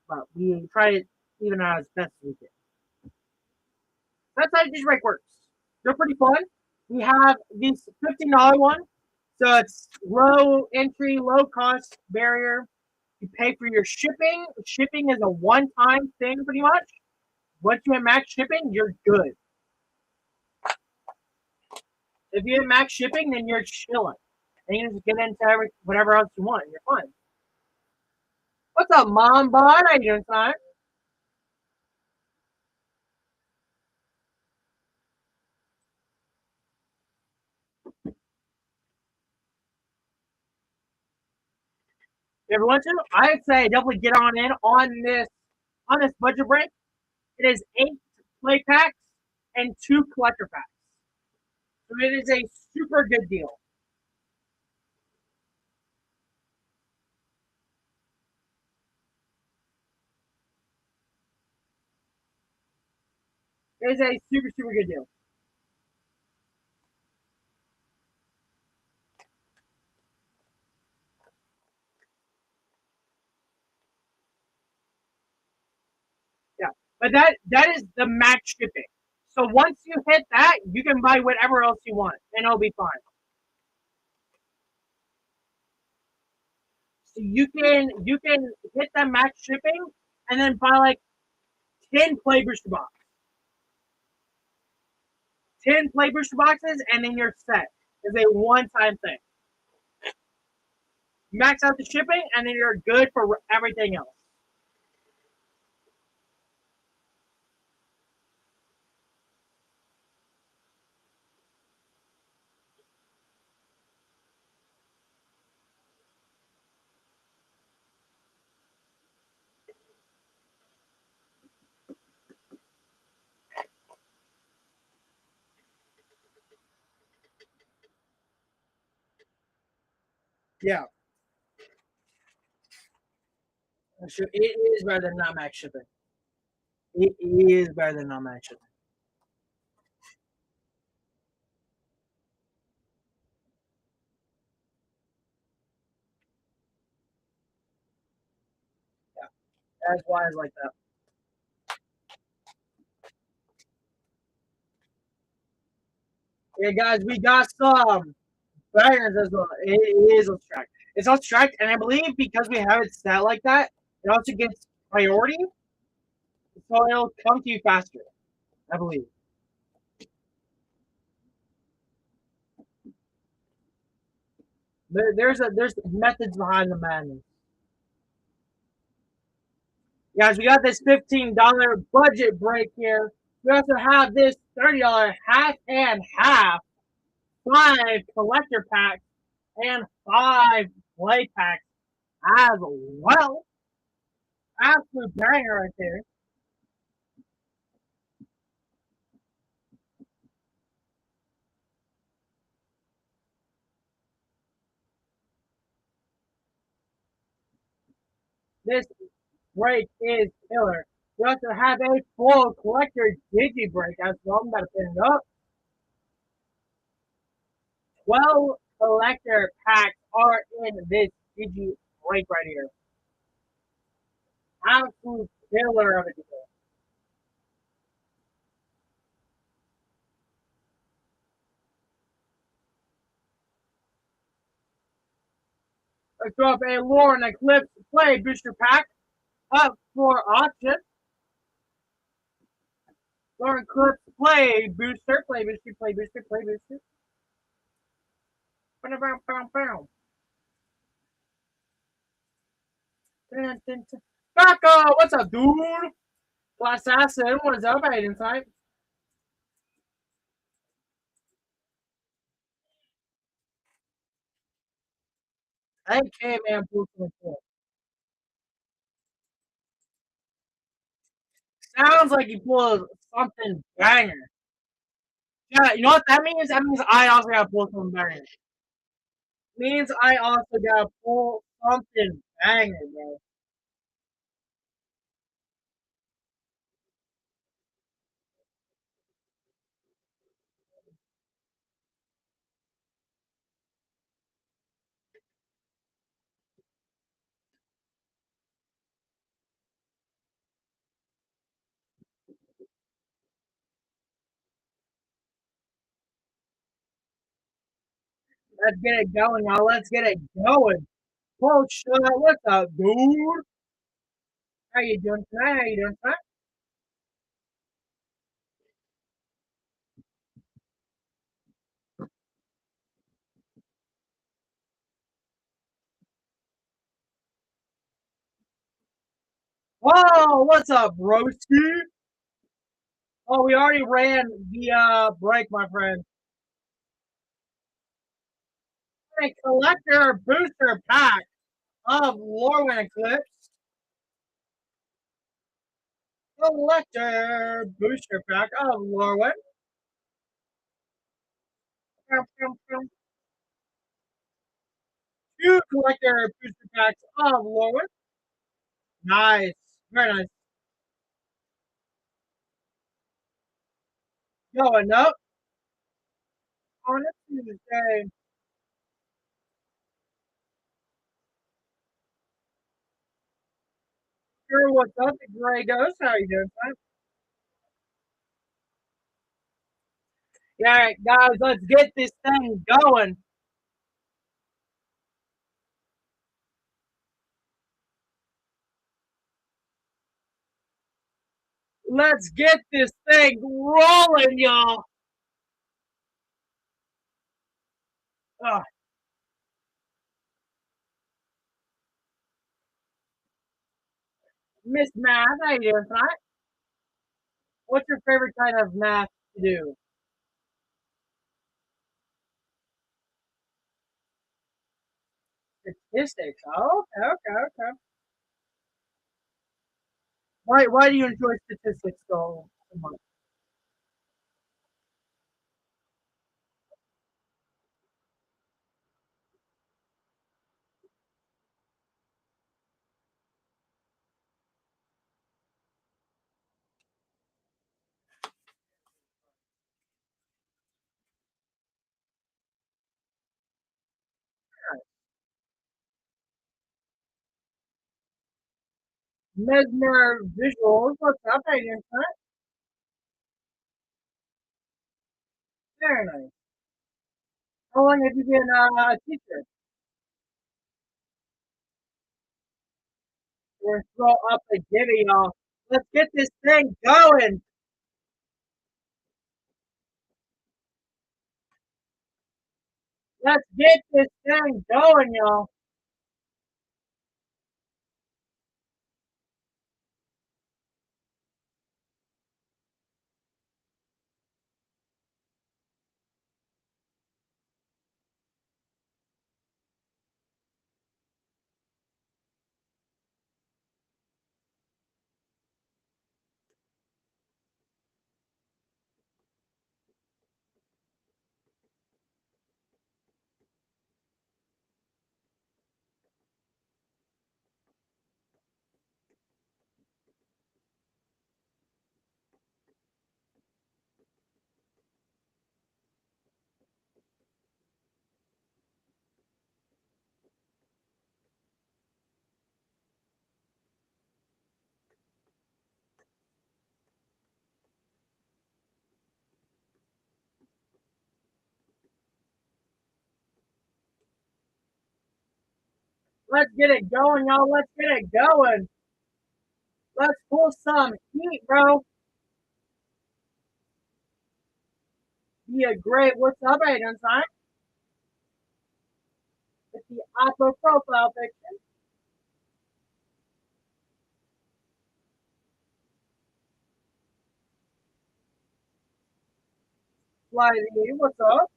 but we try to even out as best as we can. That's how this break works. They're pretty fun. We have this $15 one, so it's low entry, low cost barrier. You pay for your shipping. Shipping is a one-time thing, pretty much. Once you have max shipping, you're good. If you have max shipping, then you're chilling. And you just get into whatever else you want. You're fine. What's up, Mom Bod? How you doing tonight? If you want to, I'd say definitely get on in on this budget break. It is 8 play packs and 2 collector packs. So it is a super good deal. It is a super, super good deal. Yeah. But that is the max shipping. So once you hit that, you can buy whatever else you want, and it'll be fine. So you can hit that max shipping and then buy like 10 play booster boxes. 10 play booster boxes, and then you're set. It's a one-time thing. Max out the shipping, and then you're good for everything else. Yeah. Sure. It is better than not max shipping. It is better than not max shipping. Yeah. That's why it's like that. Yeah, guys, we got some bangers as well. It is on track. It's all striked, and I believe because we have it set like that, it also gets priority, so it'll come to you faster. I believe. There's methods behind the madness. Guys, we got this $15 budget break here. We also have this $30 half and half, 5 collector packs, and 5 play packs as well. Absolute banger right there. This break is killer. We also have a full collector Digi break as well. I'm about to pin it up. 12 collector packs are in this Digi break right here. Absolute killer of a deal. Let's go up a Lore and Eclipse Play Booster Pack up for auction. Lore and Eclipse Play Booster, Play Booster, Play Booster, Play Booster. Baco, what's up, dude? Glass Assassin, what is up, Aiden Type? AK man, sounds like he pulled something banger. Yeah, you know what that means? That means I also got to pull something banger. Means I also got to pull something banger, bro. Let's get it going, y'all. Let's get it going. Whoa, shut up. What's up, dude? How you doing tonight? How you doing tonight? Whoa, what's up, Roasty? Oh, we already ran the break, my friend. A collector booster pack of Lorwyn Eclipse. Collector booster pack of Lorwyn. Two collector booster packs of Lorwyn. Nice. Very nice. Going up on a Tuesday. Sure, what's up, the Gray Ghost? How you doing, son? Yeah, all right, guys, let's get this thing going. Let's get this thing rolling, y'all. Oh, Miss Math, how you doing tonight? What's your favorite kind of math to do? Statistics. Oh, okay, okay, okay. Why do you enjoy statistics so much? Mesmer visuals. What's up, how you doing tonight? Very nice. How long have you been a teacher? We're throw up a giddy, y'all. Let's get this thing going. Let's get this thing going, y'all. Let's get it going, y'all. Let's get it going. Let's pull some heat, bro. Be a great. What's up, Aiden? Sign. It's the Opera profile picture. Fly the what's up?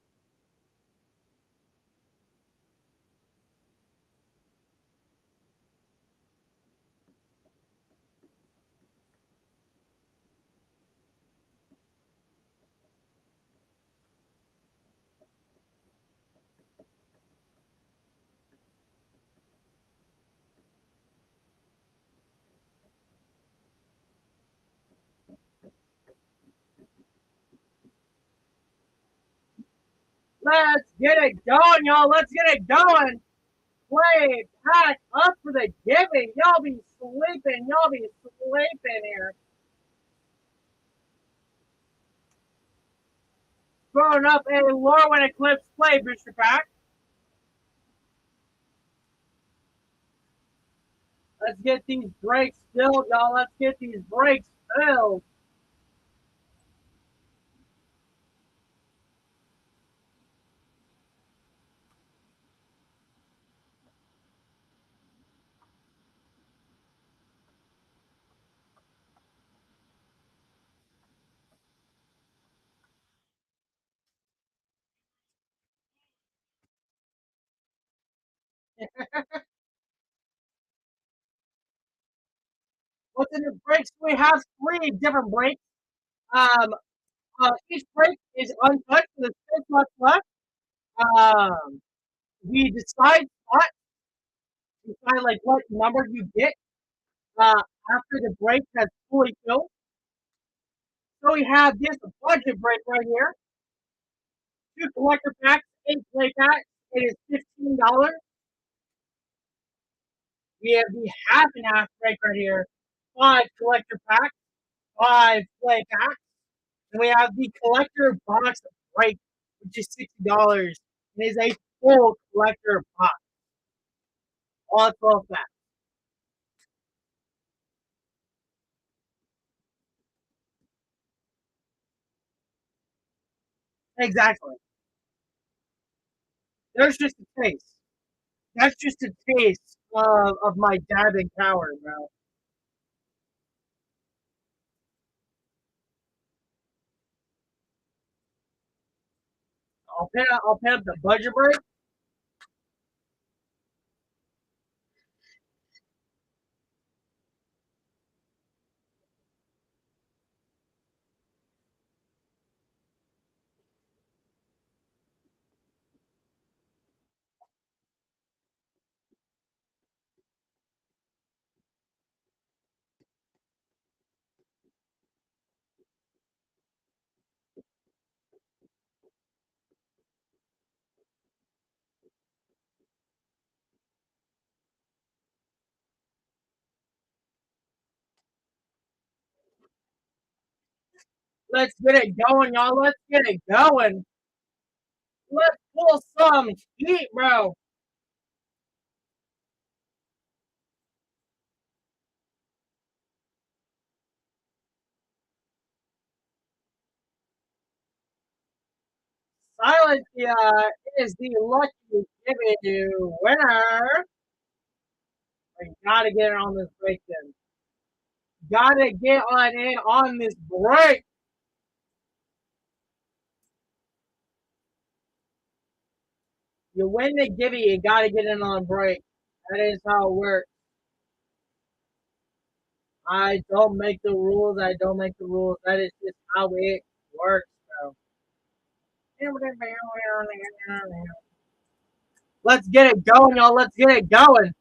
Let's get it going, y'all. Let's get it going. Play pack up for the giving. Y'all be sleeping. Y'all be sleeping here. Throwing up a Lorwyn Eclipse play booster pack. Let's get these breaks filled, y'all. Let's get these breaks filled. What's in the breaks? We have 3 different breaks. Um, each break is untouched. There's 6 months left. We decide what, decide like what number you get after the break has fully filled. So we have this budget break right here. 2 collector packs, 8 play packs. It is $15. We have the half and half break right here. 5 collector packs, 5 play packs. And we have the collector box break, which is $60. It is a full collector box. All 12 packs. Exactly. There's just a taste. That's just a taste of my dabbing power, bro. I'll pay up the budget break. Let's get it going, y'all. Let's get it going. Let's pull some heat, bro. Silence is the lucky Gibby winner. We gotta get it on this break then. Gotta get on in on this break. You win the Gibby, you gotta get in on break. That is how it works. I don't make the rules. I don't make the rules. That is just how it works, bro. Let's get it going, y'all. Let's get it going.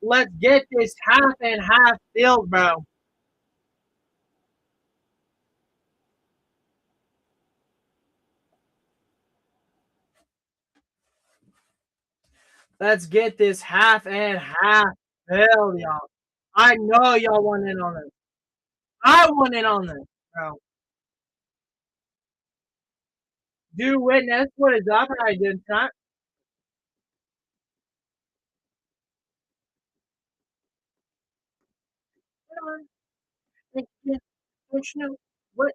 Let's get this half and half filled, bro. Let's get this half and half filled, y'all. I know y'all want in on this. I want in on this, bro. Do witness what is up, I did not. What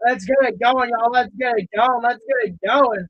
Let's get it going, y'all. Let's get it going. Let's get it going.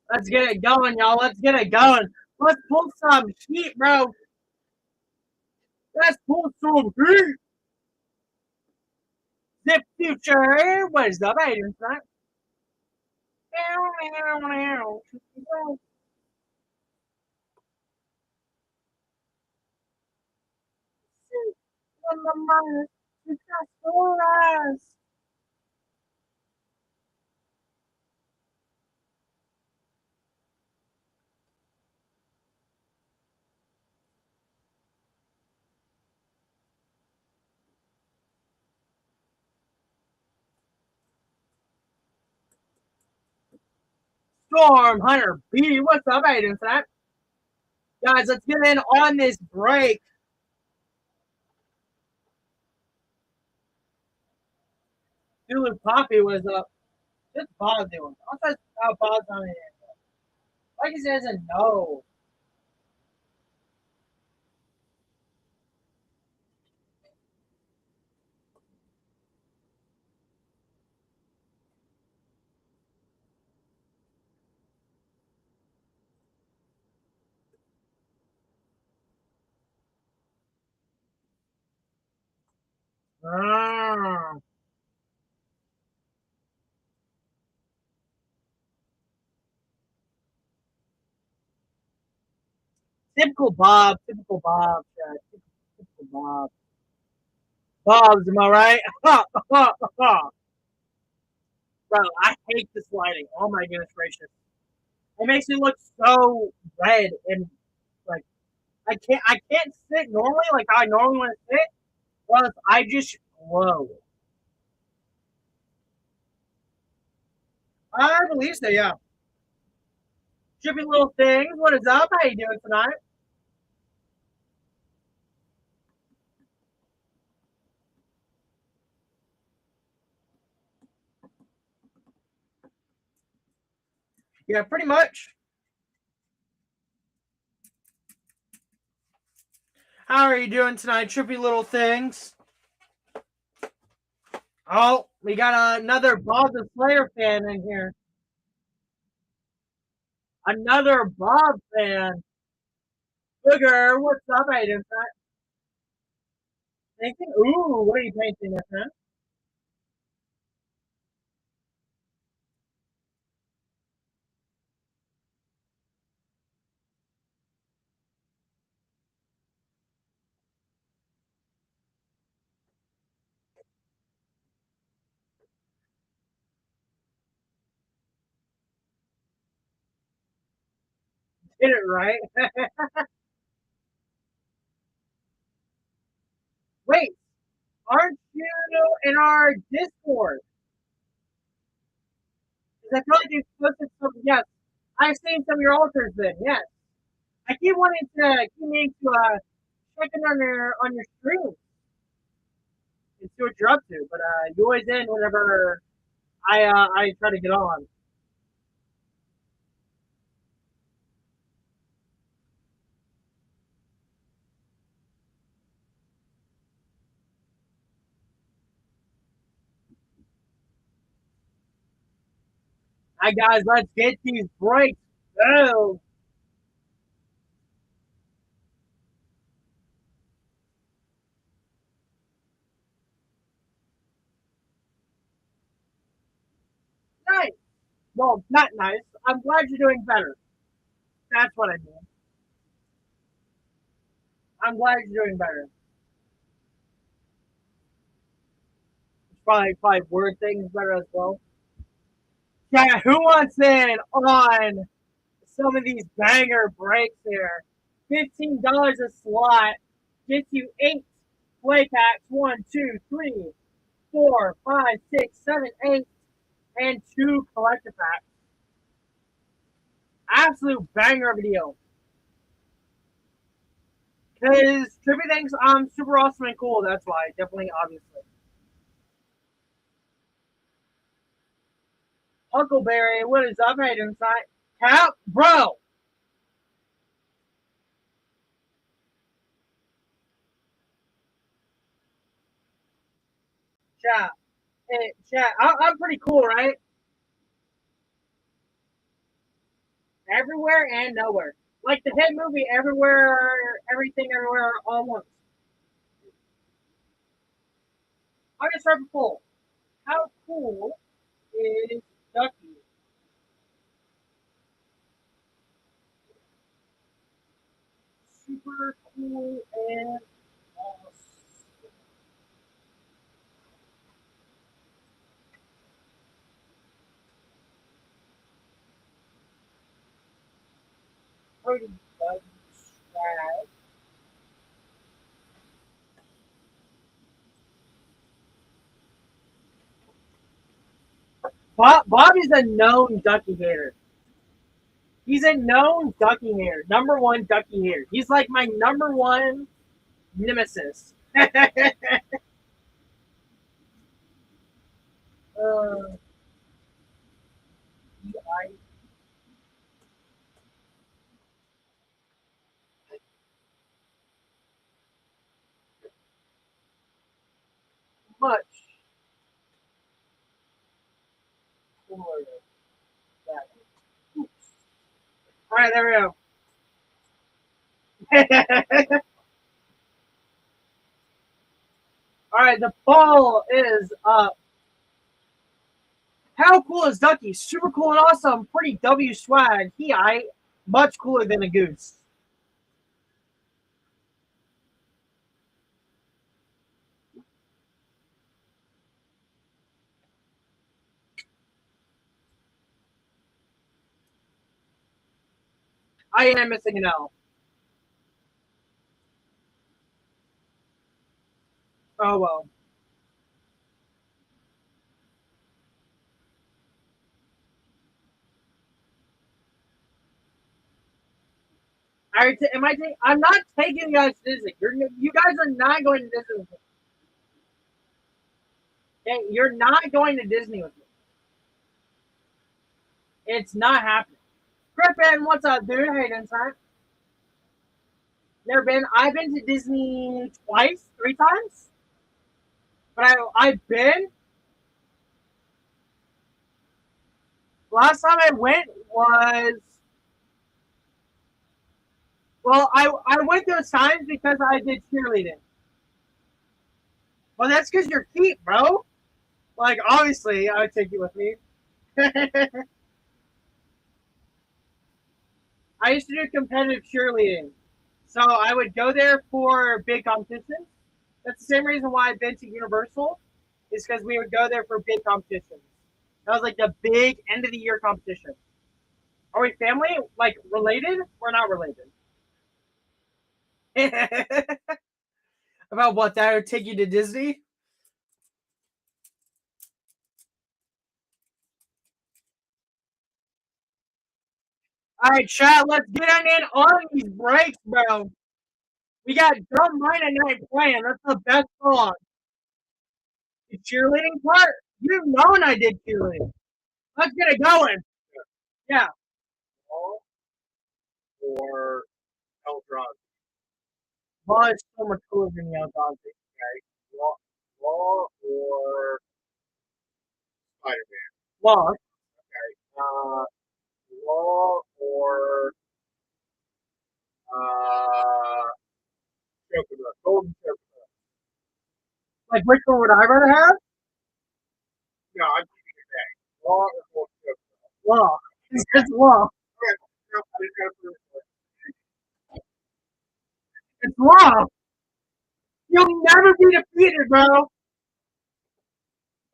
Let's get it going, y'all. Let's get it going. Let's pull some heat, bro. Let's pull some heat. Zip future. What is up, Aiden? Storm Hunter B. What's up, Aiden? Guys, let's get in on this break. Dulu Poppy was up. Just Bob doing. I'll tell how Bob's on it. Like he says, no. Ah. Typical Bob. Typical Bob. Typical Bob. Bob's, am I right? Bro, I hate this lighting. Oh my goodness gracious. It makes me look so red and like I can't sit normally like how I normally want to sit. Plus I just glow. I believe so, yeah. Trippy little things. What is up? How you doing tonight? Yeah, pretty much. How are you doing tonight, trippy little things? Oh, we got another Bob the Slayer fan in here. Another Bob fan. Booger, what's up, Aiden? Painting? Ooh, what are you painting with, huh? Did it right. Wait, aren't you in our Discord? Because I feel like you posted some. Yes, I've seen some of your altars. Then yes, I keep wanting to keep meaning to check in on your stream and see what you're up to. But you always in whenever I try to get on. Hi guys, let's get these breaks. Oh, nice. Well, not nice. I'm glad you're doing better. That's what I mean. I'm glad you're doing better. Probably word things better as well. Yeah, who wants in on some of these banger breaks here? $15 a slot gets you 8 play packs. 1, 2, 3, 4, 5, 6, 7, 8, and 2 collector packs. Absolute banger of a deal. Because Trippy thinks I'm super awesome and cool. That's why, definitely, obviously. Huckleberry, what is up, Hayden? Cap, bro. Chat, hey, chat. I'm pretty cool, right? Everywhere and nowhere. Like the hit movie Everywhere, Everything, Everywhere, All at Once. I'm gonna start with full. How cool is Ducky? Super cool and awesome. Pretty good. Bobby's a known Ducky hater. He's a known Ducky hater. Number one Ducky hater. He's like my number one nemesis. uh, I much cooler than that. All right, there we go. All right, the ball is up. How cool is Ducky? Super cool and awesome. Pretty W swag. I much cooler than a goose. I am missing an L. Oh well. Am I? I'm not taking you guys to Disney. You guys are not going to Disney with me. Okay? You're not going to Disney with me. It's not happening. Griffin, what's up, dude? Hey, inside. Never been. I've been to Disney twice, 3 times. But I've been. Last time I went was Well, I went those times because I did cheerleading. Well, that's because you're cute, bro. Like, obviously, I would take you with me. I used to do competitive cheerleading. So I would go there for big competitions. That's the same reason why I've been to Universal, is because we would go there for big competitions. That was like the big end of the year competition. Are we family? Like related? We're not related. About what? That would take you to Disney? All right, chat. Let's get in on these breaks, bro. We got Dumb Mine and Night playing. That's the best song. The cheerleading part? You've known I did cheerleading. Let's get it going. Yeah. Law or Eldron? Law is so much cooler than Yell Dog. Okay. Law or Spider-Man? Law. Okay. Law or uh, coconut, golden coconut. Like, which one would I rather have? No, I'm keeping it back. Law or golden coconut? Law. It's law. Okay. No, I just gotta prove it. It's law. You'll never be defeated, bro.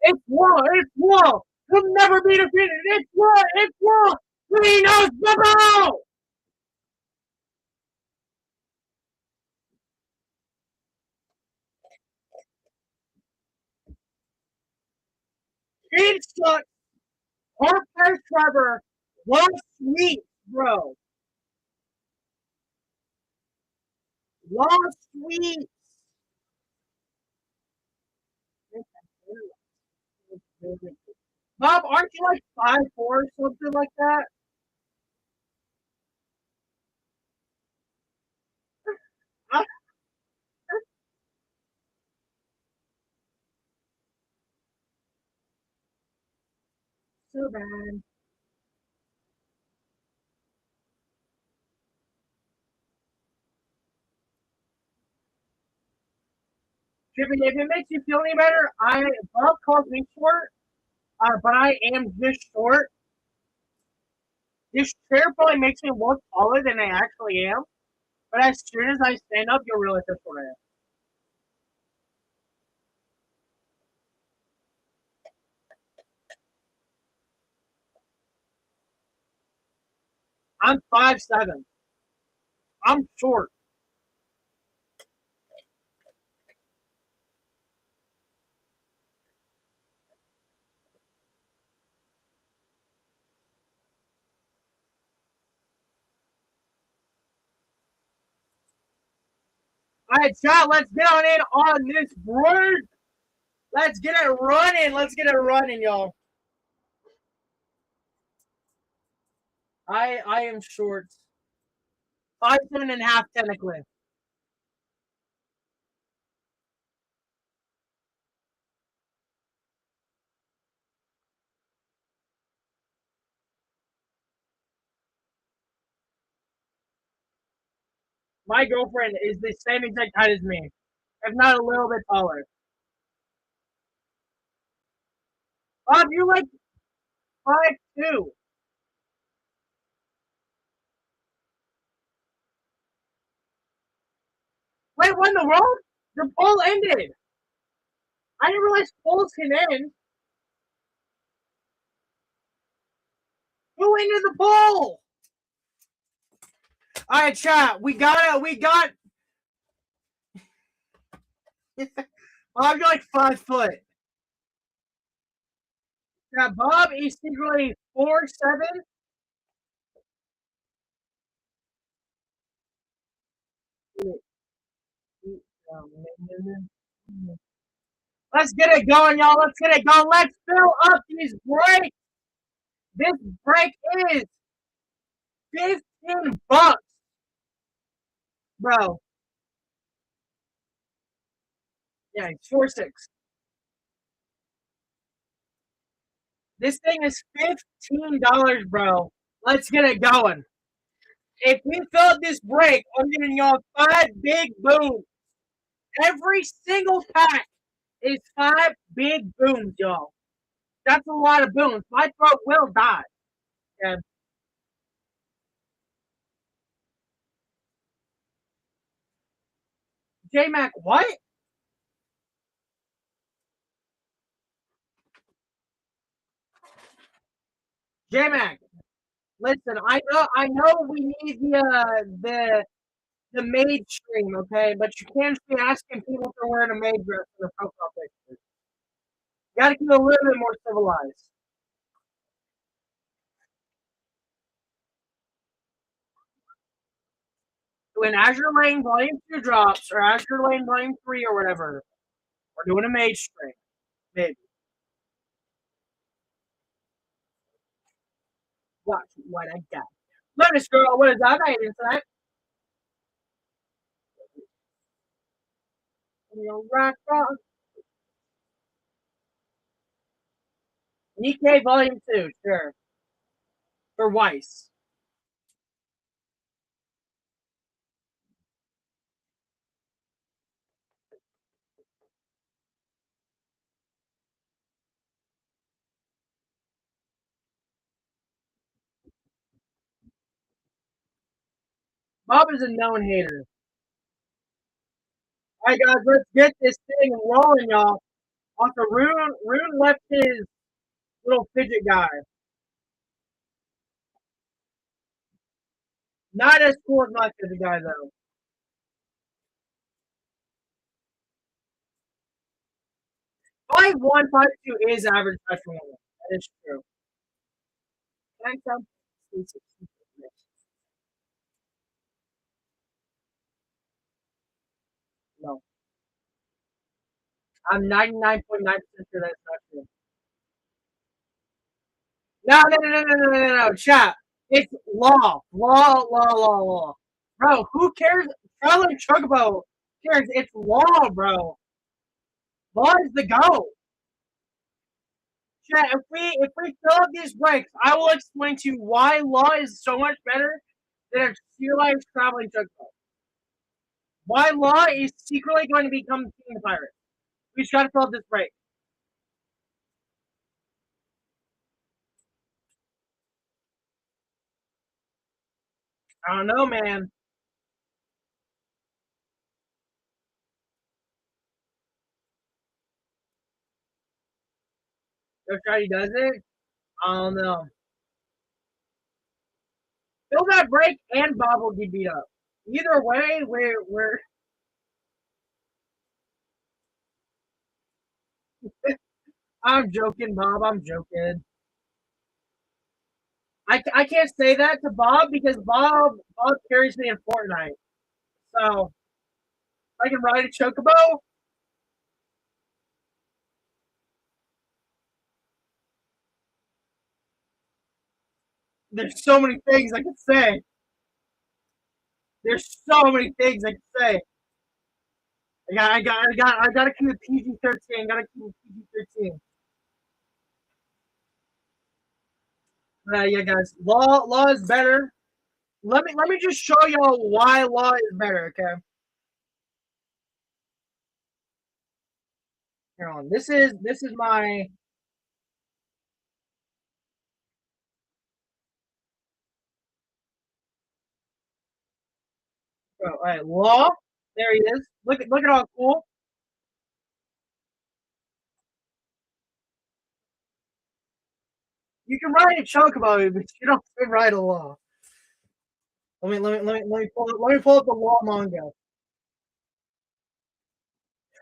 It's law. It's law. You'll never be defeated. It's law. It's law. We know Zippo. It sucks. Harper Trevor. What sweet, bro. Lost sweet. Bob, aren't you like 5'4" or something like that? I'm so bad. Trippy, if it makes you feel any better, Bob calls me short, but I am this short. This chair probably makes me look taller than I actually am. But as soon as I stand up, you'll realize that's what I am. I'm 5'7". I'm short. All right, chat, let's get on in on this word. Let's get it running. Let's get it running, y'all. I am short. 5'7.5" technically. My girlfriend is the same exact height as me, if not a little bit taller. Bob, you're like 5'2". Wait, what in the world? The poll ended. I didn't realize polls can end. Who ended the poll? All right, chat. We got it. We got. Bob, you're like 5 foot. Yeah, Bob is secretly 4'7". Let's get it going, y'all. Let's get it going. Let's fill up these breaks. This break is $15, bro. Yeah, 4-6. This thing is $15, bro. Let's get it going. If we fill up this break, I'm giving y'all 5 big booms. Every single pack is 5 big booms, y'all. That's a lot of booms. My throat will die. Okay. J-Mac, what? J-Mac, listen, I know we need the maid stream, okay? But you can't be asking people to wear a maid dress in the profile picture. You gotta keep it a little bit more civilized. When Azure Lane Volume 2 drops, or Azure Lane Volume 3 or whatever, we're doing a mage stream. Maybe. Watch what I got. Lotus Girl, what is that? I didn't tonight. Rock, rock. Nikkei Volume 2, sure. For Weiss. Bob is a known hater. Alright guys, let's get this thing rolling, y'all. Also, Rune left his little fidget guy. Not as cool as my fidget guy, though. 5'1", 5'2" is average size for women. That is true. Thanks, no. I'm 99.9% sure that's not true. No, chat. It's law. Bro, who cares? Traveling Chocobo cares. It's law, bro. Law is the go. Chat, if we fill up these breaks, I will explain to you why law is so much better than a Sea Life Traveling Chocobo. Why law is secretly going to become King of Pirates. We just gotta fill up this break. I don't know, man. If Shiny does it, I don't know. Fill that break and Bob will get beat up. Either way, we're I'm joking, Bob. I'm joking. I can't say that to Bob because Bob carries me in Fortnite. So I can ride a chocobo. There's so many things I can say. There's so many things I can say. I gotta keep it PG-13. Gotta keep it PG-13. Yeah, guys. Law is better. Let me just show y'all why law is better. Okay. Here on. This is my. Oh, all right, law. There he is. Look at how cool. You can ride a chocobo, but you don't ride a law. Let me pull up the law manga.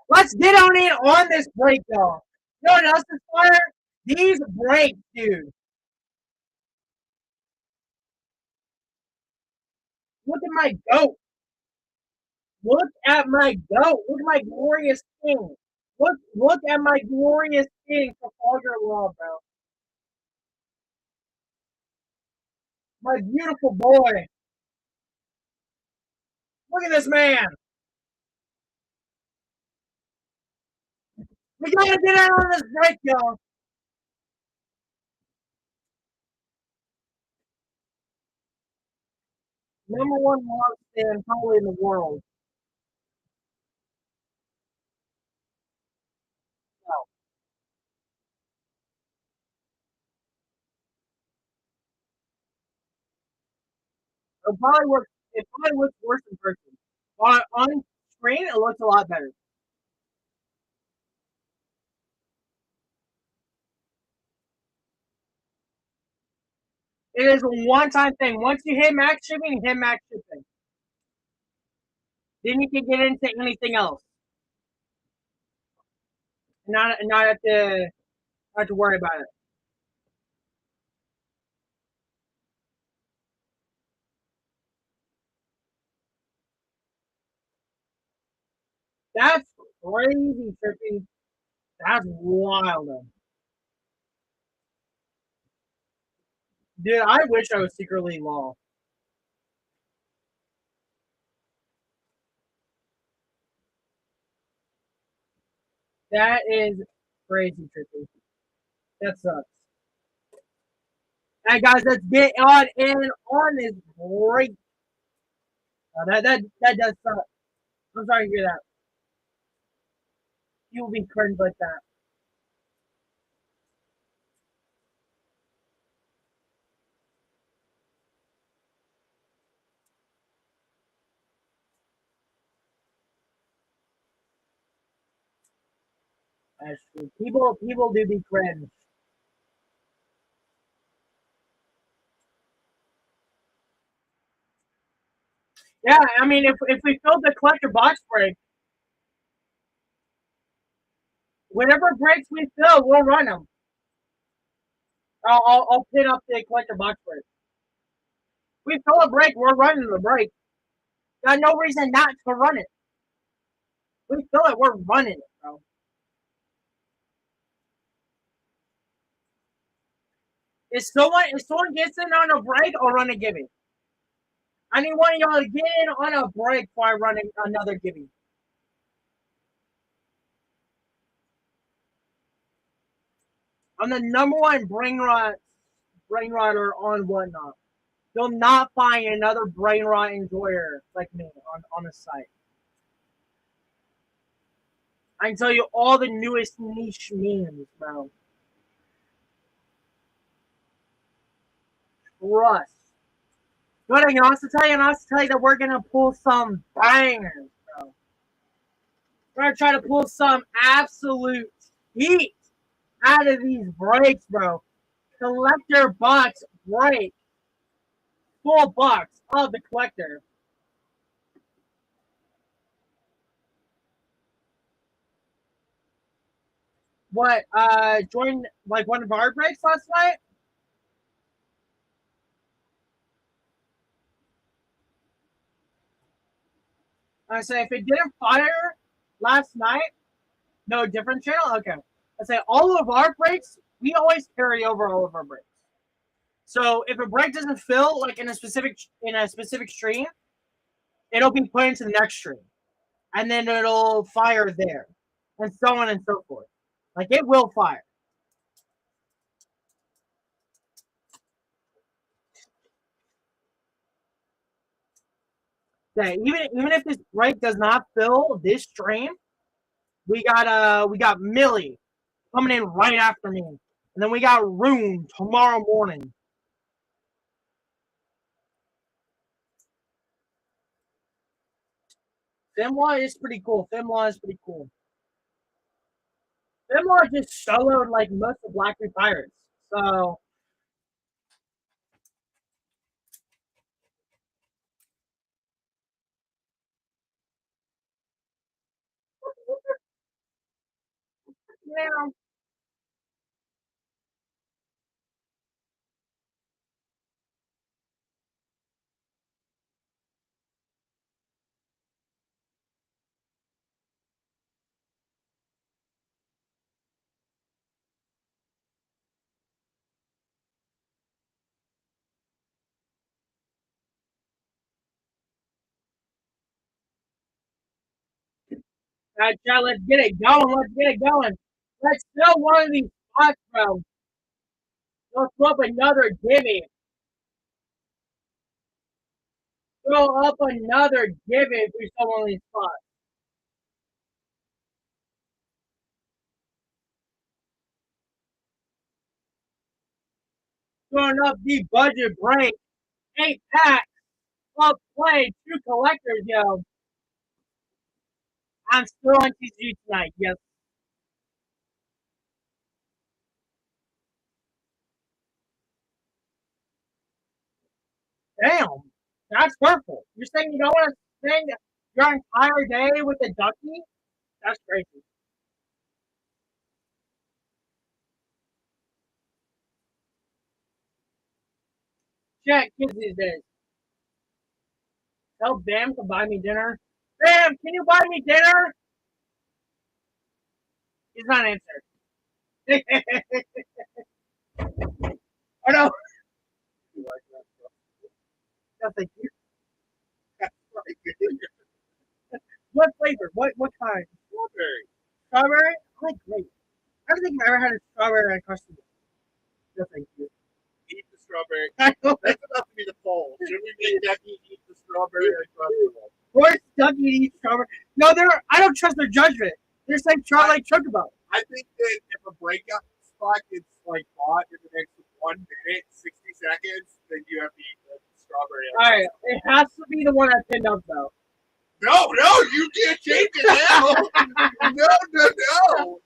Let's get on in on this break, y'all. You know what else is fire? These breaks, dude. Look at my goat. Look at my goat. Look at my glorious king. Look at my glorious king for Fogger Law, bro. My beautiful boy. Look at this man. We gotta get out on this break, y'all. Number one log stand probably in the world. No, it probably looks worse in person. On screen, it looks a lot better. It is a one-time thing. Once you hit max shipping, you hit max shipping. Then you can get into anything else. Not have to worry about it. That's crazy, Trippy. That's wild. Dude, I wish I was secretly law. That is crazy, Trippy. That sucks. Hey guys, let's get on in on this break. That does suck. I'm sorry to hear that. You will be cringe like that. That's true. People do be cringe. Yeah, I mean, if we filled the collector box break, whatever breaks we fill, we'll run them. I'll pin up the collector box break. We fill a break, we're running the break. Got no reason not to run it. We fill it, we're running it, bro. If someone gets in on a break, I'll run a gimme. I need one of y'all to get in on a break before I run another gimme. I'm the number one brain rotter on whatnot. You'll not find another brain rot enjoyer like me on the site. I can tell you all the newest niche memes, bro. Trust. But I can also tell you that we're gonna pull some bangers, bro. We're gonna try to pull some absolute heat out of these breaks, bro. Collector box break. Full box of the collector. What, joined like one of our breaks last night? I say if it didn't fire last night, no different channel? Okay. I say all of our breaks, we always carry over all of our breaks. So if a break doesn't fill like in a specific stream, it'll be put into the next stream. And then it'll fire there. And so on and so forth. Like it will fire. Okay, even if this break does not fill this stream, we got Millie coming in right after me. And then we got Rune tomorrow morning. Femlaw is pretty cool. Femlaw is pretty cool. Femlaw just soloed like most of Black Free Pirates. So yeah. Let's get it going. Let's get it going. Let's fill one of these spots, bro. Let's flip another gimme. throw up another give it for someone in spot. Throwing up the budget break. 8 packs of play. 2 collectors, yo. I'm still on TG tonight, yes. Damn. That's purple. You're saying you don't want to spend your entire day with a ducky? That's crazy. Check kids these days. Tell Bam to buy me dinner. Bam, can you buy me dinner? He's not answered. Oh no. No, thank you. What flavor? What kind? Strawberry. Strawberry? I like grape. I don't think I've ever had a strawberry on custard. No, thank you. Eat the strawberry. I know. That's about to be the poll. Should we make Ducky eat the strawberry uncrustable? Horse ducky eat strawberry. No, I don't trust their judgment. They're saying try like Chocobo. I think that if a breakout spot gets like bought in the next 1 minute, 60 seconds, then you have to eat the strawberry. All right, it has to be the one I pinned up though. No, you can't change it now. No.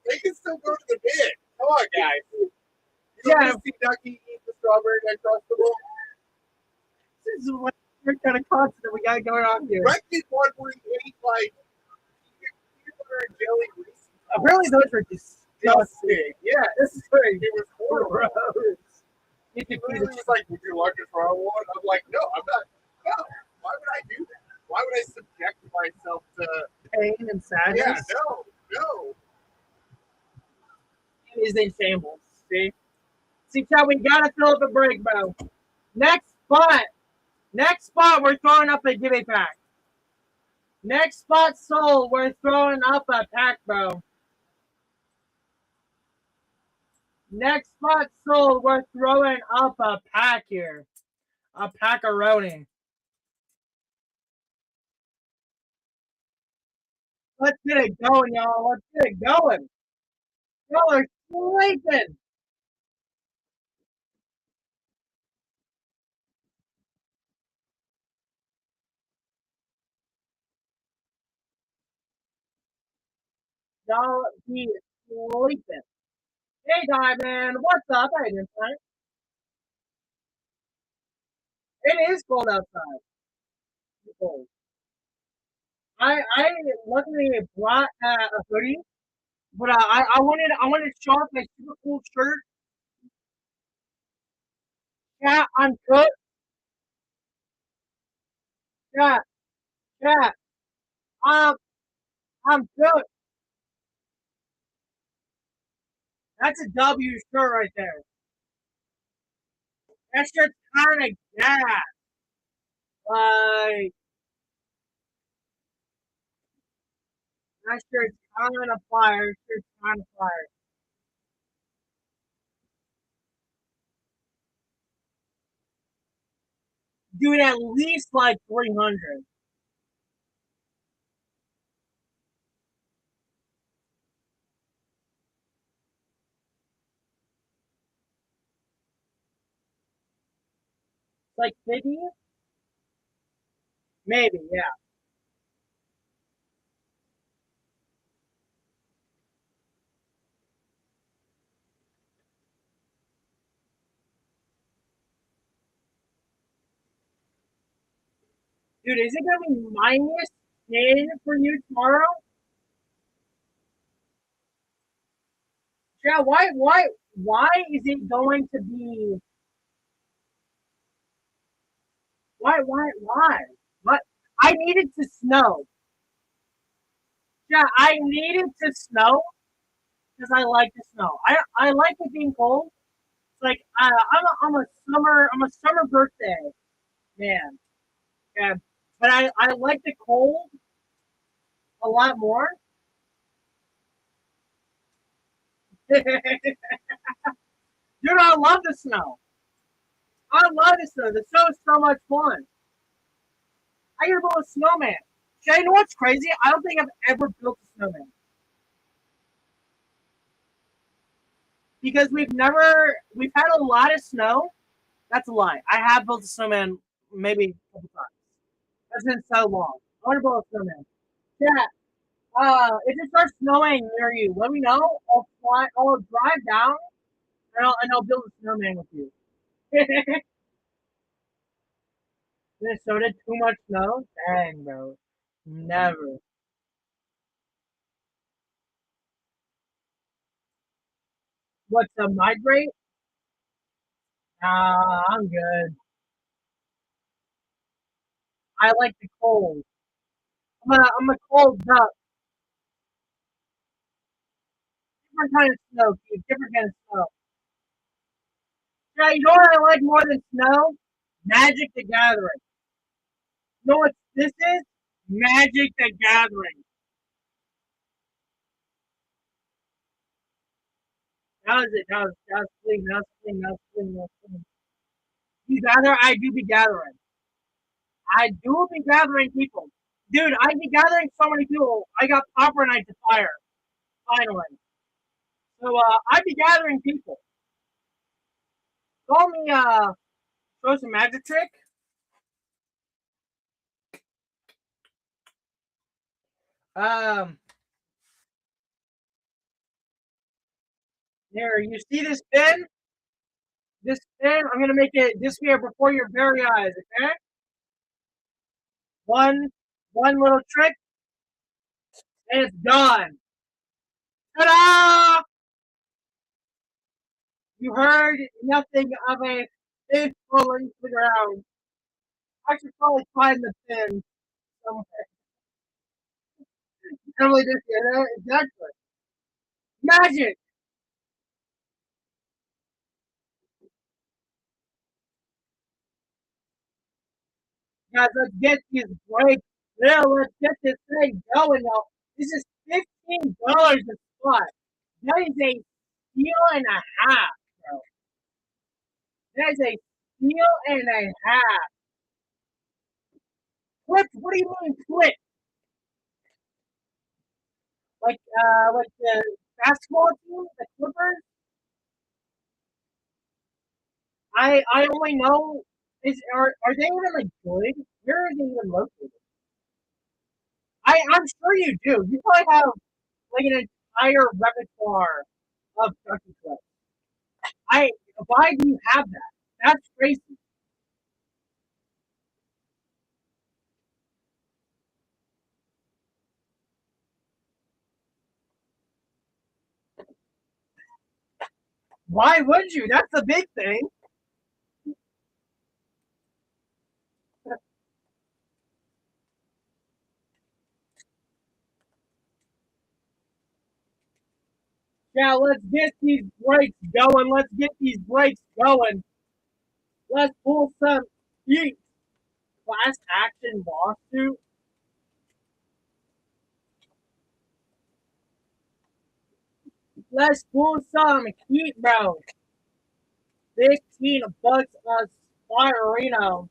They can still go to the bid. Come on, guys. You Yeah. want to see Ducky eat the strawberry uncrustable? This is what kind of content that we got going on here. Rex did one where he ate like peanut butter and jelly Reese's. Apparently those were disgusting. Yeah, This is crazy. it was horrible. You He can literally was like, "Would you like to try one?" I'm like, "No, I'm not. No. Why would I do that? Why would I subject myself to pain and sadness. Yeah, no. It is in shambles. See, Chad, we gotta fill up the break, bro. Next spot, we're throwing up a give a pack. Next spot sold, we're throwing up a pack, bro. Next spot sold, we're throwing up a pack here. A pack of Rune. Let's get it going, y'all. Let's get it going. Y'all are sleeping. Y'all be sleeping. Hey, Diamond, what's up? How you doing tonight? It is cold outside. It's cold. I luckily brought a hoodie, but I wanted to show off my super cool shirt. Yeah, I'm good. Yeah, yeah. Um, I'm good. That's a W shirt right there. That shirt's kind of gas. Like that shirt's kind of fire. Shirt's kind of fire. Doing at least like 300. Like 50? Maybe, yeah. Dude, is it gonna be -10 for you tomorrow? Yeah, why is it going to be why? What I needed to snow. Yeah, I needed to snow because I like the snow. I like it being cold. It's like I'm a summer birthday man. Yeah. But I like the cold a lot more. Dude, I love the snow. I love the snow. The snow is so much fun. I gotta build a snowman. Shay, you know what's crazy? I don't think I've ever built a snowman because we've had a lot of snow. That's a lie. I have built a snowman maybe a couple times. That's been so long. I want to build a snowman. Yeah. If it starts snowing near you, let me know. I'll drive down and I'll build a snowman with you. Minnesota, too much snow? Dang, bro. Never. What's a migrate? I'm good. I like the cold. I'm a cold duck. Different kind of snow, Keith. Different kind of snow. Yeah, you know what I like more than snow? Magic the Gathering. You know what this is? Magic the Gathering. That was it. That was clean. That was clean. That was clean. That was clean. You gather? I do be gathering. I do be gathering people. Dude, I be gathering so many people. I got Popper Knight to fire, finally. So I be gathering people. Call me show some magic trick. Um Here, you see this pin? This pin, I'm gonna make it disappear before your very eyes, okay? One little trick, and it's gone. Ta-da! You heard nothing of a pin falling to the ground. I should probably find the pin somewhere. Emily just, exactly. Magic! Guys, let's get these breaks. Yeah, let's get this thing going, y'all. This is $15 a spot. That is a steal and a half, bro. That is a steal and a half. Flip? What do you mean flip? Like the basketball team, the Clippers? I only know are they even like good? Where are they even located? I'm sure you do. You probably have like an entire repertoire of Chucky clips. I Why do you have that? That's crazy. Why would you? That's the big thing. Yeah, let's get these breaks going. Let's get these breaks going. Let's pull some heat. Class action lawsuit. Let's pull some heat, bro. 15 bucks on Spirino.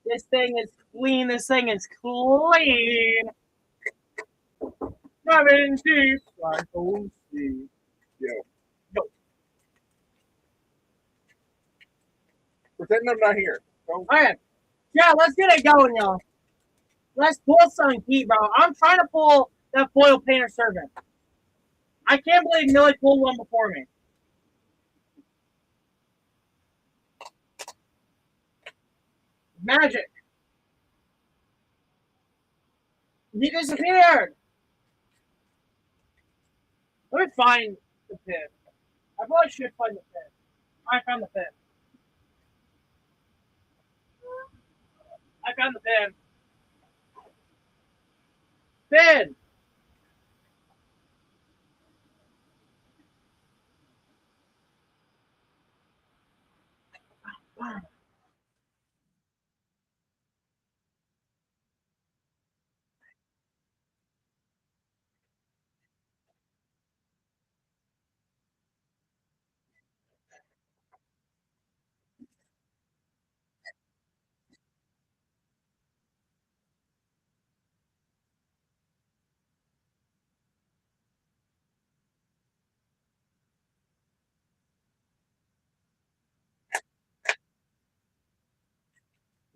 This thing is clean. This thing is clean. 17 cycles. Yo. Yo. Pretend I'm not here. All right. Yeah, let's get it going, y'all. Let's pull some heat, bro. I'm trying to pull that foil painter servant. I can't believe Millie pulled one before me. Magic. He disappeared. Let me find the pin. I probably should find the pin. I found the pin. I found the pin. Pin.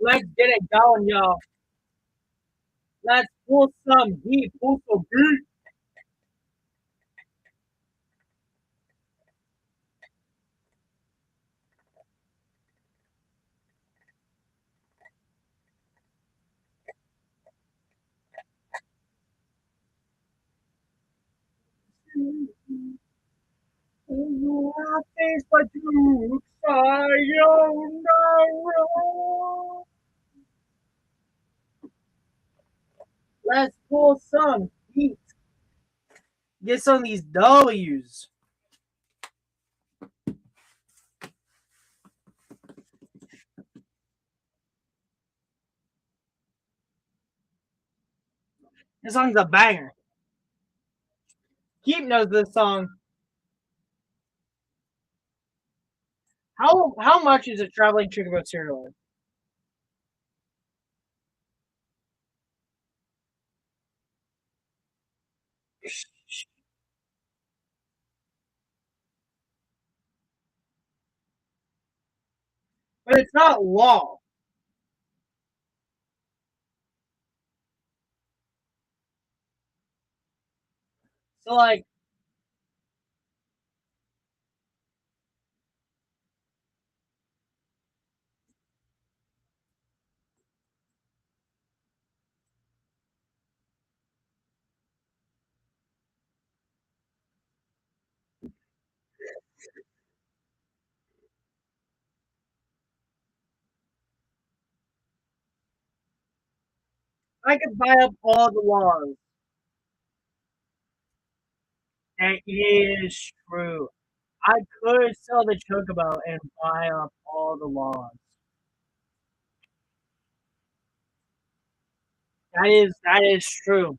Let's get it going, y'all. Let's pull some heat. Pull some heat. But you sayonara. Let's pull some heat. Get some of these W's. This song's a banger. Keep knows this song. How much is a traveling chocobo cereal? But it's not law. So like I could buy up all the laws. That is true. I could sell the chocobo and buy up all the laws. That is true.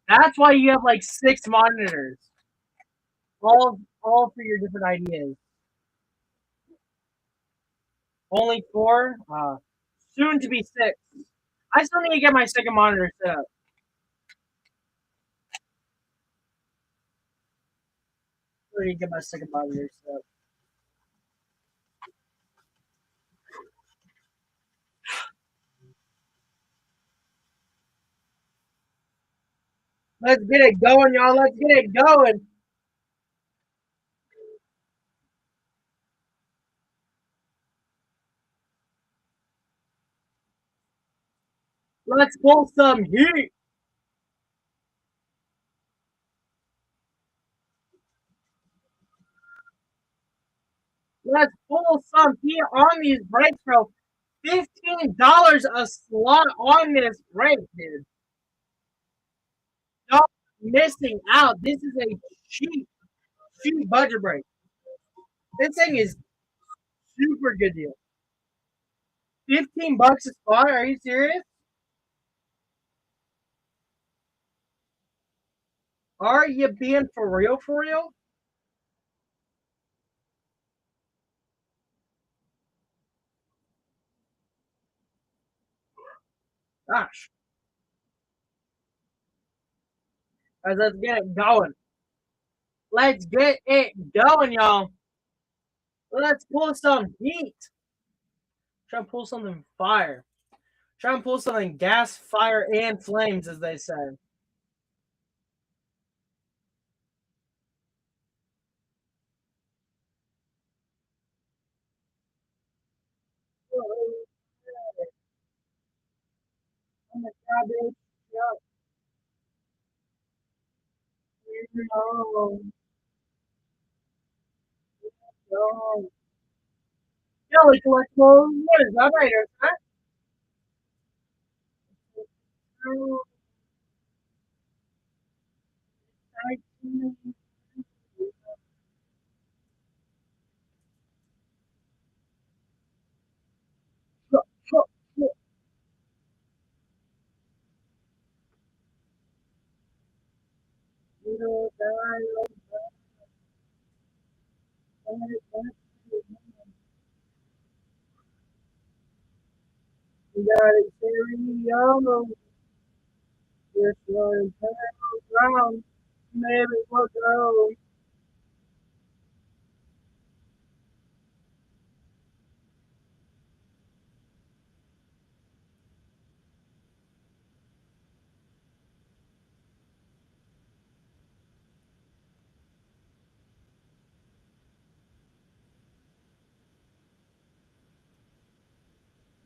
That's why you have like 6 monitors, all for your different ideas. Only 4, soon to be 6. I still need to get my second monitor set up. I need to get my second monitor set up. Let's get it going, y'all. Let's get it going. Let's pull some heat. Let's pull some heat on these breaks, bro. $15 a slot on this break, dude. Y'all missing out. This is a cheap, cheap budget break. This thing is super good deal. $15 a spot? Are you serious? Are you being for real? For real? Gosh. Guys, let's get it going. Let's get it going, y'all. Let's pull some heat. Try and pull something fire. Try and pull something gas, fire, and flames, as they say. Oh my God, dude. No, no. Jelly collectibles. What is that right here, sir? No, I can't. You got it, Cherry. Just one ground. Maybe we'll go.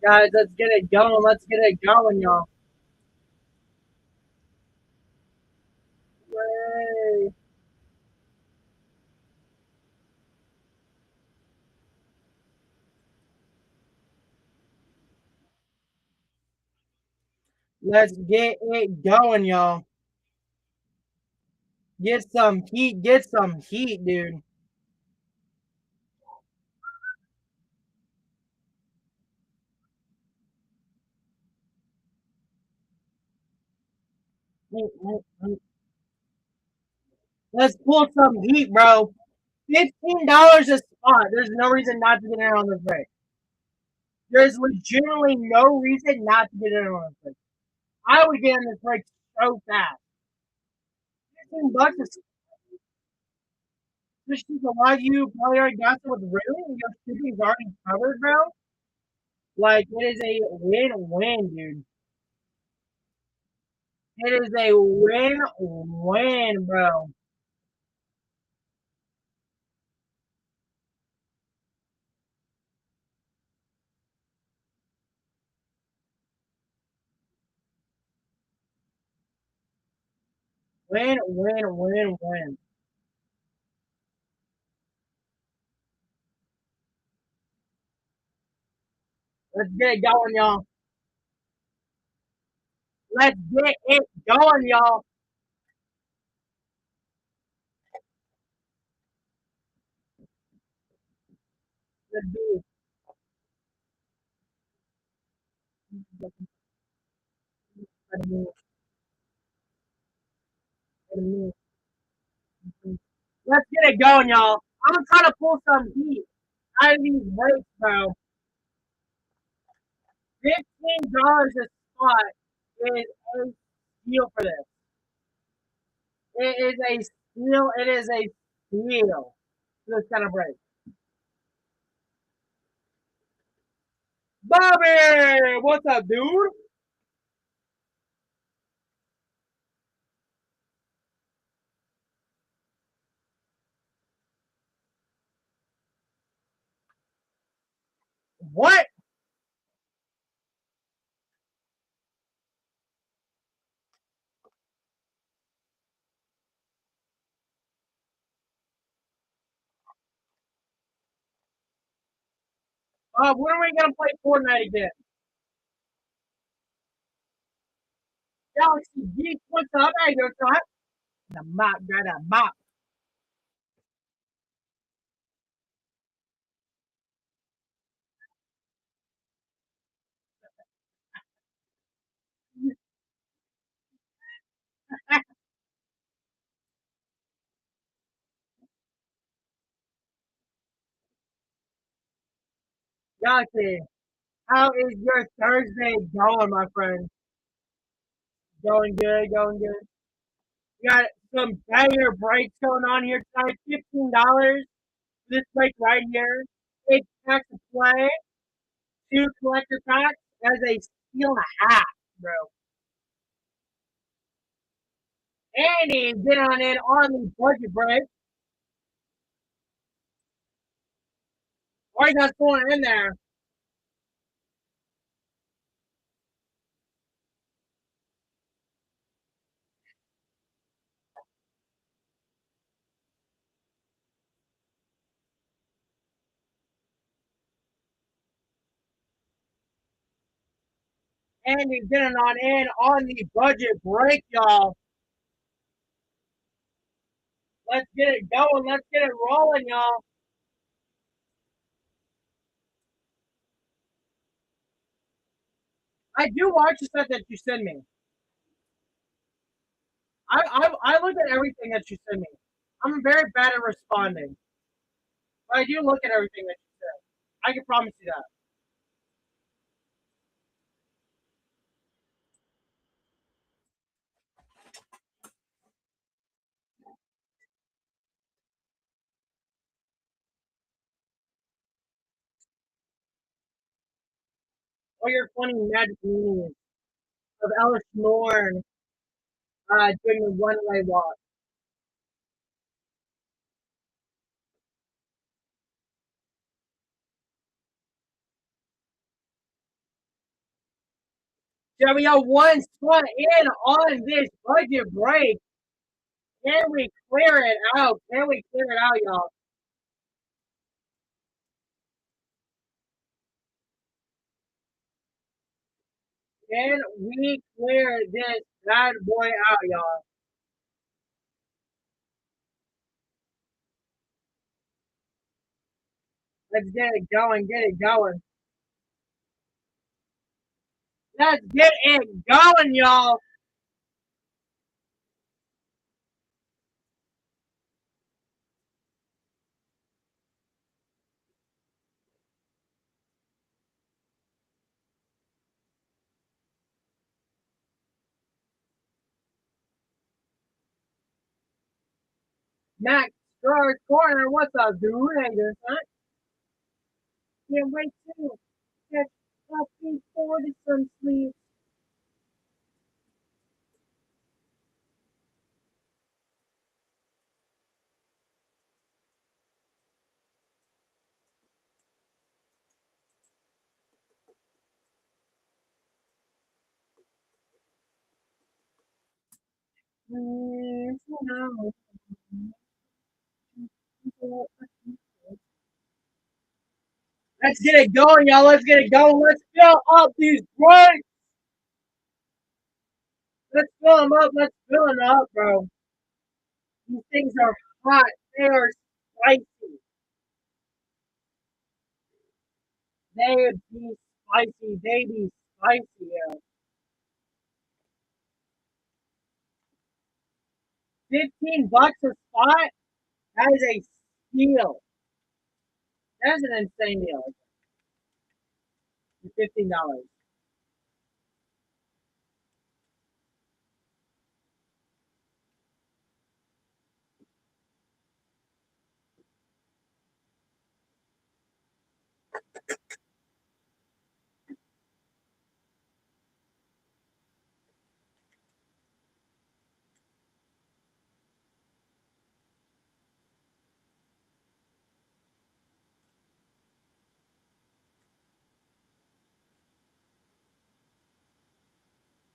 Guys, let's get it going. Let's get it going, y'all. Yay. Let's get it going, y'all. Get some heat. Get some heat, dude. Let's pull some heat, bro. $15 a spot. There's no reason not to get in on this break. There's legitimately no reason not to get in on this break. I would get in this break so fast. $15 is just a lot of you probably already got some with Rune and your shipping's already covered, bro. Like it is a win-win, dude. It is a win-win, bro. Win-win-win-win. Let's get it going, y'all. Let's get it going, y'all. Let's do it. Let's get it going, y'all. I'm trying to pull some heat out of these weights, bro. $15 a spot is a steal for this. It is a steal. It is a steal for this kind of break. Bobby, what's up, dude? What? When are we gonna play Fortnite again? Galaxy Geek, what's up? Hey, your shot. The mop, got a mop. Galaxy, how is your Thursday going, my friend? Going good, going good. We got some banger breaks going on here tonight. $15 this break right here. 8 packs to play, 2 collector packs as a steal and a half, bro. Andy, get on in on the budget break. Why you guys going in there? Andy, getting on in on the budget break, y'all. Let's get it going. Let's get it rolling, y'all. I do watch the stuff that you send me. I look at everything that you send me. I'm very bad at responding, but I do look at everything that you send. I can promise you that. Or your funny magic memes of Ellis Norn doing the one-way walk. Yeah, we got one spot in on this budget break. Can we clear it out? Can we clear it out, y'all? Can we clear this bad boy out, y'all? Let's get it going, get it going. Let's get it going, y'all. Max Stars Corner, what's up, dude? How you doing, son? Can't wait to catch up before the sun sleeps. Let's get it going, y'all. Let's get it going. Let's fill up these breaks. Let's fill them up. Let's fill them up, bro. These things are hot. They are spicy. They be spicy. They be spicy, yo. 15 bucks a spot? That is a steal. That's an insane deal. $15.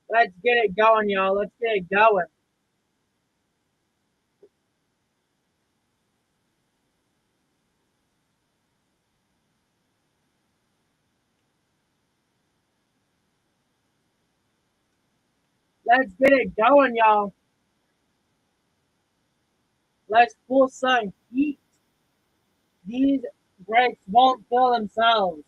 Let's get it going, y'all. Let's get it going. Let's get it going, y'all. Let's pull some heat. These breaks won't fill themselves.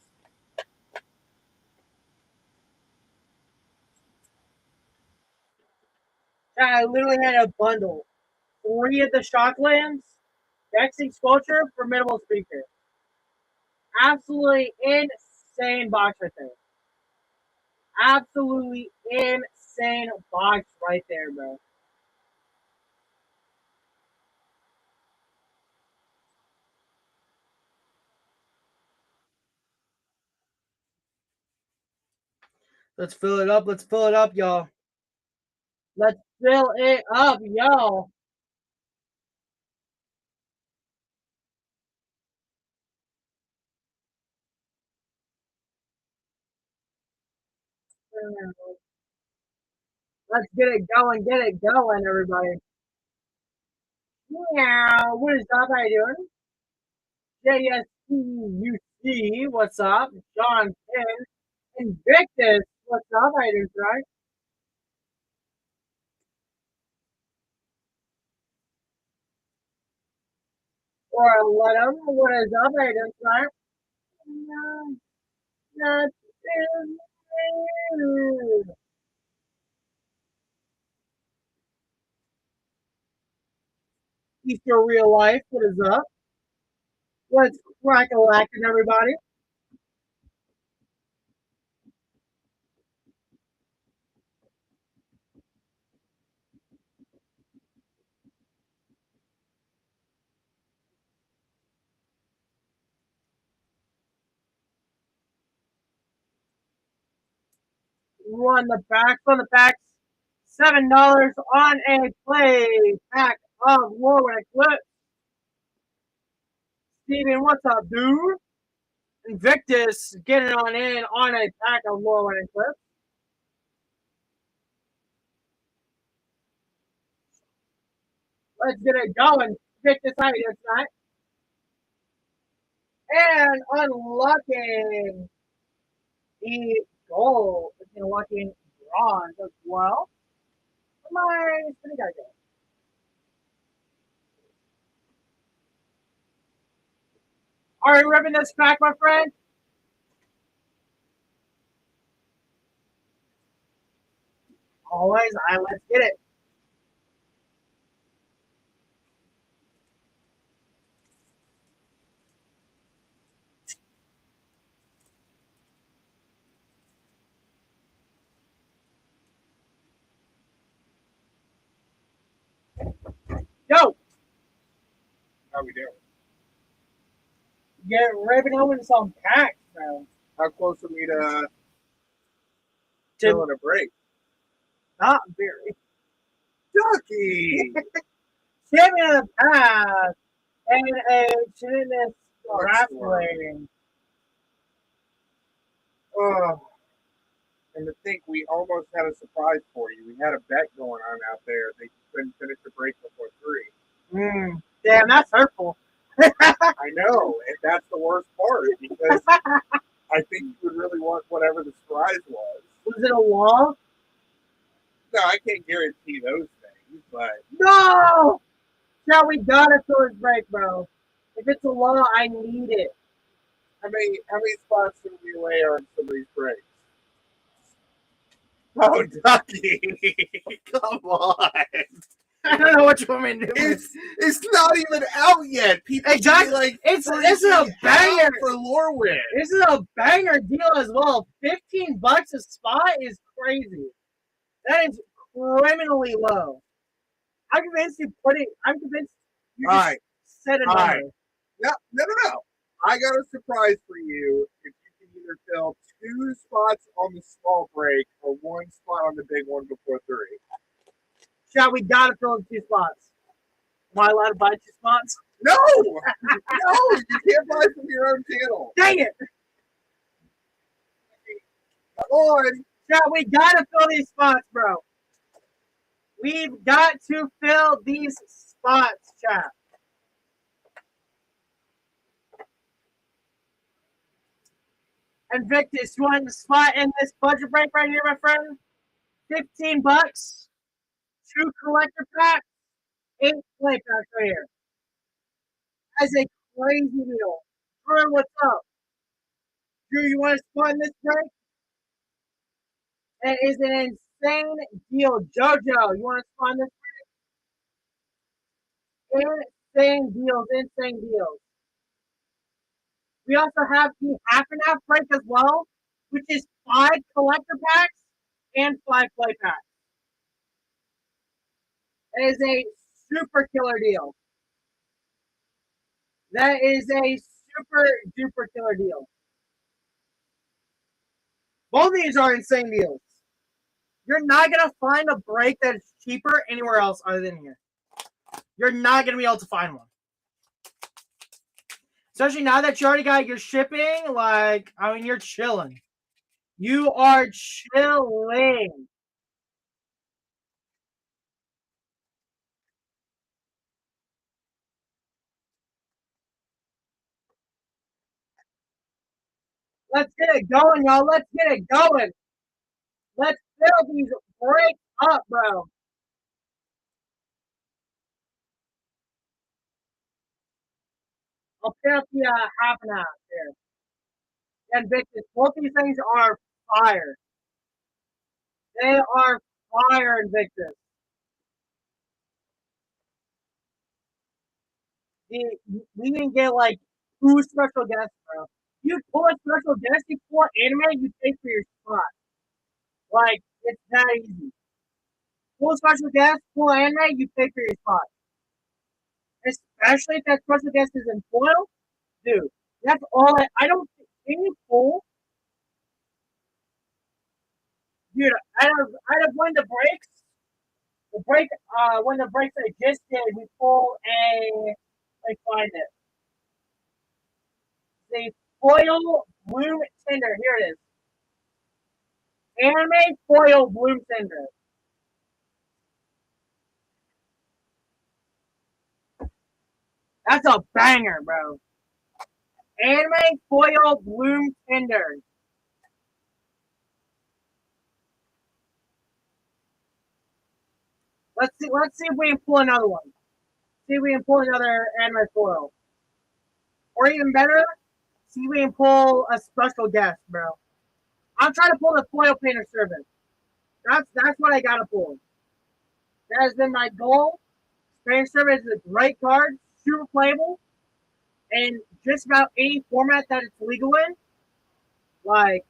I literally had a bundle. 3 of the Shocklands, Vexing Sculpture, Formidable Speaker. Absolutely insane box right there. Absolutely insane box right there, bro. Let's fill it up. Let's fill it up, y'all. Let's fill it up, y'all. Let's get it going, everybody. Meow. What is up? How you doing? JSCUC, what's up? John Finn. Invictus, what's up? How you doing, right? Or let him. What is up? How you doing, right? No, not you. Easter real life, what is up? Let's crack a lacking, everybody. Run the packs. $7 on a play pack of Warwick Eclipse. Steven, what's up, dude? Invictus getting on in on a pack of Warwick Eclipse. Let's get it going. Pick this out here tonight. And unlocking the gold. It's unlocking bronze as well. My spinning guy go. Are you ripping this pack, my friend? Always, let's get it. Yo, How we doing? get ripping open some packs, bro. How close are we to filling a break? Not very. Ducky! Champion of the past and a Chinese grappling. Oh, and to think we almost had a surprise for you. We had a bet going on out there. They couldn't finish the break before 3. Damn, that's hurtful. I know, and that's the worst part because I think you would really want whatever the surprise was. Was it a wall? No, I can't guarantee those things, but No! Yeah, we gotta fill his break, bro. If it's a law, I need it. how many spots do we away on some of these breaks? Oh, Ducky! Come on! I don't know what you want me to do. It's not even out yet. People Exactly. like This is a banger for Lorwyn. This is a banger deal as well. $15 a spot is crazy. That is criminally low. I'm convinced you put it. I'm convinced you All just right. set a All number. right. No. I got a surprise for you. If you can either fill 2 spots on the small break or 1 spot on the big one before 3. Shall we gotta fill in 2 spots? Am I allowed to buy 2 spots? No, no, you can't buy from your own channel. Dang it! Come on. Shall we gotta fill these spots, bro? We've got to fill these spots, chat. Invictus, you want the spot in this budget break right here, my friend? $15. 2 collector packs, 8 play packs right here. That's a crazy deal. Drew, what's up? Drew, you want to spot in this break? It is an insane deal. Jojo, you want to spot in this break? Insane deals. We also have the half and half break as well, which is 5 collector packs and 5 play packs. It is a super killer deal. That is a super duper killer deal. Both of these are insane deals. You're not going to find a break that is cheaper anywhere else other than here. You're not going to be able to find one. Especially now that you already got your shipping, like, I mean, you're chilling. You are chilling. Let's get it going, y'all. Let's get it going. Let's fill these breaks up, bro. I'll put up the half and half here. And Victus, both these things are fire. They are fire, Invictus. We didn't get like 2 special guests, bro. You pull a special guest, you pull anime, you pay for your spot. Like, it's that easy. Pull a special guest, pull anime, you pay for your spot. Especially if that special guest is in foil, dude. That's all I don't think any pull. Dude, out of when the breaks, when the breaks I just did, we pull a, like, find it. The foil bloom tinder. Here it is. Anime foil bloom tinder. That's a banger, bro. Anime foil bloom tender. Let's see if we can pull another one. See if we can pull another anime foil. Or even better, see if we can pull a special guest, bro. I'm trying to pull the foil painter servant. That's what I gotta pull. That has been my goal. Painter servant is a great card, super playable, in just about any format that it's legal in. Like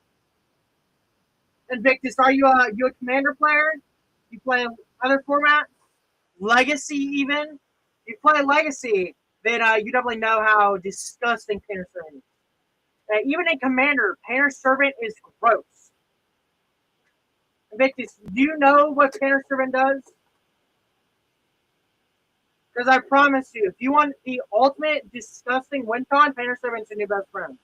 Invictus, are you a commander player? You play other formats? Legacy even? You play Legacy, then you definitely know how disgusting Painter Servant is. Even in Commander, Painter Servant is gross. Invictus, do you know what Painter Servant does? Because I promise you, if you want the ultimate disgusting win con, Painter Servant's your new best friend.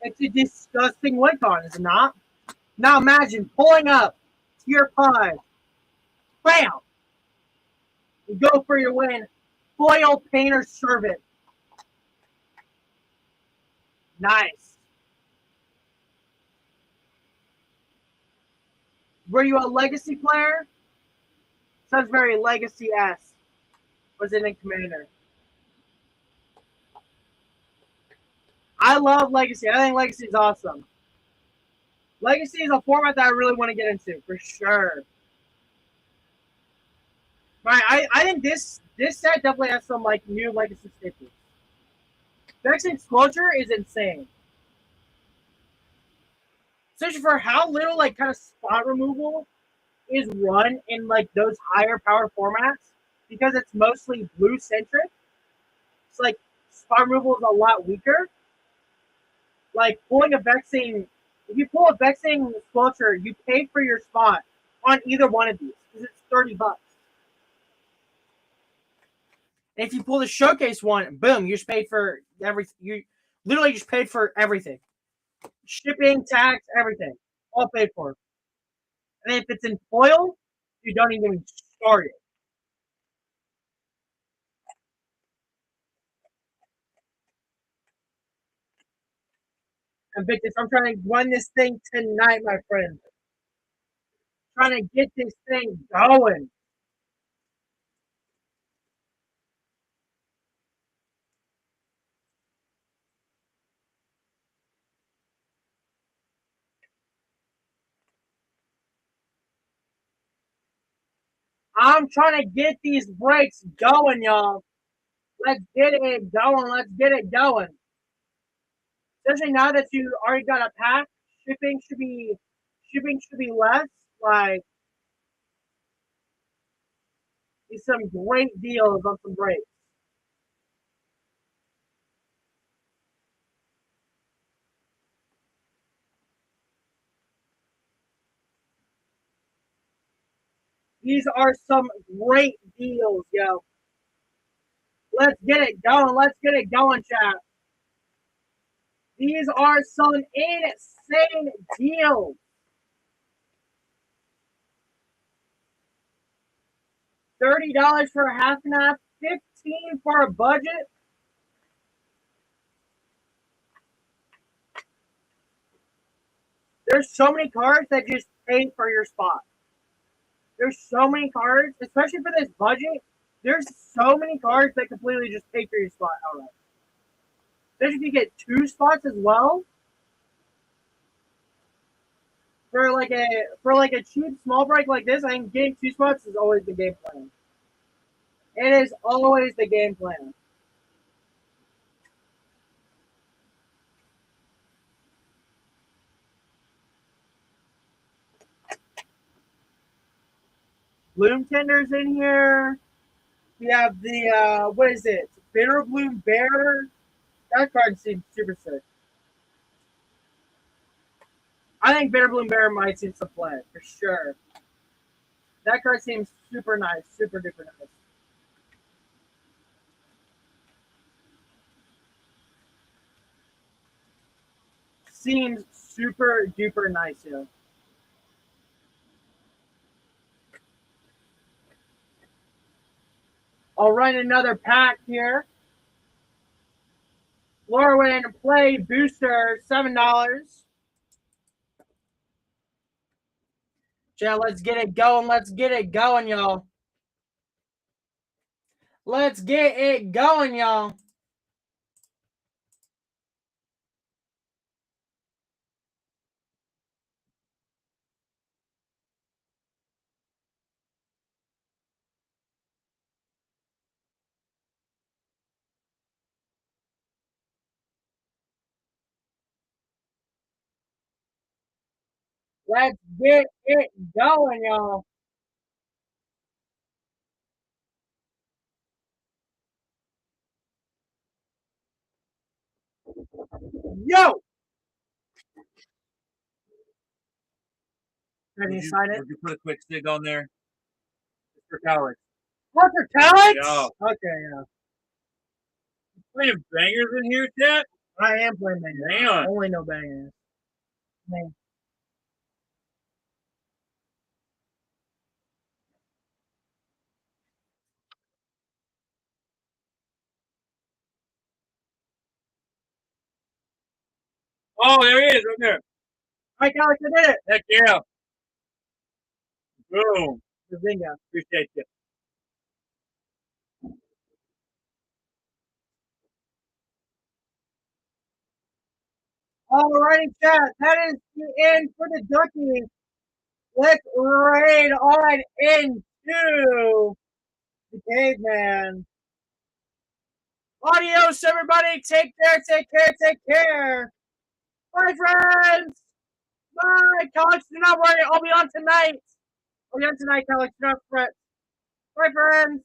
It's a disgusting win con, is it not? Now imagine pulling up tier 5. Bam! You go for your win. Foil Painter Servant. Nice. Were you a Legacy player? Sounds very Legacy-esque. Was it in Commander? I love Legacy. I think Legacy is awesome. Legacy is a format that I really want to get into, for sure. But I think this set definitely has some like new Legacy staples. Vexing Disclosure is insane. Especially for how little like kind of spot removal is run in like those higher power formats, because it's mostly blue centric. It's like spot removal is a lot weaker. Like pulling a Vexing, if you pull a Vexing Sculpture, you pay for your spot on either one of these because it's $30. And if you pull the Showcase one, boom, you just paid for everything. You literally just paid for everything, shipping, tax, everything, all paid for. And if it's in foil, you don't even start it. And Victus, I'm trying to run this thing tonight, my friend. Trying to get this thing going. I'm trying to get these breaks going, y'all. Let's get it going. Let's get it going. Especially now that you already got a pack, shipping should be less. Like, these some great deals on some breaks. These are some great deals, yo. Let's get it going. Let's get it going, chat. These are some insane deals. $30 for a half and half, 15 for a budget. There's so many cards that just pay for your spot. There's so many cards, especially for this budget. There's so many cards that completely just pay for your spot outright. Especially if you get 2 spots as well. For like a cheap small break like this, I think getting 2 spots is always the game plan. It is always the game plan. Bloom Tenders in here. We have the what is it? Bitter Bloom Bear. That card seems super sick. I think Bitter Bloom Bear might see some play for sure. That card seems super nice, super duper nice. Seems super duper nice, yo. I'll run another pack here. Lorwyn play booster, $7. Yeah, let's get it going. Let's get it going, y'all. Let's get it going, y'all. Let's get it going, y'all. Yo! Can you sign it? Would you put a quick stick on there? It's for Alex. What for Alex? Yeah. Okay, yeah. Playing bangers in here, chat? I am playing bangers. Damn. Only no bangers. Man. Oh, there he is, right there. All right, Alex, I did it. Heck yeah. Boom. Bazinga. Appreciate you. Alrighty, chat. That is the end for the Duckies. Let's raid on into the caveman. Adios, everybody. Take care, take care, take care. Bye, friends. Bye. Alex, do not worry. I'll be on tonight. I'll be on tonight, Alex. Do not fret. Bye, friends.